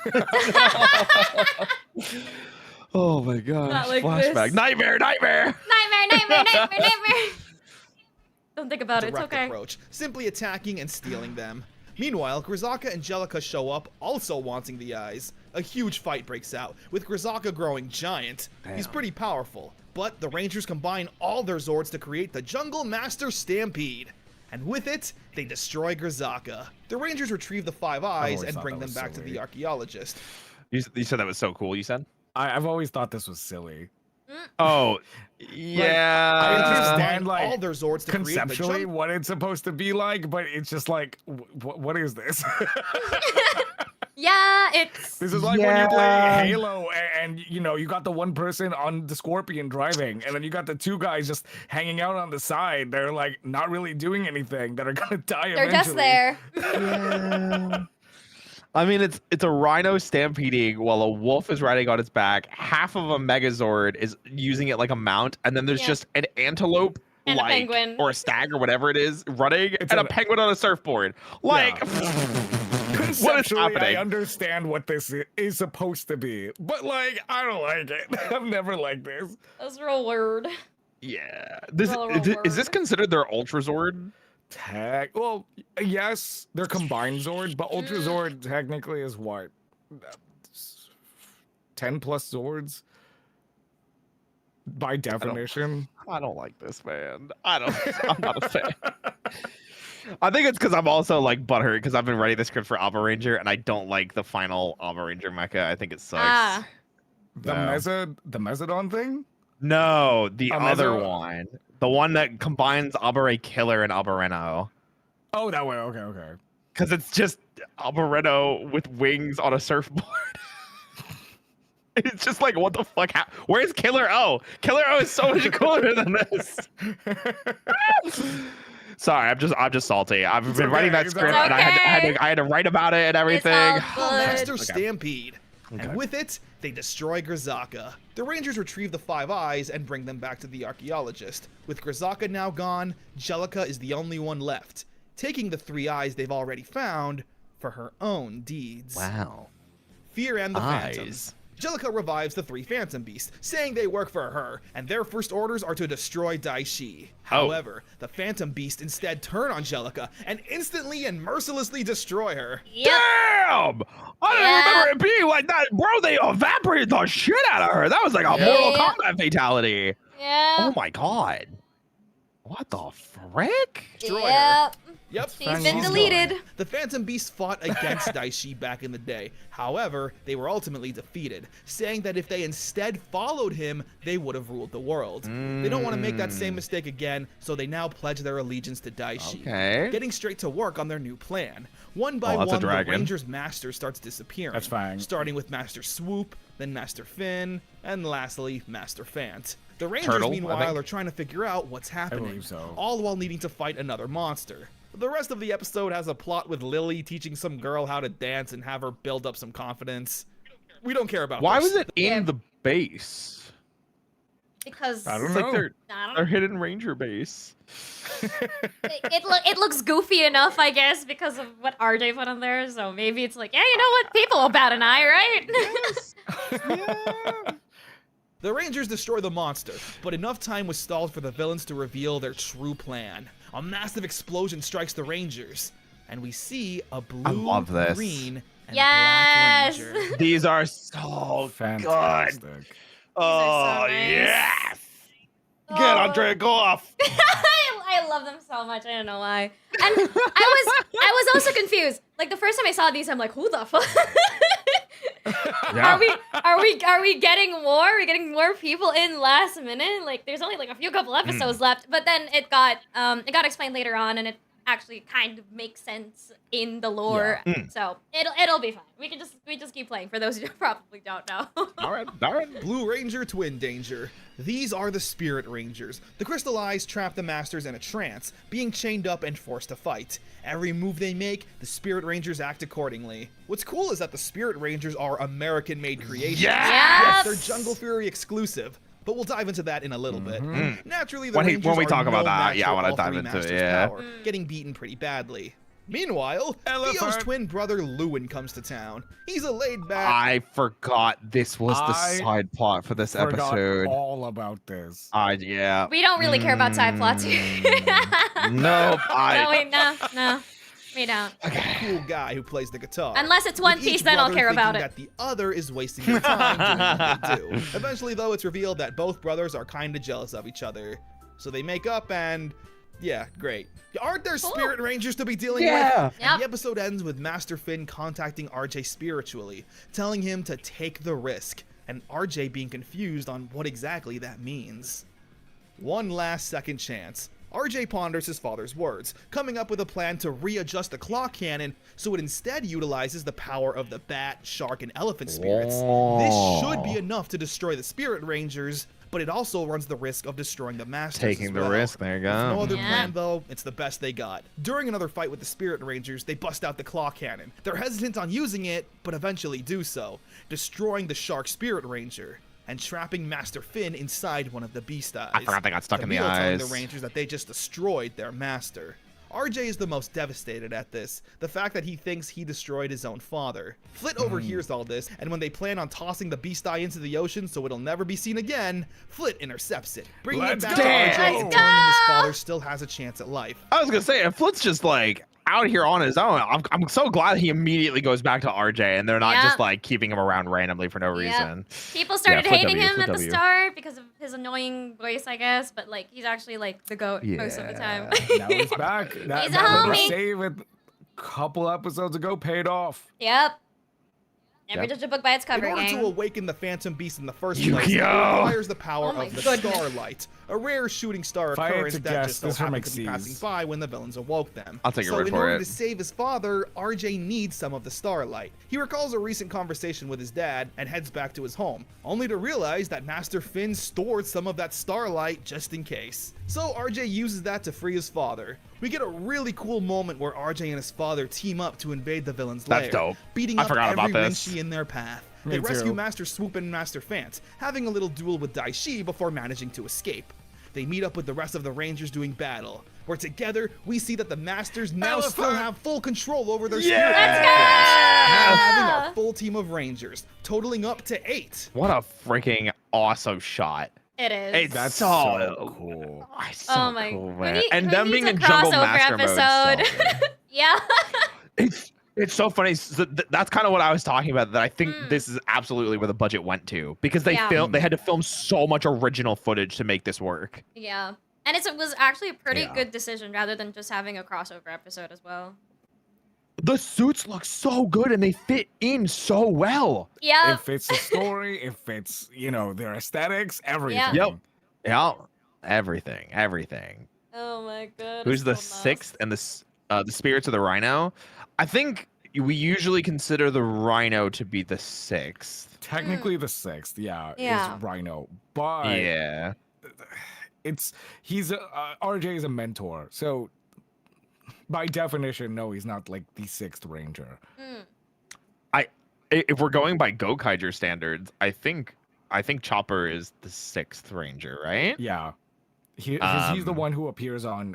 Oh my gosh. Not like Flashback. this. Nightmare. Nightmare. Don't think about it. It's direct okay. approach, simply attacking and stealing them. Meanwhile, Grisaka and Angelica show up, also wanting the eyes. A huge fight breaks out, with Grisaka growing giant. He's pretty powerful, but the Rangers combine all their Zords to create the Jungle Master Stampede. And with it, they destroy Grisaka. The Rangers retrieve the 5 eyes and bring them back to the archaeologist. You said that was so cool, you said? I've always thought this was silly. Oh, yeah. I Rangers understand, combine like, all their Zords to create the conceptually jump. what it's supposed to be like, but it's just like, what is this? Yeah, it's. This is like when you play Halo and you know, you got the one person on the Scorpion driving, and then you got the two guys just hanging out on the side. They're like not really doing anything, that are gonna die They're eventually. just there. Yeah. I mean, it's a rhino stampeding while a wolf is riding on its back. Half of a Megazord is using it like a mount, and then there's just an antelope, And a like, penguin. or a stag or whatever it is, running, It's and a- a penguin on a surfboard. Like, what is Conceptually, happening? I understand what this is supposed to be, but like, I don't like it. I've never liked this. That's real weird. Yeah. This Roll is this word. considered their Ultra Zord? Well, yes, they're combined Zords, but Ultra Zord technically is what? 10 plus Zords? By definition. I don't like this, man. I'm not a fan. I think it's because I'm also like butthurt because I've been writing the script for Alba Ranger and I don't like the final Alba Ranger mecha. I think it sucks. Ah. The Mezzodon thing? No, the A other Mezzo- one. The one that combines Alba Killer and Albareno. Oh, that way. Okay. Because it's just Albareno with wings on a surfboard. It's just like, what the fuck? Where's Killer O? Killer O is so much cooler than this. Sorry, I'm just salty. I've been writing that script and I had to write about it and everything. Master Stampede. And with it, they destroy Grisaka. The Rangers retrieve the 5 eyes and bring them back to the archaeologist. With Grisaka now gone, Jellica is the only one left, taking the 3 eyes they've already found for her own deeds. Wow. Fear and the Phantoms. Jellica revives the 3 Phantom Beasts, saying they work for her, and their first orders are to destroy Daishi. However, the Phantom Beast instead turn on Jellica and instantly and mercilessly destroy her. Damn! I didn't remember it being like that. Bro, they evaporated the shit out of her. That was like a Mortal Kombat fatality. Yeah. Oh my god. What the frick? Destroy her. Yep. She's been deleted. The Phantom Beast fought against Daishi back in the day. However, they were ultimately defeated, saying that if they instead followed him, they would have ruled the world. They don't want to make that same mistake again, so they now pledge their allegiance to Daishi. Okay. Getting straight to work on their new plan. One by that's a one, the dragon. Ranger's master starts disappearing. That's fine. Starting with Master Swoop, then Master Finn, and lastly, Master Fant. The Rangers, Turtle, I meanwhile, think. are trying to figure out what's happening, believe so. all while needing to fight another monster. The rest of the episode has a plot with Lily teaching some girl how to dance and have her build up some confidence. We don't care about Why this. was it in the base? Because I don't It's know. like their I don't their hidden ranger base. it looks goofy enough, I guess, because of what RJ put on there. So maybe it's like, yeah, you know what? People will bat an eye, right? The Rangers destroy the monster, but enough time was stalled for the villains to reveal their true plan. A massive explosion strikes the Rangers, and we see a blue, love this. green, and Yes! black Ranger. These are so Fantastic. good. so Oh nice. yes! Oh. Get Andrea, go off. I love them so much. I don't know why. And I was also confused. Like the first time I saw these, I'm like, who the fuck? Yeah. Are we getting more? Are we getting more people in last minute? Like there's only like a couple episodes left, but then it got explained later on, and it actually kind of makes sense in the lore. So it'll be fine. We just keep playing for those who probably don't know. All right. Blue Ranger, Twin Danger. These are the Spirit Rangers. The Crystal Eyes trap the Masters in a trance, being chained up and forced to fight. Every move they make, the Spirit Rangers act accordingly. What's cool is that the Spirit Rangers are American-made creations. Yes! They're Jungle Fury exclusive. But we'll dive into that in a little bit. Naturally, the When Rangers we are talk about no that, match yeah, I for wanna all dive 3 into it, Masters' yeah. power, getting beaten pretty badly. Meanwhile, Elephant. Theo's twin brother Lewin comes to town. He's a laid-back... I forgot this was the I side plot for this Forgot episode. all about this. Yeah. We don't really care about side plots here. Nope. No, wait, no. We don't. cool guy who plays the guitar. Unless it's One With each Piece, then I'll brother care about thinking it. that the other is wasting their time doing what they do. Eventually, though, it's revealed that both brothers are kind of jealous of each other. So they make up and... yeah, great. Aren't there Spirit Rangers to be dealing with? Yep. And the episode ends with Master Finn contacting RJ spiritually, telling him to take the risk. and RJ being confused on what exactly that means. One last second chance. RJ ponders his father's words, coming up with a plan to readjust the claw cannon so it instead utilizes the power of the bat, shark, and elephant spirits. This should be enough to destroy the Spirit Rangers, but it also runs the risk of destroying the Masters Taking as the well. risk, there you go. With no other plan though, it's the best they got. During another fight with the Spirit Rangers, they bust out the claw cannon. They're hesitant on using it, but eventually do so, destroying the Shark Spirit Ranger and trapping Master Finn inside one of the Beast Eyes. I forgot they got stuck in the Camille telling eyes. the Rangers that they just destroyed their master. RJ is the most devastated at this, the fact that he thinks he destroyed his own father. Flit overhears all this, and when they plan on tossing the Beast Eye into the ocean so it'll never be seen again, Flit intercepts it, bringing it back to RJ and telling him his father still has a chance at life. I was gonna say, if Flit's just like out here on his own, I'm so glad he immediately goes back to RJ and they're not just like keeping him around randomly for no reason. People started hating him at the W. start because of his annoying voice, I guess, but like he's actually like the GOAT most of the time. Now he's back. He's a That homie. save a couple episodes ago paid off. Yep. Never judge a book by its cover, In order gang. to awaken the Phantom Beast in the first place, it Yu-Gi-Oh! requires the power Oh of the my goodness. Starlight, a rare shooting star If I had occurrence to that guess, just so this from happened to be Xyz. passing by when the villains awoke them. I'll take your so word in for order it. to save his father, RJ needs some of the Starlight. He recalls a recent conversation with his dad and heads back to his home, only to realize that Master Finn stored some of that Starlight just in case. So RJ uses that to free his father. We get a really cool moment where RJ and his father team up to invade the villain's lair, That's dope. beating I up forgot every about this. Rinchi in their path. Me They rescue too. Master Swoop and Master Fant, having a little duel with Daishi before managing to escape. They meet up with the rest of the Rangers doing battle, where together we see that the Masters now still have full control over their spirit. Let's go! Now having our full team of Rangers, totaling up to 8. What a freaking awesome shot. It is. It's That's so so cool. So oh my cool, god. man. And them being in Jungle Master mode. So Yeah. it's so funny. So that's kind of what I was talking about. That I think this is absolutely where the budget went to, because they they had to film so much original footage to make this work. Yeah. And it was actually a pretty good decision rather than just having a crossover episode as well. The suits look so good and they fit in so well. Yeah. It fits the story. It fits, you know, their aesthetics, everything. Yep. Yeah. Everything. Oh my god. Who's the sixth and the spirits of the Rhino? I think we usually consider the Rhino to be the sixth. Technically the sixth, Yeah. is Rhino. But Yeah. he's RJ is a mentor. So by definition, no, he's not like the sixth Ranger. If we're going by Gokaiger standards, I think Chopper is the sixth Ranger, right? Yeah. He's the one who appears on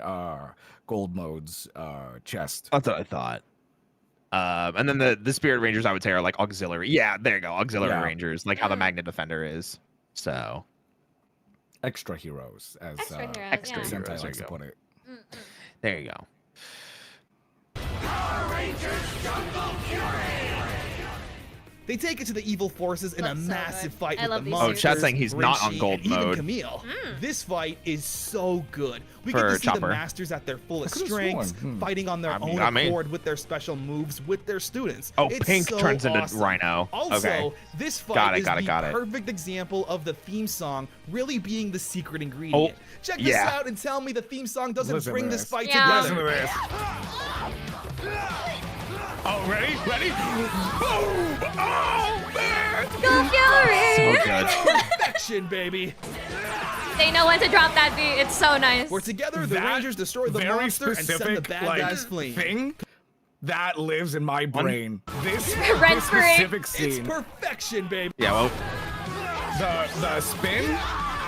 Gold Mode's chest. That's what I thought. And then the Spirit Rangers, I would say, are like auxiliary. Yeah, there you go. Auxiliary Rangers, like how the Magnet Defender is. So Extra heroes, as Extra heroes, Sentai likes to put it. there you go. Power Rangers Jungle Fury! They take it to the evil forces in a Looks so massive good. fight I with love the these monsters. Oh, Chat's saying he's not on Rinchi, gold and even mode. Camille. This fight is so good. We For get to see Chopper. the Masters at their fullest could've strengths, sworn. fighting on their own accord with their special moves with their students. Oh, It's Pink so turns into awesome. Rhino. Also, Okay. this fight Got it, is got it, the got it. perfect example of the theme song really being the secret ingredient. Check this yeah. out and tell me the theme song doesn't Listen bring to this this. fight Yeah. Listen to together. this. Oh, ready? Boom! Oh, man! Go Fury! So good. Perfection, baby. They know when to drop that beat. It's so nice. We're together, the That Rangers destroy the very monster and send the specific, bad like, guys fleeing. thing that lives in my brain. This Rent free. specific It's scene. perfection, baby. Yeah, well, The spin,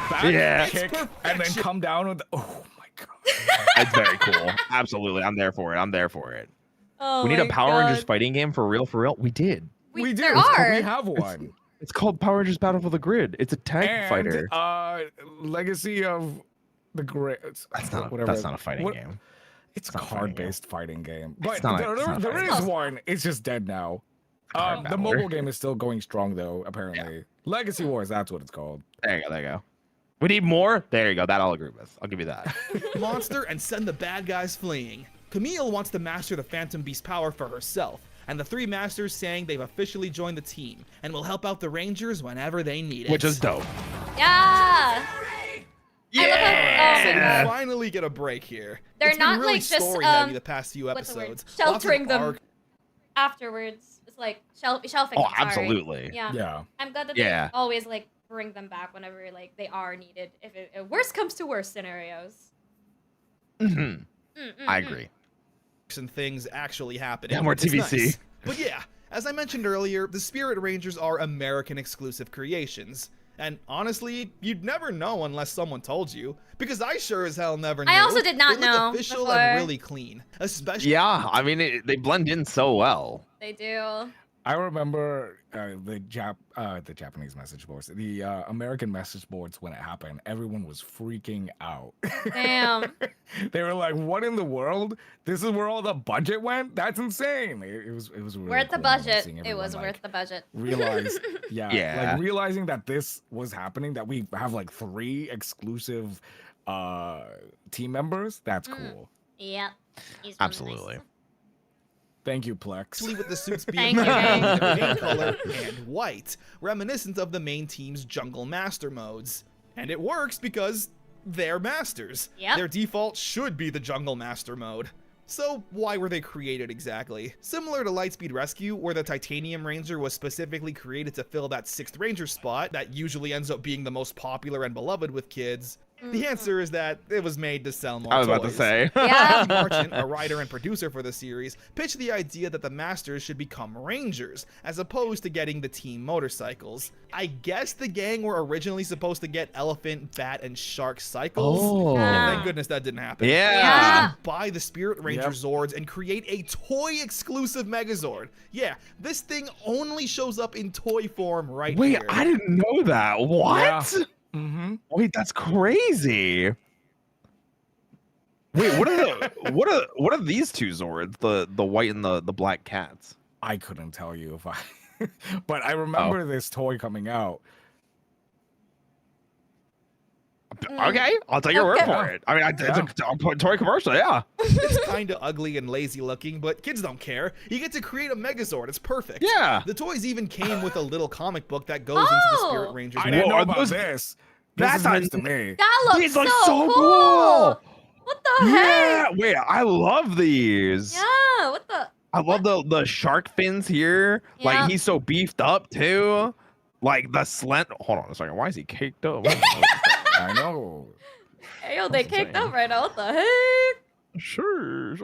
back Yeah. kick, It's and then perfection. come down with oh my god. it's very cool. Absolutely. I'm there for it. Oh We need a my Power God. Rangers fighting game for real. We did. We do. There are. We have one. It's called Power Rangers Battle for the Grid. It's a tag And fighter. Legacy of the Great. That's not a fighting game. It's a not a fighting card-based fighting game. But not a- it's not a there fighting is game. one. It's just dead now. Card The battler. mobile game is still going strong though, apparently. Legacy Wars, that's what it's called. There you go. We need more. There you go. That I'll agree with. I'll give you that. Monster and send the bad guys fleeing. Camille wants to master the Phantom Beast power for herself. and the 3 masters saying they've officially joined the team and will help out the Rangers whenever they need it. Which is dope. Yeah. So we finally get a break here. They're it's been not really like just story heavy the past few episodes. Sheltering them afterwards. It's like shelving. Oh, absolutely. Yeah. I'm glad that they always like bring them back whenever like they are needed. If worst comes to worst scenarios. I agree. And things actually happening. Yeah, more TVC. Nice. But yeah, as I mentioned earlier, the Spirit Rangers are American exclusive creations. And honestly, you'd never know unless someone told you, because I sure as hell never knew. I also did not they know look official before. and really clean, especially. Yeah, I mean they blend in so well. They do. I remember the Japanese message boards, the American message boards when it happened. Everyone was freaking out. Damn. They were like, "What in the world? This is where all the budget went? That's insane!" It was really worth the cool budget. seeing It was everyone, worth the budget. Realize, Yeah. like realizing that this was happening, that we have like 3 exclusive team members. That's cool. Yep. Absolutely. Thank you, Plex. Especially with the suits being pink color and white, reminiscent of the main team's Jungle Master modes. And it works because they're masters. Yep. Their default should be the Jungle Master mode. So why were they created exactly? Similar to Lightspeed Rescue, where the Titanium Ranger was specifically created to fill that 6th Ranger spot that usually ends up being the most popular and beloved with kids, the answer is that it was made to sell more I was toys. about to say. Yeah. Marchant, a writer and producer for the series, pitched the idea that the Masters should become Rangers, as opposed to getting the team motorcycles. I guess the gang were originally supposed to get Elephant, Bat, and Shark cycles. Oh. And thank goodness that didn't happen. Yeah. Buy the Spirit Ranger Zords and create a toy-exclusive Megazord. Yeah, this thing only shows up in toy form right Wait, here. I didn't know that. What? Yeah. Wait, that's crazy. Wait, what are these 2 Zords? The white and the black cats. I couldn't tell you if I, but I remember this toy coming out. Okay, I'll take your word for it. I mean, it's a toy commercial, yeah. It's kind of ugly and lazy looking, but kids don't care. You get to create a Megazord. It's perfect. Yeah. The toys even came with a little comic book that goes into the Spirit Rangers. I didn't know about those- this. That's This is news to me. That looks These look so so cool. What the Yeah, heck? wait, I love these. Yeah. What the? I love the shark fins here. Yeah. Like he's so beefed up too. Like the slent. Hold on a second. Why is he caked up? I know. Hey, yo, they kicked up right now. What the heck? Sure.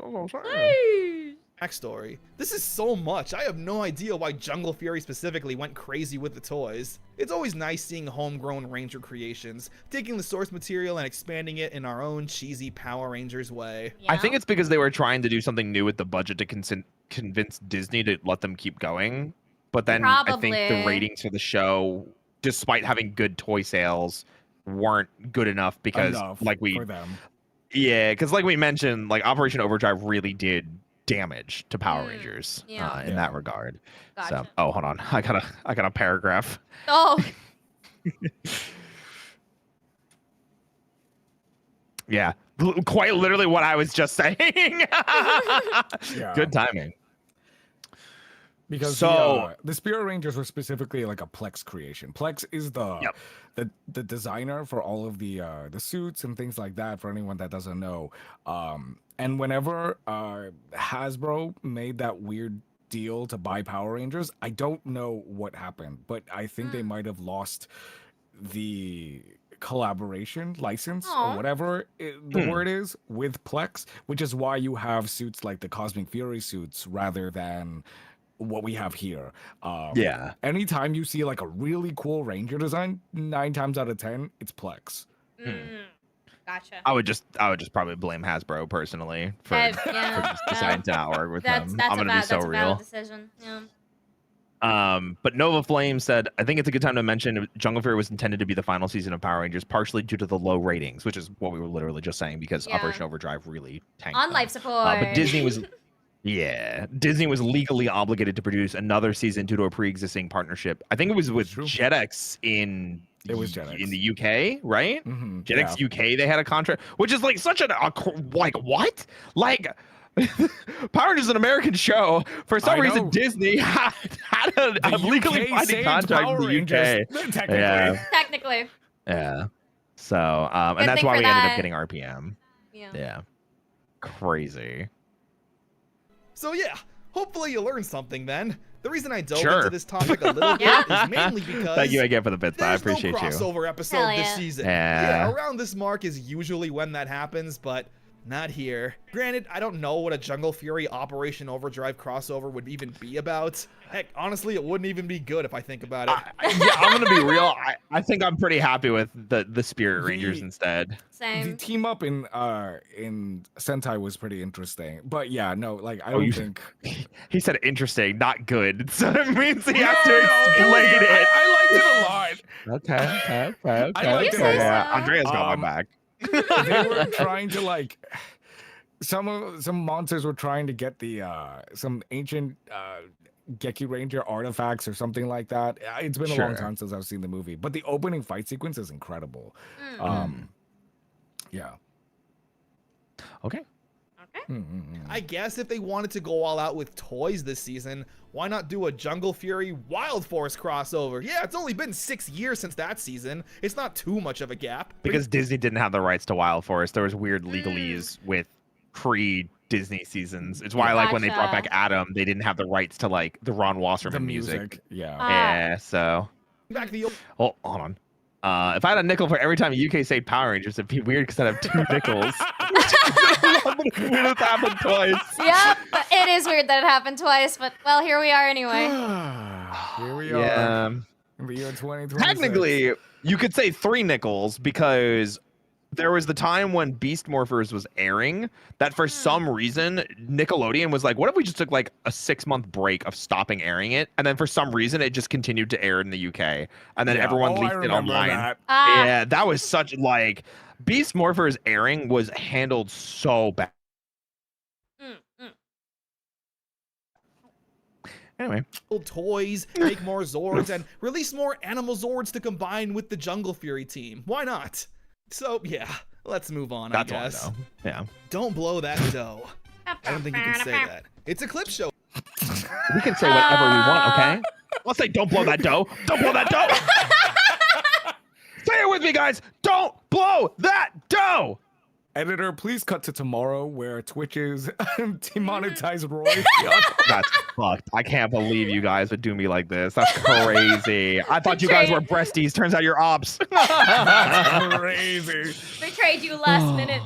Hey. Backstory. This is so much. I have no idea why Jungle Fury specifically went crazy with the toys. It's always nice seeing homegrown Ranger creations, taking the source material and expanding it in our own cheesy Power Rangers way. I think it's because they were trying to do something new with the budget to convince Disney to let them keep going. But then I think the Probably. ratings for the show, despite having good toy sales, weren't good enough because for them. Yeah, because like we mentioned, like Operation Overdrive really did damage to Power Rangers in that regard. Gotcha. So, oh, hold on, I got a paragraph. Oh. Yeah, quite literally what I was just saying. Yeah. Good timing. Because So- the Spirit Rangers were specifically like a Plex creation. Plex is the designer for all of the suits and things like that. For anyone that doesn't know, and whenever Hasbro made that weird deal to buy Power Rangers, I don't know what happened, but I think they might have lost the collaboration license or whatever the word is with Plex, which is why you have suits like the Cosmic Fury suits rather than what we have here. Yeah. Anytime you see like a really cool Ranger design, 9 times out of 10, it's Plex. Gotcha. I would just probably blame Hasbro personally for just deciding to not work with them. I'm gonna be so that's a real. valid decision. Yeah. But Nova Flame said, I think it's a good time to mention Jungle Fury was intended to be the final season of Power Rangers, partially due to the low ratings, which is what we were literally just saying because Operation Overdrive really tanked On them. life support. But Disney was Disney was legally obligated to produce another season due to a pre-existing partnership. I think it was with JetX in the UK, right? Mm-hmm. JetX UK, they had a contract, which is like such like what? Like Power Rangers is an American show. For some I reason, know. Disney had a legally UK binding saved contract Power with the Rangers, UK. technically. Yeah. Technically. Yeah. So, and Good that's thing why for we ended that. up getting RPM. Yeah. Yeah. Crazy. So yeah, hopefully you learned something then. The reason I dove Sure. into this topic a little bit is mainly because Thank you again for the bits. I there's appreciate no you. crossover episode Hell this yeah. season. Yeah. Around this mark is usually when that happens, but not here. Granted, I don't know what a Jungle Fury Operation Overdrive crossover would even be about. Heck, honestly, it wouldn't even be good if I think about it. Yeah, I'm gonna be real. I think I'm pretty happy with the Spirit Rangers instead. The Same. team up in Sentai was pretty interesting, but yeah, no, like I don't think He said interesting, not good. So it means he has to No, explain it. I liked it a lot. Okay. I liked it a Yeah, lot. Andrea's got my back. They were trying to like some monsters were trying to get the some ancient Geki Ranger artifacts or something like that. It's been a long Sure. time since I've seen the movie, but the opening fight sequence is incredible. Yeah. Okay. I guess if they wanted to go all out with toys this season, why not do a Jungle Fury Wild Force crossover? Yeah, it's only been 6 years since that season. It's not too much of a gap. Because Disney didn't have the rights to Wild Forest. There was weird legalese with pre-Disney seasons. It's why, like, when they brought back Gotcha. Adam, they didn't have the rights to, like, the Ron Wasserman The music. music. Yeah. Yeah, so... Back the old Oh, hold on. If I had a nickel for every time UK say Power Rangers, it'd be weird because I'd have 2 nickels. Weird it's happened twice. Yep. It is weird that it happened twice, but well, here we are anyway. Here we are. Yeah. In the year 2026. Technically, you could say 3 nickels because there was the time when Beast Morphers was airing that for some reason Nickelodeon was like, what if we just took like a 6-month break of stopping airing it? And then for some reason it just continued to air in the UK. And then everyone I leaked it remember online. that. Yeah, that was such like Beast Morphers airing was handled so bad. Anyway, toys, make more Zords, and release more Animal Zords to combine with the Jungle Fury team. Why not? So, yeah, let's move on, that's I all I guess. know. Yeah. Don't blow that dough. I don't think you can say that. It's a clip show. We can say whatever we want, okay? Let's say don't blow that dough. Don't blow that dough. Say it with me, guys. Don't blow that dough. Editor, please cut to tomorrow where Twitch's demonetized Roy. That's fucked. I can't believe you guys would do me like this. That's crazy. I thought you guys were breasties. Turns out you're ops. That's crazy. Betrayed you last minute.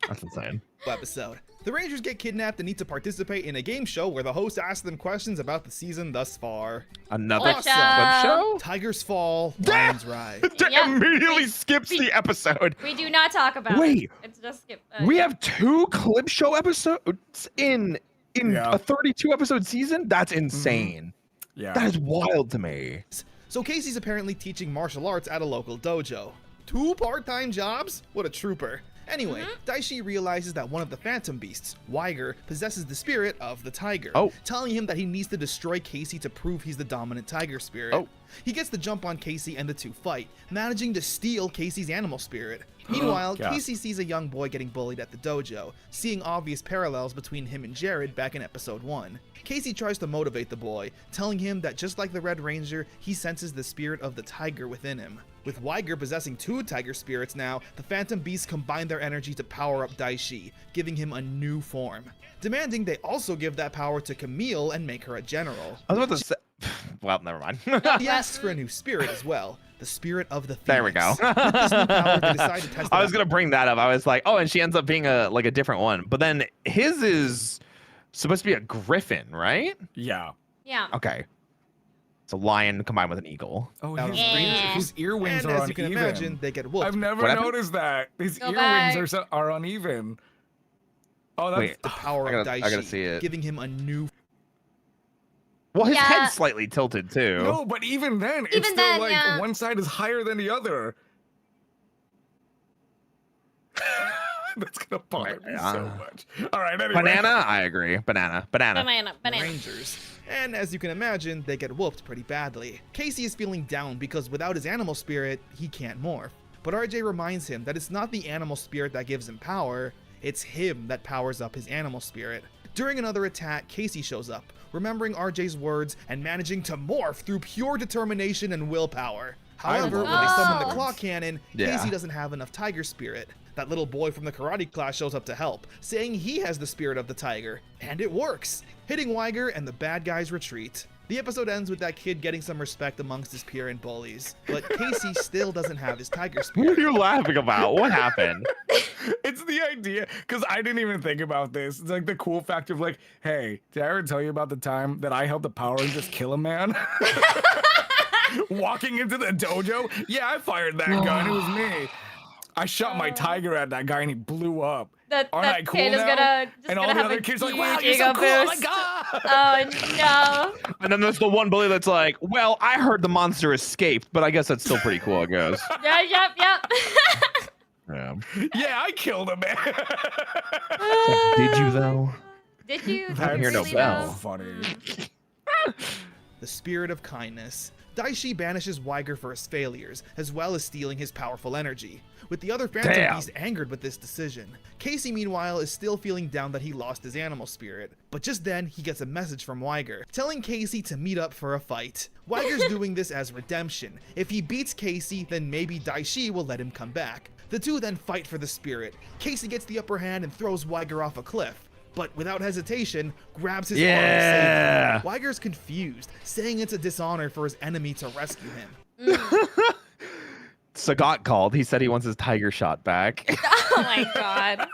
That's insane. Episode. The Rangers get kidnapped and need to participate in a game show where the host asks them questions about the season thus far. Another Clip clip show. show? Tigers fall, lions rise. Yep. Immediately skips the episode. We do not talk about Wait. it. It's just skip. We have 2 clip show episodes in Yeah. a 32 episode season? That's insane. Yeah. That is wild to me. So Casey's apparently teaching martial arts at a local dojo. 2 part-time jobs? What a trooper. Anyway, Daishi realizes that one of the Phantom Beasts, Weiger, possesses the spirit of the tiger, telling him that he needs to destroy Casey to prove he's the dominant tiger spirit. He gets the jump on Casey and the 2 fight, managing to steal Casey's animal spirit. Meanwhile, Yeah. Casey sees a young boy getting bullied at the dojo, seeing obvious parallels between him and Jared back in episode 1. Casey tries to motivate the boy, telling him that just like the Red Ranger, he senses the spirit of the tiger within him. With Weiger possessing 2 tiger spirits now, the Phantom Beasts combine their energy to power up Daishi, giving him a new form, demanding they also give that power to Camille and make her a general. I was about to say... Well, never mind. He asks for a new spirit as well, the spirit of the Phoenix. There we go. With this new power, they decide to test it I was out. gonna bring that up. I was like, oh, and she ends up being a different one. But then his is supposed to be a griffin, right? Yeah. Yeah. Okay. It's a lion combined with an eagle. Oh, Out his, of Yeah. his ear wings And are as you can uneven. imagine, they get whooped. I've never What happened? noticed that. His Go ear back. wings are uneven. Oh, that's Wait. The power I of gotta- Daishi, I gotta see it. giving him a new. Well, his Yeah. head's slightly tilted too. no, but even then, it's Even still then, like yeah. one side is higher than the other. That's gonna bother me so much. All right, anyway. Banana, I agree. Banana. Banana. Rangers. And as you can imagine, they get whooped pretty badly. Casey is feeling down because without his animal spirit, he can't morph. But RJ reminds him that it's not the animal spirit that gives him power, It's him that powers up his animal spirit. During another attack, Casey shows up, remembering RJ's words and managing to morph through pure determination and willpower. However, when they summon the claw cannon, Casey doesn't have enough tiger spirit. That little boy from the karate class shows up to help, saying he has the spirit of the tiger, and it works, hitting Weiger and the bad guys retreat. The episode ends with that kid getting some respect amongst his peer and bullies, but Casey still doesn't have his tiger spirit. What are you laughing about? What happened? It's the idea, because I didn't even think about this. It's like the cool factor of like, hey, did I ever tell you about the time that I held the power and just kill a man? Walking into the dojo? Yeah, I fired that gun. It was me. I shot my tiger at that guy and he blew up. Aren't I cool kid now? is gonna and all the other kids are like, wow, you're ego so cool. Oh my boost. God. Oh no. And then there's the one bully that's like, well, I heard the monster escaped, but I guess that's still pretty cool, I guess. Yep. Yeah. Yeah, I killed him, man. Did you though? Did you? I hear no Really bell. know? Funny. The spirit of kindness. Daishi banishes Weiger for his failures, as well as stealing his powerful energy, with the other Phantom Beasts angered with this decision. Casey, meanwhile, is still feeling down that he lost his animal spirit, but just then he gets a message from Weiger, telling Casey to meet up for a fight. Weiger's doing this as redemption. If he beats Casey, then maybe Daishi will let him come back. The two then fight for the spirit. Casey gets the upper hand and throws Weiger off a cliff, but without hesitation, grabs his arm to save him. Weiger's confused, saying it's a dishonor for his enemy to rescue him. Sagat called. He said he wants his tiger shot back. Oh my god.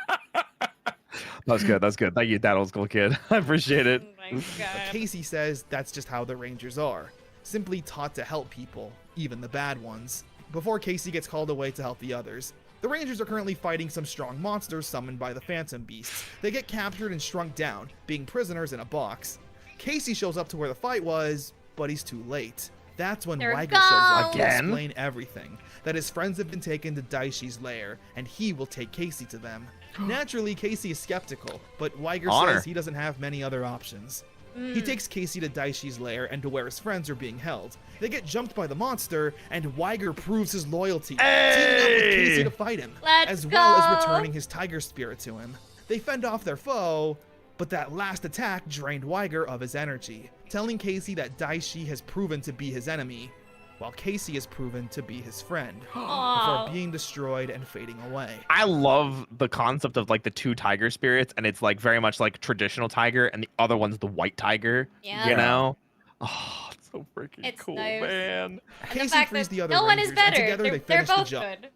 That's good. That's good. Thank you, that old school kid. I appreciate it. Oh my god. But Casey says that's just how the Rangers are, simply taught to help people, even the bad ones. Before Casey gets called away to help the others, the Rangers are currently fighting some strong monsters summoned by the Phantom Beasts. They get captured and shrunk down, being prisoners in a box. Casey shows up to where the fight was, but he's too late. That's when Weiger shows up to explain everything, that his friends have been taken to Daishi's lair, and he will take Casey to them. Naturally, Casey is skeptical, but Weiger says he doesn't have many other options. He takes Casey to Daishi's lair and to where his friends are being held. They get jumped by the monster, and Weiger proves his loyalty, teaming up with Casey to fight him, as well as returning his tiger spirit to him. They fend off their foe, but that last attack drained Weiger of his energy, telling Casey that Daishi has proven to be his enemy, while Casey has proven to be his friend, before being destroyed and fading away. I love the concept of like the two tiger spirits, and it's like very much like traditional tiger, and the other one's the white tiger. Yeah. You know? Oh, it's so freaking cool, nice. man. Casey frees the other no one Rangers, is better. and together they They're finish the both job. good.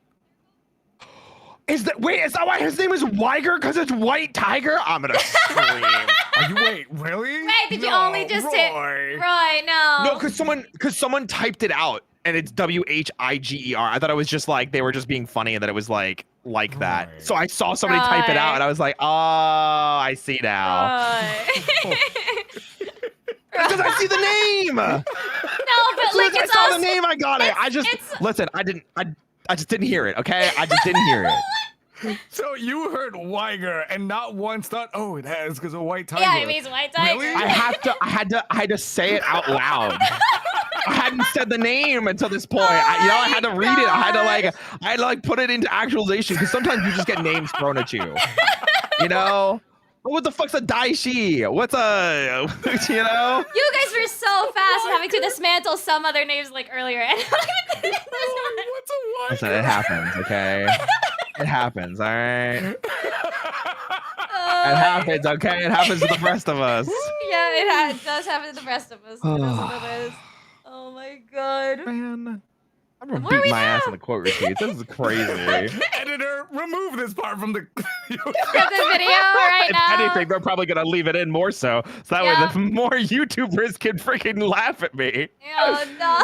Is that why his name is Weiger? Because it's white tiger? I'm gonna scream. Wait, really? Wait, did you only just hit Roy? No. No, because someone typed it out and it's Whiger. I thought it was just like they were just being funny and that it was like that. So I saw somebody type it out and I was like, oh, I see now. Because I see the name. No, but like I saw the name, I got it. I just didn't hear it. Okay, I just didn't hear it. So you heard Weiger and not once thought, oh, it has because of white tiger. Yeah, it means white tiger. Really? I had to say it out loud. I hadn't said the name until this point. I had to read it. I had to put it into actualization because sometimes you just get names thrown at you. You know? What the fuck's a Daishi? What's a, you know? You guys were so fast at having to dismantle some other names like earlier. And What's a Weiger? Listen, it happens, okay? It happens, all right? It happens, okay? It happens to the rest of us. Yeah, it does happen to the rest of us. It is what it is. Oh my god. Man. I'm gonna beat my ass in the quote receipts. This is crazy. Editor, remove this part from the video right now. If anything, they're probably gonna leave it in more so that way the more YouTubers can freaking laugh at me. Oh no.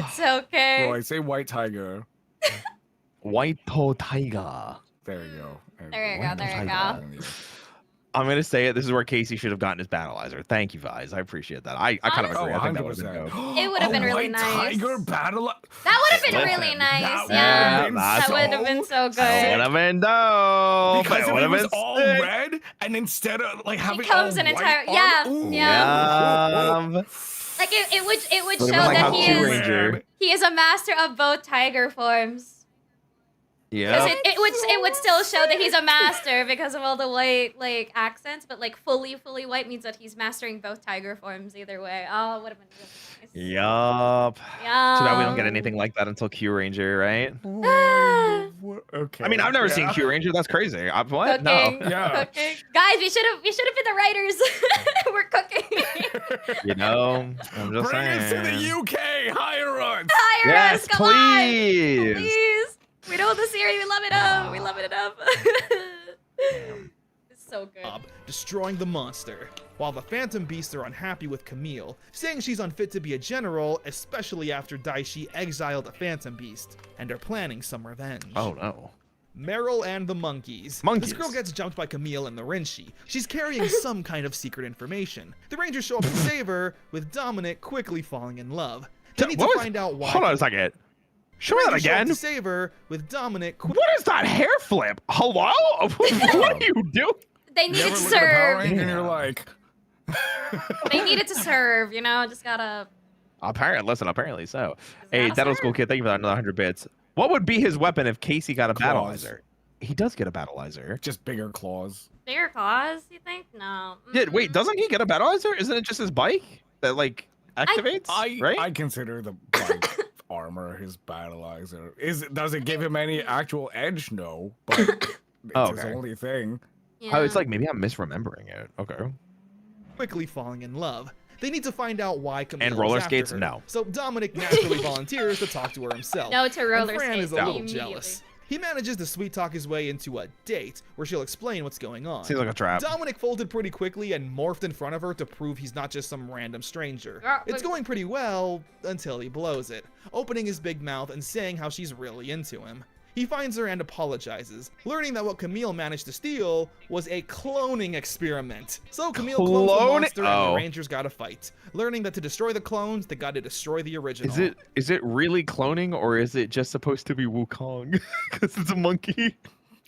It's okay. Roy, say white tiger. White toe tiger. There you go. There you go. I'm gonna say it. This is where Casey should have gotten his battleizer. Thank you, guys. I appreciate that. I kind of agree. I think that would have been dope. It would have been really nice. Tiger battle. That would have been really nice. That would have been so good. That would have been dope. Because if it was all red, and instead of like having comes an entire yeah. Like it would show that he is a master of both tiger forms. Yeah. It would still show that he's a master because of all the white like accents, but like fully white means that he's mastering both tiger forms either way. Oh, would have been really nice. Yup. Too bad we don't get anything like that until Q Ranger, right? Okay. I mean, I've never seen Q Ranger. That's crazy. What? Cooking, No. Yeah. cooking. Guys, we should have been the writers. We're cooking. You know, I'm just Bring saying. us to the UK. Hire us. Hire Yes, us, come please. on. Please. We know the series. We love it up. We love it enough. It's so good. Destroying the monster, while the Phantom Beasts are unhappy with Camille, saying she's unfit to be a general, especially after Daishi exiled a Phantom Beast, and are planning some revenge. Oh no. Meryl and the monkeys. Monkeys. This girl gets jumped by Camille and the Rinshi. She's carrying some kind of secret information. The Rangers show up to save her, with Dominic quickly falling in love. They need to find out why. Hold on a second. Show me that Rangers show up again. to save her, with Dominic. What is that hair flip? Hello? What do you do? They You needed ever to look at a Power serve. Ranger and you're like, They needed to serve, you know? Just gotta. Apparently so. Hey, that a Dental School serve? Kid, thank you for that another 100 bits. What would be his weapon if Casey got a Claws. battleizer? He does get a battleizer. just bigger claws. Bigger claws, you think? No. Wait, doesn't he get a battleizer? Isn't it just his bike that like activates? right? I consider the bike armor his battleizer. Does it give him any actual edge? No, but it's his Okay. only thing. Yeah. Oh, it's like maybe I'm misremembering it. Okay. Quickly falling in love. They need to find out why Camille And is roller after skates? her. No. So Dominic naturally volunteers to talk to her himself. No to roller and Fran skates is a little immediately. jealous. He manages to sweet talk his way into a date where she'll explain what's going on. Seems like a trap. Dominic folded pretty quickly and morphed in front of her to prove he's not just some random stranger. Yeah, It's but- going pretty well until he blows it, opening his big mouth and saying how she's really into him. He finds her and apologizes, learning that what Camille managed to steal was a cloning experiment. So Camille clones the monster and the Rangers gotta fight, learning that to destroy the clones, they gotta destroy the original. Is it really cloning or is it just supposed to be Wukong? Because it's a monkey.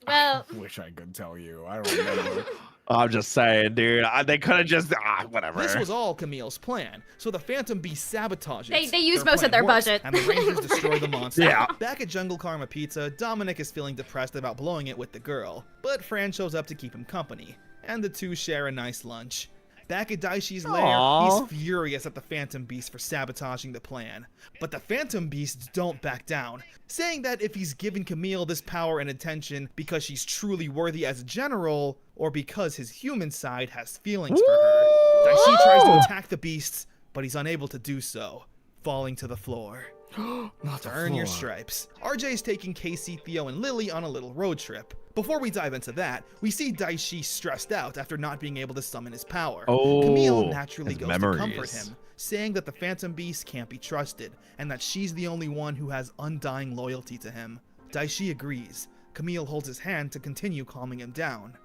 Well, Wish I could tell you. I don't remember. I'm just saying, dude. They could have just whatever. This was all Camille's plan, so the Phantom Beast sabotages. They used Their most of plan their works, budget. and the Rangers destroy the monster. Yeah. Back at Jungle Karma Pizza, Dominic is feeling depressed about blowing it with the girl, but Fran shows up to keep him company, and the two share a nice lunch. Back at Daishi's lair, Aww. he's furious at the Phantom Beast for sabotaging the plan. But the Phantom Beasts don't back down, saying that if he's given Camille this power and attention because she's truly worthy as a general, or because his human side has feelings for her. Daishi tries to attack the beasts, but he's unable to do so, falling to the floor. Not the Earn your floor. stripes. RJ is taking Casey, Theo, and Lily on a little road trip. Before we dive into that, we see Daishi stressed out after not being able to summon his power. Oh, Camille naturally his goes to comfort memories. him, saying that the Phantom Beast can't be trusted, and that she's the only one who has undying loyalty to him. Daishi agrees. Camille holds his hand to continue calming him down,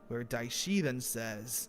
where Daishi then says,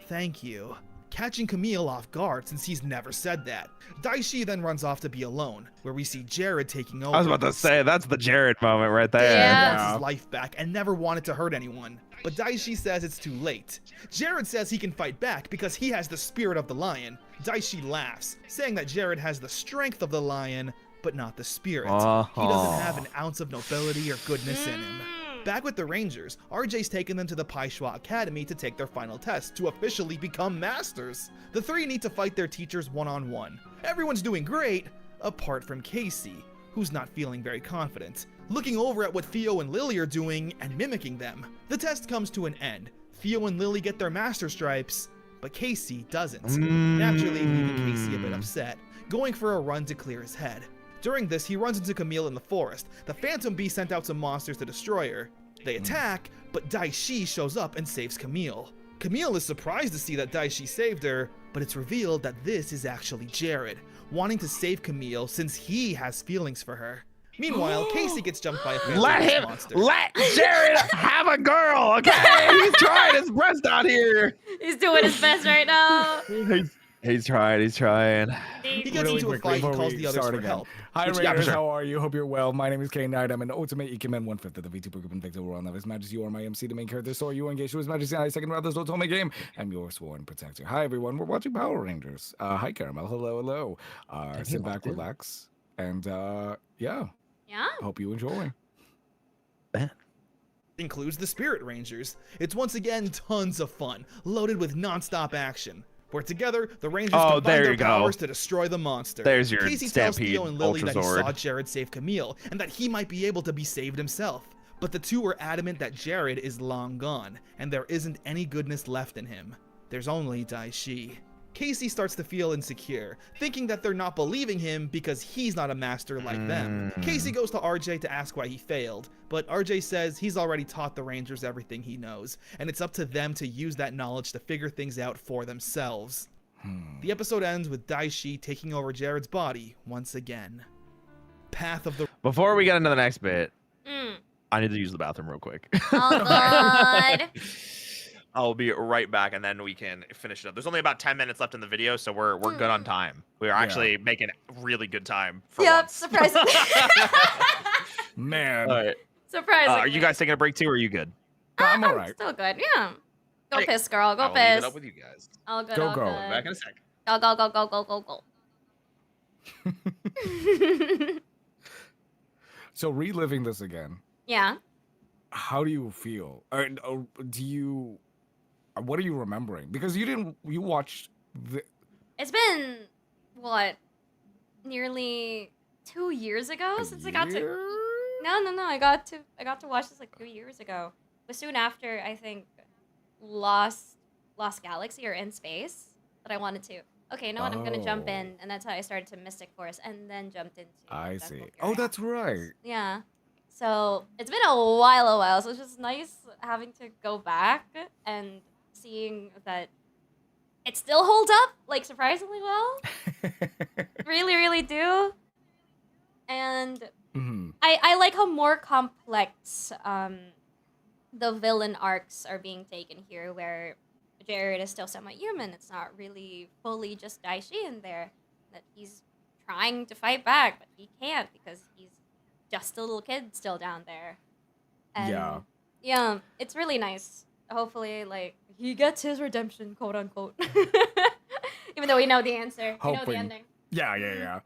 "Thank you," catching Camille off guard since he's never said that. Daishi then runs off to be alone, where we see Jared taking over. I was about to say that's the Jared moment right there. Yeah. Wants his life back and never wanted to hurt anyone. But Daishi says it's too late. Jared says he can fight back because he has the spirit of the lion. Daishi laughs, saying that Jared has the strength of the lion, but not the spirit. He doesn't have an ounce of nobility or goodness in him. Back with the Rangers, RJ's taken them to the Paishwa Academy to take their final test to officially become masters. The three need to fight their teachers one-on-one. Everyone's doing great, apart from Casey, who's not feeling very confident, looking over at what Theo and Lily are doing and mimicking them. The test comes to an end. Theo and Lily get their master stripes, but Casey doesn't, naturally leaving Casey a bit upset, going for a run to clear his head. During this, he runs into Camille in the forest. The Phantom Beast sent out some monsters to destroy her. They attack, but Daishi shows up and saves Camille. Camille is surprised to see that Daishi saved her, but it's revealed that this is actually Jared, wanting to save Camille since he has feelings for her. Meanwhile, Casey gets jumped by a Phantom Beast monster. Let Jared have a girl, okay? He's trying his best out here. He's doing his best right now. He's trying. He gets Really into a quick fight and before calls we the others start for again. help. Hi, Yeah, for Rangers. sure. How are you? Hope you're well. My name is K-Knight. I'm an ultimate Ikemen, 1/5 of the VTuber group and Victor World. Of His Majesty, you are my MC, the main character, so you engage to His Majesty. I second round this Otome game. I'm your sworn protector. Hi, everyone. We're watching Power Rangers. Hi, Caramel. Hello. Sit back, relax, and yeah. Yeah. Hope you enjoy. Bet. Includes the Spirit Rangers. It's once again tons of fun, loaded with non-stop action. Where together, the Rangers combine their powers to destroy the monster. There's your Casey tells Stampede Theo and Lily that he Ultrazord. saw Jared save Camille, and that he might be able to be saved himself. But the two are adamant that Jared is long gone, and there isn't any goodness left in him. There's only Daishi. Casey starts to feel insecure, thinking that they're not believing him because he's not a master like them. Casey goes to RJ to ask why he failed, but RJ says he's already taught the Rangers everything he knows, and it's up to them to use that knowledge to figure things out for themselves. The episode ends with Daishi taking over Jared's body once again. Path of the... Before we get into the next bit, I need to use the bathroom real quick. Oh, God. I'll be right back, and then we can finish it up. There's only about 10 minutes left in the video, so we're good on time. We're actually making really good time for once. Surprisingly. Man. All right. Surprisingly. Are you guys taking a break too, or are you good? I'm all right. Still good, yeah. Go piss, girl. Go I will piss. leave it up with you guys. All good, Go, all go. good. Back in a sec. Go, go, go, go, go, go, go. So reliving this again, Yeah. how do you feel? Or do you? What are you remembering? Because you watched the. It's been, what, nearly 2 years ago since I got to... No. I got to watch this like 2 years ago. But soon after, I think, Lost Galaxy or In Space that I wanted to. Okay, you know what? I'm gonna jump in, and that's how I started to Mystic Force, and then jumped into. I see. Fury Oh, that's right. Yeah. So it's been a while. So it's just nice having to go back and seeing that it still holds up, like, surprisingly well. Really, really do. And I like how more complex the villain arcs are being taken here, where Jared is still somewhat human. It's not really fully just Daishi in there. That he's trying to fight back, but he can't because he's just a little kid still down there. And yeah, it's really nice. Hopefully, like, he gets his redemption, quote unquote. Even though we know the answer. We know the ending. Yeah. I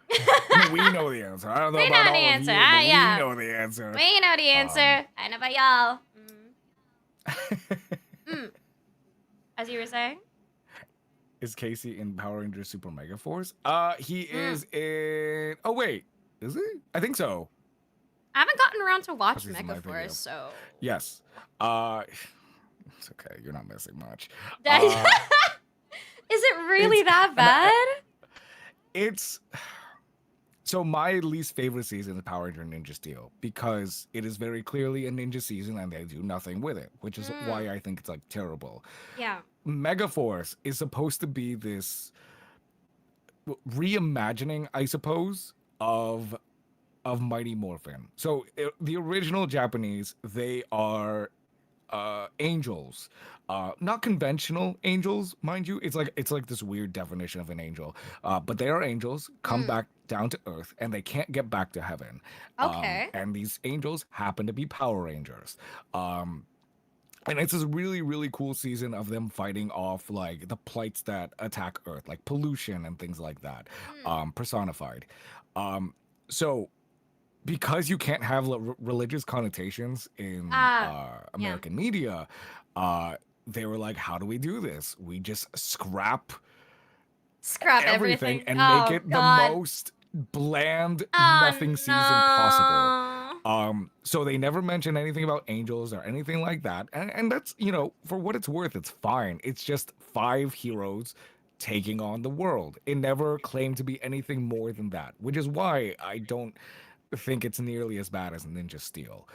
mean, we know the answer. I don't know We about know the all answer. of you, but Yeah. we know the answer. We know the answer. I know about y'all. As you were saying? Is Casey in Power Rangers Super Mega Force? He is in... Oh, wait. Is he? I think so. I haven't gotten around to watch This is my Mega video. Force, so... Yes. It's okay. You're not missing much. Is it really that bad? It's... So my least favorite season is Power Ranger Ninja Steel, because it is very clearly a ninja season and they do nothing with it, which is why I think it's like terrible. Yeah. Mega Force is supposed to be this reimagining, I suppose, of Mighty Morphin. So the original Japanese, they are angels, not conventional angels, mind you. It's like this weird definition of an angel, but they are angels, come back down to earth, and they can't get back to heaven. Okay. And these angels happen to be Power Rangers. And it's this really, really cool season of them fighting off like the plights that attack Earth, like pollution and things like that, personified. So because you can't have religious connotations in American media, they were like, how do we do this? We just scrap everything and make it the most bland nothing season possible. So they never mention anything about angels or anything like that. And that's, you know, for what it's worth, it's fine. It's just 5 heroes taking on the world. It never claimed to be anything more than that, which is why I don't think it's nearly as bad as Ninja Steel.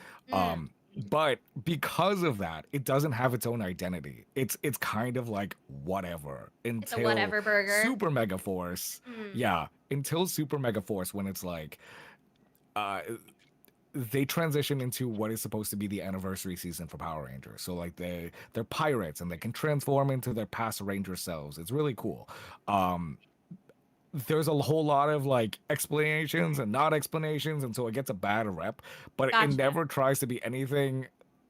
But because of that, it doesn't have its own identity. It's kind of like whatever until it's a whatever burger. Super Mega Force. Yeah, until Super Mega Force, when it's like they transition into what is supposed to be the anniversary season for Power Rangers. So like they're pirates and they can transform into their past Ranger selves. It's really cool. There's a whole lot of like explanations and not explanations, and so it gets a bad rep, but it never tries to be anything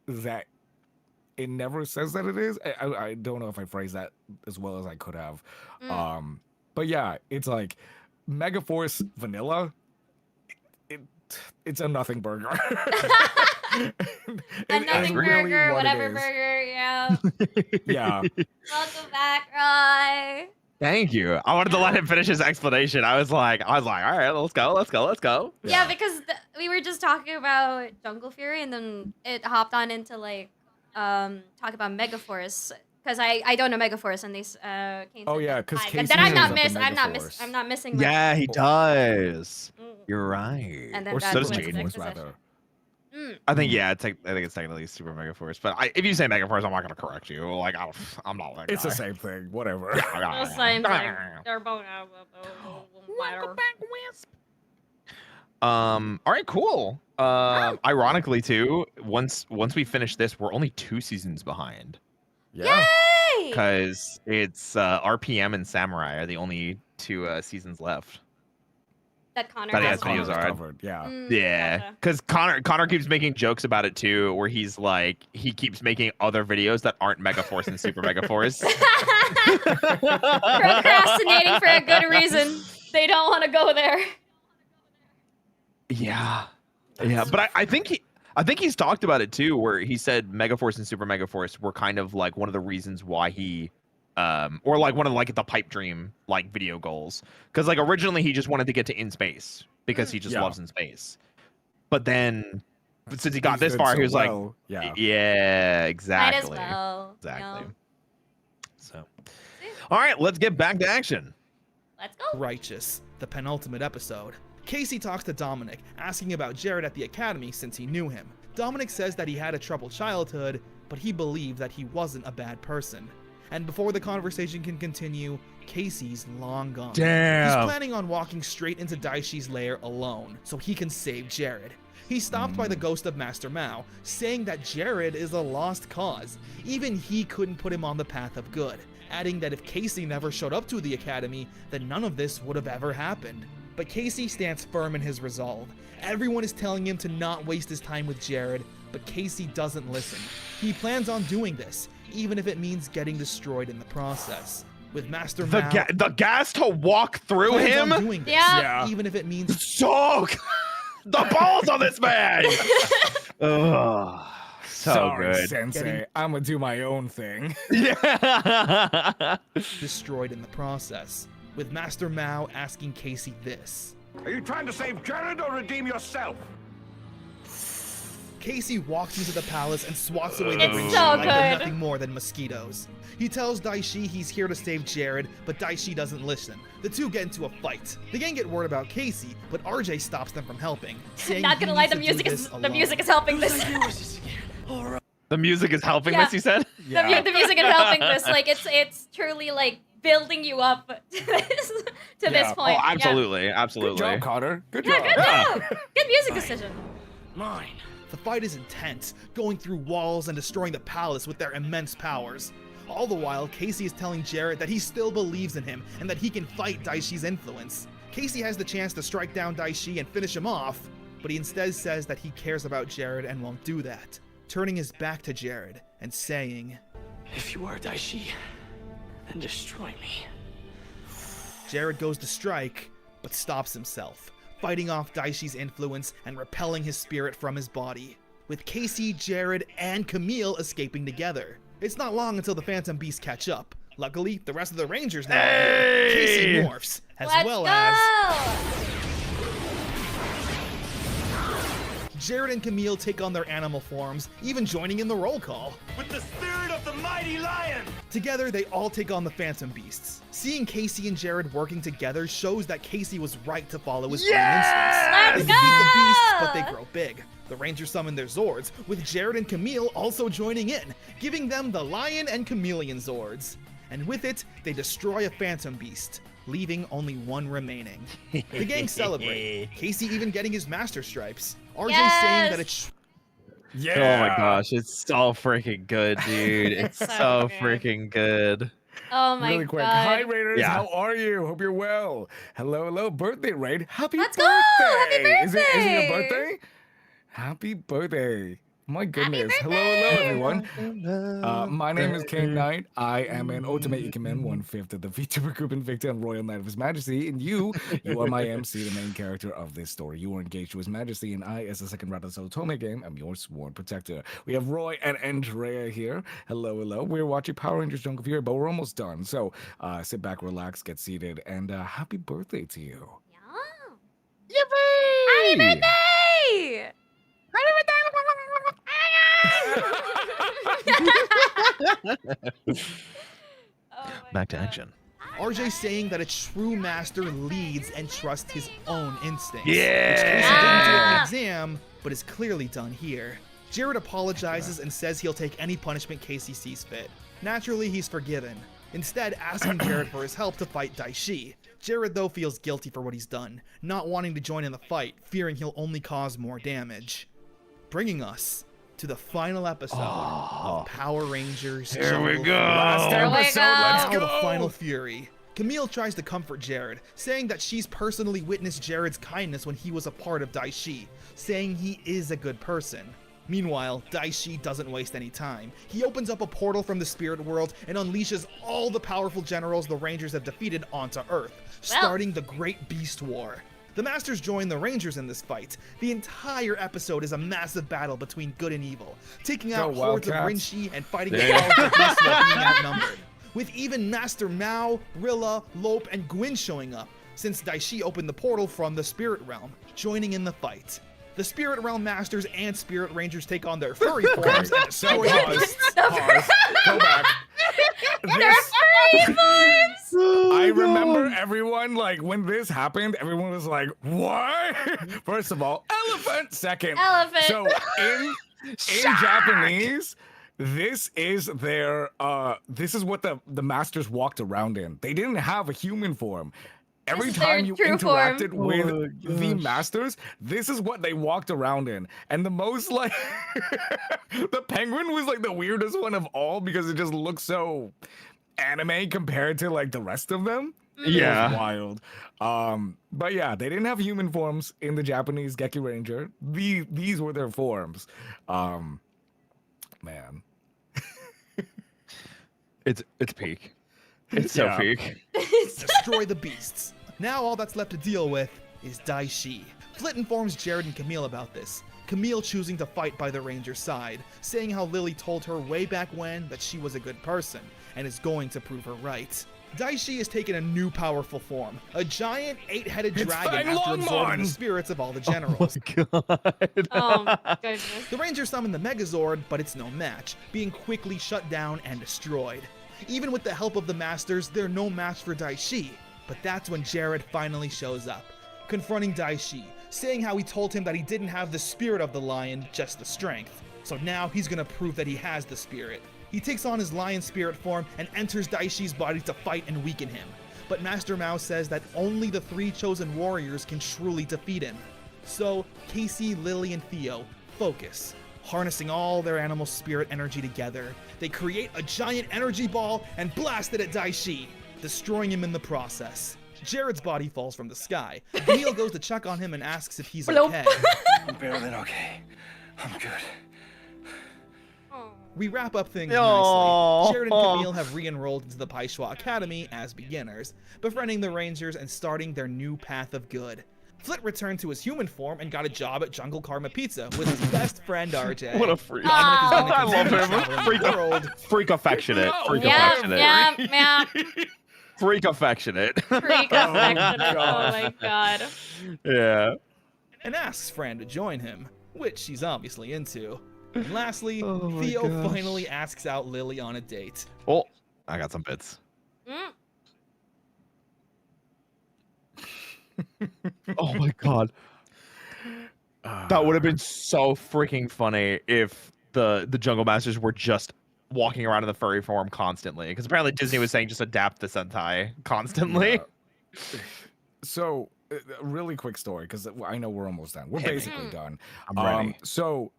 that it never says that it is. I don't know if I phrased that as well as I could have. But yeah, it's like Mega Force vanilla. It's a nothing burger. Nothing really burger, what it whatever is. burger, yeah. Yeah. Welcome back, Roy. Thank you. I wanted to let him finish his explanation. I was like, all right, let's go. Yeah, because we were just talking about Jungle Fury, and then it hopped on into like talk about Megaforce. Because I don't know Megaforce, and they Kane Oh said yeah, that because time. Casey But then I'm not ends up in I'm not missing. Much. Yeah, he does. You're right. And then Or that so does was Super Jaden. next Megaforce, position. rather. I think I think it's technically Super Mega Force, but if you say Mega Force, I'm not gonna correct you. Like I'm not that It's guy. the same thing. Whatever. The same thing. They're both matter. All right, cool. Ironically too, once we finish this, we're only 2 seasons behind. Yeah. Yay! Because it's RPM and Samurai are the only 2 seasons left. That Connor That he has has videos covered. on. Covered. Yeah. Yeah, Gotcha. because Connor keeps making jokes about it too, where he's like he keeps making other videos that aren't Mega Force and Super Mega Force. Procrastinating for a good reason. They don't want to go there. Yeah, but I think he's talked about it too, where he said Mega Force and Super Mega Force were kind of like one of the reasons why he or like one of like the pipe dream like video goals, because like originally he just wanted to get to in space because he just loves in space, but then since he got this far, he was like, yeah, exactly, Might as well. exactly. No. So, all right, let's get back to action. Let's go. Righteous, the penultimate episode. Casey talks to Dominic, asking about Jared at the academy since he knew him. Dominic says that he had a troubled childhood, but he believed that he wasn't a bad person. And before the conversation can continue, Casey's long gone. Damn. He's planning on walking straight into Daishi's lair alone, so he can save Jared. He's stopped by the ghost of Master Mao, saying that Jared is a lost cause. Even he couldn't put him on the path of good, adding that if Casey never showed up to the academy, then none of this would have ever happened. But Casey stands firm in his resolve. Everyone is telling him to not waste his time with Jared, but Casey doesn't listen. He plans on doing this, even if it means getting destroyed in the process. With Master Mao, The gas to walk through plans him. on doing this, Yeah. even if it means So the balls on this man. Ugh, so Sorry, good. Sensei. I'm gonna do my own thing. Yeah. destroyed in the process. With Master Mao asking Casey this. Are you trying to save Jared or redeem yourself? Casey walks into the palace and swats away the It's Vrangers so like they're good. nothing more than mosquitoes. He tells Daishi he's here to save Jared, but Daishi doesn't listen. The two get into a fight. The gang get word about Casey, but RJ stops them from helping, saying Not he gonna lie, needs the to do music this is alone. helping this. The music is helping Yeah. this, you said? The music is helping this. Like it's truly like building you up to this point. Oh, absolutely, absolutely. Good job, Connor. Good Yeah, job. good job. Good music decision. Mine. The fight is intense, going through walls and destroying the palace with their immense powers. All the while, Casey is telling Jared that he still believes in him and that he can fight Daishi's influence. Casey has the chance to strike down Daishi and finish him off, but he instead says that he cares about Jared and won't do that, turning his back to Jared and saying, If you are Daishi, then destroy me. Jared goes to strike, but stops himself, fighting off Daishi's influence and repelling his spirit from his body, with Casey, Jared, and Camille escaping together. It's not long until the Phantom Beasts catch up. Luckily, the rest of the Rangers now are here. Casey morphs, as Let's well go. as Jared and Camille take on their animal forms, even joining in the roll call. With the spirit of the mighty lion! Together, they all take on the Phantom Beasts. Seeing Casey and Jared working together shows that Casey was right to follow his own instincts. Let's They defeat the beasts, go! but they grow big. The Rangers summon their Zords, with Jared and Camille also joining in, giving them the Lion and Chameleon Zords. And with it, they destroy a Phantom Beast, leaving only one remaining. The gang celebrate, Casey even getting his Master Stripes. RJ saying that it's Yeah. Oh my gosh, it's so freaking good, dude. It's So so good. freaking good. Oh my Really quick. god. Hi, Raiders. Yeah. How are you? Hope you're well. Hello. Birthday, Raid. Happy Let's go! birthday. Happy Is it your birthday! birthday? Happy birthday. My goodness. Hello, everyone. My name is King Knight. I am an Ultimate Ikemen, 1/5 of the VTuber group Invicta and Royal Knight of His Majesty. And you are my MC, the main character of this story. You are engaged to His Majesty, and I, as the second round of the Otome game, am your sworn protector. We have Roy and Andrea here. Hello. We're watching Power Rangers Jungle Fury, but we're almost done. So sit back, relax, get seated, and happy birthday to you. Yeah. Yippee! Happy birthday! Back to action. RJ saying that a true master leads and trusts his own instincts. Yeah! Which Casey didn't do in the exam, but is clearly done here. Jared apologizes and says he'll take any punishment Casey sees fit. Naturally, he's forgiven, instead asking Jared for his help to fight Daishi. Jared, though, feels guilty for what he's done, not wanting to join in the fight, fearing he'll only cause more damage. Bringing us to the final episode of Power Rangers. Here we go. Last episode, let's Now go. the final fury. Camille tries to comfort Jared, saying that she's personally witnessed Jared's kindness when he was a part of Daishi, saying he is a good person. Meanwhile, Daishi doesn't waste any time. He opens up a portal from the spirit world and unleashes all the powerful generals the Rangers have defeated onto Earth, starting the Great Beast War. The Masters join the Rangers in this fight. The entire episode is a massive battle between good and evil, taking out hordes of Rinshi and fighting the powerful beasts while being outnumbered. With even Master Mao, Rilla, Lope, and Gwyn showing up, since Daishi opened the portal from the Spirit Realm, joining in the fight. The Spirit Realm Masters and Spirit Rangers take on their furry forms and destroy the beasts. Go back. I remember everyone, like, when this happened, everyone was like, what? First of all, elephant. Second, Elephant. So in Japanese, this is their, this is what the Masters walked around in. They didn't have a human form. Every time you interacted with the Masters, this is what they walked around in. And the most, like, the penguin was, like, the weirdest one of all because it just looks so anime compared to, like, the rest of them. Yeah. It was wild. But yeah, they didn't have human forms in the Japanese Geki Ranger. These were their forms. Man. It's peak. It's so peak. Destroy the beasts. Now all that's left to deal with is Daishi. Flit informs Jared and Camille about this. Camille choosing to fight by the Ranger's side, saying how Lily told her way back when that she was a good person, and is going to prove her right. Daishi has taken a new powerful form, a giant 8-headed dragon after absorbing the spirits of all the generals. Oh my god. Oh my goodness. The Rangers summon the Megazord, but it's no match, being quickly shut down and destroyed. Even with the help of the Masters, they're no match for Daishi. But that's when Jared finally shows up, confronting Daishi, saying how he told him that he didn't have the spirit of the lion, just the strength. So now he's gonna prove that he has the spirit. He takes on his lion spirit form and enters Daishi's body to fight and weaken him. But Master Mao says that only the 3 chosen warriors can truly defeat him. So Casey, Lily, and Theo focus. Harnessing all their animal spirit energy together, they create a giant energy ball and blast it at Daishi, destroying him in the process. Jared's body falls from the sky. Camille goes to check on him and asks if he's okay. I'm better than okay. I'm good. We wrap up things nicely. Jared and Camille have re-enrolled into the Paishwa Academy as beginners, befriending the Rangers and starting their new path of good. Flit returned to his human form and got a job at Jungle Karma Pizza with his best friend RJ. What a freak. I love him. Freak affectionate. Freak affectionate. Yeah. Freak affectionate. Freak affectionate. Oh my god. Yeah. And asks Fran to join him, which she's obviously into. And lastly, Theo finally asks out Lily on a date. Oh, I got some bits. Oh my god. That would have been so freaking funny if the Jungle Masters were just walking around in the furry form constantly. Because apparently Disney was saying just adapt the Sentai constantly. Yeah. So, really quick story, because I know we're almost done. We're basically done. I'm ready. So,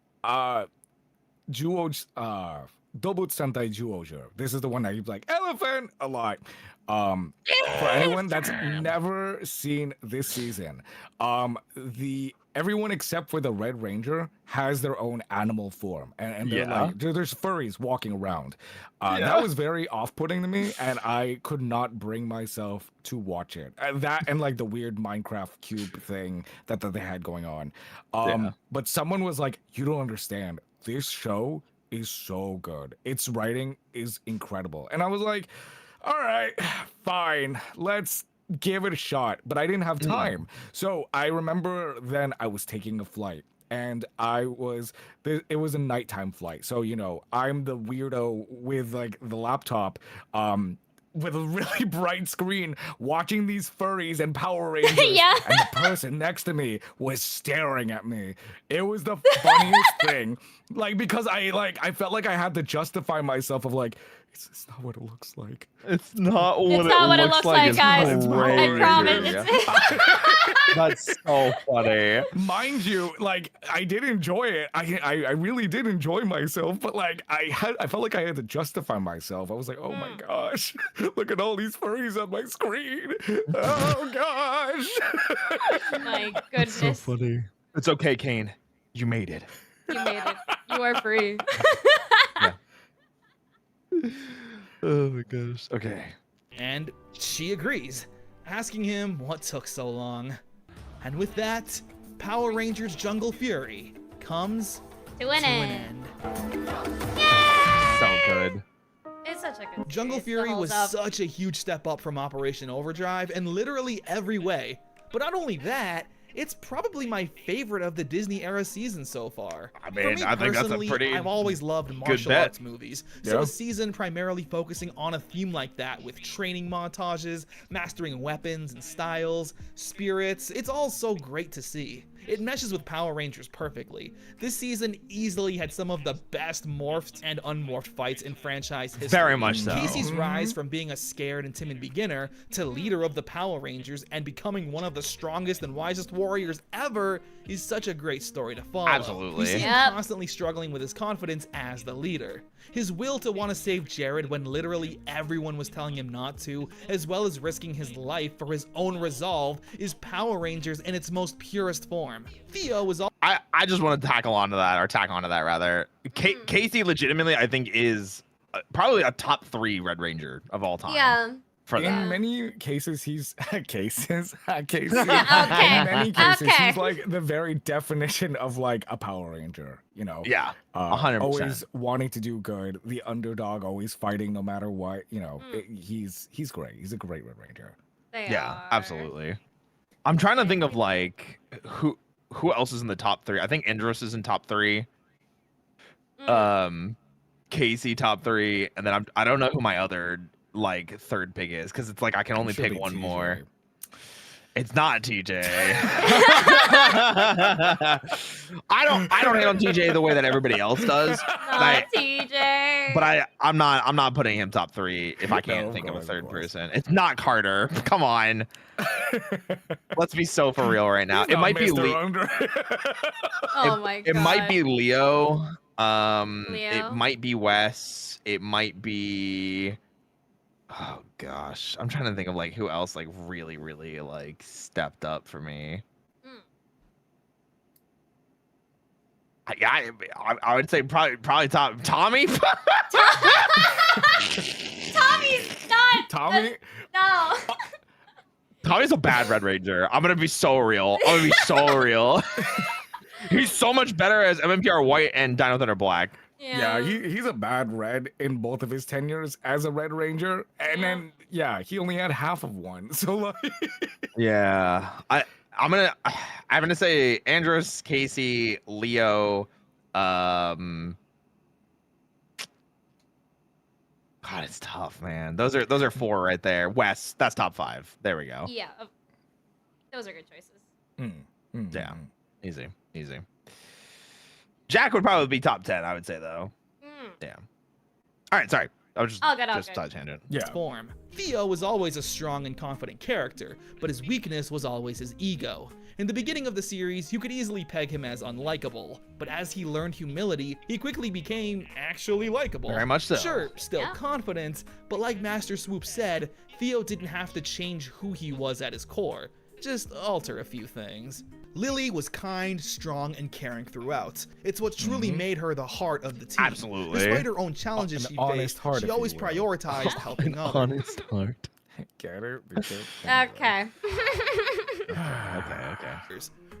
Dobutsu Sentai Juojo. This is the one that you'd be like, elephant a lot. For anyone that's never seen this season, the everyone except for the Red Ranger has their own animal form, and they're like, there's furries walking around. That was very off-putting to me, and I could not bring myself to watch it. That and like the weird Minecraft cube thing that they had going on. But someone was like, you don't understand. This show is so good. Its writing is incredible. And I was like, all right, fine, let's give it a shot. But I didn't have time. So I remember then I was taking a flight, and it was a nighttime flight. So, you know, I'm the weirdo with like the laptop, with a really bright screen watching these furries and Power Rangers. And the person next to me was staring at me. It was the funniest thing. Like, because I felt like I had to justify myself of like, it's not what it looks like. It's not what, it looks like, guys. I promise. That's so funny. Mind you, like, I did enjoy it. I really did enjoy myself, but like I felt like I had to justify myself. I was like, oh my gosh, look at all these furries on my screen. Oh gosh. My goodness. So funny. It's okay, Kane. You made it. You made it. You are free. Oh my gosh. Okay. And she agrees, asking him what took so long. And with that, Power Rangers Jungle Fury comes to an end. So good. It's such a good Jungle series. Fury was such a huge step up from Operation Overdrive in literally every way. But not only that, it's probably my favorite of the Disney era seasons so far. I mean, I think that's a pretty I've always loved martial arts movies. So a season primarily focusing on a theme like that with training montages, mastering weapons and styles, spirits, it's all so great to see. It meshes with Power Rangers perfectly. This season easily had some of the best morphed and unmorphed fights in franchise history. Very much so. Casey's rise from being a scared and timid beginner to leader of the Power Rangers and becoming one of the strongest and wisest warriors ever is such a great story to follow. Absolutely. We see him constantly struggling with his confidence as the leader. His will to want to save Jared when literally everyone was telling him not to, as well as risking his life for his own resolve, is Power Rangers in its most purest form. Theo was all I just want to tack onto that rather. Casey legitimately I think is probably a top 3 Red Ranger of all time. Yeah. In many cases, he's cases. Okay. In many cases, he's like the very definition of like a Power Ranger. You know. Yeah. 100%. Always wanting to do good, the underdog, always fighting no matter what. You know, he's great. He's a great Red Ranger. They are. Absolutely. I'm trying to think of like who else is in the top 3. I think Andros is in top 3. Casey top 3, and then I don't know who my other like third pick is because it's like I can only pick one more. It's not TJ. I don't hate on TJ the way that everybody else does. Not TJ. But I'm not putting him top 3 if I can't think of a third person. It's not Carter. Come on. Let's be so for real right now. It might be Leo. Oh my god. It might be Leo. It might be Wes. It might be. Oh gosh, I'm trying to think of like who else like really like stepped up for me. I would say probably Tommy. Tommy's not. Tommy? No. Tommy's a bad Red Ranger. I'm gonna be so real. He's so much better as MMPR White and Dino Thunder Black. Yeah, he's a bad Red in both of his tenures as a Red Ranger, and then he only had half of one. So like, I'm gonna say Andros, Casey, Leo. God, it's tough, man. Those are 4 right there. Wes, that's top 5. There we go. Yeah, those are good choices. Yeah, easy. Jack would probably be top 10, I would say, though. Yeah. All right, sorry. I was just side tangent. Form. Theo was always a strong and confident character, but his weakness was always his ego. In the beginning of the series, you could easily peg him as unlikable, but as he learned humility, he quickly became actually likable. Very much so. Sure, still confident, but like Master Swoop said, Theo didn't have to change who he was at his core. just alter a few things. Lily was kind, strong, and caring throughout. It's what truly made her the heart of the team. Absolutely. Despite her own challenges she faced, she always prioritized helping others. Honest heart. Get it? Okay. Okay.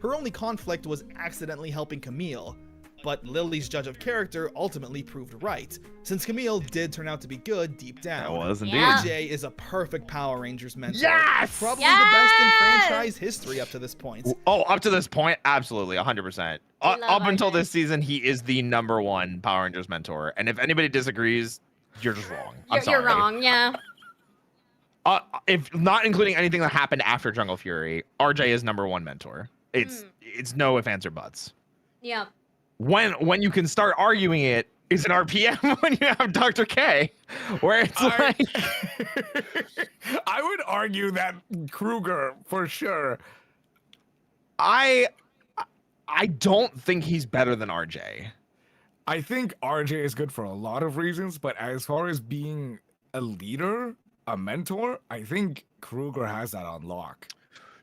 Her only conflict was accidentally helping Camille, but Lily's judge of character ultimately proved right, since Camille did turn out to be good deep down. That was indeed. RJ is a perfect Power Rangers mentor. Yes! Probably the best in franchise history up to this point. Oh, up to this point, absolutely, 100%. Up until this season, he is the #1 Power Rangers mentor, and if anybody disagrees, you're just wrong. You're wrong, yeah. If not including anything that happened after Jungle Fury, RJ is #1 mentor. It's no ifs, ands, or buts. Yeah. When you can start arguing it is an RPM when you have Dr. K, where it's like I would argue that Kruger for sure. I don't think he's better than RJ. I think RJ is good for a lot of reasons, but as far as being a leader, a mentor, I think Kruger has that on lock.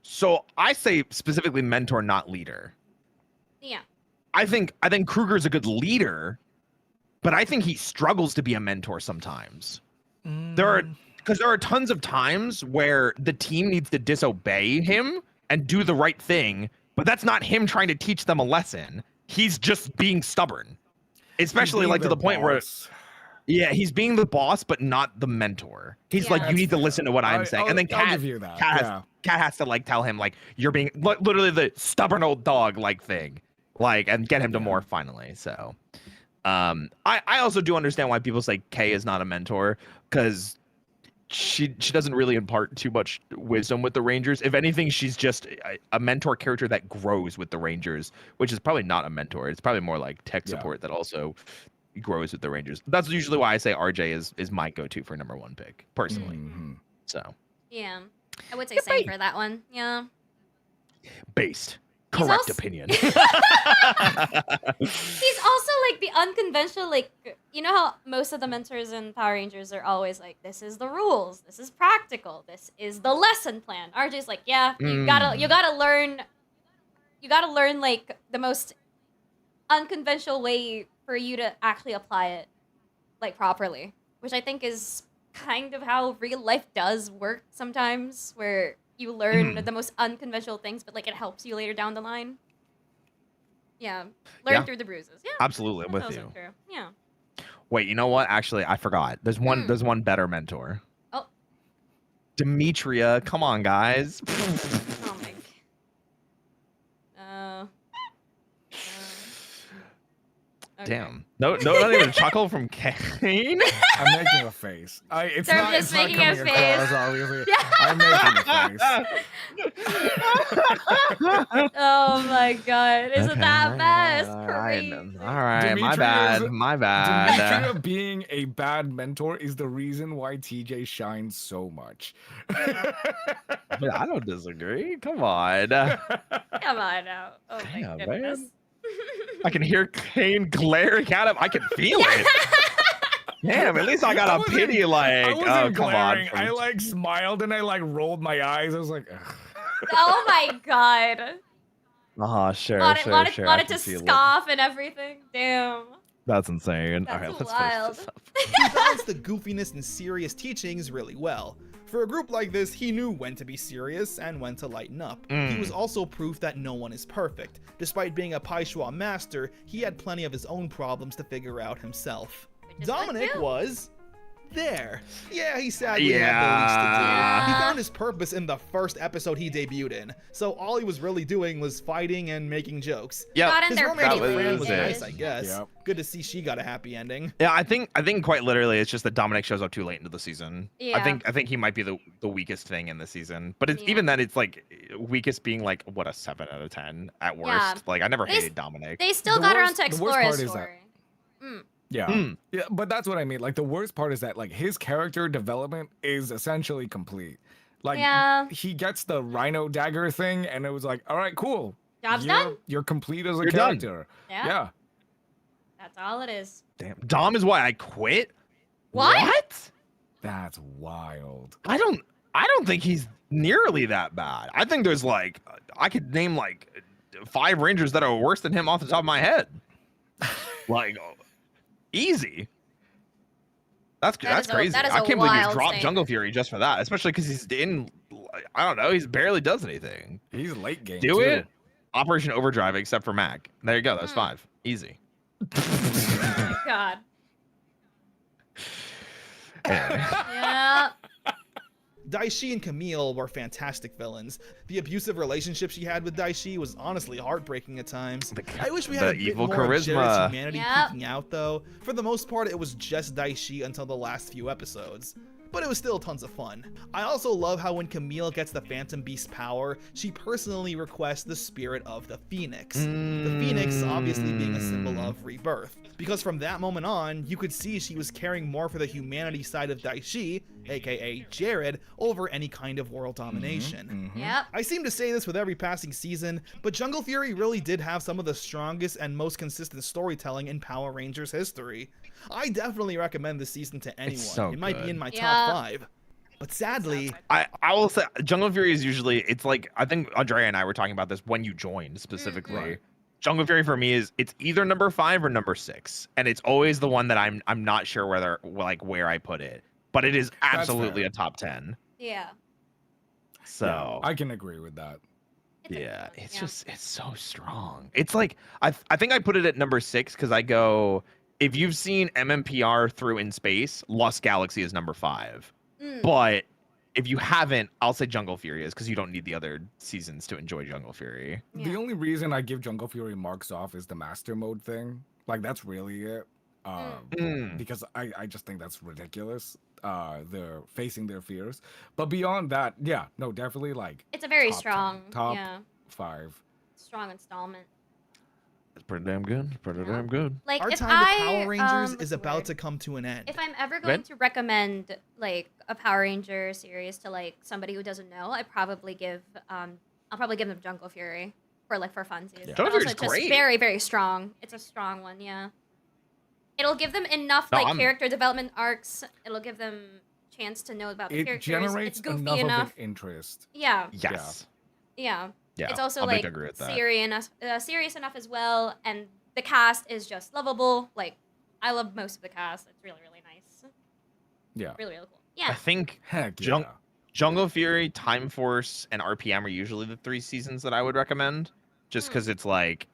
So I say specifically mentor, not leader. Yeah. I think Kruger's a good leader, but I think he struggles to be a mentor sometimes. There are tons of times where the team needs to disobey him and do the right thing, but that's not him trying to teach them a lesson. He's just being stubborn. Especially like to the point where he's being the boss, but not the mentor. He's like, you need to listen to what I'm saying. And then Kat has to like tell him like you're being literally the stubborn old dog like thing. Like, and get him to morph finally. So I also do understand why people say Kay is not a mentor, because she doesn't really impart too much wisdom with the Rangers. If anything, she's just a mentor character that grows with the Rangers, which is probably not a mentor. It's probably more like tech support that also grows with the Rangers. That's usually why I say RJ is my go-to for #1 pick, personally. So yeah, I would say same for that one. Yeah. Based. Correct opinion. He's also like the unconventional, like, you know how most of the mentors in Power Rangers are always like, this is the rules, this is practical, this is the lesson plan. RJ's like, yeah, you gotta learn like the most unconventional way for you to actually apply it like properly, which I think is kind of how real life does work sometimes, where you learn the most unconventional things, but like it helps you later down the line. Yeah, learn through the bruises. Yeah, absolutely, I'm with you. True. Yeah. Wait, you know what? Actually, I forgot. There's one better mentor. Oh. Demetria, come on, guys. Oh my. Okay. Damn. No, not even a chuckle from Kane. I'm making a face. It's not coming across, obviously. I'm making a face. Oh my god. Isn't that bad? It's crazy. All right, my bad. Demetria being a bad mentor is the reason why TJ shines so much. I don't disagree. Come on. Come on now. Oh my goodness. Man. I can hear Kane glaring at him. I can feel it. Damn, at least I got a pity like, oh, come on. I like smiled and I like rolled my eyes. I was like, ugh. Oh my god. Sure. Wanted to scoff and everything. Damn. That's insane. That's all right, let's wild. finish this up. He balanced the goofiness and serious teachings really well. For a group like this, he knew when to be serious and when to lighten up. He was also proof that no one is perfect. Despite being a Paisua master, he had plenty of his own problems to figure out himself. Dominic was there. Yeah, he sadly had the least to do. He found his purpose in the first episode he debuted in, so all he was really doing was fighting and making jokes. Yeah, his romantic friend was nice, I guess. Yep. Good to see she got a happy ending. Yeah, I think quite literally it's just that Dominic shows up too late into the season. Yeah. I think he might be the weakest thing in the season. But it's, even then, it's like weakest being like what, a 7 out of 10 at worst. Yeah. Like I never hated Dominic. They still got around to explore his story. Yeah, but that's what I mean. Like the worst part is that like his character development is essentially complete. Like he gets the Rhino dagger thing, and it was like, all right, cool, job's done. You're complete as a character. Yeah, that's all it is. Damn, Dom is why I quit. What? That's wild. I don't. I don't think he's nearly that bad. I think there's like I could name like 5 Rangers that are worse than him off the top of my head. Like easy. That's crazy. That is I a can't believe he's wild dropped statement. Jungle Fury just for that, especially because he's in. I don't know. He's barely does anything. He's late game. Do too. it. Operation Overdrive, except for Mac. There you go. That's 5. Easy. God. Anyway. Yeah. Daishi and Camille were fantastic villains. The abusive relationship she had with Daishi was honestly heartbreaking at times. I wish we had a bit evil more of Jared's charisma. humanity peeking out though. For the most part, it was just Daishi until the last few episodes. But it was still tons of fun. I also love how when Camille gets the Phantom Beast power, she personally requests the spirit of the Phoenix. The Phoenix obviously being a symbol of rebirth. Because from that moment on, you could see she was caring more for the humanity side of Daishi, aka Jared, over any kind of world domination. Yep. I seem to say this with every passing season, but Jungle Fury really did have some of the strongest and most consistent storytelling in Power Rangers history. I definitely recommend this season to anyone. so it might good. be in my top 5. But sadly, I will say Jungle Fury is usually it's like I think Andrea and I were talking about this when you joined specifically. Right. Jungle Fury for me is it's either number 5 or number 6, and it's always the one that I'm not sure where I put it, but it is absolutely a top 10. Yeah. So I can agree with that. It's so strong. It's like I think I put it at number 6 because I go if you've seen MMPR through In Space, Lost Galaxy is number 5. But if you haven't, I'll say Jungle Fury is because you don't need the other seasons to enjoy Jungle Fury. The only reason I give Jungle Fury marks off is the master mode thing. Like that's really it. Because I just think that's ridiculous. They're facing their fears. But beyond that, yeah, no, definitely like It's a very top strong 10, top yeah. 5. Strong installment. It's pretty damn good. Pretty damn good. Like our if time with Power Rangers is about to come to an end. If I'm ever going to recommend like a Power Ranger series to like somebody who doesn't know, I'll probably give them Jungle Fury for funsies. Yeah. Jungle Fury's also just great. very, very strong. It's a strong one, yeah. It'll give them enough character development arcs. It'll give them chance to know about the It characters. generates It's goofy enough enough. of an interest. Yeah. Yes. Yeah. Yeah. It's also I'll like agree with that. serious enough as well, and the cast is just lovable. Like I love most of the cast. It's really, really nice. Yeah. Really, really cool. I Yeah. think Heck yeah. Jungle Fury, Time Force, and RPM are usually the 3 seasons that I would recommend. Just because it's like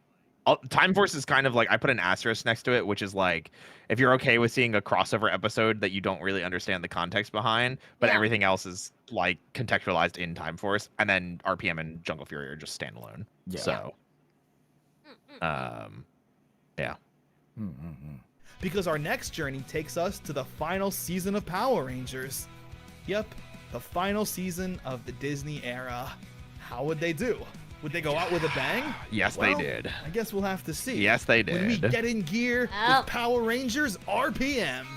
Time Force is kind of like I put an asterisk next to it, which is like if you're okay with seeing a crossover episode that you don't really understand the context behind, but everything else is like contextualized in Time Force, and then RPM and Jungle Fury are just standalone. Yeah. So, yeah. Because our next journey takes us to the final season of Power Rangers. Yep, the final season of the Disney era. How would they do? Would they go out with a bang? Yes, Well, they did. I guess we'll have to see. Yes, they When we did. get in gear Oh. with Power Rangers RPM.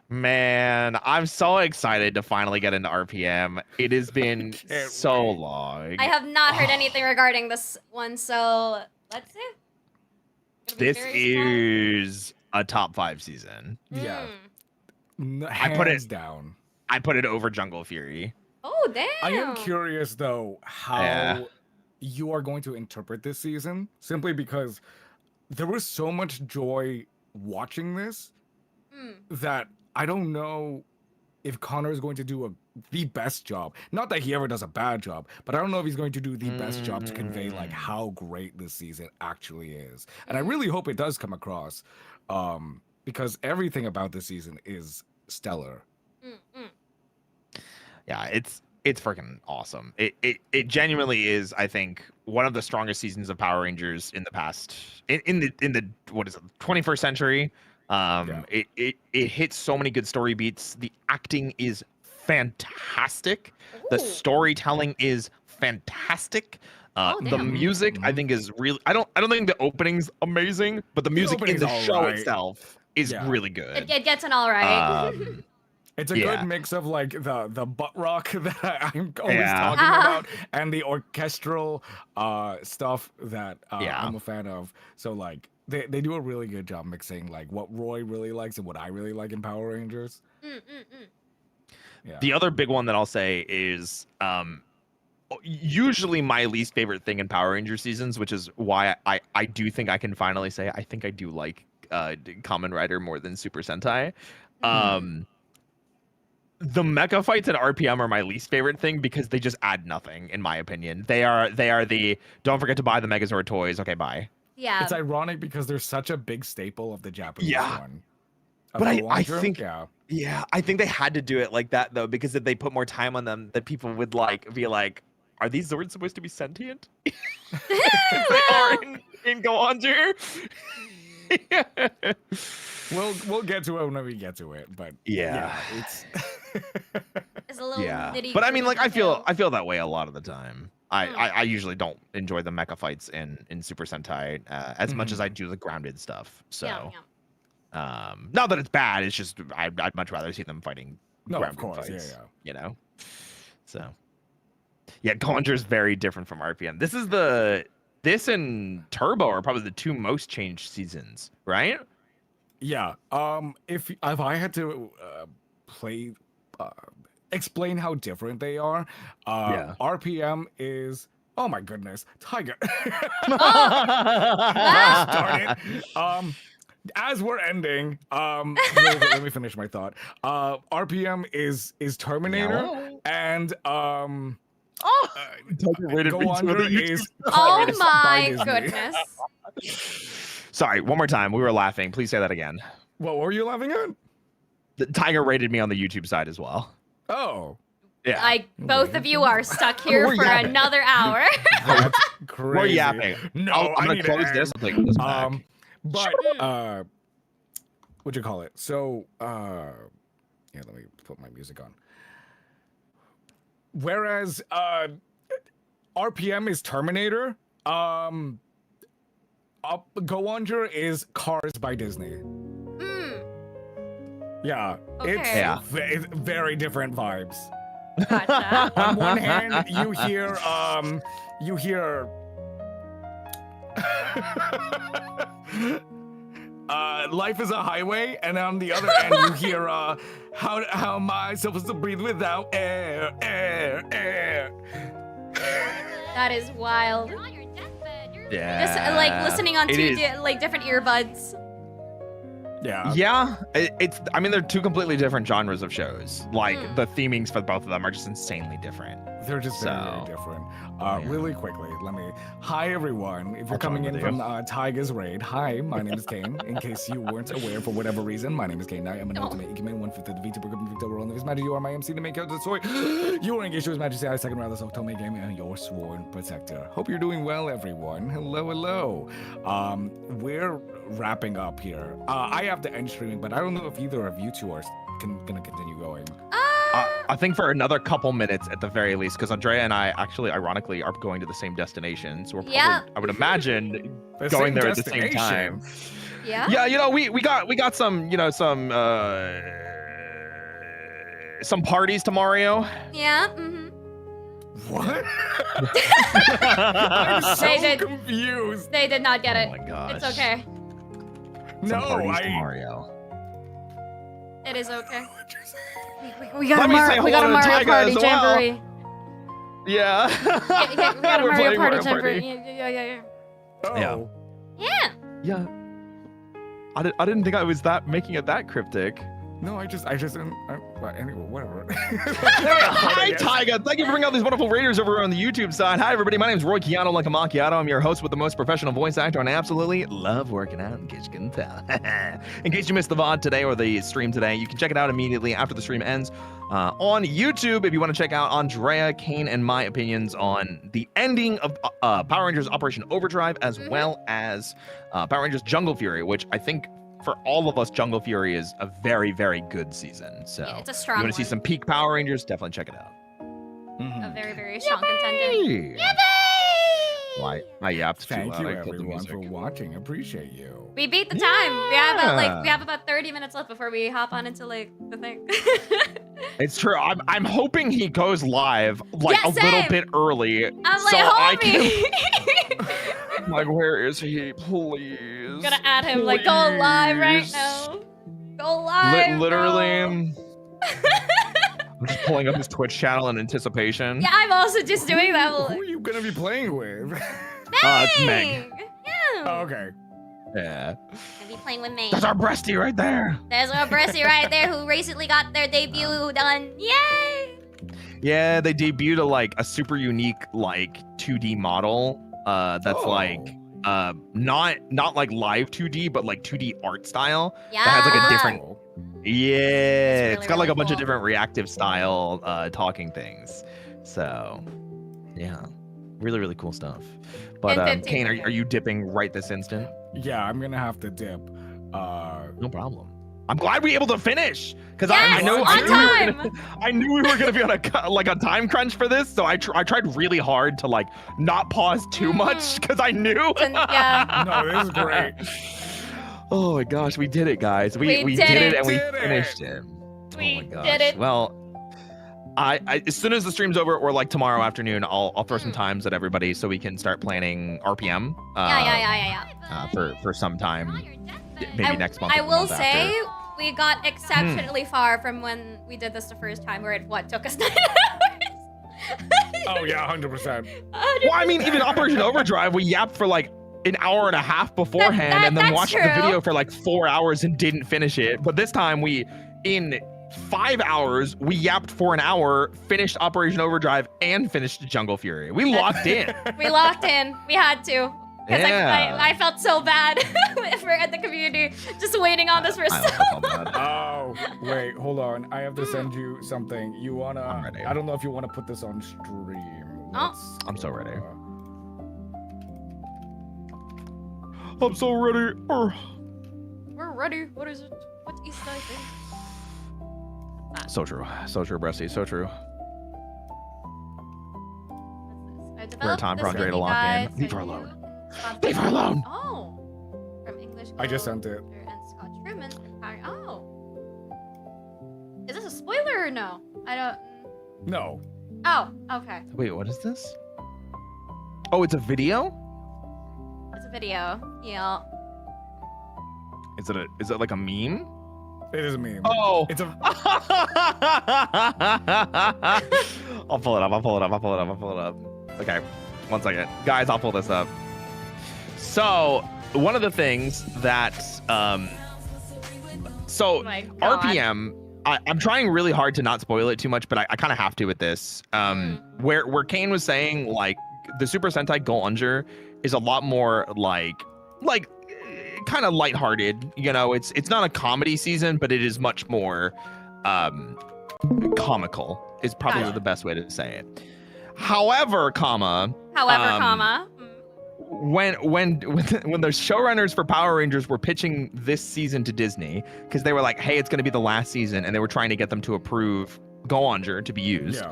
Man, I'm so excited to finally get into RPM. It has been so long. I have not heard anything regarding this one, so let's see. It'll be This very strong. is a top 5 season. Yeah. I put Hands it down. I put it over Jungle Fury. Oh, damn. I am curious though how you are going to interpret this season, simply because there was so much joy watching this that I don't know if Connor is going to do the best job. Not that he ever does a bad job, but I don't know if he's going to do the best job to convey like how great this season actually is. And I really hope it does come across, because everything about this season is stellar. Yeah, it's freaking awesome. It genuinely is, I think, one of the strongest seasons of Power Rangers in the past in the what is it, 21st century. It hits so many good story beats. The acting is fantastic. The storytelling is fantastic. The music I think is really I don't think the opening's amazing, but the music in the show itself is really good. It gets an all right. It's a good mix of like the butt rock that I'm always talking about and the orchestral stuff that I'm a fan of. So like they do a really good job mixing like what Roy really likes and what I really like in Power Rangers. The other big one that I'll say is usually my least favorite thing in Power Ranger seasons, which is why I do think I can finally say I think I do like Kamen Rider more than Super Sentai. The mecha fights at RPM are my least favorite thing because they just add nothing, in my opinion. They are the don't forget to buy the Megazord toys. Okay, bye. Yeah. It's ironic because they're such a big staple of the Japanese one. But I think I think they had to do it like that though, because if they put more time on them, that people would be like, are these Zords supposed to be sentient? They are in Go-Onger. We'll get to it when we get to it, but it's it's a little nitty. But I mean, like I feel that way a lot of the time. I usually don't enjoy the mecha fights in Super Sentai as much as I do the grounded stuff. So not that it's bad, it's just I'd much rather see them fighting grounded fights. You know, so Go-Onger is very different from RPM. This and Turbo are probably the two most changed seasons, right? Yeah. If I had to explain how different they are, RPM is, oh my goodness, Tiger. Darn it. As we're ending, let me finish my thought. RPM is Terminator, and Go-Onger is oh my goodness. Sorry, one more time. We were laughing. Please say that again. What were you laughing at? The Tiger rated me on the YouTube side as well. Oh. Yeah. Both of you are stuck here for another hour. That's crazy. We're yapping. No, I'm gonna close this. I'll take this back. But what'd you call it? So let me put my music on. Whereas RPM is Terminator, Go-Onger is Cars by Disney. Yeah, Okay. it's very different vibes. Gotcha. On one hand, you hear life is a highway, and on the other end you hear how am I supposed to breathe without air. That is wild. Yeah. Just like listening on two different earbuds. Yeah. I mean, they're two completely different genres of shows. Like the themings for both of them are just insanely different. They're just very different. Really quickly, hi everyone. If you're coming in from Tiger's Raid, hi, my name is Kane. In case you weren't aware for whatever reason, my name is Kane. I am an ultimate Ikemen, 1/5 of the VTuber group, VTuber on His Majesty. You are my MC, the main character of the story. You are engaged to His Majesty, I second rather so Tome Game, and your sworn protector. Hope you're doing well, everyone. Hello. We're wrapping up here. I have to end streaming, but I don't know if either of you two are gonna continue going. I think for another couple minutes at the very least, because Andrea and I actually, ironically, are going to the same destination. So we're probably, I would imagine, going there at the same time. Yeah. Yeah, we got some, some parties tomorrow. Yeah. What? I'm so confused. They did not get it. Oh my gosh. It's okay. Tomorrow. It is okay. We got a Mario Party jamboree. Yeah. We got a Mario Party jamboree. Yeah. Oh. Yeah. I didn't think I was making it that cryptic. No, I just didn't. Anyway, whatever. Hi, Tyga. Thank you for bringing out these wonderful raiders over on the YouTube side. Hi, everybody. My name is Roy Keanu, like a macchiato. I'm your host with the most professional voice actor, and I absolutely love working out, in case you can tell. In case you missed the VOD today or the stream today, you can check it out immediately after the stream ends on YouTube if you want to check out Andrea, Kane, and my opinions on the ending of Power Rangers Operation Overdrive, as well as Power Rangers Jungle Fury, which I think for all of us, Jungle Fury is a very, very good season. So it's a strong you want to see some peak Power Rangers, definitely check it out. A very, very strong contender. I yapped too Thank loud. you, I killed the everyone, music. for watching. Appreciate you. We beat the time. We have about 30 minutes left before we hop on into the thing. It's true. I'm hoping he goes live little bit early. I'm like, homie. Like, where is he? Please. Gotta add him. Like, go live right now. Go live. Literally. I'm just pulling up his Twitch channel in anticipation. Yeah, I'm also just doing that. Who are you gonna be playing with? It's Meg. Yeah. Oh, okay. Yeah. Gonna be playing with me. There's our breastie right there. There's our breastie right there who recently got their debut done. Yay! Yeah, they debuted a super unique 2D model. That's not like live 2D, but 2D art style. Yeah. That has a different. Yeah, really, it's got a bunch cool. of different reactive style talking things. So, yeah, really cool stuff. But Kane, are you dipping right this instant? Yeah, I'm gonna have to dip. No problem. I'm glad we were able to finish because Yes, I knew we were gonna be on a time crunch for this, so I tried really hard to not pause too much because I knew. Yeah. No, this is great. Oh my gosh, we did it, guys. We did it and we finished it. We Oh my gosh. did it. Well, I as soon as the stream's over or tomorrow afternoon, I'll throw some times at everybody so we can start planning RPM. Yeah. For some time, maybe next month. I or the will month say after. we got exceptionally far from when we did this the first time, where it took us 9 hours. Oh yeah, 100%. Well, I mean, even Operation Overdrive, we yapped for an hour and a half beforehand, and then that's watched true. the video for 4 hours and didn't finish it. But this time, in 5 hours, we yapped for an hour, finished Operation Overdrive, and finished Jungle Fury. We locked in. We locked in. We had to. Because Yeah. I felt so bad for at the community, just waiting on this for so long. Oh, wait, hold on. I have to send you something. You wanna? I'm ready. I don't know if you wanna put this on stream. Oh. I'm so ready. I'm so ready. We're ready. What is it? What is that thing? So true. So true, Breasty. So true. We're a time for Andre to lock in. Leave her alone. Leave her alone. Oh. From English. I just sent it. And Scott Truman. Oh. Is this a spoiler or no? I don't. No. Oh. Okay. Wait, what is this? Oh, it's a video? It's a video. Yeah. Is it like a meme? It is a meme. Oh. It's a. I'll pull it up. Okay, 1 second. Guys, I'll pull this up. So, one of the things that, Oh my God. RPM, I'm trying really hard to not spoil it too much, but I kind of have to with this. Where Kane was saying, the Super Sentai Go Unger is a lot more kind of lighthearted. It's not a comedy season, but it is much more comical is probably the best way to say it. However, when the showrunners for Power Rangers were pitching this season to Disney, because they were like, hey, it's going to be the last season, and they were trying to get them to approve Go Unger to be used.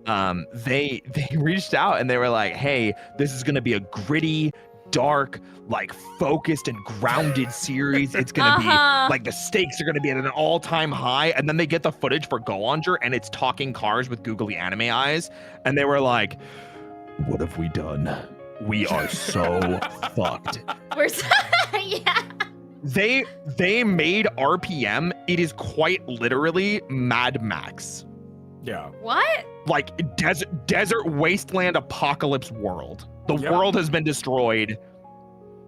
Yeah. They reached out and they were like, hey, this is going to be a gritty, dark, focused and grounded series. It's gonna be the stakes are gonna be at an all-time high. And then they get the footage for Go Unger and it's talking cars with googly anime eyes. And they were like, what have we done? We are so fucked. We're so yeah. They made RPM. It is quite literally Mad Max. Yeah. What? Desert wasteland apocalypse world. The world has been destroyed,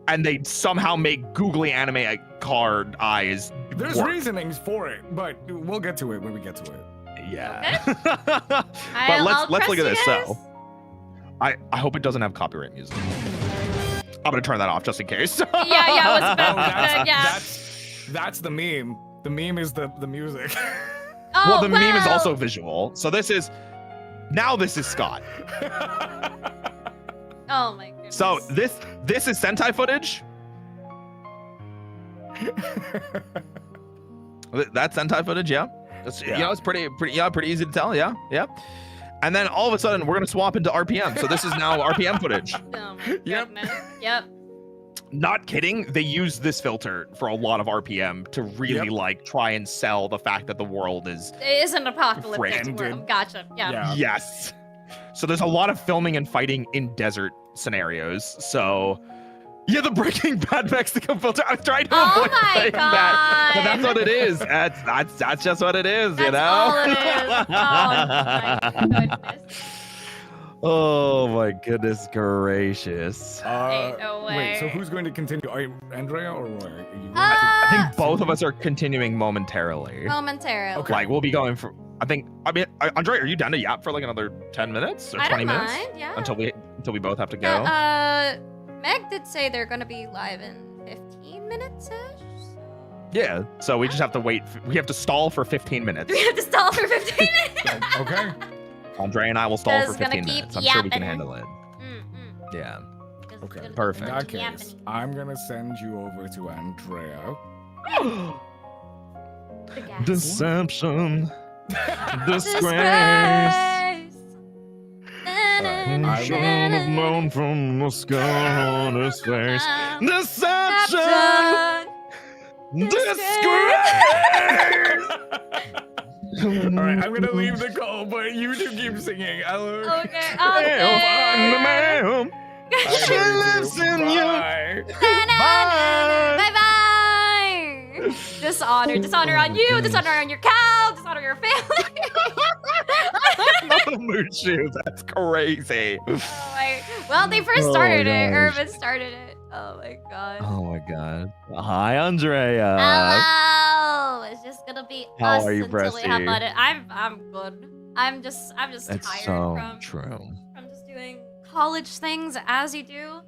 and they somehow make googly anime card eyes. There's work. reasonings for it, but we'll get to it when we get to it. Yeah. Okay. But let's look at this. Guys. So, I hope it doesn't have copyright music. I'm gonna turn that off just in case. Yeah. I was about That's the meme. The meme is the music. Oh, well, the meme is also visual. So this is Scott. Oh my goodness. So this is Sentai footage. That's Sentai footage, yeah. It's pretty easy to tell, yeah. And then all of a sudden we're gonna swap into RPM. So this is now RPM footage. Oh my goodness. Yep. Not kidding. They use this filter for a lot of RPM to really try and sell the fact that the world is. It is an apocalyptic Friggin' world. Gotcha. Yeah. Yes. So there's a lot of filming and fighting in desert scenarios. So Yeah, the Breaking Bad Mexican filter. I was trying to Oh avoid my saying that, but God. that's what it is. That's just what it is, you That's know? all it is. Oh my goodness. Oh my goodness gracious. Ain't no way. Wait, so who's going to continue? Are you Andrea or what? Are you I think both of us are continuing momentarily. Momentarily. Okay. Like we'll be going for. I mean, Andre, are you down to yap for like another 10 minutes or I 20 don't minutes mind, yeah. until we both have to go? Yeah, Meg did say they're gonna be live in 15 minutes ish. Yeah. So we just have to wait. We have to stall for 15 minutes. We have to stall for 15 minutes. Okay. Andre and I will stall for Just gonna 15 keep minutes. I'm sure we can yapping. handle it. Yeah. Okay. Perfect. In that case, I'm gonna send you over to Andrea. Deception. Disgrace. I should have known from the scar on his face. Deception. Disgrace. All right, I'm gonna leave the call, but you two keep singing. I love. Okay. Ma'am. She lives in you. Bye bye. Dishonor on you. Dishonor on your cow. Dishonor your family. Mood shoes. That's crazy. Well, they first started it. gosh. Urban started it. Oh my god. Oh my god. Hi, Andrea. Hello. It's just gonna be How us are you, until we have Bressie? fun. I'm good. I'm just It's tired so from true. just doing college things as you do.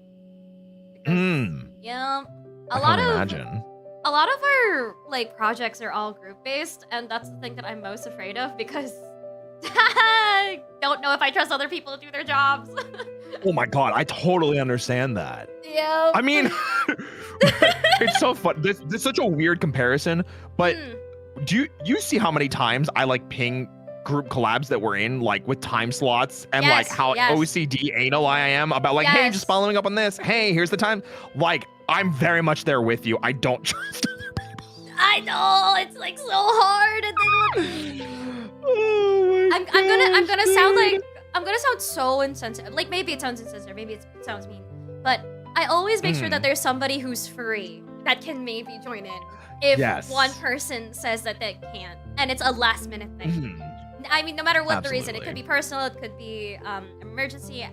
Yeah. I can imagine. A lot of our like projects are all group based, and that's the thing that I'm most afraid of because I don't know if I trust other people to do their jobs. Oh my god, I totally understand that. Yeah. I mean, it's so fun. This is such a weird comparison, but do you see how many times I like ping group collabs that we're in, like with time slots and like how OCD anal I am about like, hey, just following up on this. Hey, here's the time. Like, I'm very much there with you. I don't trust other people. I know it's like so hard. And I'm gonna sound so insensitive. Like maybe it sounds insensitive, maybe it sounds mean, but I always make sure that there's somebody who's free that can maybe join in if one person says that they can't, and it's a last minute thing. I mean, no matter what the reason, it could be personal, it could be emergency,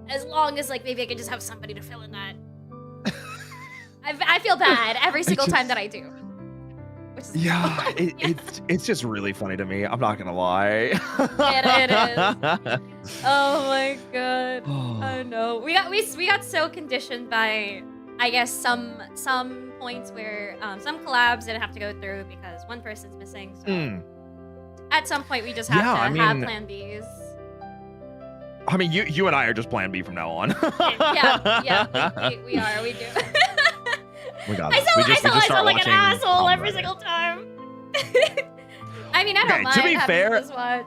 as long as like maybe I could just have somebody to fill in that. I feel bad every single time that I do. Which is it's just really funny to me. I'm not gonna lie. It is. Oh my god. Oh no. We got so conditioned by, I guess, some points where some collabs didn't have to go through because one person's missing. So at some point we just have to have plan Bs. I mean, you and I are just plan B from now on. we are. We do. We got I this. sound like an asshole every single time. I mean, I don't mind to be having fair, this watch.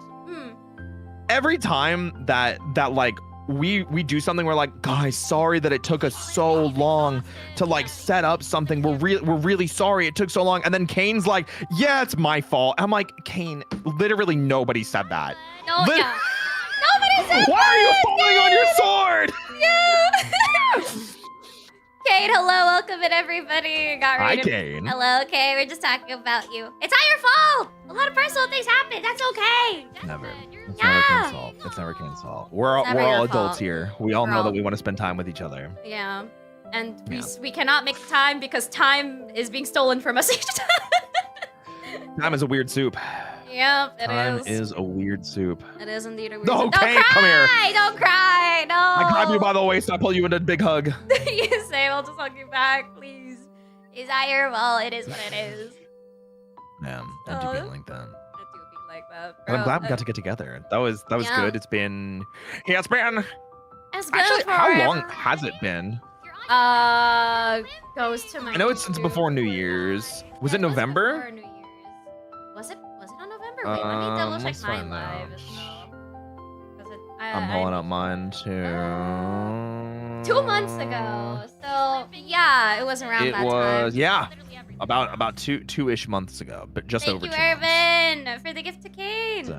Every time that like we do something, we're like, guys, sorry that it took us so long to like set up something. We're really sorry it took so long. And then Kane's like, yeah, it's my fault. I'm like, Kane, literally nobody said that. No, nobody said that. Why are you falling on your sword? Yeah. Kane, hello, welcome in everybody. Hi, Kane. Hello, okay, we're just talking about you. It's not your fault. A lot of personal things happen. That's okay. Never. It's never Kane's fault. It's never Kane's fault. We're all adults here. We all know that we want to spend time with each other. Yeah, and we cannot make time because time is being stolen from us each time. Time is a weird soup. Yep, it is. Time is a weird soup. It is indeed a weird No, soup. Kane, Don't come here. cry! Don't cry! No! I grab you by the waist. I pull you into a big hug. You say, I'll just hug you back, please. Is that your fault? It is what it is. Man, don't do being like that. I do be like that. And I'm glad we got to get together. That was good. It's been It's good actually, for how long has it been? Goes to my I know it's since before New Year's. Was it November? Before New Year's. Was it on November? Wait, let me double check let's mine find out. live as well. I'm pulling up mine too. 2 months ago. So yeah, it was around that time. It was about two-ish months ago, but just over 2 months. Thank you, Irvin, for the gift to Kane. So.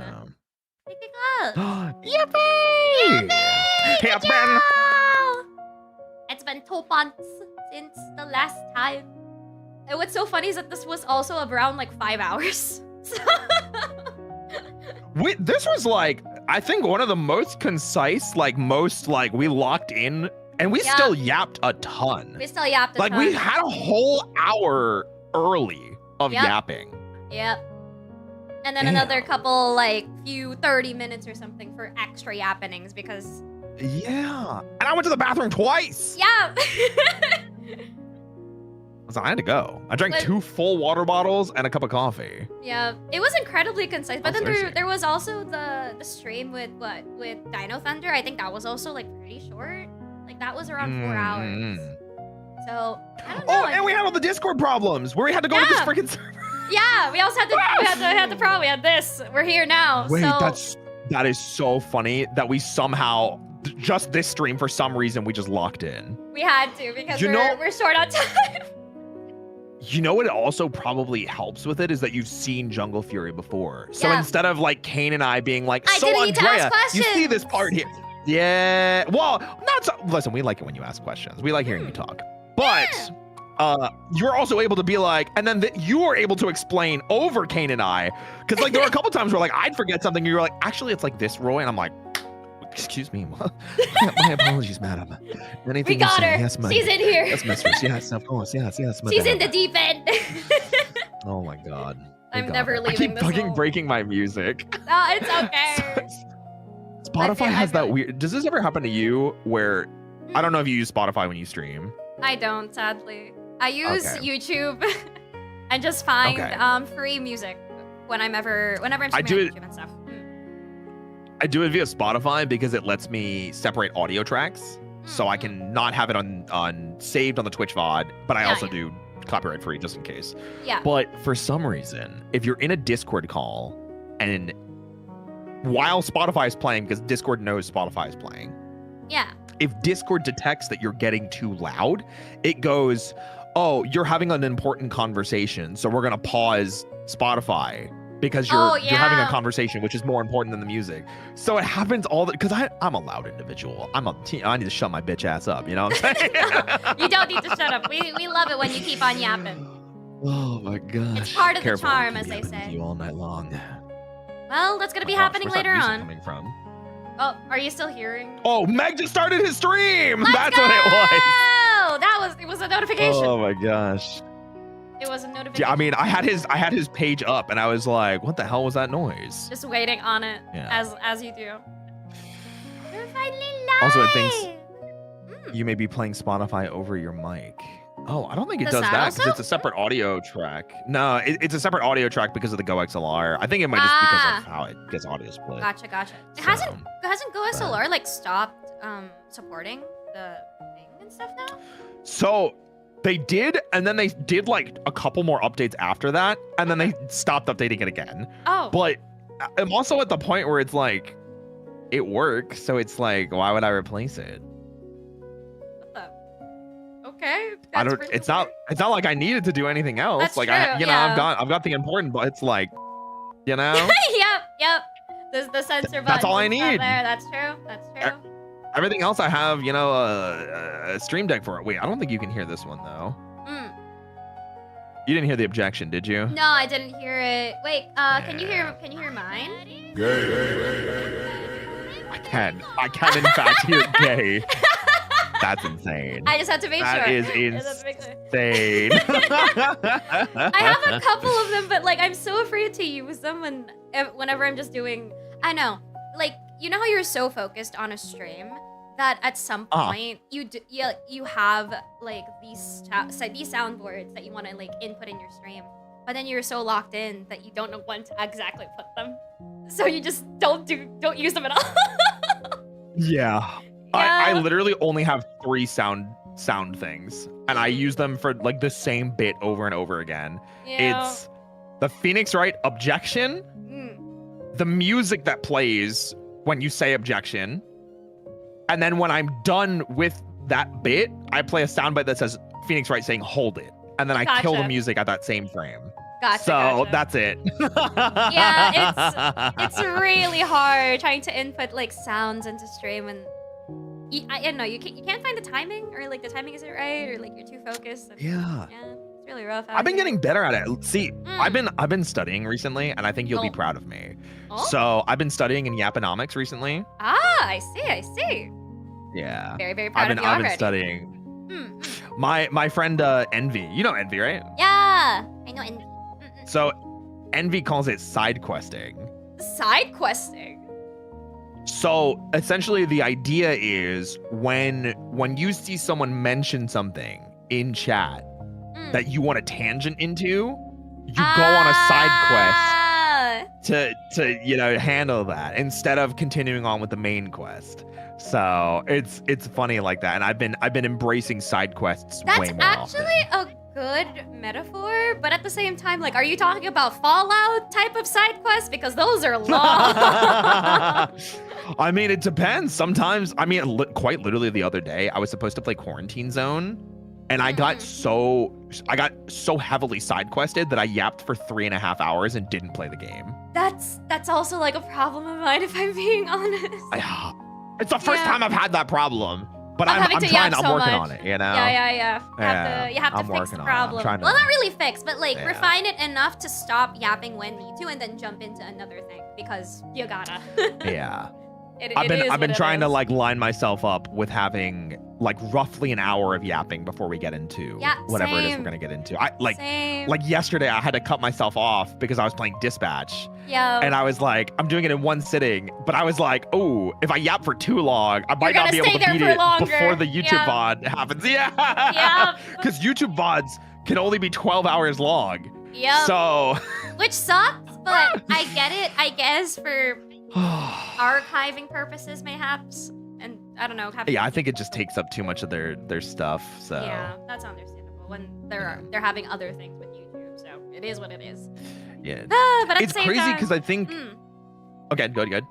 Pick it up. Yippee! Yippee! Hey, it's been. It's been 2 months since the last time. And what's so funny is that this was also around like 5 hours. This was like, I think one of the most concise, like most like we locked in, and we still yapped a ton. We still yapped a ton. Like we had a whole hour early of yapping. Yep. And then another couple, like, few 30 minutes or something for extra yappenings because... Yeah. And I went to the bathroom twice. Yeah. So I had to go. I drank 2 full water bottles and a cup of coffee. Yeah. It was incredibly concise. But then there was also the stream with Dino Thunder. I think that was also, like, pretty short. Like, that was around 4 hours. So, I don't know. Oh, and we had all the Discord problems where we had to go to this freaking server. Yeah, we also had the problem. We had this. We're here now. Wait, so... that is so funny that we somehow just this stream for some reason we just locked in. We had to because we're short on time. You know what also probably helps with it is that you've seen Jungle Fury before. So instead of like Kane and I being like, so Andrea, you see this part here. Yeah. Well, listen, we like it when you ask questions. We like hearing you talk. But you're also able to be like, and then you are able to explain over Kane and I. Because like there were a couple times where like I'd forget something. You were like, actually, it's like this, Roy. And I'm like, excuse me. My apologies, madam. Anything we got you say? her. Yes, madam. She's in here. Yes, mistress. Yes, of course. Yes, madam. She's in the deep end. Oh my God. I'm never leaving. I keep this fucking hole. breaking my music. No, it's okay. Spotify has that weird. Does this ever happen to you where I don't know if you use Spotify when you stream? I don't, sadly. I use YouTube and just find free music whenever I'm streaming on YouTube and stuff. I do it via Spotify because it lets me separate audio tracks, so I can not have it on saved on the Twitch VOD, but I also do copyright free just in case. Yeah. But for some reason, if you're in a Discord call and while Spotify is playing, because Discord knows Spotify is playing. Yeah. If Discord detects that you're getting too loud, it goes, oh, you're having an important conversation, so we're going to pause Spotify because you're having a conversation, which is more important than the music. So it happens all the, because I'm a loud individual. I need to shut my bitch ass up, you know what I'm saying? You don't need to shut up. We love it when you keep on yapping. Oh my gosh. It's part of the charm, as they say. You all night long. Well, that's going to be happening later on. Coming from? Oh, are you still hearing? Oh, Meg just started his stream. That's what it was. Oh, it was a notification. Oh my gosh. It was a notification. Yeah, I mean, I had his page up, and I was like, "What the hell was that noise?" Just waiting on it, as you do. You're finally live. Also, it thinks you may be playing Spotify over your mic. Oh, I don't think it does that because it's a separate audio track. No, it's a separate audio track because of the Go XLR. I think it might just because of how it gets audio split. Gotcha. Hasn't Go XLR like stopped supporting the thing and stuff now? So they did, and then they did like a couple more updates after that, and then they stopped updating it again. Oh. But I'm also at the point where it's like, it works, so it's like, why would I replace it? Okay. I don't. It's not like I needed to do anything else. That's like true, I've got the important, but it's like, Yep. The sensor button. That's all I need. That's true. Everything else I have, a Stream Deck for it. Wait, I don't think you can hear this one though. You didn't hear the objection, did you? No, I didn't hear it. Wait, can you hear mine? I can in fact hear gay. That's insane. I just had to make sure. That is insane. I have a couple of them, but like I'm so afraid to use them whenever I'm just doing. I know, like you know how you're so focused on a stream that at some point you have like these soundboards that you want to like input in your stream, but then you're so locked in that you don't know when to exactly put them, so you just don't use them at all. Yeah. I literally only have 3 sound things, and I use them for like the same bit over and over again. Yeah. It's the Phoenix Wright objection, the music that plays when you say objection, and then when I'm done with that bit, I play a soundbite that says Phoenix Wright saying hold it, and then I kill the music at that same frame. So that's it. Yeah, it's really hard trying to input like sounds into stream, and I don't know, you can't find the timing, or like the timing isn't right, or like you're too focused. And, Yeah. it's really rough. I've been getting better at it. See, I've been studying recently, and I think you'll be proud of me. Oh? So I've been studying in Yaponomics recently. Ah, I see. Yeah. Very, very proud of you I've already. been studying. My friend Envy, you know Envy, right? Yeah, I know. And So Envy calls it side questing. side questing. So essentially the idea is when you see someone mention something in chat that you want a tangent into, you go on a side quest to handle that instead of continuing on with the main quest. So it's funny like that, and I've been embracing side quests way more That's actually a good metaphor, but at the same time, like, are you talking about Fallout type of side quests? Because those are long. I mean, it depends. Sometimes, I mean, quite literally the other day, I was supposed to play Quarantine Zone, and I got so heavily side quested that I yapped for 3.5 hours and didn't play the game. That's also like a problem of mine, if I'm being honest. It's the first time I've had that problem, but I'm having to trying. yap I'm so working much. on it. You know. Yeah. You have to I'm fix the working on it. I'm problem. trying to- Well, not really fix, but like Yeah. refine it enough to stop yapping when need to, and then jump into another thing because you gotta. Yeah. I've been trying to like line myself up with having like roughly an hour of yapping before we get into whatever it is we're gonna get into. Like yesterday I had to cut myself off because I was playing Dispatch. Yeah. And I was like, I'm doing it in one sitting, but I was like, oh, if I yap for too long, I might not be able to beat it before the YouTube VOD happens. Yeah. Because YouTube VODs can only be 12 hours long. Yeah. So. Which sucks, but I get it. I guess for archiving purposes, mayhaps, and I don't know. Yeah, I think it just takes up too much of their stuff. So. Yeah, that's understandable when they're having other things with YouTube. So it is what it is. Yeah. But at it's the same crazy time, because I think. Okay, good.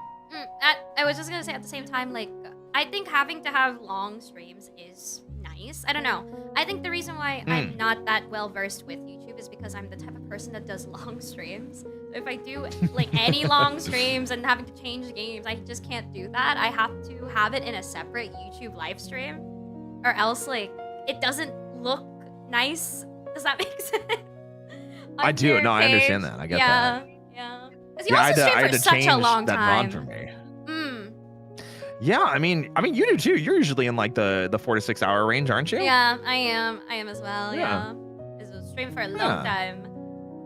I was just gonna say at the same time, like, I think having to have long streams is nice. I don't know. I think the reason why I'm not that well versed with YouTube is because I'm the type of person that does long streams. So if I do like any long streams and having to change games, I just can't do that. I have to have it in a separate YouTube live stream, or else like it doesn't look nice. Does that make sense? I do. No, I understand that. I get that. Yeah. Because you also stream for such a long time. That VOD for me. Yeah, I mean, you do too. You're usually in like the 4 to 6 hour range, aren't you? Yeah, I am. I am as well. Yeah. I was streaming for a long time.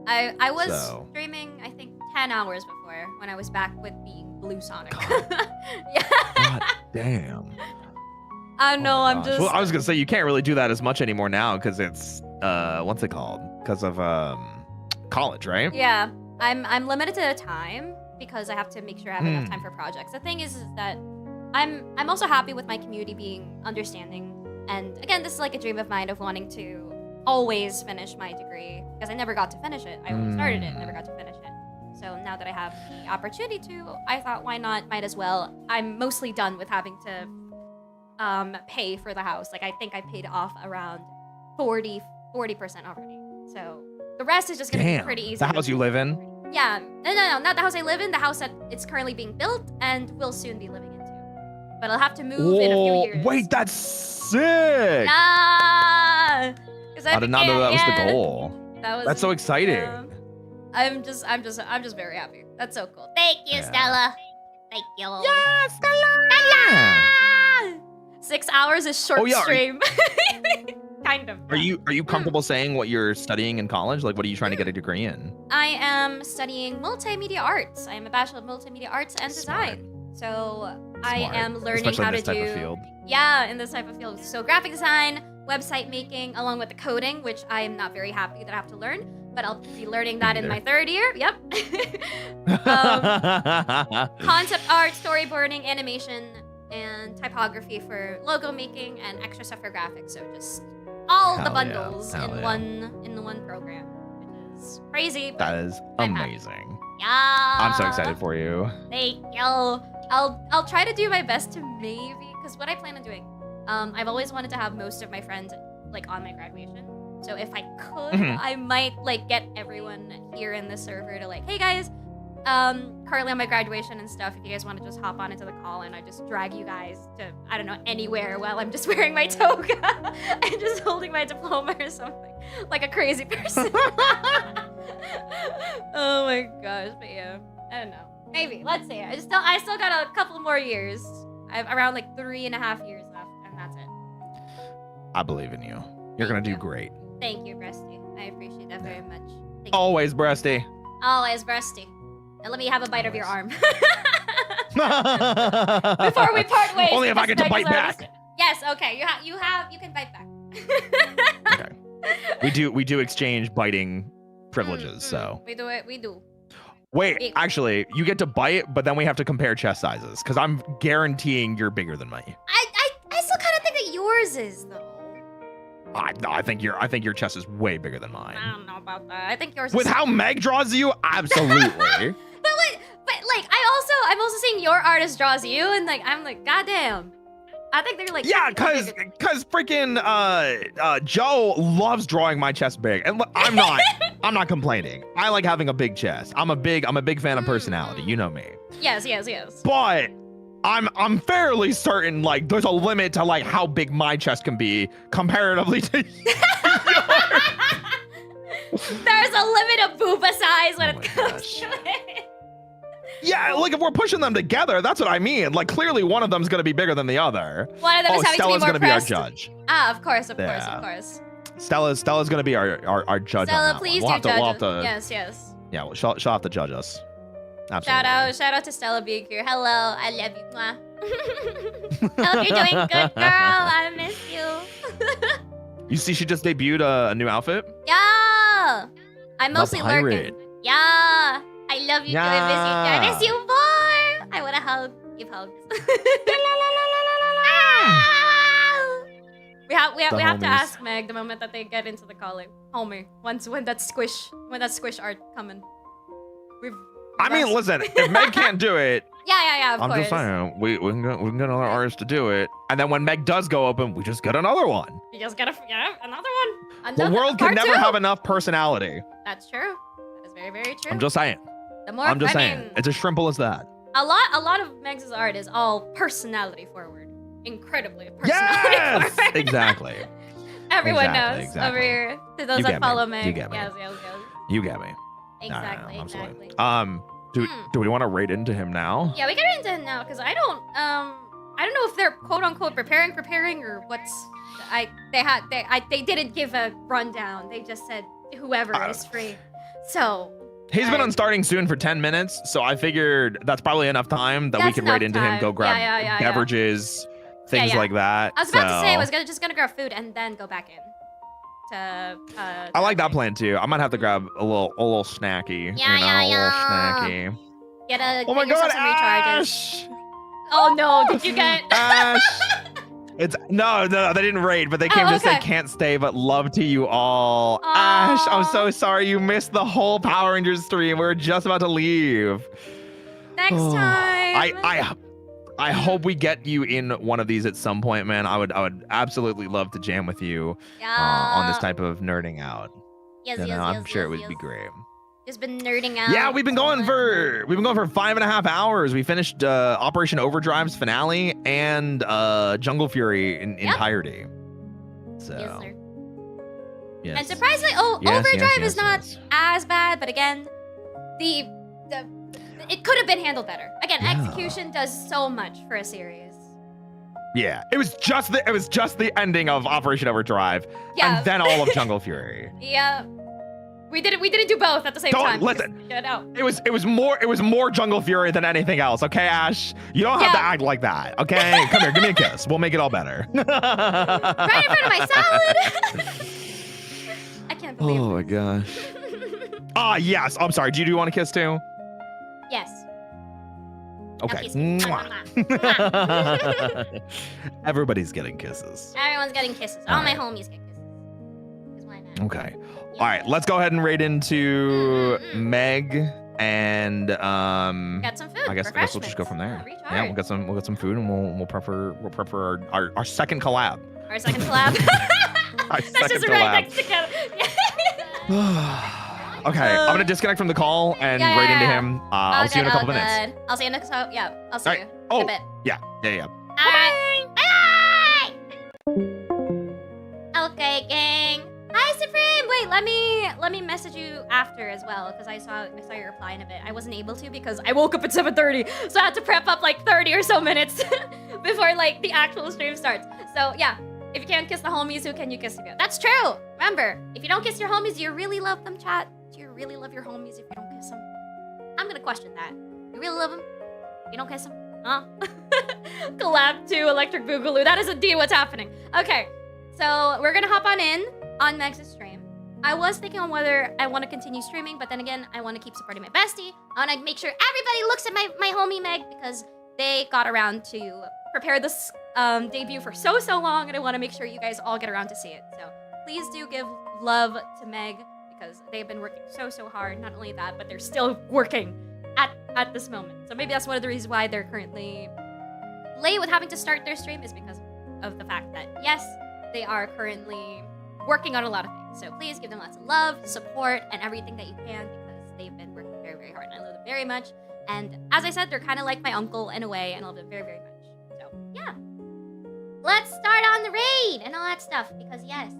I was streaming, I think, 10 hours before when I was back with being Blue Sonic. God damn. I know. I'm just. Well, I was gonna say you can't really do that as much anymore now because it's what's it called? Because of college, right? Yeah, I'm limited to time because I have to make sure I have enough time for projects. The thing is that I'm also happy with my community being understanding, and again, this is like a dream of mine of wanting to always finish my degree because I never got to finish it. I only started it, never got to finish it. So now that I have the opportunity to, I thought, why not? Might as well. I'm mostly done with having to pay for the house. Like I think I paid off around 40% already. So the rest is just gonna be pretty easy. The house you live in? Yeah. No, not the house I live in. The house that it's currently being built and will soon be living into. But I'll have to move in a few years. Wait, that's sick! I did not know that was the goal. That's so exciting. Yeah. I'm just very happy. That's so cool. Thank you, Stella. Thank you. Yeah, Stella! 6 hours is short stream. Kind of. Are you comfortable saying what you're studying in college? Like, what are you trying to get a degree in? I am studying multimedia arts. I am a Bachelor of Multimedia Arts and Design. So I am learning how to do. Type of field. Yeah, in this type of field. So graphic design, website making, along with the coding, which I am not very happy that I have to learn, but I'll be learning that in my third year. Yep. Concept art, storyboarding, animation, and typography for logo making, and extra stuff for graphics. So just all the bundles in one program, which is crazy. That is amazing. Yeah. I'm so excited for you. Thank you. I'll try to do my best to maybe, because what I plan on doing, I've always wanted to have most of my friends like on my graduation. So if I could, I might like get everyone here in the server to like, hey guys, currently on my graduation and stuff, if you guys want to just hop on into the call and I just drag you guys to, I don't know, anywhere while I'm just wearing my toga and just holding my diploma or something. Like a crazy person. Oh my gosh, but yeah, I don't know. Maybe, let's see. I still got a couple more years. I have around like 3.5 years left, and that's it. I believe in you. You're gonna do great. Thank you, Breasty. I appreciate that very much. Thank Always, Breasty. you. Always, Breasty. Now let me have a bite of your arm. Before we part ways. Only if I get to bite back. Yes, okay. You can bite back. Okay. We do exchange biting privileges, so. We do. Wait, actually, you get to bite, but then we have to compare chest sizes, because I'm guaranteeing you're bigger than me. I still kind of think that yours is though. I think your chest is way bigger than mine. I don't know about that. I think yours With is how Meg draws you, absolutely. But like I'm also seeing your artist draws you, and like I'm like, goddamn. I think they're like, yeah, cause freaking Joe loves drawing my chest big, and I'm not complaining. I like having a big chest. I'm a big fan of personality. You know me. Yes. But I'm fairly certain like there's a limit to like how big my chest can be comparatively to yours. There's a limit of booba size when it comes to it. Yeah, like if we're pushing them together, that's what I mean. Like clearly one of them's gonna be bigger than the other. One of them is having Stella's to be more gonna pressed. be our judge. Of course. Stella's gonna be our judge. Stella, on that please one. do We'll judge. have to, Yes. Yeah, well, she'll have to judge us. Absolutely. Shout out to Stella being here. Hello, I love you. Mwah. Hope you're doing good, girl. I miss you. You see, she just debuted a new outfit. Yeah. I'm mostly pirate. lurking. Yeah. I love you. I miss you more. I want to hug. Give hugs. We have to ask Meg the moment that they get into the calling. Homie, when that squish art coming. I mean, listen, if Meg can't do it, yeah, of I'm course. just saying we can get another artist to do it, and then when Meg does go open, we just get another one. You just get another one. The world can never two. have enough personality. That's true. That is very, very true. I'm just saying. I mean, It's as simple as that. A lot of Meg's art is all personality forward. Incredibly personality forward. Exactly. Everyone knows over here. To those that follow Meg. You get me. Yes. You get me. Exactly. Absolutely. Do we want to raid into him now? Yeah, we get into him now because I don't know if they're quote unquote preparing or what's they didn't give a rundown. They just said whoever is free. So he's been on starting soon for 10 minutes, so I figured that's probably enough time that we could raid into him, go grab beverages, things like that. I was about to say I was just gonna grab food and then go back in. I like that plan too. I might have to grab a little snacky. A little snacky. Get oh my god, some recharges. Ash! Oh no, did you get Ash? It's no, they didn't raid, but they came to say can't stay, but love to you all. Aww. Ash, I'm so sorry you missed the whole Power Rangers stream. We were just about to leave. Next time. I hope we get you in one of these at some point, man. I would absolutely love to jam with you on this type of nerding out. Yes, I'm sure it would be great. Just been nerding out. Yeah, we've been going for 5.5 hours. We finished Operation Overdrive's finale and Jungle Fury in entirety. So. Yes, sir. Yes. And surprisingly, Overdrive is not as bad, but again, it could have been handled better. Again, execution does so much for a series. Yeah, it was just the ending of Operation Overdrive, and then all of Jungle Fury. Yeah, we didn't do both at the same time. Listen, no. it was more Jungle Fury than anything else. Okay, Ash, you don't have to act like that. Okay, come here, give me a kiss. We'll make it all better. Right in front of my salad. I can't believe. Oh my gosh. Yes. I'm sorry. Do you want a kiss too? Yes. Okay. Everybody's getting kisses. Everyone's getting kisses. All my homies get kisses. Why not? Okay. All right. Let's go ahead and raid into Meg and Got some food. I guess we'll just go from there. Yeah, we'll get some food and we'll prep for our second collab. Our second collab. Our That's second just collab. right next together. Okay, I'm gonna disconnect from the call and Yeah, right yeah, into yeah. him. I'll see you in a couple minutes. Good. I'll see you next time. Yeah, I'll see All you right. in Oh, a bit. yeah. All right. Bye. Okay, gang. Hi, Supreme. Wait, let me message you after as well because I saw your reply in a bit. I wasn't able to because I woke up at 7:30, so I had to prep up like 30 or so minutes before like the actual stream starts. So yeah, if you can't kiss the homies, who can you kiss again? That's true. Remember, if you don't kiss your homies, do you really love them, chat? Do you really love your homies if you don't kiss them? I'm gonna question that. You really love them? You don't kiss them? Huh? Collab 2, Electric Boogaloo. That is indeed what's happening. Okay, so we're gonna hop on Meg's stream. I was thinking on whether I want to continue streaming, but then again, I want to keep supporting my bestie. I want to make sure everybody looks at my homie Meg because they got around to prepare this debut for so long, and I want to make sure you guys all get around to see it. So please do give love to Meg because they've been working so hard. Not only that, but they're still working at this moment. So maybe that's one of the reasons why they're currently late with having to start their stream is because of the fact that yes, they are currently working on a lot of things. So please give them lots of love, support, and everything that you can because they've been working very hard. And I love them very much. And as I said, they're kind of like my uncle in a way, and I love them very much. So yeah, let's start on the raid and all that stuff because yes,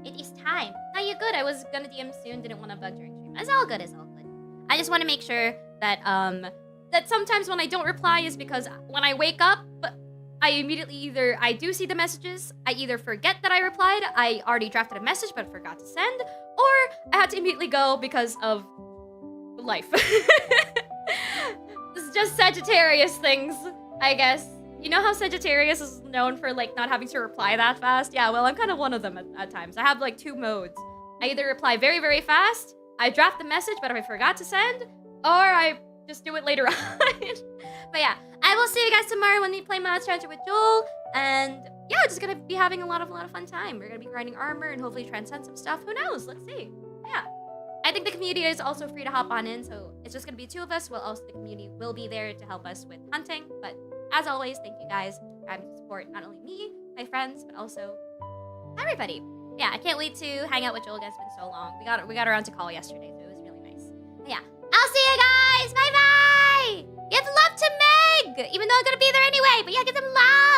it is time. Now you're good. I was gonna DM soon, didn't want to bug during stream. It's all good. I just want to make sure that that sometimes when I don't reply is because when I wake up, I immediately I do see the messages, I either forget that I replied, I already drafted a message but forgot to send, or I had to immediately go because of life. This is just Sagittarius things, I guess. You know how Sagittarius is known for like not having to reply that fast? Yeah, well, I'm kind of one of them at times. I have like 2 modes. I either reply very fast, I draft the message but I forgot to send, or I just do it later on. But yeah, I will see you guys tomorrow when we play Monster Hunter with Joel, and yeah, just gonna be having a lot of fun time. We're gonna be grinding armor and hopefully transcend some stuff. Who knows? Let's see. Yeah, I think the community is also free to hop on in, so it's just gonna be 2 of us. Well, also the community will be there to help us with hunting. But as always, thank you guys for having to support not only me, my friends, but also everybody. Yeah, I can't wait to hang out with Joel again. It's been so long. We got around to call yesterday, so it was really nice. But yeah, I'll see you guys. Bye. Give love to Meg! Even though I'm gonna be there anyway, but yeah, give them love!